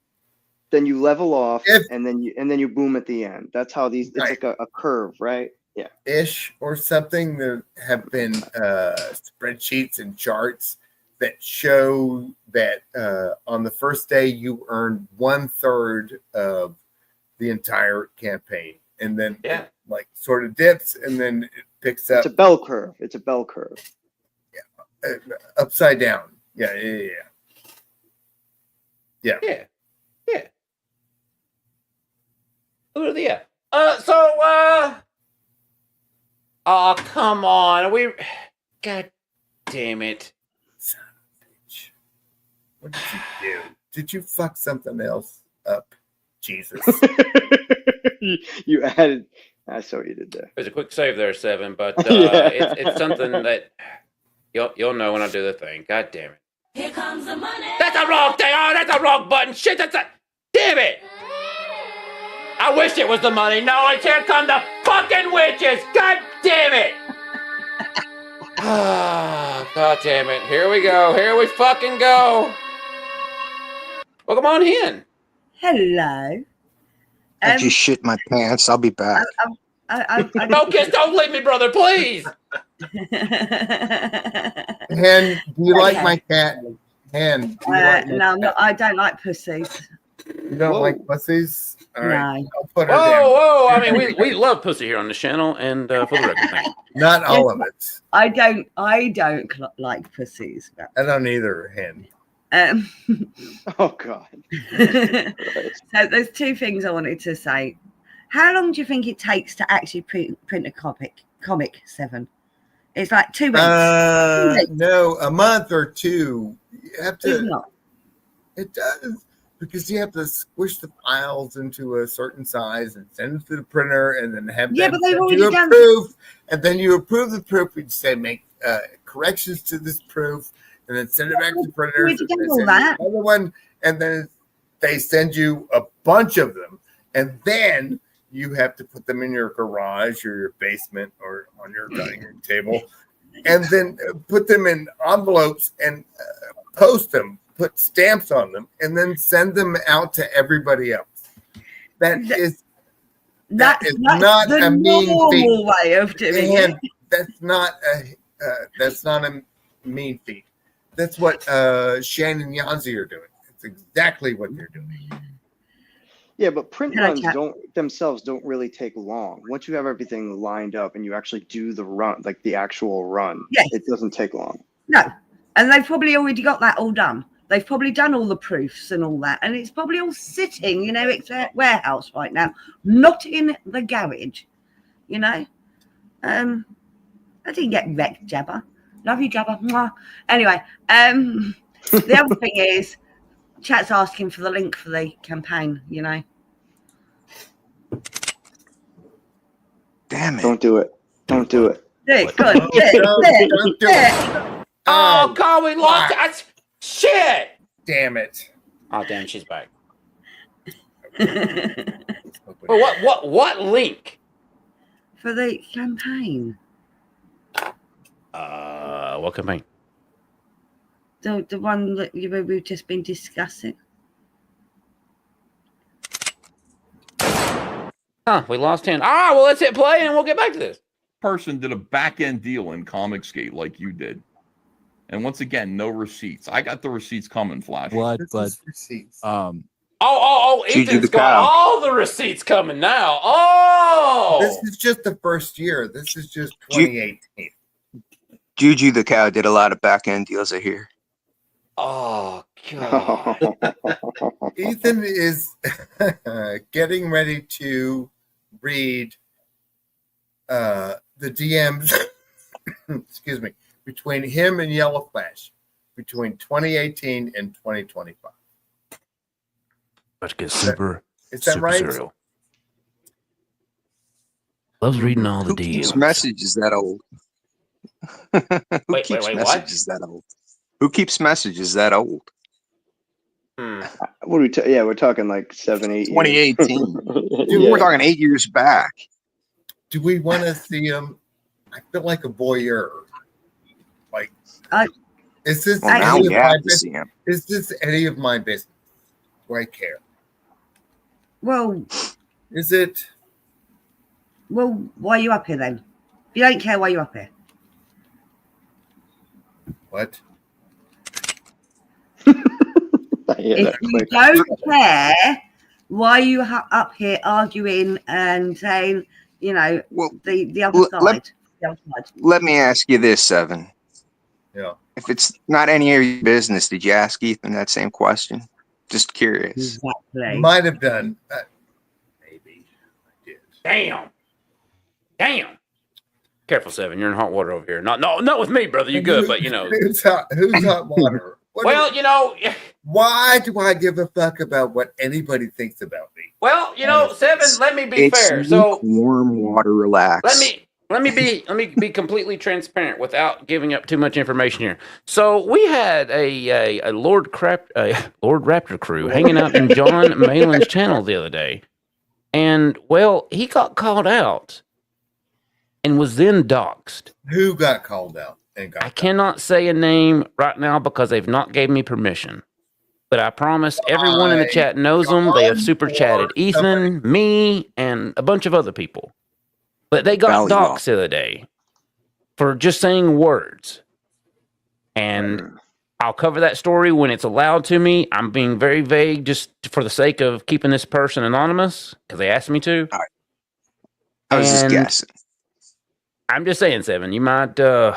then you level off, and then you boom at the end. That's how these. It's like a curve, right? Yeah. Ish or something. There have been spreadsheets and charts that show that on the first day you earned 1/3 of the entire campaign, and then it, like sort of dips, and then it picks up. It's a bell curve. It's a bell curve. Yeah, upside down. Yeah. Yeah. Oh, come on. God damn it. What did you do? Did you fuck something else up? Jesus. You added. I saw what you did there. There's a quick save there, Seven, but Yeah. it's something that you'll know when I do the thing. God damn it. Here comes the money. That's a wrong thing. Oh, that's a wrong button. Shit, damn it. I wish it was the money. No, it's here come the fucking witches. God damn it. Ah, God damn it. Here we go. Here we fucking go. Well, come on in. Hello. I just shit my pants. I'll be back. No, kiss, don't leave me, brother, please. Hen, do you like Okay. my cat? Hen, do you like my no, I'm not, I don't like pussies. You don't like pussies? All right. No. I'll put her Whoa, down. whoa. I mean, we love pussy here on the channel, and for the record, thank you. Not all of it. I don't like pussies. I don't either, Hen. Oh God. So there's two things I wanted to say. How long do you think it takes to actually print a comic, Seven? It's like 2 weeks. 2 weeks. No, a month or two. You have to. It's not. It does, because you have to squish the files into a certain size and send it to the printer, and then have Yeah, them but they've send already you a done- proof, and then you approve the proof. You say make corrections to this proof, and then send it back to the printers. already and done they all send you that. another one, and then they send you a bunch of them, and then you have to put them in your garage or your basement or on your dining room table, and then put them in envelopes and post them, put stamps on them, and then send them out to everybody else. That is not the a mean normal feat. way of doing it. And that's not a mean feat. That's what Shan and Yanzi are doing. It's exactly what they're doing. Yeah, but print Can I runs chat? don't really take long. Once you have everything lined up and you actually do the run, like the actual run, Yes. it doesn't take long. No, and they've probably already got that all done. They've probably done all the proofs and all that, and it's probably all sitting, it's a warehouse right now, not in the garage. I didn't get wrecked, Jabba. Love you, Jabba. Mwah. Anyway, the other thing is, chat's asking for the link for the campaign. Damn it! Don't do it. Don't do it. Do it. Good. Do it. Don't do Do it. Oh, God, we lost it. Shit. Damn it. Oh, damn, she's back. Well, what link? For the campaign. What campaign? The one that we've just been discussing. Huh, we lost 10. All right, well, let's hit play and we'll get back to this. Person did a back-end deal in Comicsgate like you did. And once again, no receipts. I got the receipts coming, Flash. What? This But is receipts. Ethan's got all the receipts coming now. Oh! This is just the first year. This is just 2018. Juju the Cow did a lot of back end deals, I hear. Oh, God. Ethan is getting ready to read the DMs, excuse me, between him and Yellow Flash between 2018 and 2025. Let's get super, Is that super right? serial. Loves reading all the Who keeps deals. messages that old? Who keeps wait, what? messages that old? Who keeps messages that old? What are we? Yeah, we're talking like 7, 8 years. 2018. Dude, Yeah. we're talking 8 years back. Do we want to see him? I feel like a voyeur. Like, is this Well, now any we of have my to business? see him. Is this any of my business? Do I care? Well, Is it? well, why are you up here then? If you don't care, why are you up here? What? If you don't care, why are you up here arguing and saying, you know, the other side? The other side. Let me ask you this, Seven. Yeah. If it's not any of your business, did you ask Ethan that same question? Just curious. Exactly. Might have done. Damn. Careful, Seven. You're in hot water over here. Not with me, brother. You good, but you know. Who's hot water? Well, you know. Why do I give a fuck about what anybody thinks about me? Well, you know, Seven. Let me be It's fair. So warm water, relax. let me be completely transparent without giving up too much information here. So we had a Lord Raptor crew hanging out in John Malin's channel the other day, and well, he got called out and was then doxxed. Who got called out? I cannot say a name right now because they've not gave me permission. But I promise everyone in the chat knows them. They have super chatted Ethan, me, and a bunch of other people. But they got doxxed the other day for just saying words. And I'll cover that story when it's allowed to me. I'm being very vague just for the sake of keeping this person anonymous because they asked me to. I was just guessing. I'm just saying, Seven, you might I'll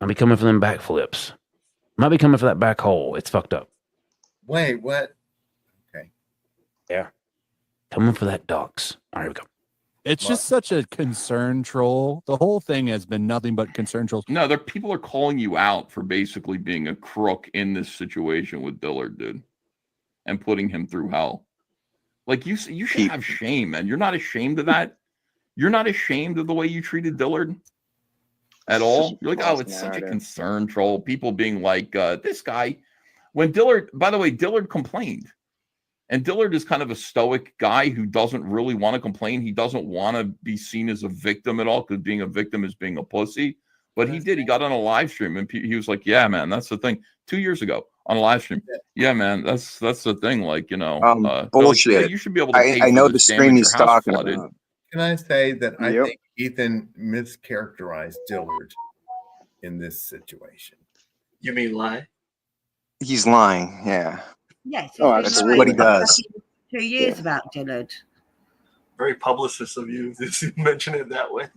be coming for them backflips. Might be coming for that back hole. It's fucked up. Wait, what? Okay. Yeah. Coming for that dox. All right, here we go. It's just such a concern troll. The whole thing has been nothing but concern trolls. No, people are calling you out for basically being a crook in this situation with Dillard, dude, and putting him through hell. Like you should have shame, man. You're not ashamed of that. You're not ashamed of the way you treated Dillard at all. You're like, oh, it's such a concern troll. People being like, this guy. When Dillard, by the way, Dillard complained. And Dillard is kind of a stoic guy who doesn't really want to complain. He doesn't want to be seen as a victim at all because being a victim is being a pussy. But he did. He got on a live stream and he was like, yeah, man, that's the thing. 2 years ago on a live stream. Yeah, man, that's the thing. Like, you know, bullshit. Like, yeah, you should be able to pay I know for the stream he's talking flooded. about. Can I say that I think Ethan mischaracterized Dillard in this situation? You mean lie? He's lying. Yeah. Yes. That's what he does. 2 years about Dillard. Very publicist of you to mention it that way.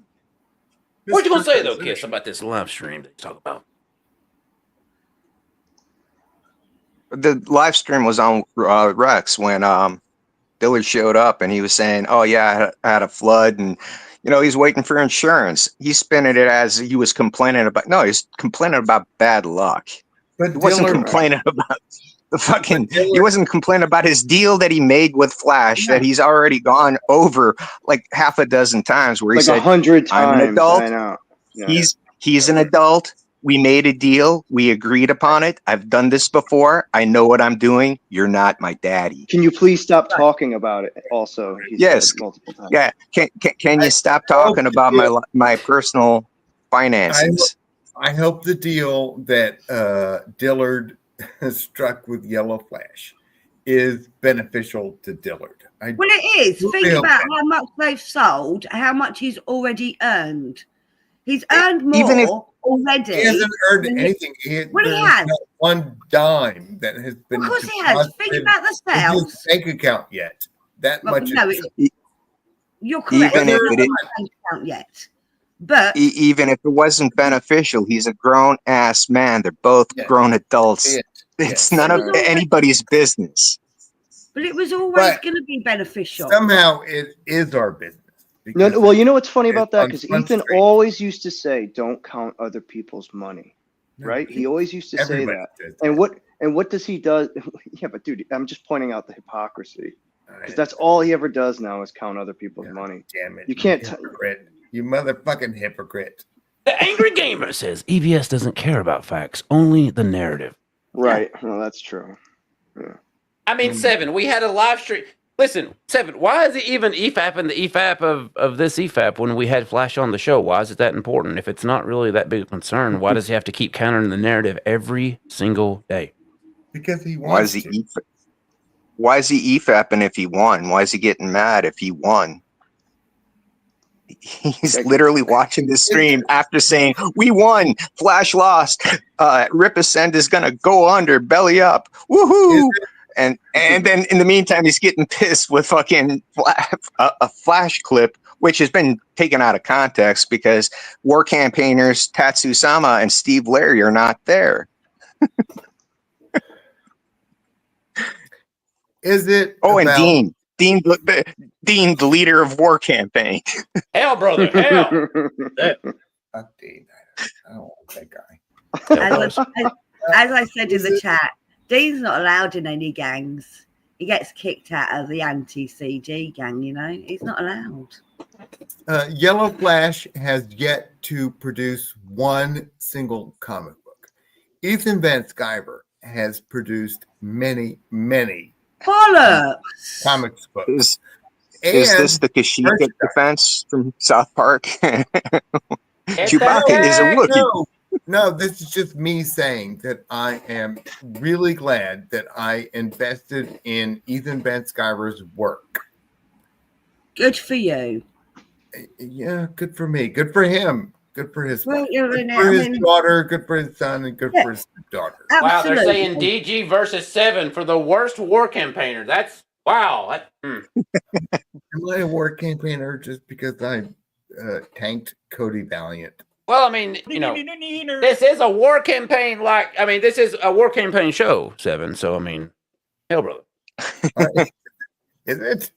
What you gonna say though, Kiss, about this live stream that you talk about? The live stream was on Rex when Dillard showed up and he was saying, oh yeah, I had a flood and you know he's waiting for insurance. He's spinning it as he was complaining about. No, he's complaining about bad luck. But he wasn't complaining about the fucking. He wasn't complaining about his deal that he made with Flash that he's already gone over like half a dozen times. Where he like said, 100 times. "I'm an adult. I know. Yeah. He's an adult. We made a deal. We agreed upon it. I've done this before. I know what I'm doing. You're not my daddy. Can you please stop talking about it? Also, he Yes. said multiple times. Yeah. Can you stop talking about my personal finances? I hope the deal that Dillard struck with Yellow Flash is beneficial to Dillard. Well, it is. really Think hope about that. how much they've sold, how much he's already earned. He's earned more Even if- already. He hasn't earned than anything. Well, he there's has. not one dime that has been. Of course he has. Think about the deposited into sales. his bank account yet. That Well, much. no, is- you're correct. Even if It's it not is- a bank account yet. But Even if it wasn't beneficial, he's a grown ass man. They're both grown adults. It's none of anybody's business. but it was always But going to be beneficial. Somehow it is our business. No, well, you know what's funny about that? on Because Front Ethan Street. always used to say, "Don't count other people's money," right? He always used to say Everybody that. says And what does he do? Yeah, but dude, I'm just pointing out the hypocrisy. Because that's all he ever does now is count other people's money. Damn it! You can't. hypocrite. You motherfucking hypocrite. The Angry Gamer says EVS doesn't care about facts, only the narrative. Right. Well, that's true. Yeah. I mean, Seven, we had a live stream. Listen, Seven, why is it even EFAP and the EFAP of this EFAP when we had Flash on the show? Why is it that important? If it's not really that big a concern, why does he have to keep countering the narrative every single day? Because he Why is wants he Why is he EFAPing if he won? Why is he getting mad if he won? He's literally watching the stream after saying, "We won, Flash lost, Ripascend is gonna go under, belly up, woohoo!" And then in the meantime, he's getting pissed with fucking a Flash clip, which has been taken out of context because war campaigners Tatsu Sama and Steve Larry are not there. Is it? Oh, and about- Dean, the leader of War Campaign. Hell, brother, hell. Fuck Dean. I don't want that guy. As I said in the chat, Dean's not allowed in any gangs. He gets kicked out of the anti-CG gang, you know? He's not allowed. Yellow Flash has yet to produce one single comic book. Ethan Van Sciver has produced many, many bollocks comics books. Is this the Kashyyyk defense from South Park? Chewbacca is a Wookiee. No, this is just me saying that I am really glad that I invested in Ethan Van Sciver's work. Good for you. Yeah, good for me. Good for him. Good for his Well, wife. you know, Good I for his mean- daughter. Good for his son, and good Yeah. for his daughter. Wow, they're Absolutely. saying DG versus Seven for the worst war campaigner. That's wow. Am I a war campaigner just because I tanked Cody Valiant? Well, I mean, you know, this is a war campaign. This is a war campaign show, Seven. So, I mean, hell, brother. Is it?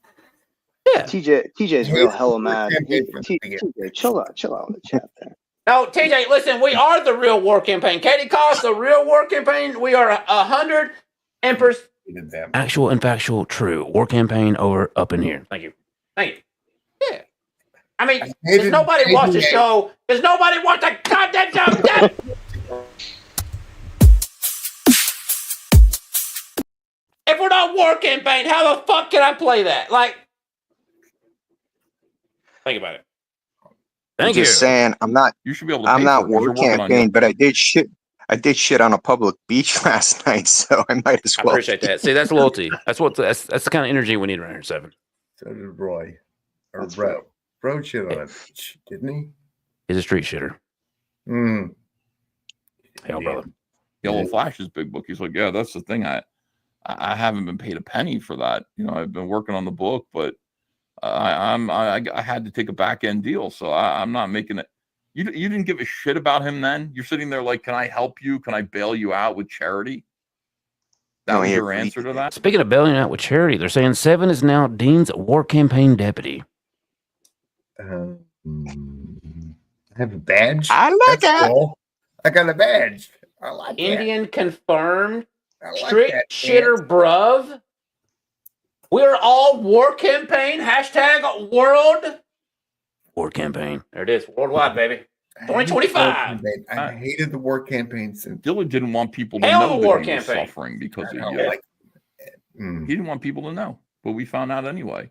Yeah. TJ's real hella mad. TJ, chill out in the chat there. No, TJ, listen, we are the real war campaign. Katie calls the real war campaign. We are 100 emperors. Actual and factual, true. War campaign over up in here. Thank you. Thank you. Yeah. I mean, hated- does nobody hated watch the it. show? Does nobody watch the goddamn show? Damn- If we're not war campaign, how the fuck can I play that? Like, think about it. I'm just saying, I'm not. You should be able to. I'm pay not for it 'cause you're War working on Campaign, your- but I did shit. I did shit on a public beach last night, so I might as I well. appreciate that. See, that's loyalty. That's the kind of energy we need around here, Seven. So did Roy. Or Bro. Bro shit on a beach, didn't he? He's a street shitter. Mm. Hell, brother. Yellow Flash's big book. He's like, yeah, that's the thing. I haven't been paid a penny for that. You know, I've been working on the book, but I had to take a back end deal, so I'm not making it. You didn't give a shit about him then. You're sitting there like, can I help you? Can I bail you out with charity? That was your answer to that. Speaking of bailing out with charity, they're saying Seven is now Dean's war campaign deputy. I have a badge. I like That's it. cool. I got a badge. I like Indian confirmed. I like Strict that, shitter, bruv. We're all war campaign. Hashtag world. War campaign. There it is. Worldwide, baby. 2025. I hated the war campaigns. And Dillard didn't want people to Hell of know a that war he was campaign. suffering because I he, don't like he didn't want people to know, but we found out anyway.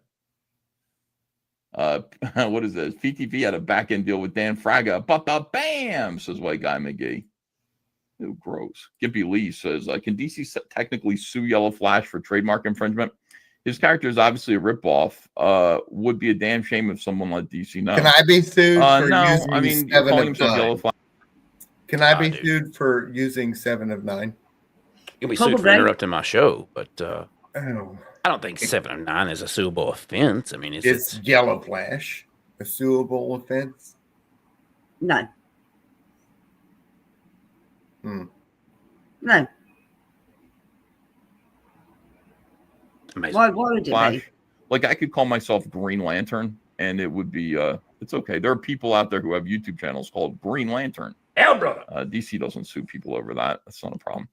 What is this? PTV had a back end deal with Dan Fraga. Bam, says White Guy McGee. Ew, gross. Gimpy Lee says, can DC technically sue Yellow Flash for trademark infringement? His character is obviously a ripoff. Would be a damn shame if someone let DC know. Can I be sued for no, using I mean, 7 calling of himself 9? Yellow Flash. Can I be sued for using 7 of 9? You'll be sued for interrupting my show, but Oh. I don't think 7 of 9 is a suable offense. I mean, It's Yellow Flash, a suable offense. No. Hmm. No. Amazing. Why would it Flash. be? Like I could call myself Green Lantern, and it would be it's okay. There are people out there who have YouTube channels called Green Lantern. Hell, brother. DC doesn't sue people over that. That's not a problem.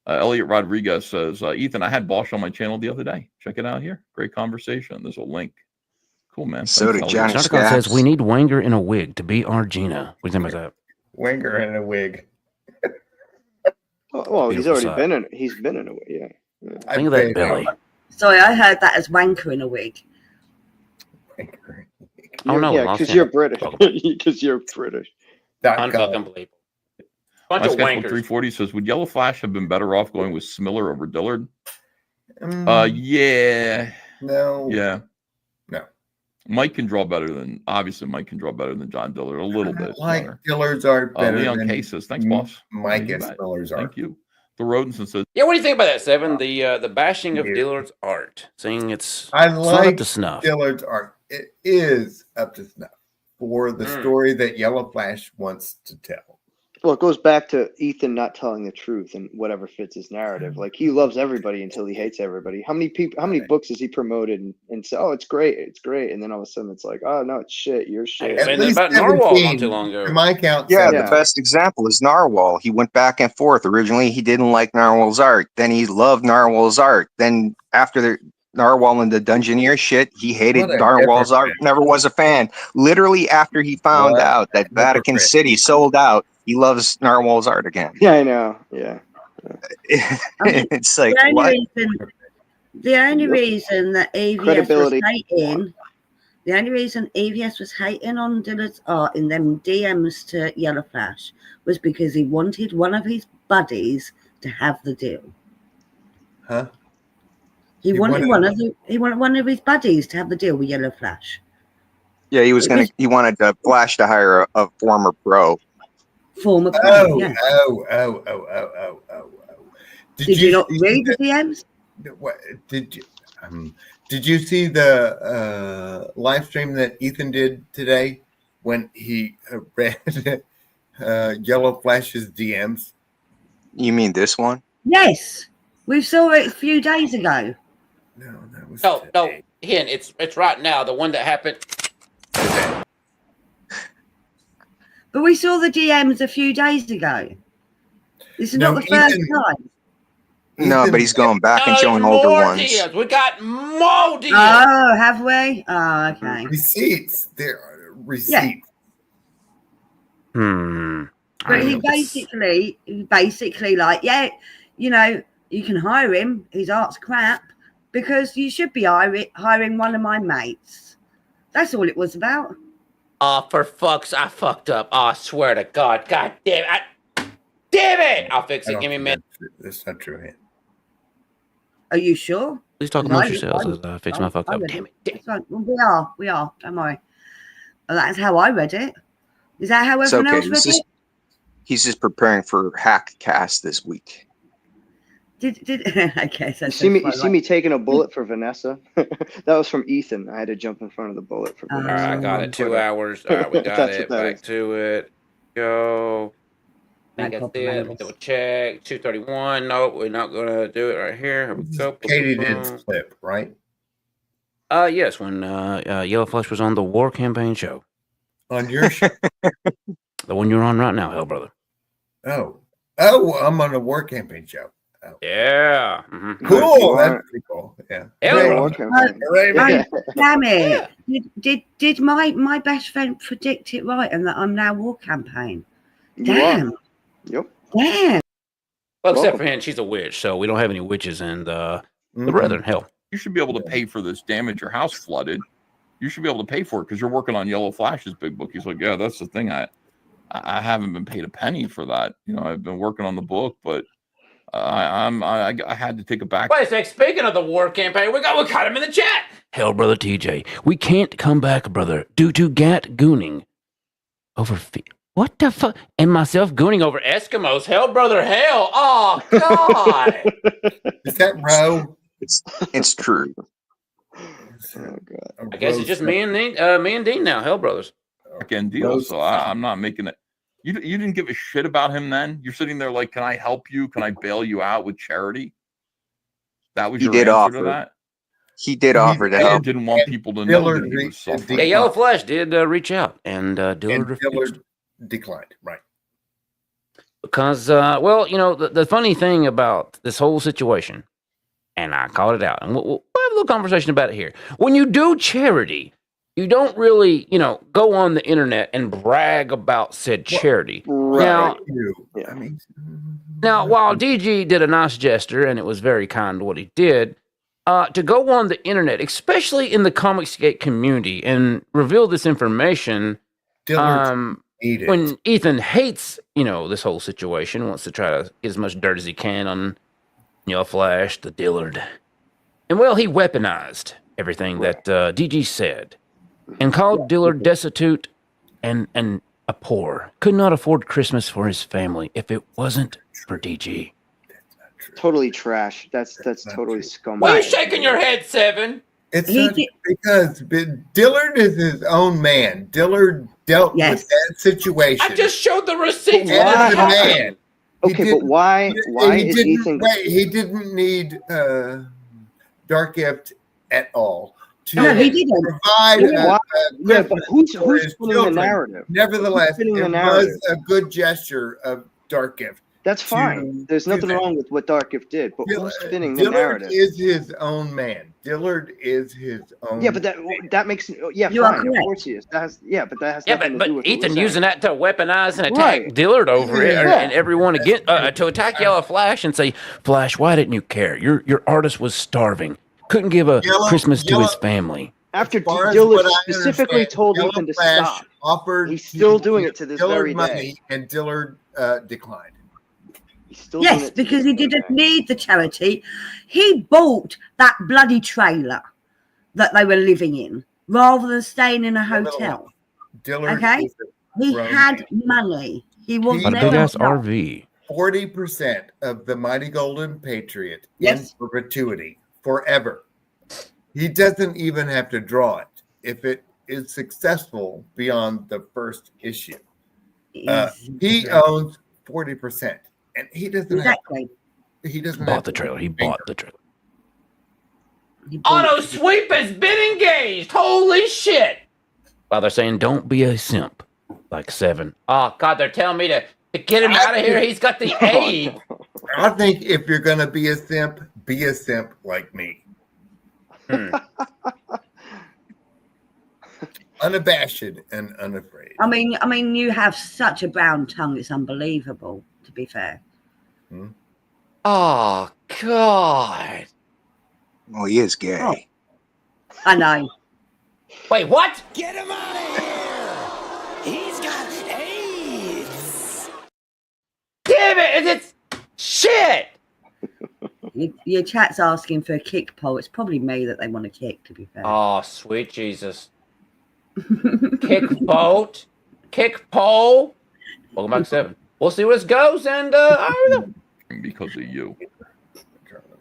Elliot Rodriguez says, Ethan, I had Bosch on my channel the other day. Check it out here. Great conversation. There's a link. Cool, man. So did Johnny Sharkon says we need Wanger in a wig to be our Gina. What do you think about that? Wanger in a wig. Well, he's Beautiful already side. he's been in a way. Yeah. Think of that belly. Sorry, I heard that as wanker in a wig. Oh no, Yeah, because you're British. Because you're British. Unfucking believable. Bunch of Sketchbook wankers. 340 says, would Yellow Flash have been better off going with Smiller over Dillard? Yeah. No. Yeah. No. Mike can draw better than John Dillard a little bit. Like better. Dillard's art better Leon than K says, thanks, boss. Mike You and bet. Miller's art. Thank you. The Rodinson says, Yeah, what do you think about that, Seven? The bashing of Dillard's art, saying it's I not like up to snuff. Dillard's art. It is up to snuff for the story that Yellow Flash wants to tell. Well, it goes back to Ethan not telling the truth and whatever fits his narrative. Like he loves everybody until he hates everybody. How many people? How many books has he promoted and said, "Oh, it's great, and then all of a sudden it's like, "Oh no, it's shit. You're shit." At least about Narwhal not too long ago. To my count, Yeah, the best example is Narwhal. He went back and forth. Originally, he didn't like Narwhal's art. Then he loved Narwhal's art. Then after the Narwhal and the Dungeoneer shit, he hated What a Narwhal's art. hypocrite. Never was a fan. Literally after he found What out that a Vatican hypocrite. City sold out, he loves Narwhal's art again. Yeah, I know. Yeah. It's like, the what? only reason that EVS Credibility. was hating, the only reason EVS was hating on Dillard's art in them DMs to Yellow Flash was because he wanted one of his buddies to have the deal. Huh? He He wanted wanted- one of his buddies to have the deal with Yellow Flash. Yeah, he wanted Flash to hire a former pro. Former pro, Oh, yeah. oh. Did you not see read the the- DMs? What did you? Did you see the live stream that Ethan did today when he read Yellow Flash's DMs? You mean this one? Yes, we saw it a few days ago. No, that was No, Hen, it's right now. The one that happened. But we saw the DMs a few days ago. This is No, not the first Ethan- time. No, but he's going back and There's showing older more ones. deals. We got more deals. Oh, have we? Oh, okay. Receipts. There are receipts. But he basically like, yeah, you know, you can hire him. His art's crap because you should be hiring one of my mates. That's all it was about. Oh, for fuck's I fucked up. Oh, I swear to God. God damn it. Damn it. I'll fix it. Give me a minute. That's not true. Hen. Are you sure? Please talk amongst yourselves as I fix my fuck up. Damn it. It's fine. Well, we are. Don't worry. Well, that's how I read it. Is that how It's everyone okay. else read it? He's just preparing for Hack Cast this week. Did okay? So You see me taking a bullet for Vanessa? That was from Ethan. I had to jump in front of the bullet for All Vanessa. right, I got it. 2 hours. All right, we got That's it. what that Back is. to it. Go. I think that's it. Let me double check. 231. Nope, we're not gonna do it right here. Here we go. Katie did flip, right? Yes, when Yellow Flash was on the War Campaign show. On your show? The one you're on right now, Hell Brother. Oh, I'm on a War Campaign show. Yeah. Mhm. Cool. That's pretty cool. Yeah. Hell, Damn it! Did my best friend predict it right, and that I'm now war campaign? Damn. Yep. Damn. Well, except for him, she's a witch, so we don't have any witches in the Brethren. Hell, You should be able to pay for this damage. Your house flooded. You should be able to pay for it because you're working on Yellow Flash's big book. He's like, yeah, that's the thing. I haven't been paid a penny for that. You know, I've been working on the book, but I had to take it back. wait a sec. Speaking of the war campaign, we got him in the chat. Hell, brother TJ, we can't come back, brother, due to Gat gooning over what the fuck? And myself gooning over Eskimos. Hell, brother, hell. Oh God. Is that Roe? It's true. I guess it's just me and Dean now. Hell, brothers. Back-end deal. So I'm not making it. You didn't give a shit about him then? You're sitting there like, can I help you? Can I bail you out with charity? That was He your did answer offer. to that? He did offer to help. Didn't want people to know that he was suffering. Yeah, Yellow Flash did reach out, and Dillard refused. Declined, right? Because, well, you know, the funny thing about this whole situation, and I called it out, and we'll have a little conversation about it here. When you do charity, you don't really, you know, go on the internet and brag about said charity. Right. Now, while DG did a nice gesture, and it was very kind what he did, to go on the internet, especially in the Comicsgate community, and reveal this information, when Ethan hates, you know, this whole situation, wants to try to get as much dirt as he can on, you know, Flash, the Dillard. And, well, he weaponized everything that DG said and called Dillard destitute and a poor. Could not afford Christmas for his family if it wasn't for DG. Totally trash. That's totally scumbag. Why are you shaking your head, Seven? It's not because Dillard is his own man. Dillard dealt with that situation. I just showed the receipt. As a man. Okay, but why is Ethan? He didn't need Dark Gift at all. No, he didn't. Provide but who's for his spinning the children. narrative? Nevertheless, Who's spinning it the narrative? was a good gesture of Dark Gift. That's fine. There's nothing wrong with what Dark Gift did, but who's spinning the Dillard narrative? is his own man. Dillard is his own. Yeah, but that makes You are fine. Of correct. course he is. That has nothing to do with But what Ethan we're using that to weaponize and attack Right. Dillard over it, Yeah. and everyone again to attack Yellow Flash and say, Flash, why didn't you care? Your artist was starving, couldn't give a Christmas to his family. After far as Dillard what I specifically understand, told Yellow Ethan to Flash stop. offered He's still doing it to this Dillard very money, day. and Dillard declined. He's still doing Yes, it to because this he very didn't day. need the charity. He bought that bloody trailer that they were living in rather than staying in a hotel. Dillard Okay? is a He grown had man. money. He was A big ass RV. 40% of the Mighty Golden Patriot Yes. in perpetuity forever. He doesn't even have to draw it if it is successful beyond the first issue. He owns 40%, and he doesn't Exactly. he doesn't Bought have the to trailer. He bought the trailer. Auto sweep has been engaged. Holy shit. While they're saying, don't be a simp, like Seven. Oh, God, they're telling me to get him out of here. He's got the aid. I think if you're gonna be a simp like me. Unabashed and unafraid. I mean, you have such a brown tongue. It's unbelievable, to be fair. Oh, God. Well, he is gay. Oh. I know. Wait, what? Get him out of here! He's got AIDS! Damn it! It's shit! Your chat's asking for a kick pole. It's probably me that they want to kick, to be fair. Oh, sweet Jesus. Kick boat. Kick pole. Welcome back to 7. We'll see where this goes, and I don't know. Because of you.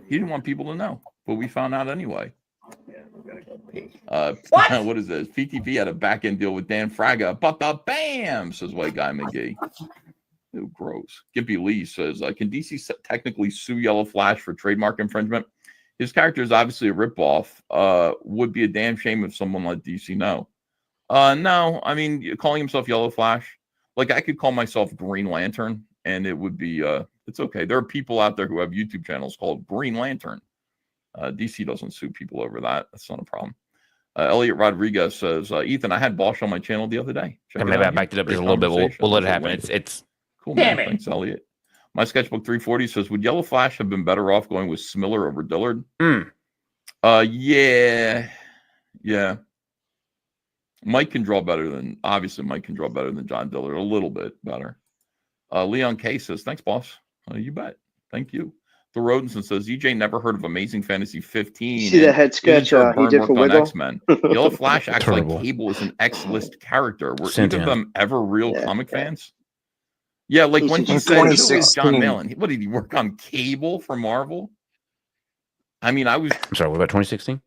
He didn't want people to know, but we found out anyway. What is this? PTP had a back-end deal with Dan Fraga, but the bam, says White Guy McGee. Ew, gross. Gimpy Lee says, can DC technically sue Yellow Flash for trademark infringement? His character is obviously a ripoff. Would be a damn shame if someone let DC know. No, I mean, calling himself Yellow Flash, like I could call myself Green Lantern, and it would be It's okay. There are people out there who have YouTube channels called Green Lantern. DC doesn't sue people over that. That's not a problem. Elliot Rodriguez says, Ethan, I had Bosch on my channel the other day. Maybe I backed it up just a little bit. We'll let it happen. It's cool, man. Thanks, Elliot. My Sketchbook 340 says, would Yellow Flash have been better off going with Smiller over Dillard? Yeah. Mike can draw better than John Dillard, a little bit better. Leon K says, thanks, boss. You bet. Thank you. The Rodenson says, EJ never heard of Amazing Fantasy 15. See the head sketch he did for Wiggle? X-Men. Yellow Flash acts like Cable is an X-list character. Were either of them ever real comic fans? Yeah, like when he said John Malin, what did he work on Cable for Marvel? I mean, I'm sorry, what about 2016?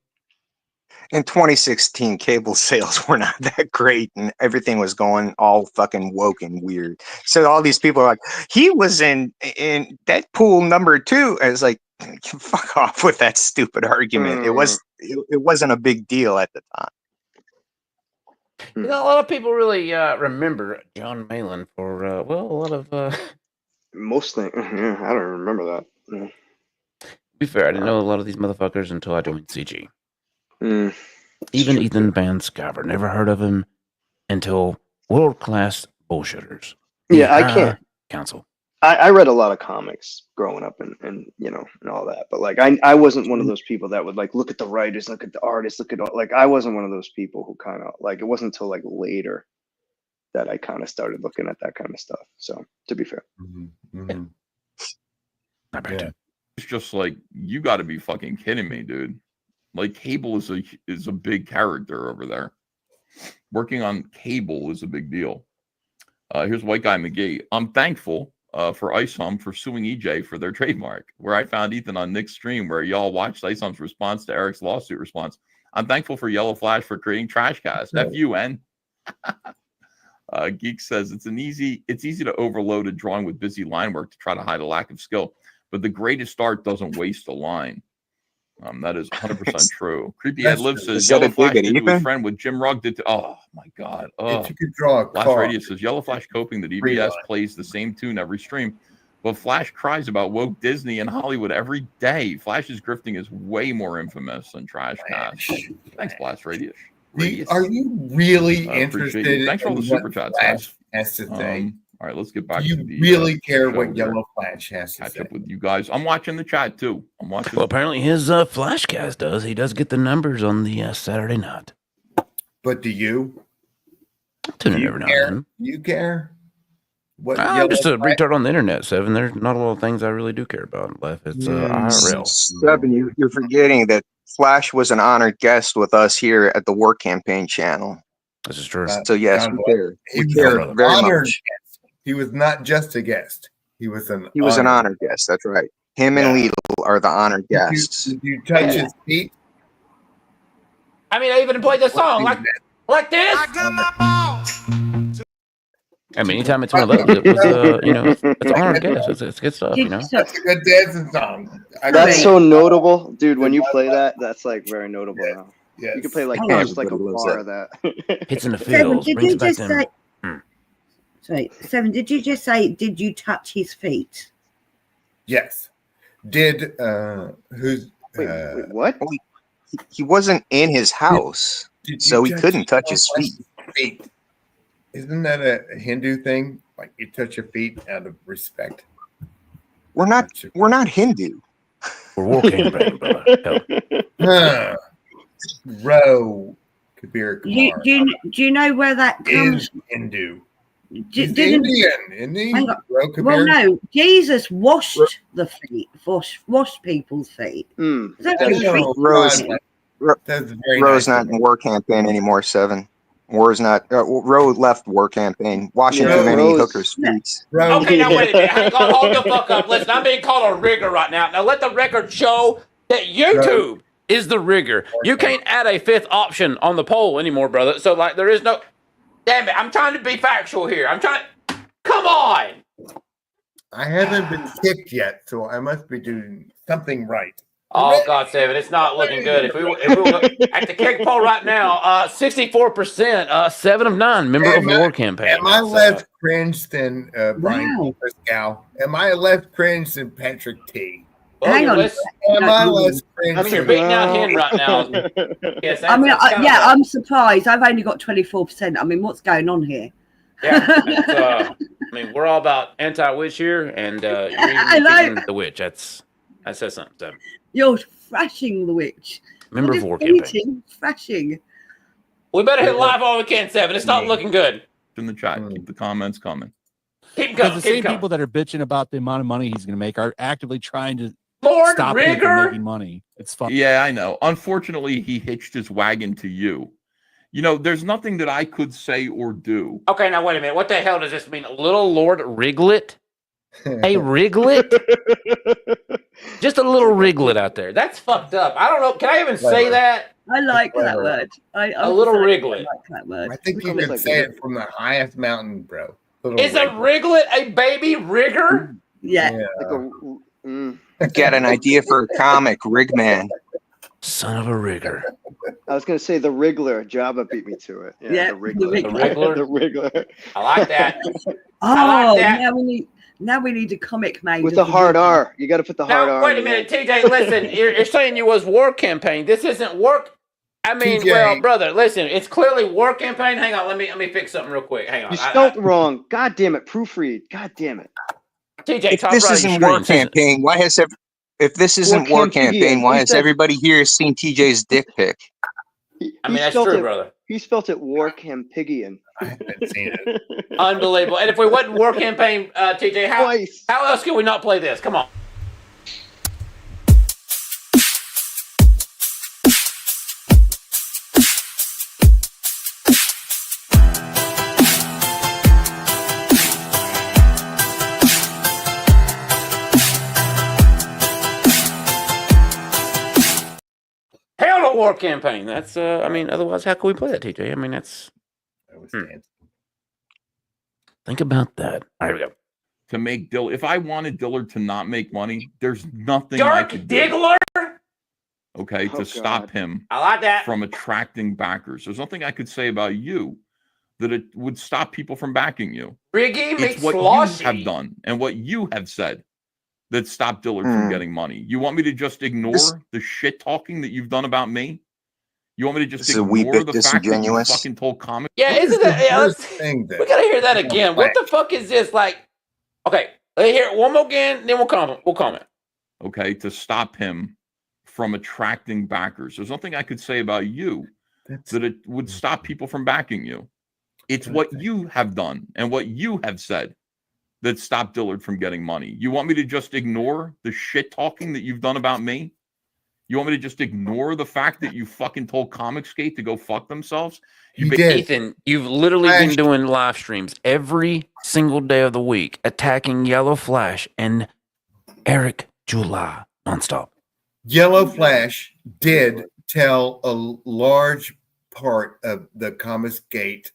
In 2016, cable sales were not that great, and everything was going all fucking woke and weird. So all these people are like, he was in Deadpool #2. And it's like, fuck off with that stupid argument. It wasn't a big deal at the time. You know, a lot of people really remember John Malin for a lot of most things. Yeah, I don't remember that. Yeah. To be fair, I didn't know a lot of these motherfuckers until I joined CG. Even Ethan Van Sciver, never heard of him until World Class Bullshitters. Yeah, I can't. Council. I read a lot of comics growing up and you know and all that, but like I wasn't one of those people that would like look at the writers, look at the artists, look at all, like I wasn't one of those people who kind of like, it wasn't until like later that I kind of started looking at that kind of stuff. So to be fair, I bet. Yeah. It's just like, you got to be fucking kidding me, dude. Like, Cable is a big character over there. Working on Cable is a big deal. Here's White Guy McGee. I'm thankful for ISOM for suing EJ for their trademark, where I found Ethan on Nick's stream where y'all watched ISOM's response to Eric's lawsuit response. I'm thankful for Yellow Flash for creating Trashcast. F-U-N. Geek says, it's easy to overload a drawing with busy line work to try to hide a lack of skill, but the greatest art doesn't waste a line. That is 100% true. Creepy Ed Live says, Yellow Flash did to his friend what Jim Rugg did to... Oh, my God. Oh. If you could draw a Last car. Radio says, Yellow Flash coping that EVS plays the same tune every stream, but Flash cries about woke Disney and Hollywood every day. Flash's grifting is way more infamous than Trashcast. Thanks, Blast Radius. Are you really Appreciate interested you. Thanks for all in the super what chats, Flash guys. has to say? All right, let's get back Do you to the really care show what here. Yellow Flash has to Catch say? up with you guys. I'm watching the chat too. I'm watching. Well, apparently his Flashcast does. He does get the numbers on the Saturday night. But do you? Tune in you every now care? and then. You care? What I'm Yellow just a Flash- retard on the internet, Seven. There's not a lot of things I really do care about in life. It's IRL. Seven, you're forgetting that Flash was an honored guest with us here at the War Campaign channel. This is true. So yes, John we Boy. care. He We was care an very honored much. guest. He was not just a guest. He was an honored guest. That's right. Him and Lidl are the honored guests. Did you touch his feet? I mean, I even played the song like this. I mean, anytime it's one of those, it was, you know, it's an honored guest. It's good stuff, you know. That's a good dancing song. that's so notable, dude. When you play that, that's like very notable now. Yes. You can play like Everybody just like a loves bar of that. Hits in the Seven, fields, did brings you back just them. say? Sorry, Seven. Did you just say? Did you touch his feet? Yes. Did who's Wait, what? He wasn't in his house, did so you he couldn't Yellow touch his Flash's feet. feet? Isn't that a Hindu thing? Like you touch your feet out of respect. We're not Hindu. We're War Campaign, brother. Huh. Row Kabir Kumar Do you know where that comes? is Hindu. Did, He's Indian, isn't he? Hang on. Row Kabir? Well, no. Jesus washed the feet. Washed people's feet. Mm. Is that That's your feet? no Rose, God. That's very Ro's nice. not in War Campaign anymore. Seven. War's not. Ro left War Campaign. Washing Yeah, too many Ro's- hookers' feet. Row, Okay, now wait a minute. Hang on, hold the fuck up. Listen, I'm being called a rigger right now. Now let the record show that YouTube Is the rigger. You can't add a fifth option on the poll anymore, brother. So, like, there is no... Damn it, I'm trying to be factual here. I'm trying. Come on. I haven't been kicked yet, so I must be doing something right. Oh God, Seven, it's not looking good. If we look at the kick poll right now, 64%, 7 of 9 member of war campaign. Am I less cringe than Brian Pascal? Am I less cringe than Patrick T? Well, Hang you're on. less, Am I less cringe? I mean, you're beating out Hen right now. Yes, I mean, that's kind of yeah, I'm surprised. I've only got 24%. I mean, what's going on here? Yeah, I mean, we're all about anti-witch here, and you're even beating the witch. That says something. So. You're thrashing the witch. Member Not of war just campaign. beating, thrashing. We better hit live all we can, Seven. It's not looking good. In the chat, keep the comments coming. Keep Because going. the Keep same going. people that are bitching about the amount of money he's going to make are actively trying to Lord stop him Rigger. from making money. It's fun. Yeah, I know. Unfortunately, he hitched his wagon to you. You know, there's nothing that I could say or do. Okay, now wait a minute. What the hell does this mean? Little Lord Riglet? A Riglet? Just a little Riglet out there. That's fucked up. I don't know. Can I even say that? I like that word. A little Riglet. I like that word. I think you could say it from the highest mountain, bro. Is a Riglet a baby rigger? Yeah. Got an idea for a comic, Rigman. Son of a rigger. I was gonna say the Wriggler. Jabba beat me to it. Yeah, the Wriggler. The Wriggler? The Wriggler. I like that. Oh, that. now we need a comic made With of the hard R. You got to put the hard R. Now, wait a minute, TJ, listen. You're saying you was war campaign. This isn't work. I mean, TJ. well, brother, listen. It's clearly war campaign. Hang on. Let me fix something real quick. Hang on. You spelled wrong. God damn it. Proofread. God damn it. TJ, If top this right of isn't your war screen. campaign, why has if this isn't war campaign, why has everybody here seen TJ's dick pic? I mean, that's true, brother. He spelled it War Campigian. I haven't seen it. Unbelievable. And if we wasn't war campaign, TJ, how else can we not play this? Come on. Hell no war campaign. That's I mean, otherwise how can we play that, TJ? I mean, that's think about that. All right, here we go. To make Dillard, if I wanted Dillard to not make money, there's nothing I Dark could do. Diggler. Okay, to stop him I like that. from attracting backers. There's nothing I could say about you that it would stop people from backing you. Riggy It's makes what sloshy. you have done and what you have said that stopped Dillard from getting money. You want me to just ignore the shit talking that you've done about me? You want me to just This is a wee ignore bit the fact that you disingenuous. fucking told comics? Yeah, isn't that? Yeah, we gotta hear that again. What the fuck is this? Like, okay, let's hear it one more again, then we'll comment. Okay, to stop him from attracting backers. There's nothing I could say about you that it would stop people from backing you. It's what you have done and what you have said that stopped Dillard from getting money. You want me to just ignore the shit talking that you've done about me? You want me to just ignore the fact that you fucking told Comicsgate to go fuck themselves? Ethan, you've literally been doing live streams every single day of the week, attacking Yellow Flash and Eric July nonstop. Yellow Flash did tell a large part of the Comicsgate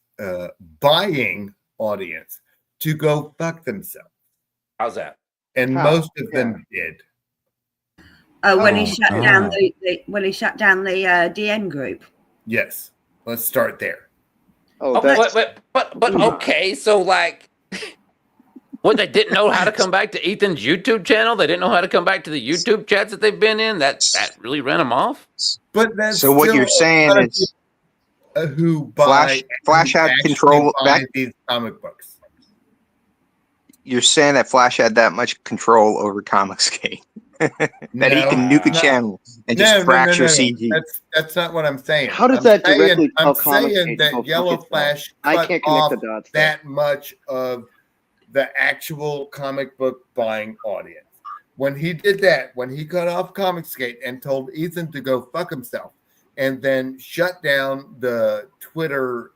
buying audience to go fuck themselves. How's that? And most of them did. When he shut down when he shut down the DN group. Yes. Let's start there. Oh, but okay, so like, what, they didn't know how to come back to Ethan's YouTube channel? They didn't know how to come back to the YouTube chats that they've been in? That really ran them off? But that's So what you're saying is who buy Flash had control back these comic books. You're saying that Flash had that much control over Comicsgate that he can nuke a channel and just fracture CG. That's not what I'm saying. How does I'm that saying- directly tell I'm saying Comicsgate to go that fuck Yellow itself? Flash I cut can't connect off the dots. that much of the actual comic book buying audience. When he did that, when he cut off Comicsgate and told Ethan to go fuck himself, and then shut down the Twitter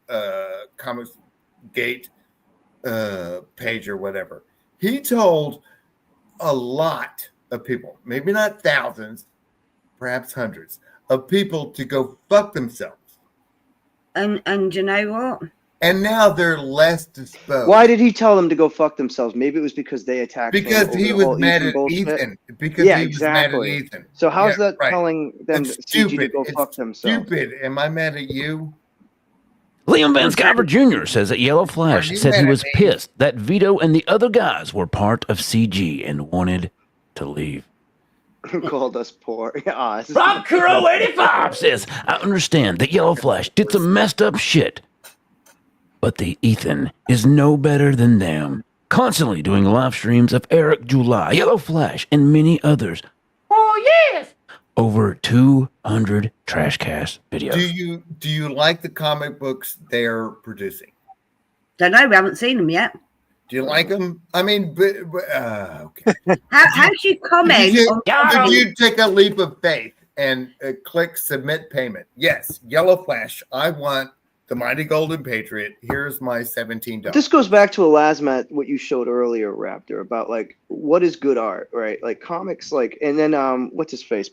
Comicsgate page or whatever, he told a lot of people, maybe not thousands, perhaps hundreds of people, to go fuck themselves. And you know what? And now they're less disposed. Why did he tell them to go fuck themselves? Maybe it was because they attacked him Because over he the was whole mad at bullshit. Ethan. Because Yeah, he was mad at exactly. Ethan. So how's Yeah, that right. telling them That's CG to stupid. go It's fuck themselves? Stupid. Am I mad at you? Liam Van Sciver Jr. says that Yellow Are Flash you said mad he at was me? pissed that Veto and the other guys were part of CG and wanted to leave. Who called us poor? Yeah, Rob Kuro 85 says, I understand that Yellow Flash did some messed up shit, but the Ethan is no better than them. Constantly doing live streams of Eric July, Yellow Flash, and many others. Oh, yes. Over 200 trash cast videos. Do you like the comic books they're producing? Don't know. We haven't seen them yet. Do you like them? I mean, okay. How do you comment Did you take a leap of faith and click submit payment? Yes, Yellow Flash. I want the Mighty Golden Patriot. Here's my $17. This goes back to Elasmat, what you showed earlier, Raptor, about like what is good art, right? Like comics, like, and then what's his face,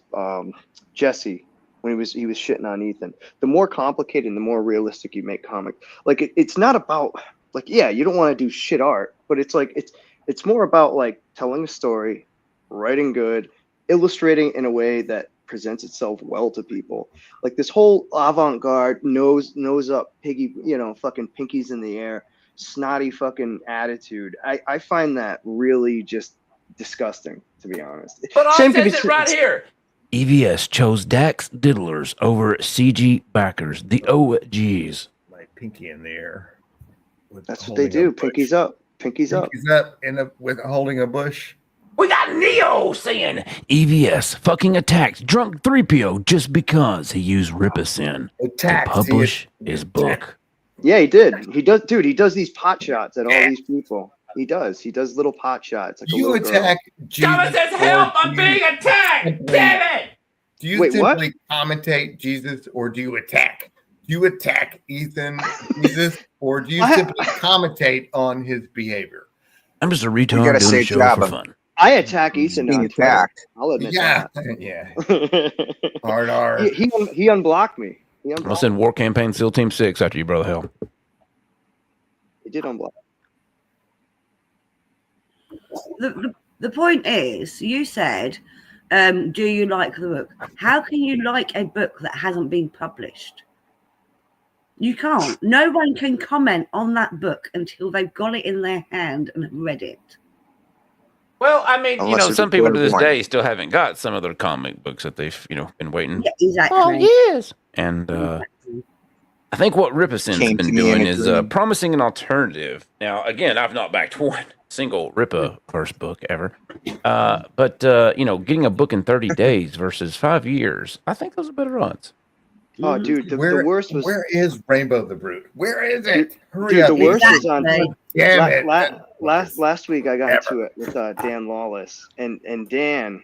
Jesse, when he was shitting on Ethan. The more complicated and the more realistic you make comic, like it's not about like, yeah, you don't want to do shit art, but it's like it's more about like telling a story, writing good, illustrating in a way that presents itself well to people. Like this whole avant-garde nose up piggy, fucking pinkies in the air, snotty fucking attitude. I find that really just disgusting, to be honest. But Same it could be says it right here. EVS chose Dax Diddlers over CG backers, the OGs. My pinky in the air. That's what they do. Pinkies up. Pinkies up. Pinkies up with holding a bush. We got Neo saying EVS fucking attacked drunk 3PO just because he used Ripicin to publish his book. Yeah, he did. He does, dude. He does these pot shots at all these people. He does. He does little pot shots. Like You attack Thomas says, help, I'm being attacked. Damn it. Do you Wait, what? simply commentate Jesus, or do you attack? Do you attack Ethan Jesus, or do you simply commentate on his behavior? I'm just a retard doing a show for fun. I attack Ethan Being on Twitter. attacked. I'll admit Yeah, that. yeah. Hard R. He unblocked me. I'll send War Campaign SEAL Team 6 after you, brother hell. He did unblock. The point is, you said, do you like the book? How can you like a book that hasn't been published? You can't. No one can comment on that book until they've got it in their hand and have read it. Well, I mean, Unless it's some people to this one. day still haven't got some of their comic books that they've, been waiting. Yeah, exactly. Oh, yes. And I think what Ripicin's Came been to me in doing a is dream. promising an alternative. Now, again, I've not backed one single Ripa first book ever. But getting a book in 30 days versus 5 years, I think those are better odds. Oh, dude, the worst was. Where is Rainbow the Brute? Where is it? Hurry Dude, up! the worst was on. Damn it. Last week I got into it with Dan Lawless and Dan.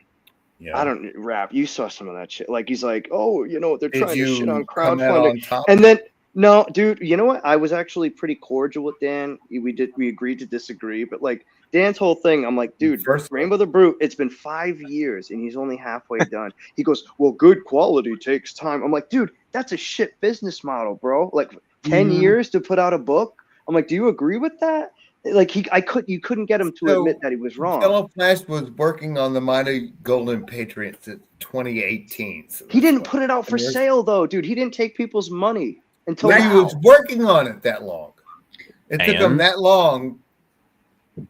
Yeah. I don't rap. You saw some of that shit. Like he's like, oh, they're Did trying to you shit on come out on crowdfunding, top? and then no, dude. You know what? I was actually pretty cordial with Dan. We agreed to disagree, but like Dan's whole thing, I'm like, dude, Rainbow the Brute. It's been 5 years and he's only halfway done. He goes, well, good quality takes time. I'm like, dude, that's a shit business model, bro. Like 10 years to put out a book. I'm like, do you agree with that? Like you couldn't get him to admit that he was wrong. Yellow Flash was working on the Mighty Golden Patriots in 2018. So He didn't put it out for sale though, dude. He didn't take people's money until he now. was working on it that long. It took him And? that long.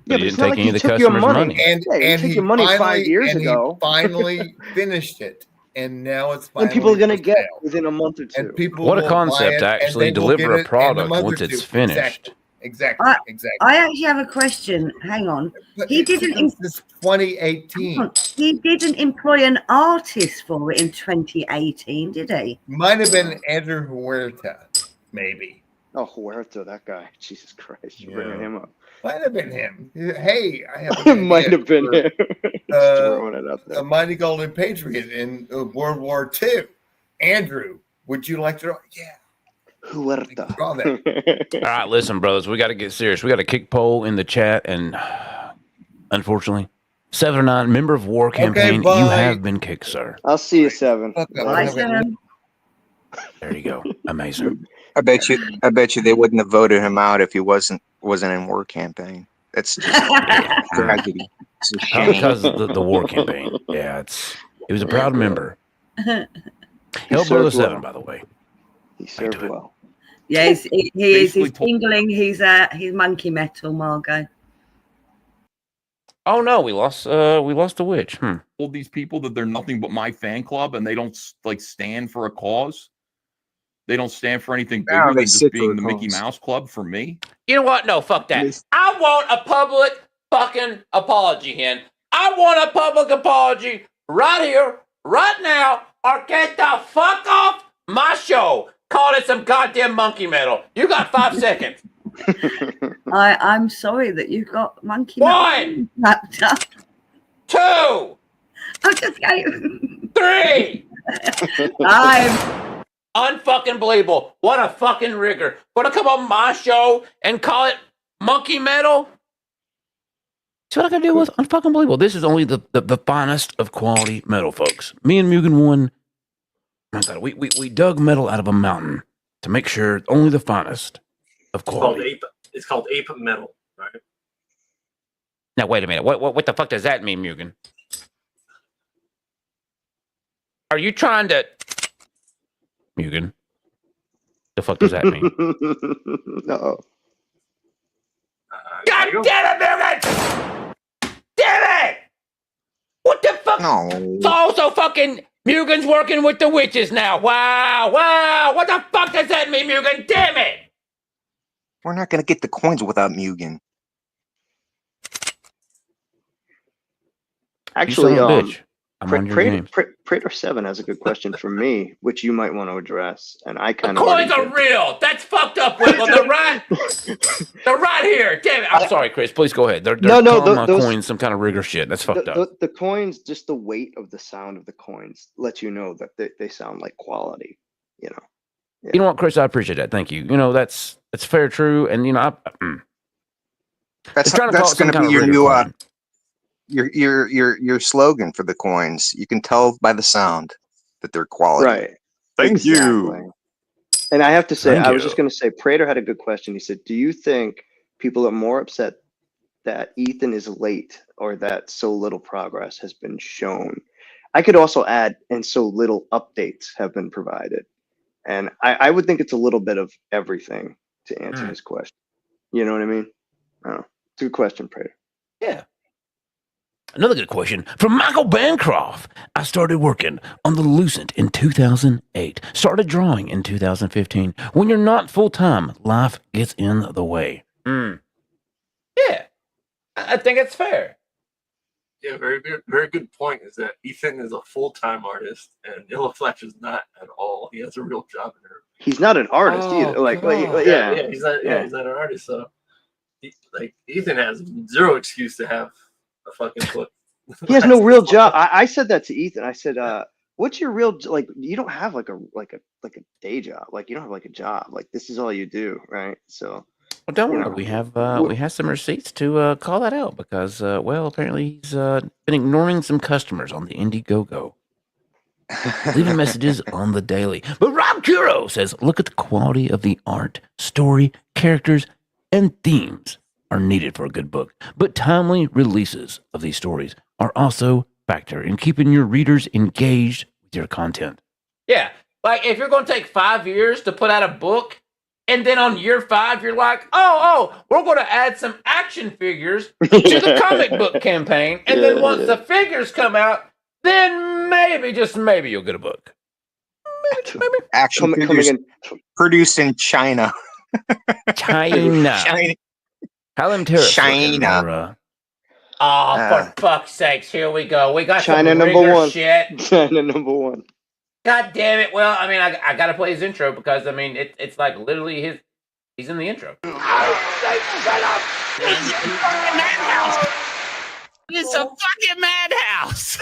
But he didn't take any of the customers' money. And, Yeah, he and took he your money 5 finally, years and ago. he finally finished it. And now it's finally And people are gonna for get sale. it within a month or two. And people What a will buy concept it, to and actually they will deliver get a it in product month or once it's two. finished. Exactly. I actually have a question. Hang on. He didn't. This 2018 He didn't employ an artist for it in 2018, did he? might have been Andrew Huerta, maybe. Oh, Huerta, that guy. Jesus Christ, you're bringing him up. Might have been him. Hey, I have It might have been him. Just throwing it up a there. Mighty Golden Patriot in World War II. Andrew, would you like to? Yeah. Huerta. Draw that. All right, listen, brothers, we got to get serious. We got a kick poll in the chat, and unfortunately, 7 or 9 member of War Campaign, bye. you have been kicked, sir. I'll see you 7. Fuck up. Bye, Sam. There you go. Amazing. I bet you they wouldn't have voted him out if he wasn't in war campaign. That's just a tragedy. It's a Probably shame. because of the war campaign. Yeah, he was a proud member. Hell Brother served 7, well. by the way. He served well. Yeah, he is. He's tingling. He's monkey metal, Margot. Oh no, we lost the witch. Told these people that they're nothing but my fan club, and they don't like stand for a cause. They don't stand for anything bigger they than just sit for being a the Mickey cause. Mouse Club for me. You know what? No, fuck that. I want a public fucking apology, Hen. I want a public apology right here, right now, or get the fuck off my show. Call it some goddamn monkey metal. You got 5 seconds. I'm sorry that you got monkey 1, wrapped up. 2, I'm just going. 3. I'm unfucking believable. What a fucking rigger. Gonna come on my show and call it monkey metal? See what I can do with unfucking believable. This is only the finest of quality metal, folks. Me and Mugen won. We dug metal out of a mountain to make sure only the finest of quality. It's called ape metal, right? Now wait a minute. What the fuck does that mean, Mugen? Are you trying to Mugen? The fuck does that mean? No. God damn it, Mugen! Damn it! What the fuck? No. So also fucking Mugen's working with the witches now. Wow. What the fuck does that mean, Mugen? Damn it! We're not going to get the coins without Mugen. Actually, bitch. I'm on your game. Prater 7 has a good question for me, which you might want to address, and I The kind of coins are real. That's fucked up, Wiggle. They're right here. Damn it. I'm sorry, Chris. Please go ahead. They're calling my coins some kind of rigor shit. That's fucked up. The coins, just the weight of the sound of the coins, lets you know that they sound like quality. You know. Yeah. You know what, Chris? I appreciate that. Thank you. You know that's fair, true, and you know that's going to be your new your slogan for the coins. You can tell by the sound that they're quality. Right. Thank you. And I have to say, I was just going to say, Prater had a good question. He said, "Do you think people are more upset that Ethan is late or that so little progress has been shown?" I could also add, and so little updates have been provided. And I would think it's a little bit of everything to answer his question. You know what I mean? Oh, it's a good question, Prater. Yeah. Another good question from Michael Bancroft. I started working on the Lucent in 2008. Started drawing in 2015. When you're not full-time, life gets in the way. Yeah. I think it's fair. Yeah, very good point. Is that Ethan is a full-time artist and Illaflex is not at all. He has a real job in her. He's not an artist either. Yeah, he's not an artist. So, Ethan has zero excuse to have a fucking foot. He has no real job. I said that to Ethan. I said, "What's your real You don't have like a day job. Like you don't have like a job. Like this is all you do, right?" So. Well, don't worry. We have some receipts to call that out because, apparently he's been ignoring some customers on the Indiegogo, leaving messages on the daily. But Rob Curo says, "Look at the quality of the art, story, characters, and themes are needed for a good book. But timely releases of these stories are also a factor in keeping your readers engaged with your content." Yeah. Like if you're going to take 5 years to put out a book, and then on year 5, you're like, we're going to add some action figures to the comic book campaign. And then once the figures come out, then maybe, just maybe, you'll get a book. Maybe. Action figures produced in China. China. China. For fuck's sakes, here we go. We got China some number one. shit. China number one. God damn it. Well, I mean, I got to play his intro because, I mean, it's like literally he's in the intro. It's a fucking madhouse.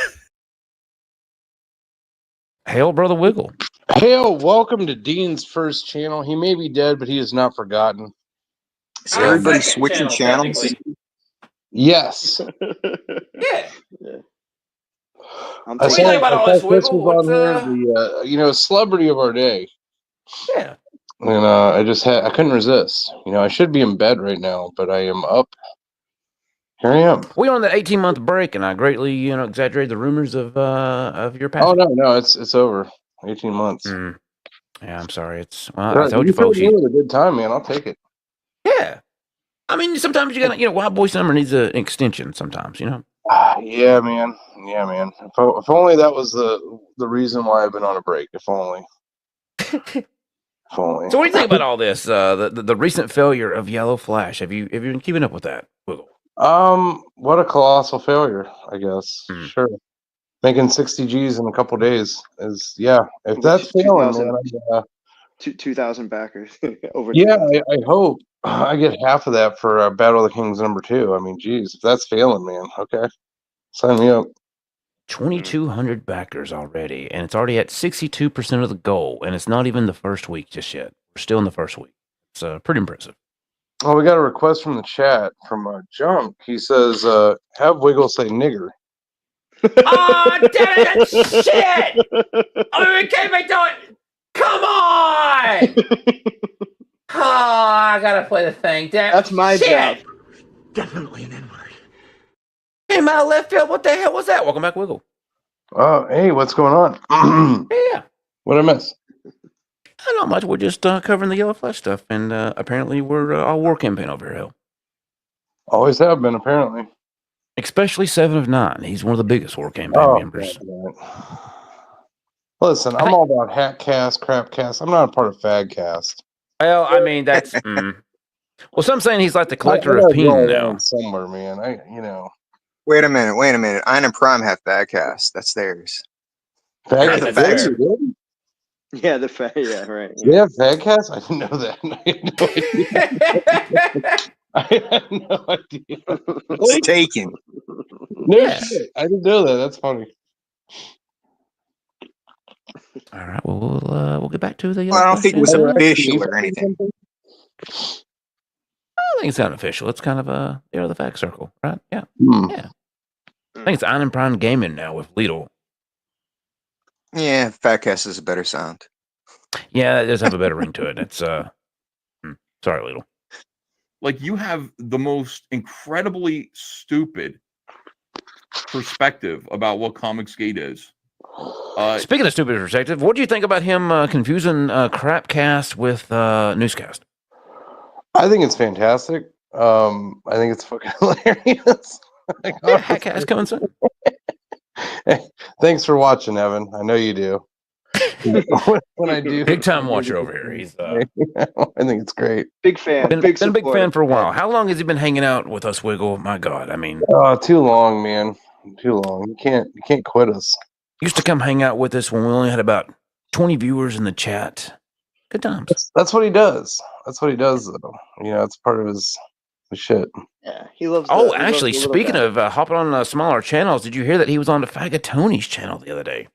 Hail, Brother Wiggle. Hail, welcome to Dean's first channel. He may be dead, but he is not forgotten. Is everybody switching channels? Yes. Yeah. I thought Chris was on here, the celebrity of our day. Yeah. and I couldn't resist. I should be in bed right now, but I am up. Here I am. We on the 18-month break, and I greatly, exaggerated the rumors of your Oh passing. no, it's over. 18 months. Yeah, I'm sorry. I told you you folks. You had a good time, man. I'll take it. Yeah. I mean, sometimes you gotta, Wild Boy Summer needs an extension sometimes, Yeah, man. Yeah, man. If only that was the reason why I've been on a break. If only. If only. So what do you think about all this? The recent failure of Yellow Flash. Have you been keeping up with that? What a colossal failure, I guess. Sure. Making 60 G's in a couple days is, yeah. If that's failing, man, 2,000 backers over. yeah, I hope I get half of that for Battle of the Kings #2. I mean, geez, if that's failing, man, okay, sign me up. 2,200 backers already, and it's already at 62% of the goal, and it's not even the first week just yet. We're still in the first week. It's pretty impressive. Oh, we got a request from the chat from Junk. He says, "Have Wiggle say nigger." Oh, damn it, shit! Oh, we can't be doing. Come on! Oh, I gotta play the thing. Damn. That's my shit. job. Definitely an N-word. Came out of left field. What the hell was that? Welcome back, Wiggle. Hey, what's going on? Yeah. What I miss? Not much. We're just covering the Yellow Flash stuff, and apparently we're all war campaign over here. Always have been, apparently. Especially 7 of 9. He's one of the biggest war campaign members. Listen, I'm all about Hatcast, Crapcast. I'm not a part of Fadcast. Well, I mean, that's... Well, some saying he's like the collector of Peen now. Somewhere, man. Wait a minute. Ein and Prime have Badcast. That's theirs. Fadcast? The facts. Yeah, yeah, right. They have Fadcast? I didn't know that. I had no idea. It's taken. No shit. I didn't know that. That's funny. All right. Well, we'll get back to the. I don't think it was official or anything. I think it's unofficial. It's kind of the fact circle, right? Yeah. Yeah. I think it's Ein and Prime Gaming now with Lidl. Yeah, Fatcast is a better sound. Yeah, it does have a better ring to it. It's sorry, Lidl. Like, you have the most incredibly stupid perspective about what Comicsgate is. Speaking of stupid perspective, what do you think about him confusing Crapcast with Noosecast? I think it's fantastic. I think it's fucking hilarious. Hatcast coming soon. Hey, thanks for watching, Evan. I know you do. When I do, big time watcher over here. He's I think it's great. Big fan. Been a big fan for a while. How long has he been hanging out with us, Wiggle? My God, I mean, too long, man. Too long. You can't quit us. Used to come hang out with us when we only had about 20 viewers in the chat. Good times. That's what he does. That's what he does, though. It's part of his shit. Yeah, he loves. Oh, actually, speaking of hopping on smaller channels, did you hear that he was on the Fagatoni's channel the other day?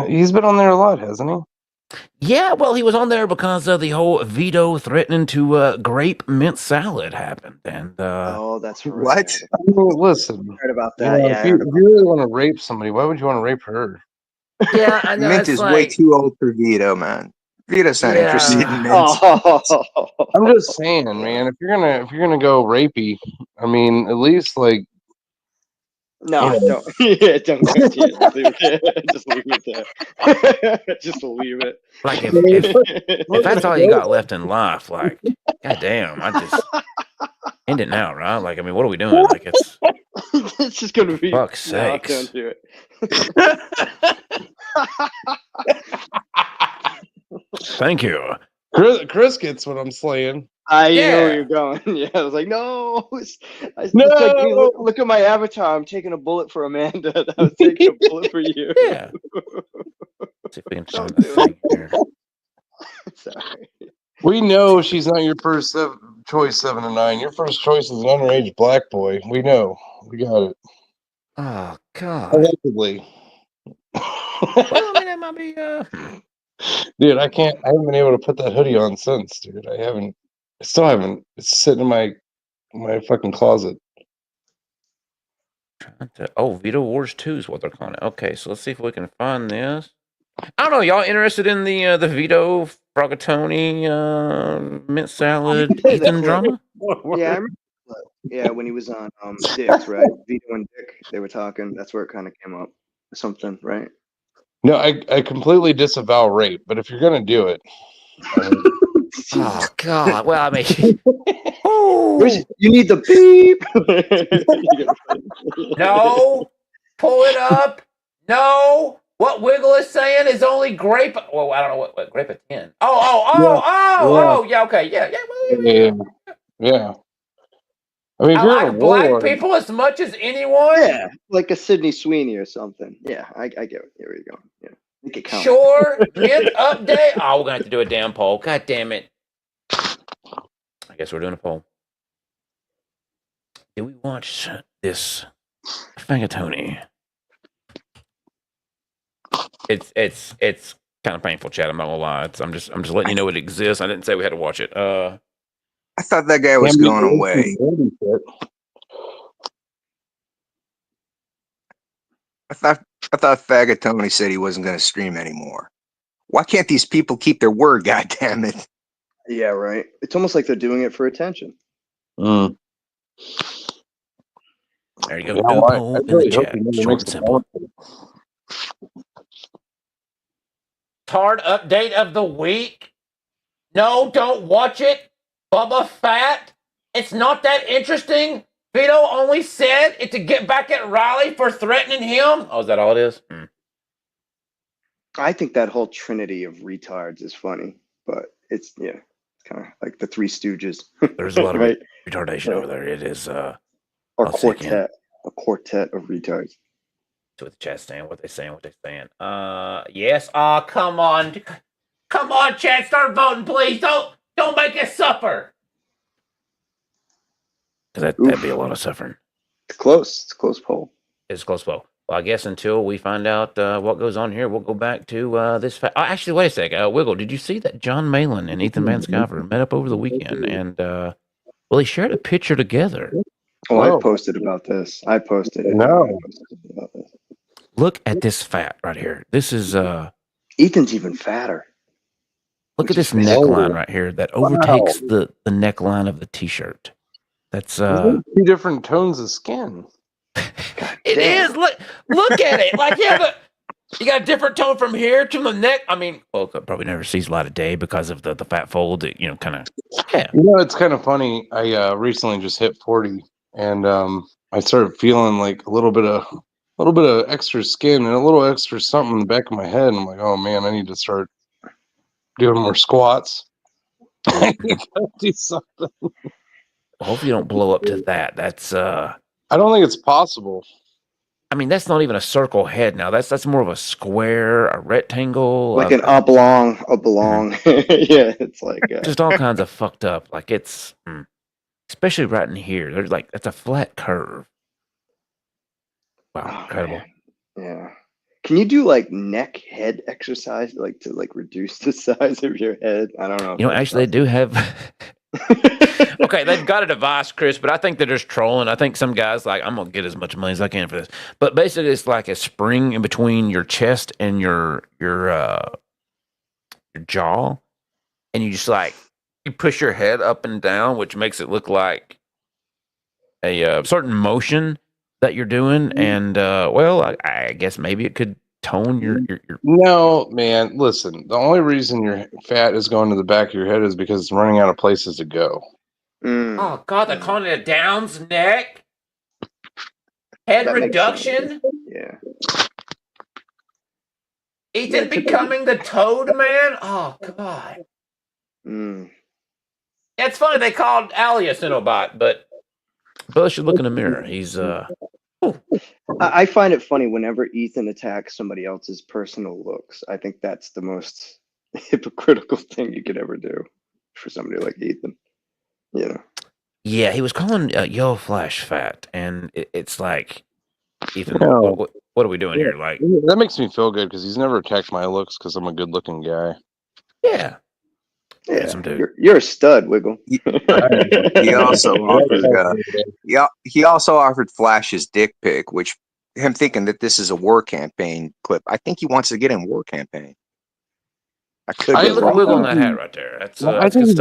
He's been on there a lot, hasn't he? Yeah, well, he was on there because the whole Veto threatening to grape mint salad happened, and oh, that's right. What? I mean, listen, I heard about that. If you really want to rape somebody, why would you want to rape her? Yeah, I know. Mint is way too old for Veto, man. Vito's not interested in mint. I'm just saying, man. If you're gonna go rapey, I mean, at least like. No, don't. Yeah, don't go. Just leave it there. Just leave it. Like if that's all you got left in life, like, goddamn, I just end it now, right? Like, I mean, what are we doing? Like, it's just gonna be. Fuck's sakes. Don't do it. Thank you. Chris gets what I'm slaying. I know where you're going. Yeah, I was like, no. It's like, hey, look at my avatar. I'm taking a bullet for Amanda. I was taking a bullet for you. Yeah. Let's see if we can find the thing here. Sorry. We know she's not your first choice, 7 of 9. Your first choice is an underage black boy. We know. We got it. Oh God. Allegedly. Well, I mean, that might be. Dude, I haven't been able to put that hoodie on since, dude. I still haven't. It's sitting in my fucking closet. Oh, Veto Wars 2 is what they're calling it. Okay, so let's see if we can find this. I don't know. Y'all interested in the Veto Frogatoni, mint salad, play that Ethan clip. drama. Yeah, I remember. Yeah, when he was on Dick's, right? Veto and Dick, they were talking. That's where it kind of came up. Something, right? No, I completely disavow rape, but if you're gonna do it, Oh God! Well, I mean, you need the beep. No, pull it up. No, what Wiggle is saying is only grape. Well, I don't know what grape of 10. Yeah, okay, yeah. yeah. I mean, if I you're in a like black war, people as much as anyone. Yeah, like a Sydney Sweeney or something. Yeah, I get it. Here we go. Yeah, make it count. Sure, mint update. Oh, we're gonna have to do a damn poll. God damn it! I guess we're doing a poll. Did we watch this Fagatoni? It's kind of painful, Chad. I'm not gonna lie. I'm just letting you know it exists. I didn't say we had to watch it. I thought that guy was going away. I thought Fagatoni said he wasn't going to stream anymore. Why can't these people keep their word? God damn it! Yeah, right. It's almost like they're doing it for attention. There you go. Yeah, New I poll in really the hope chat. he never Short makes and a simple. Tard update of the week. No, don't watch it. Bubba Fat. It's not that interesting. Veto only said it to get back at Riley for threatening him. Oh, is that all it is? I think that whole trinity of retards is funny, but it's kind of like the Three Stooges. There's a lot of right? retardation over there. It is Or I'll stick in. a quartet of retards. To what the chat's saying, what they're saying. Yes. Come on. Come on, chat. Start voting, please. Don't make us suffer. Because that'd be a lot of suffering. It's close. It's a close poll. It's a close poll. Well, I guess until we find out what goes on here, we'll go back to this. Actually, wait a sec. Wiggle, did you see that John Malin and Ethan Van Sciver met up over the weekend? And, well, they shared a picture together. Oh, I posted about this. I posted it. No. Look at this fat right here. This is Ethan's even fatter. Look at this neckline right here that overtakes the neckline of the t-shirt. That's two different tones of skin. It is. Look at it. Like you got a different tone from here to the neck. I mean, well, it probably never sees light of day because of the fat fold. That, kind of. Yeah. It's kind of funny. I recently just hit 40, and I started feeling like a little bit of extra skin and a little extra something in the back of my head. And I'm like, oh man, I need to start doing more squats. I need to do something. Hope you don't blow up to that. That's I don't think it's possible. I mean, that's not even a circle head now. That's more of a square, a rectangle, like an oblong. Yeah, it's like just all kinds of fucked up. Like it's especially right in here. There's like that's a flat curve. Wow, incredible. Man. Yeah. Can you do like neck head exercise like to like reduce the size of your head? I don't know. Actually they do have okay, they've got a device, Chris, but I think they're just trolling. I think some guys like, I'm gonna get as much money as I can for this. But basically it's like a spring in between your chest and your jaw. And you just like you push your head up and down, which makes it look like a certain motion that you're doing. And well, I guess maybe it could tone your No, man, listen, the only reason your fat is going to the back of your head is because it's running out of places to go. Oh God, they're calling it a Down's neck. Head That makes reduction. Yeah. Ethan becoming the Toad Man. Oh God. It's funny they called Ali a Cinnabot, but Bella should look in the mirror. He's I find it funny whenever Ethan attacks somebody else's personal looks. I think that's the most hypocritical thing you could ever do for somebody like Ethan. Yeah, he was calling Yo Flash fat, and it's like, Ethan, No. what are we doing here? Like, That makes me feel good because he's never attacked my looks because I'm a good looking guy. yeah. Yeah, you're a stud, Wiggle. He also offered he also offered Flash his dick pic, which him thinking that this is a war campaign clip. I think he wants to get in war campaign. I could I be look at wrong. wiggle on that hat right there. That's I that's think good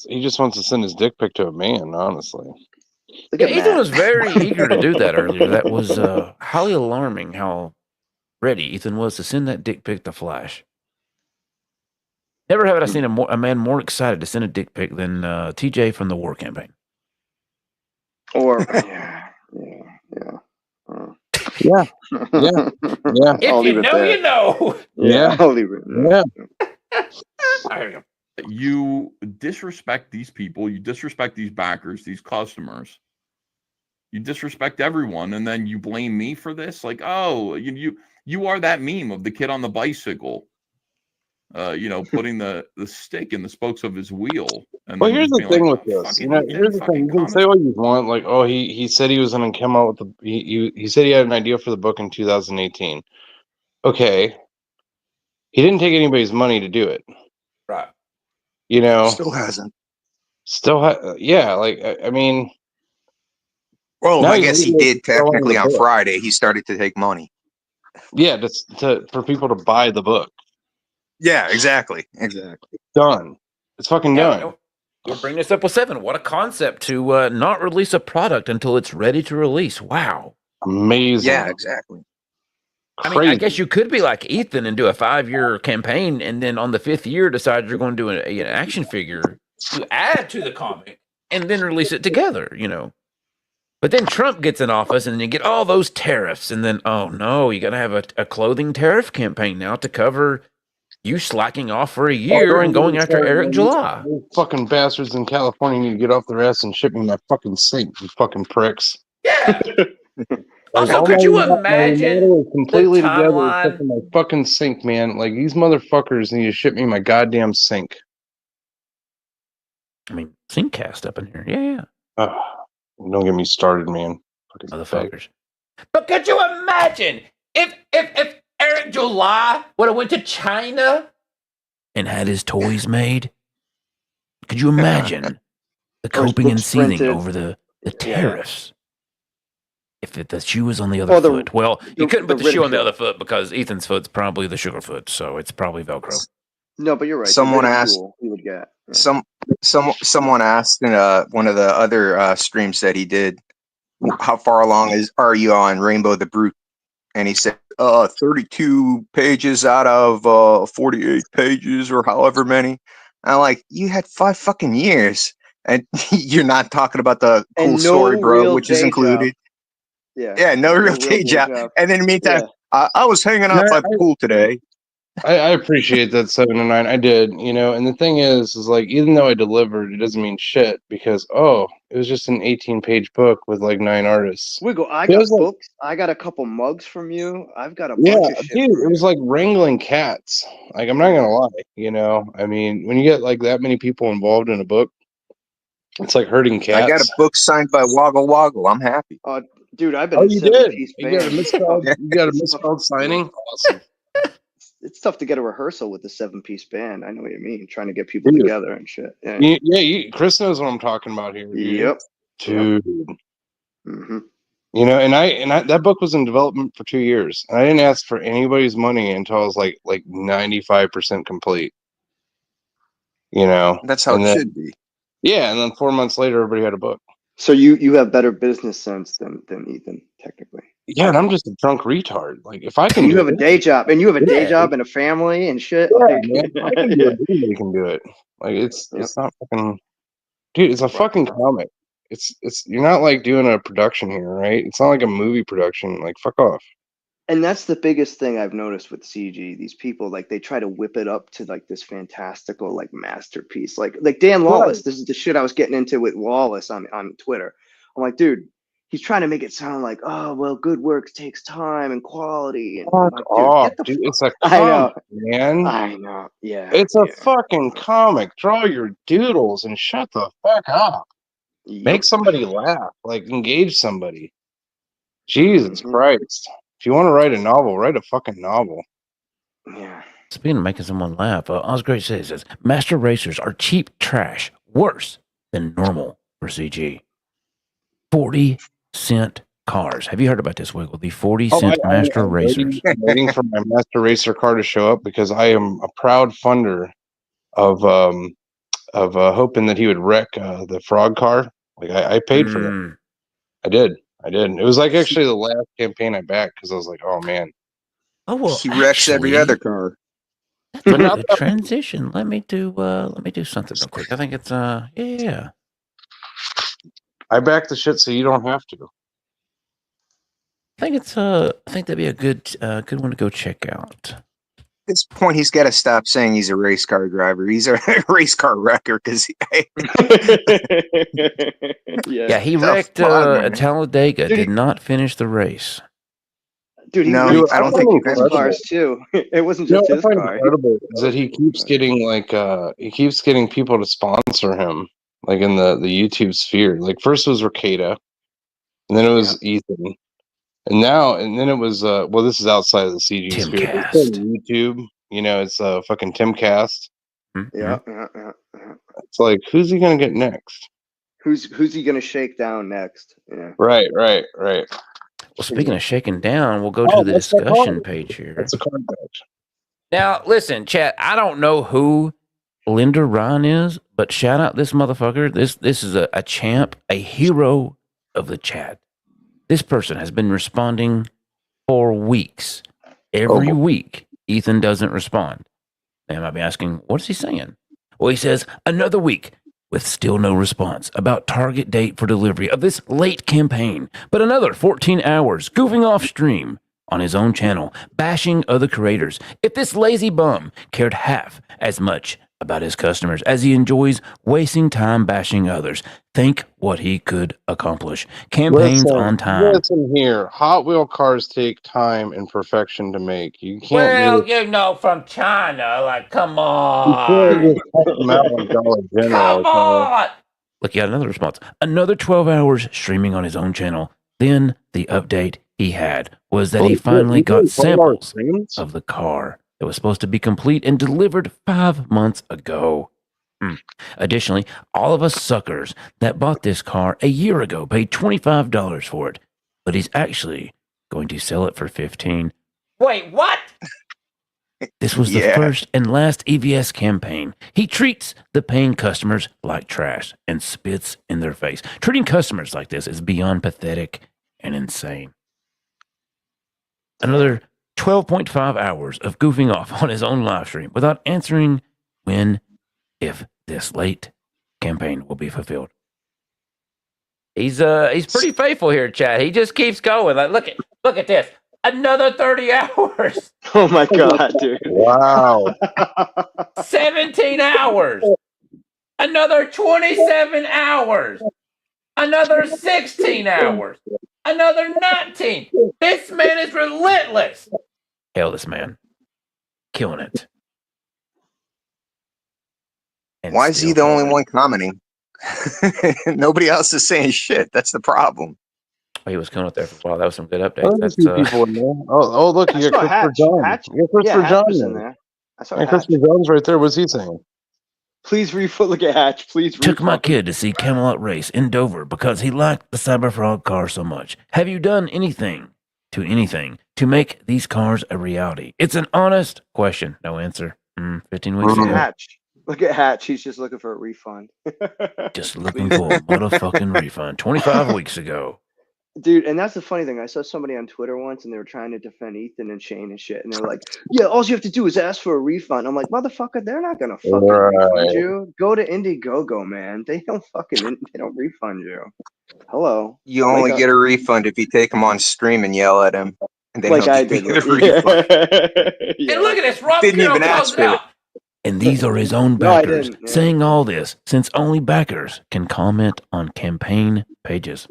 he just wants to send his dick pic to a man. Honestly, Look Yeah, at Ethan Matt. was very eager to do that earlier. That was highly alarming how ready Ethan was to send that dick pic to Flash. Never have I seen a man more excited to send a dick pic than TJ from the War Campaign. Or yeah. If you know, you know. Yeah. I'll leave it. Yeah. You disrespect these people, you disrespect these backers, these customers, you disrespect everyone, and then you blame me for this. Like, oh, you are that meme of the kid on the bicycle, putting the stick in the spokes of his wheel. And Well, then here's just the being thing like, with "Oh, this. fucking Here's the thing. You can say what you want. Like, oh, he said he was going to come out with he said he had an idea for the book in 2018. Okay. He didn't take anybody's money to do it. Right. Still hasn't. Yeah. Like, I mean. Well, now I he's guess he literally did selling technically the on book. Friday. He started to take money. Yeah, for people to buy the book. Yeah, exactly. Done. It's fucking done. You'll bring this up with 7. What a concept to not release a product until it's ready to release. Wow. Amazing. Yeah, exactly. I mean, I guess you could be like Ethan and do a 5-year campaign, and then on the 5th year decide you're going to do an action figure to add to the comic, and then release it together, But then Trump gets in office, and then you get all those tariffs, and then, oh no, you got to have a clothing tariff campaign now to cover you slacking off for a year and going after Eric July. Those fucking bastards in California need to get off their ass and ship me my fucking sink, you fucking pricks. Yeah. Also, all could you my imagine model is completely the together timeline? except for my fucking sink, man? Like, these motherfuckers need to ship me my goddamn sink. I mean, Syncast up in here. Yeah. Don't get me started, man. Fucking motherfuckers. But could you imagine if Eric July would have went to China and had his toys made? Could you imagine the coping and seething over the tariffs? If the shoe was on the other foot. Well, you couldn't put the shoe on the other foot because Ethan's foot's probably the sugar foot, so it's probably Velcro. No, but you're right. Someone asked. He would get. Someone asked in one of the other streams that he did, how far along are you on Rainbow the Brute? And he said, 32 pages out of 48 pages or however many. I'm like, you had 5 fucking years, and you're not talking about the cool story, bro, which is included. Yeah, no real day job. And in the meantime, I was hanging out by the pool today. I appreciate that 7 and 9. I did, and the thing is like, even though I delivered, it doesn't mean shit because it was just an 18-page book with like 9 artists. Wiggle, I got books. I got a couple mugs from you. I've got a bunch of shit. Dude, it was like wrangling cats. Like, I'm not gonna lie, I mean, when you get like that many people involved in a book, it's like herding cats. I got a book signed by Woggle Woggle. I'm happy. Dude, I've been. Oh, you did. You got a misspelled. You got a misspelled signing. Awesome. It's tough to get a rehearsal with the 7-piece band. I know what you mean. Trying to get people together and shit. Yeah. Chris knows what I'm talking about here. Dude. Yep. Dude. Mm-hmm. And I that book was in development for 2 years, and I didn't ask for anybody's money until I was like 95% complete. That's how it should be. Yeah, and then 4 months later, everybody had a book. So you have better business sense than Ethan, technically. Yeah, and I'm just a drunk retard. Like, if I can, you have a day job, and you have a day job and a family and shit. Yeah, man. I can do it. You can do it. Like, it's not fucking, dude. It's a fucking comic. It's you're not like doing a production here, right? It's not like a movie production. Like, fuck off. And that's the biggest thing I've noticed with CG. These people, like, they try to whip it up to like this fantastical like masterpiece. Like Dan Lawless. This is the shit I was getting into with Lawless on Twitter. I'm like, dude, he's trying to make it sound like, oh well, good work takes time and quality. And I'm like, off, dude. It's a comic, man. I know. Yeah. It's a fucking comic. Draw your doodles and shut the fuck up. Make somebody laugh. Like, engage somebody. Jesus Christ. If you want to write a novel, write a fucking novel. Yeah. Speaking of making someone laugh, Osgreat says, Master Racers are cheap trash, worse than normal for CG. 40-cent cars. Have you heard about this, Wiggle? The 40-cent Master Racers. I'm waiting for my Master Racer car to show up because I am a proud funder of hoping that he would wreck the frog car. Like I paid for that. I did. It was like actually the last campaign I backed because I was like, oh man. Oh well, he wrecks every other car. That's a good transition. Let me do something real quick. I think it's yeah. I backed the shit so you don't have to. I think that'd be a good one to go check out. At this point, he's got to stop saying he's a race car driver. He's a race car wrecker because yeah, he wrecked Talladega. Did not finish the race. Dude, No, wrecked I don't think his cars too. It wasn't You know just what I his find car. incredible is that he keeps getting people to sponsor him, like in the YouTube sphere. Like first it was Ricada, and then it was Ethan, and then it was this is outside of the CG sphere. But it's on YouTube, it's fucking Timcast. Yeah. It's like, who's he gonna get next? Who's he gonna shake down next? Yeah. Right. Well, speaking of shaking down, we'll go to the discussion page here. That's a card page. Now, listen, chat. I don't know who Linda Ryan is, but shout out this motherfucker. This is a champ, a hero of the chat. This person has been responding for weeks. Every week, Ethan doesn't respond. They might be asking, what is he saying? Well, he says, another week with still no response about target date for delivery of this late campaign, but another 14 hours goofing off stream on his own channel, bashing other creators. If this lazy bum cared half as much about his customers as he enjoys wasting time bashing others, think what he could accomplish. Campaigns on time. Listen here. Hot Wheel cars take time and perfection to make. You can't Well, you know, from China, like, come on. Come on! Look, he had another response. Another 12 hours streaming on his own channel. Then the update he had was that he finally got samples of the car that was supposed to be complete and delivered 5 months ago. Additionally, all of us suckers that bought this car a year ago paid $25 for it, but he's actually going to sell it for $15. Wait, what? This was the first and last EVS campaign. He treats the paying customers like trash and spits in their face. Treating customers like this is beyond pathetic and insane. Another 12.5 hours of goofing off on his own live stream without answering when, if this late campaign will be fulfilled. He's pretty faithful here, Chad. He just keeps going. Like, look at this. Another 30 hours. Oh my god, dude. Wow. 17 hours. Another 27 hours. Another 16 hours. Another 19. This man is relentless. Hail this man. Killing it. And why is he the only one commenting? Nobody else is saying shit. That's the problem. Oh, he was coming up there for a while. That was some good updates. That's, people in there. Oh, look, you got Christopher Johns. You got Christopher Johns in there. And Christopher Johns right there. What's he saying? Please refund. Look at Hatch. Please refund. Took my kid to see Camelot Race in Dover because he liked the Cyberfrog car so much. Have you done anything to make these cars a reality? It's an honest question. No answer. 15 weeks ago. Hatch. Look at Hatch. He's just looking for a refund. Just looking for a motherfucking refund. 25 weeks ago. Dude, and that's the funny thing. I saw somebody on Twitter once, and they were trying to defend Ethan and Shane and shit, and they're like, "Yeah, all you have to do is ask for a refund." I'm like, "Motherfucker, they're not gonna fucking refund you. Go to Indiegogo, man. They don't refund you. Hello. You only get a refund if you take them on stream and yell at him, and they like don't I give did. you the refund. And look at this. Rob Didn't Kino even ask closed for it. out. And these are his own No, I backers didn't, yeah. saying all this since only backers can comment on campaign pages.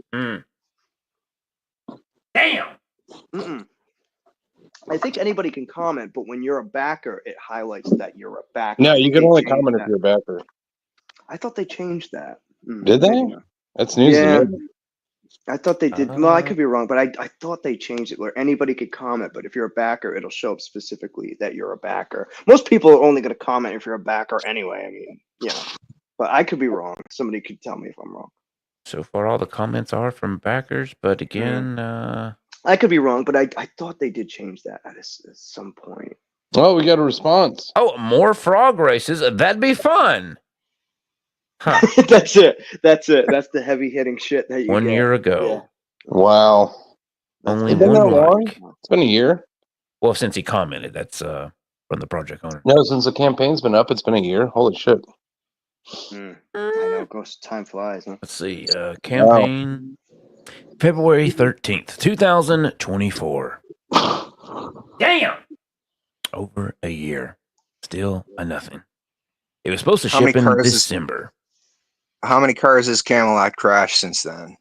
Damn. I think anybody can comment, but when you're a backer, it highlights that you're a backer. No, you can They only changed comment if that. you're a backer. I thought they changed that. Did they? Maybe not. That's news to me. I thought they did. Well, I could be wrong, but I thought they changed it where anybody could comment, but if you're a backer, it'll show up specifically that you're a backer. Most people are only going to comment if you're a backer anyway. I mean, but I could be wrong. Somebody could tell me if I'm wrong. So far, all the comments are from backers, but again, I could be wrong, but I thought they did change that at some point. Oh, we got a response. Oh, more frog races. That'd be fun. Huh. That's it. That's the heavy hitting shit that you 1 get. year ago. Wow. Only It's been one that long? like. It's been a year. Well, since he commented, that's from the project owner. No, since the campaign's been up, it's been a year. Holy shit. I know. Time flies. Huh? Let's see. Campaign February 13th, 2024. Damn. Over a year. Still a nothing. It was supposed to How many ship in cars is- December. How many cars has Camelot crashed since then?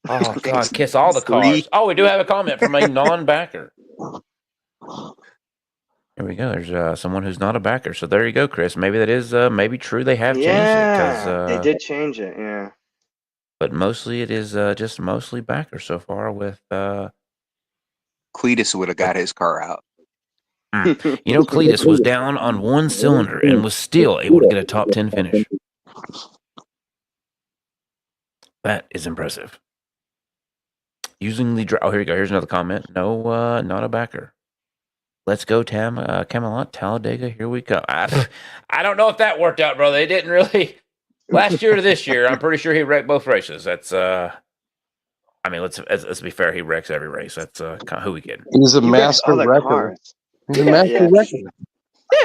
Oh, God, kiss all the cars. Oh, we do have a comment from a non-backer. Here we go. There's someone who's not a backer. So there you go, Chris. Maybe that is maybe true. They have changed it. 'Cause, they did change it. Yeah. But mostly it is just mostly backer so far with... Cletus would have got his car out. You know, Cletus was down on one cylinder and was still able to get a top 10 finish. That is impressive. Using the... Oh, here you go. Here's another comment. No, not a backer. Let's go, Camelot, Talladega. Here we go. I don't know if that worked out, brother. They didn't really... Last year to this year, I'm pretty sure he wrecked both races. That's... I mean, let's be fair. He wrecks every race. That's kind of who we get. He's a master wrecker. He's a master wrecker.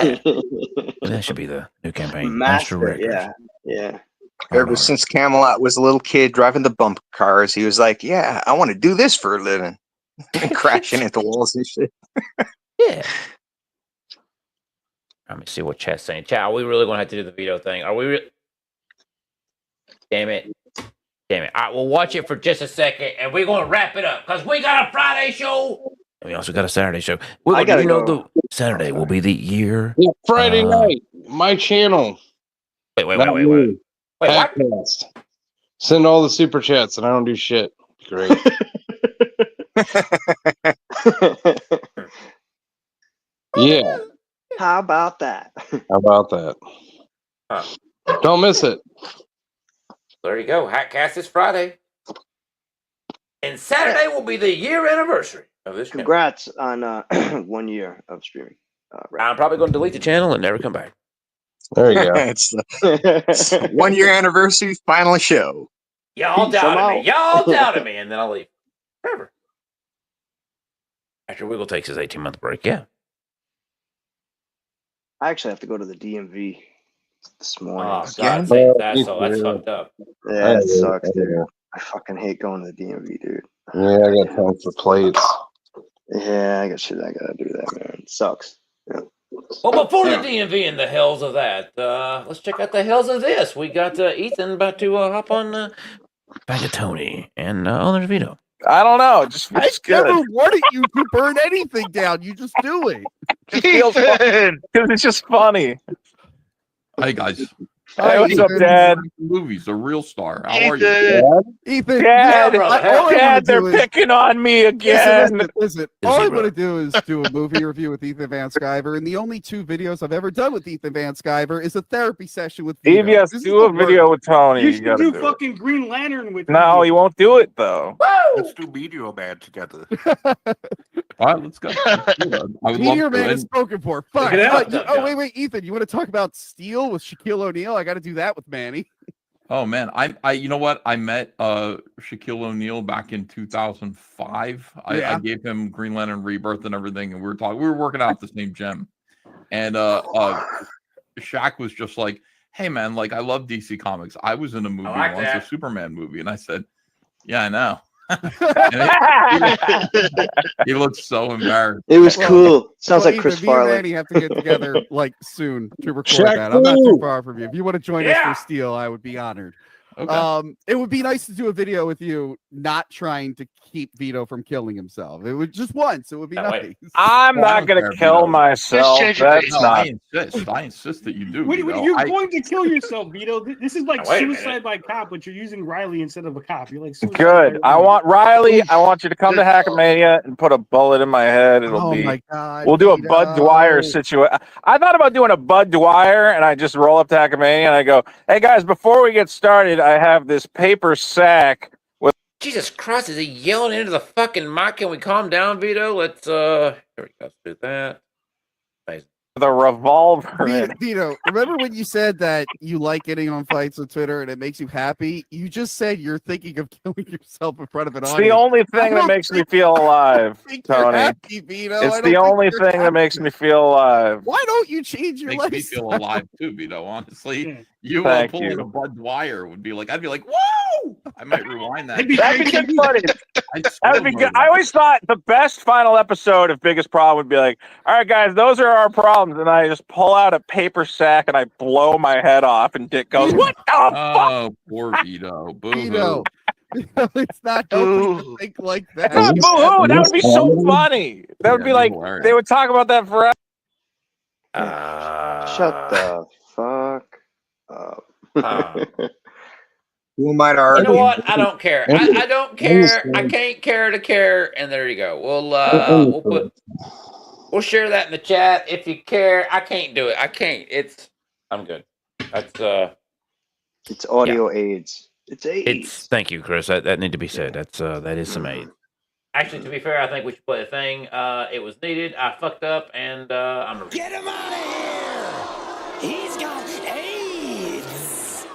Yeah. That should be the new campaign. Master Wreckers. Yeah. Ever since Camelot was a little kid driving the bump cars, he was like, "Yeah, I want to do this for a living," and crashing into walls and shit. Yeah. Let me see what chat's saying. Chat, are we really going to have to do the veto thing? Are we? Damn it. Damn it. All right, we'll watch it for just a second, and we're going to wrap it up because we got a Friday show. And we also got a Saturday show. Well, did you know the Saturday will be the year? Yeah, Friday night, my channel. Wait. Wait, what? Podcast. Send all the super chats, and I don't do shit. Great. Yeah. How about that? How about that? Huh. Don't miss it. There you go. Hatcast is Friday. And Saturday will be the year anniversary of this channel. Congrats on 1 year of streaming. I'm probably going to delete the channel and never come back. There you go. It's the 1 year anniversary final show. Y'all doubted me. Y'all doubted me. And then I'll leave. Forever. After Wiggle takes his 18-month break, yeah. I actually have to go to the DMV this morning. Oh, God, that's fucked up. Yeah, it sucks, dude. I fucking hate going to the DMV, dude. Yeah, I got time for plates. Yeah, I got shit I gotta do that, man. It sucks. Yeah. Well, before the DMV and the hells of that, let's check out the hells of this. We got Ethan about to hop on back at Tony and there's Veto. I don't know. It just feels good. Never wanted you to burn anything down. You just do it. It feels fun because it's just funny. Hi guys. Hey, what's up, Dad? Movies, a real star. How are Ethan. you? Ethan, Dad, all I Dad, they're wanna do is- picking on me again. Listen. All I want to do is do a movie review with Ethan Van Sciver, and the only 2 videos I've ever done with Ethan Van Sciver is a therapy session with Veto. EVS, This is do a the video worst. with Tony. You should gotta do do it. fucking Green Lantern with No, me. he won't do it though. Let's do Meteor Man together. All right, let's go. I would Meteor love Man to. is spoken for. Fuck. Look at that. Wait, Ethan, you want to talk about Steel with Shaquille O'Neal? I got to do that with Manny. Oh man, I you know what? I met Shaquille O'Neal back in 2005. I gave him Green Lantern Rebirth and everything, and we were working out at the same gym. And Shaq was just like, "Hey man, like I love DC Comics. I was in a movie like once, that. a Superman movie." And I said, "Yeah, I know." He looked so embarrassed. It was cool. Sounds like Ethan, Chris me and Farley. Manny have to get together like soon to record Shaq that. I'm not too Fu. far from you. If you want to join us for Steel, I would be honored. Okay. It would be nice to do a video with you not trying to keep Veto from killing himself. It would just once. It would be nice. I'm not going to kill myself. That's not. I insist that you do. Wait, you know? you're going to kill yourself, Vito. This is like Now, wait a suicide by cop, but you're using Riley instead of a cop. You're like suicide Good. by I want Riley. I want you to come to Hackamania and put a bullet in my head. It'll Oh be. my God, We'll do a Vito. Bud Dwyer situation. I thought about doing a Bud Dwyer, and I just roll up to Hackamania and I go, "Hey guys, before we get started, I have this paper sack with. Jesus Christ, is he yelling into the fucking mic? Can we calm down, Veto? Let's here we go. Let's do that. Amazing. The revolver in it. Vito, remember when you said that you like getting on fights on Twitter and it makes you happy? You just said you're thinking of killing yourself in front of an It's audience. the only thing that makes me feel alive, Tony. Happy, Vito. It's the only thing that makes me feel alive. Why don't you change your Makes me lifestyle? feel alive too, Vito. Honestly, you Thank pulling you. a Bud Dwyer would be like, I'd be like, whoa! I might rewind that. That'd be good funny. I'd That would be good. I always thought the best final episode of Biggest Problem would be like, all right, guys, those are our problems. And I just pull out a paper sack and I blow my head off, and Dick goes, what the fuck? Oh, poor Vito. Boo Vito. It's not helping to think like that. Not boo-hoo. That would be so funny. That would be like, they would talk about that forever. Shut the fuck up. Who am I to You argue? know what? I don't care. I don't care. I can't care to care. And there you go. We'll share that in the chat if you care. I can't do it. I can't. I'm good. That's It's audio aids. It's aids. Thank you, Chris. That need to be said. That is some aid. actually, to be fair, I think we should play a thing. It was needed. I fucked up, and I'm Get him out of here! He's got AIDS!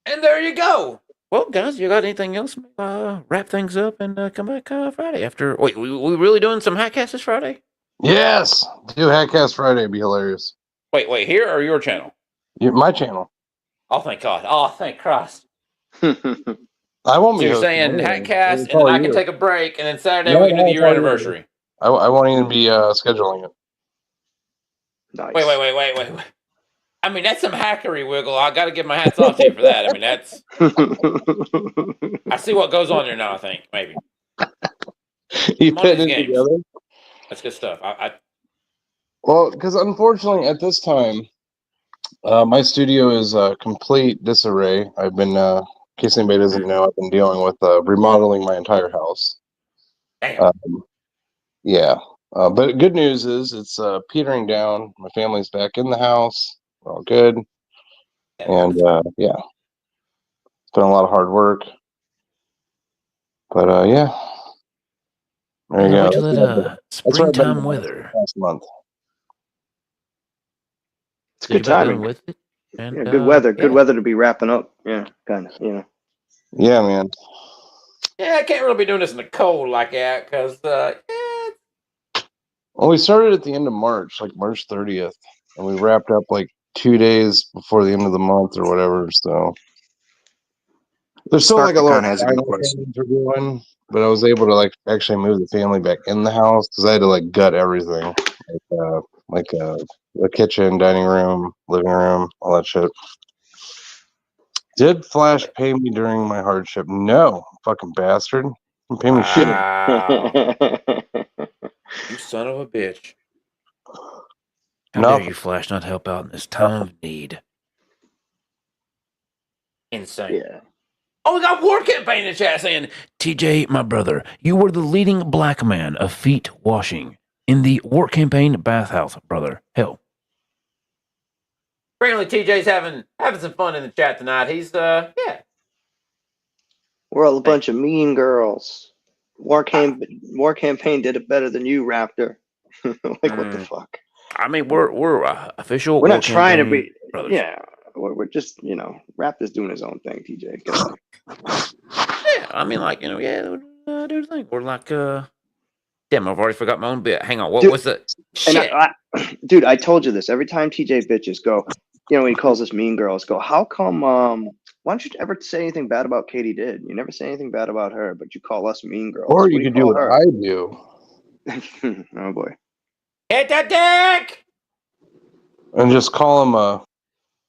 And there you go. Well, guys, you got anything else? Wrap things up and come back Friday after. Wait, we really doing some Hackcast this Friday? Yes, do Hackcast Friday. It'd be hilarious. Wait, here or your channel? My channel. Oh, thank God. Oh, thank Christ. I won't So be. you're hosting saying anyway. Hackcast, and It'll then I probably can you. take a break, and then Saturday No, we can do no, the it's year all you. anniversary. I won't even be scheduling it. Nice. Wait. I mean, that's some hackery wiggle. I got to give my hats off to you for that. I mean, that's. I see what goes on there now. I think maybe. You I'm on put these it games. together. That's good stuff. Well, because unfortunately at this time, my studio is complete disarray. I've been, in case anybody doesn't know, I've been dealing with remodeling my entire house. Yeah. But good news is it's petering down. My family's back in the house. We're all good. And yeah, it's been a lot of hard work. But yeah. There you go. Wait till that That's where I've been springtime the weather. last month. It's good You've been dealing timing. with it. And, Yeah, good weather. Good yeah. weather to be wrapping up. Yeah, kind of. You know. Yeah, man. Yeah, I can't really be doing this in the cold like that because Well, we started at the end of March, like March 30th, and we wrapped up like 2 days before the end of the month or whatever. So there's still like a lot Sparkacon of has a good final question. things we're doing, but I was able to like actually move the family back in the house because I had to like gut everything, like the kitchen, dining room, living room, all that shit. Did Flash pay me during my hardship? No, fucking bastard. Didn't pay me shit. you son of a bitch. How dare you, Flash, not help out in this time of need? Insane. Yeah. Oh, we got War Campaign in the chat saying, TJ, my brother, you were the leading black man of feet washing in the War Campaign bathhouse, brother. Hell. apparently TJ's having some fun in the chat tonight. He's, yeah. We're all a bunch of mean girls. War campaign did it better than you, Raptor. Like what the fuck? I mean, we're official. We're War not trying to Campaign be. brothers. Yeah, we're just Raptor's doing his own thing. TJ, get out. Yeah, I mean, like, do the thing. We're like, damn, I've already forgot my own bit. Hang on, what Dude, was the And shit? Dude, I told you this. Every time TJ bitches go, when he calls us mean girls, go, how come? Why don't you ever say anything bad about Katie did? You never say anything bad about her, but you call us mean girls. Or What you do could do call what her? I do Oh boy. Hit that dick! and just call him a.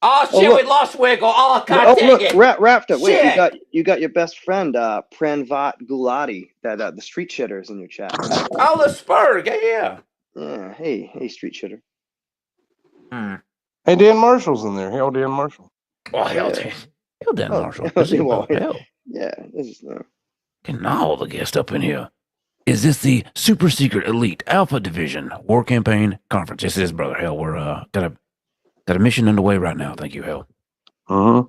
Oh, shit, look. we lost Wiggle. Oh, God Oh dang look, it. Raptor. Wait, Shit. you got your best friend Pranvat Gulati, that the street shitters in your chat. Oh, the Spurg. Yeah. Yeah. Hey, street shitter. Hey, Dan Marshall's in there. Hail, Dan Marshall. Oh, hell, Yeah. hell, Dan Oh, Marshall. This is well, about hell. Yeah, this is no. Getting all the guests up in here. Is this the super secret elite alpha division war campaign conference? This is, brother. Hell, we're got a mission underway right now. Thank you, Hell. Mm-hmm.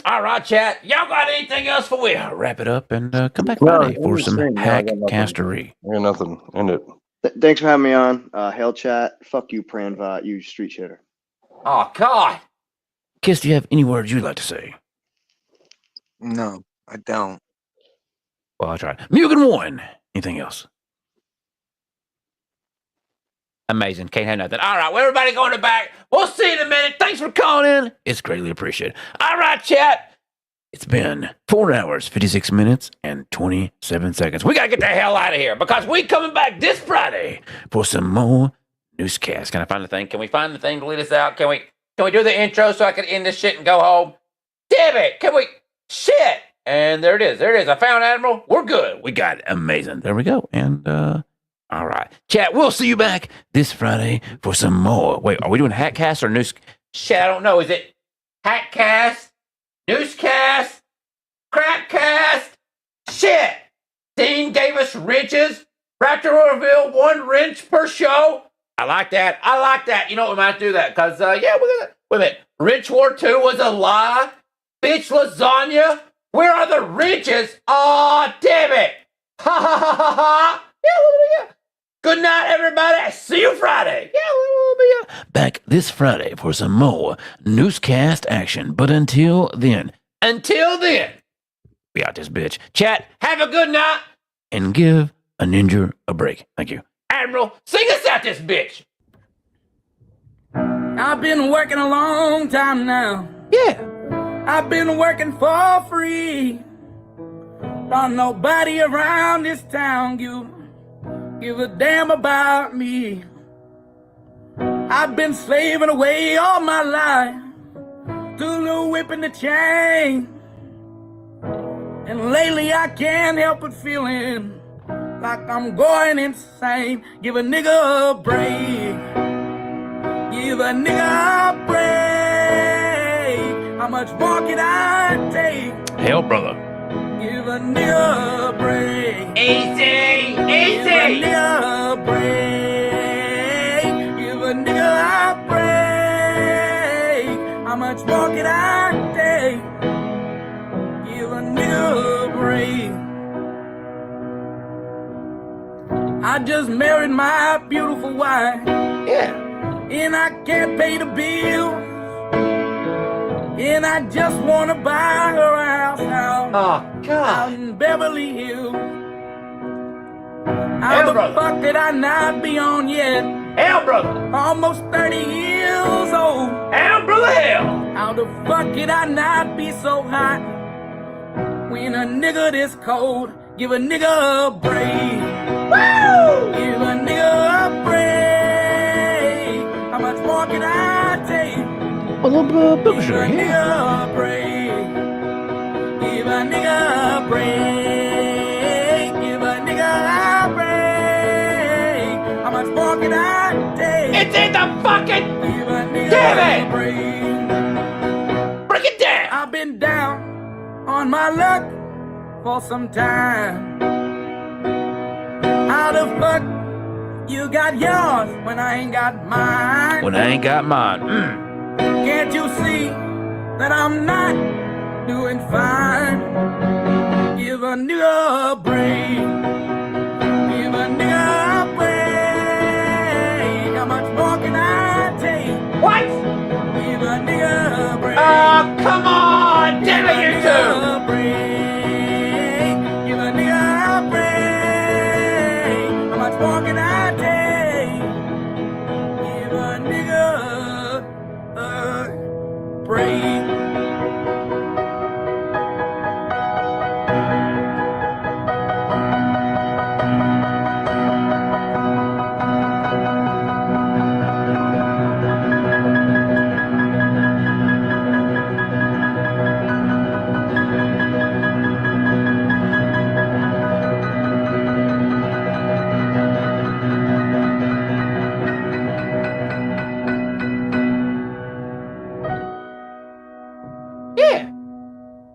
All right, chat. Y'all got anything else for we? Wrap it up and come back No, Friday for I'm some saying, no, I got nothing. hackcastery. I got nothing. End it. Thanks for having me on. Hail chat. Fuck you, Pranvat, you street shitter. Oh, God. Kiss, do you have any words you'd like to say? No, I don't. Well, I tried. Mugen 1. Anything else? Amazing. Can't have nothing. All right. Well, everybody going to back. We'll see you in a minute. Thanks for calling in. It's greatly appreciated. All right, chat. It's been 4 hours, 56 minutes, and 27 seconds. We got to get the hell out of here because we coming back this Friday for some more Noosecast. Can I find the thing? Can we find the thing to lead us out? Can we do the intro so I can end this shit and go home? Damn it. Can we? Shit. And there it is. There it is. I found Admiral. We're good. We got it. Amazing. There we go. And, all right. Chat, we'll see you back this Friday for some more. Wait, are we doing Hackcast or Noose? Shit, I don't know. Is it Hackcast, Noosecast, Crapcast? Shit. Dean gave us wrenches. Raptor will reveal 1 wrench per show. I like that. I like that. You know what? We might do that because, yeah, we're going to. Wait a minute. Wrench War 2 was a lie. Bitch lasagna. Where are the wrenches? Aw, damn it. Ha ha ha ha ha. Yeah. Good night, everybody. See you Friday. Yeah, we'll be back this Friday for some more Noosecast action. But until then, we out this bitch. Chat, have a good night. And give a ninja a break. Thank you. Admiral, sing us out this bitch. I've been working a long time now. Yeah. I've been working for free. Don't nobody around this town give a damn about me. I've been slaving away all my life to the whip and the chain. And lately I can't help but feeling like I'm going insane. Give a nigga a break. Give a nigga a break. How much more can I take? Hell, brother. Give a nigga a break. Easy. Give a nigga a break. Give a nigga a break. How much more can I take? Give a nigga a break. I just married my beautiful wife. Yeah. And I can't pay the bill. And I just wanna buy her a house out in Beverly Hills. How the fuck did I not be on yet? Hell, brother. Almost 30 years old. Hell, brother, hell. How the fuck did I not be so hot? When a nigga this cold, give a nigga a break. Woo! Give a nigga a break. How much more can I take? A little bit of sugar, Give a nigga a break. Give a nigga a break. Give a nigga a break. How much more can I take? It's in the fucking. Give a nigga Damn it! a break. Break it down. I've been down on my luck for some time. How the fuck you got yours when I ain't got mine? When I ain't got mine. Can't you see that I'm not doing fine? Give a nigga a break. Give a nigga a break. How much more can I take? What? Give a nigga a break. Oh, come on. Damn it, you two. Give a nigga a break. How much more can I take? Give a nigga a break.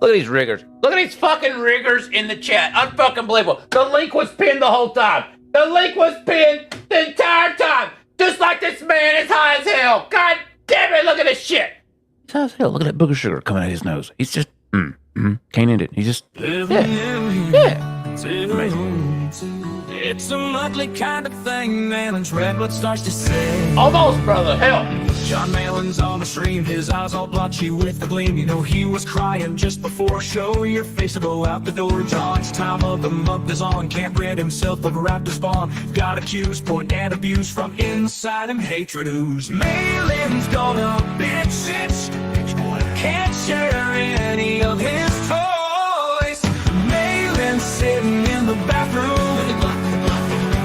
Look at these riggers. Look at these fucking riggers in the chat. Unfucking believable. The link was pinned the whole time. The link was pinned the entire time. Just like this man is high as hell. God damn it, look at this shit. He's high as hell. Look at that booger sugar coming out of his nose. He's just Can't end it. He just amazing. It's a monthly kind of thing. Malin's read what starts to say. Almost, brother. Help. John Malin's on the stream, his eyes all blotchy with the gleam. You know he was crying just before show your face to go out the door. John's time of the month is on. Can't rid himself of Raptor spawn. Got accused, point and abuse from inside him. Hatred ooze. Malin's gonna bitch it. Can't share any of his toys. Malin's sitting in the bathroom.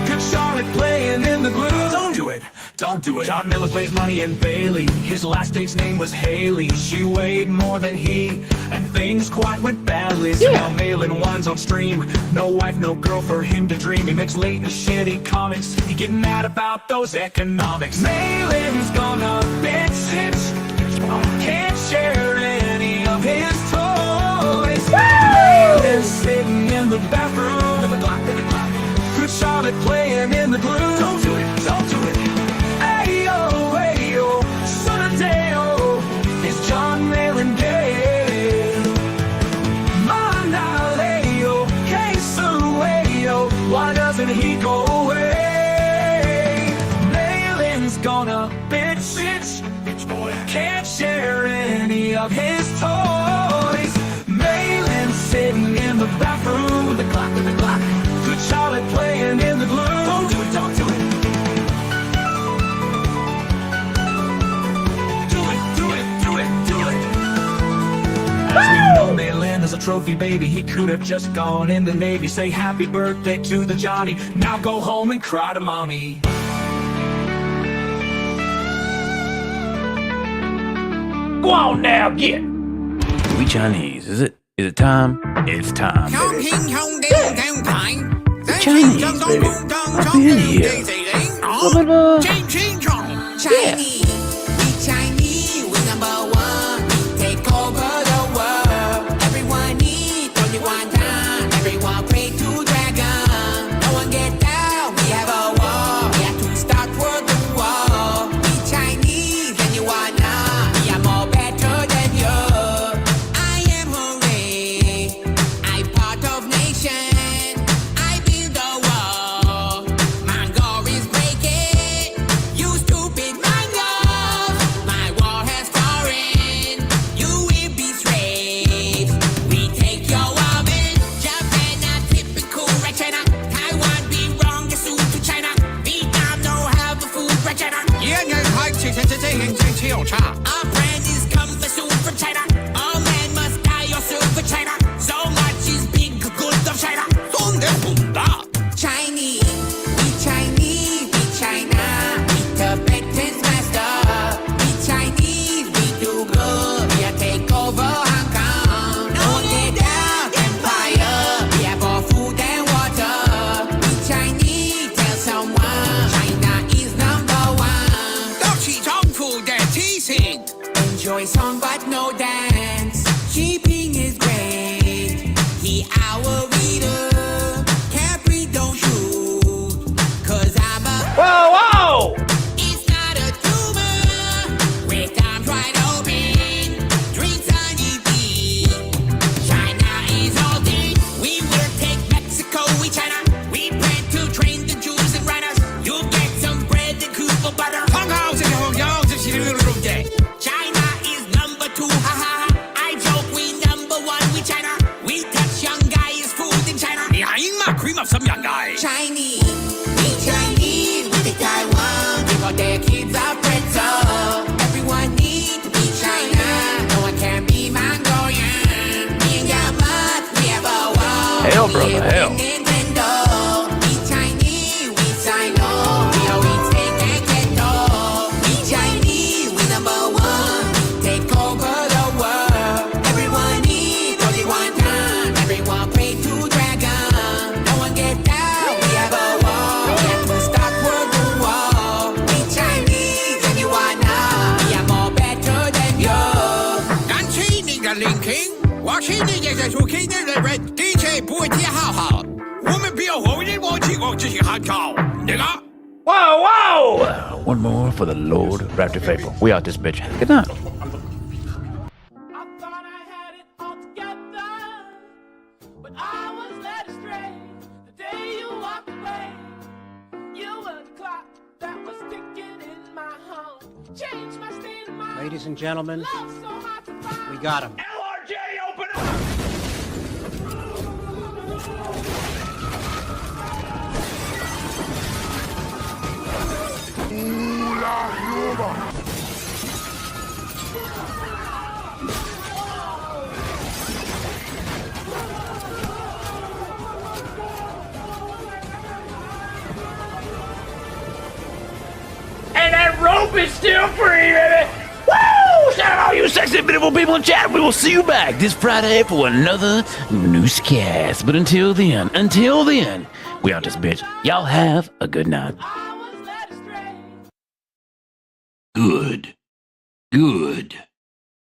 Good Charlotte playing in the glue. Don't do it. Don't do it. John Miller plays Money and Bailey. His last date's name was Haley. She weighed more than he, and things quite went badly. So now Malin one's on stream. No wife, no girl for him to dream. He makes late and shitty comics. He get mad about those economics. Malin's gonna bitch it. Can't share any of his toys. Malin's sitting in the bathroom. Good Charlotte playing in the glue. Don't do it. Don't do it. Ayo, Sonadeo, is John Malin gay? Manaleo, Quesueo, why doesn't he go away? Malin's gonna bitch it, can't share any of his toys. Malin's sitting in the bathroom with the clock, Good Charlotte playing in the glue. Don't do it, don't do it. As we know, Malin is a trophy baby. He could have just gone in the Navy. Say happy birthday to the Johnny. Now go home and cry to mommy. Go on now, get. We Chinese, is it? Is it time? It's time, baby. Chinese, baby. Up in here. Chinese, we Chinese, we number one. Take over the world. Everyone eat only one time. Everyone pray to dragon. No one get down. We have a war. We have to start world the war. We Chinese and you are not. We are more better than you. I am hooray. I'm part of nation. I build the wall. Mango is breaking. You stupid mango. My wall has fallen. You will be slaves. We take your woman. Japan are typical right China. Taiwan be wrong, it's soon to China. Vietnam don't have a food right China. Our brand is coming soon from China. All men must die or soon for China. So much is big good of China. Chinese, we Chinese, we China. We Tibetans master. We Chinese, we do good. We are take over Hong Kong. No one get down, empire. We have all food and water. We Chinese, tell someone China is number one. Enjoy song but no dance. Shipping is great. He our reader. Capri don't shoot. Cause I'm a Whoa! It's not a tumor. With arms wide open. Drinks on EP. China is all day. We will take Mexico, we China. We plan to train the Jews and runners. You'll get some bread and Cooper butter. China is number two, haha. I joke we number one, we China. We touch young guys' food in China. Cream of some young guy. Chinese, we Chinese, we take Taiwan. Give all their kids a pretzel. Everyone need to be China. No one can be Mongolian. Me and Yamat, we have a war. Hell, brother, hell. Nintendo. We Chinese, we Sino. We always take and get no. We Chinese, we number one. Take over the world. Everyone eat only one time. Everyone pray to dragon. No one get down. We have a war. We have to stop world the war. We Chinese and you are not. We are more better than you. 感谢你的聆听，我是你这个收听的人 DJ 不会贴好好，我们不要后人忘记我这些喊口，那个。 Whoa! One more for the Lord Raptor Faithful. We out this bitch. Good night. I thought I had it all together. Ladies and gentlemen, we got him. LRJ, open up! And that rope is still free, baby! Woo! Shout out all you sexy, beautiful people in chat. We will see you back this Friday for another Noosecast. But until then, we out this bitch. Y'all have a good night. Good.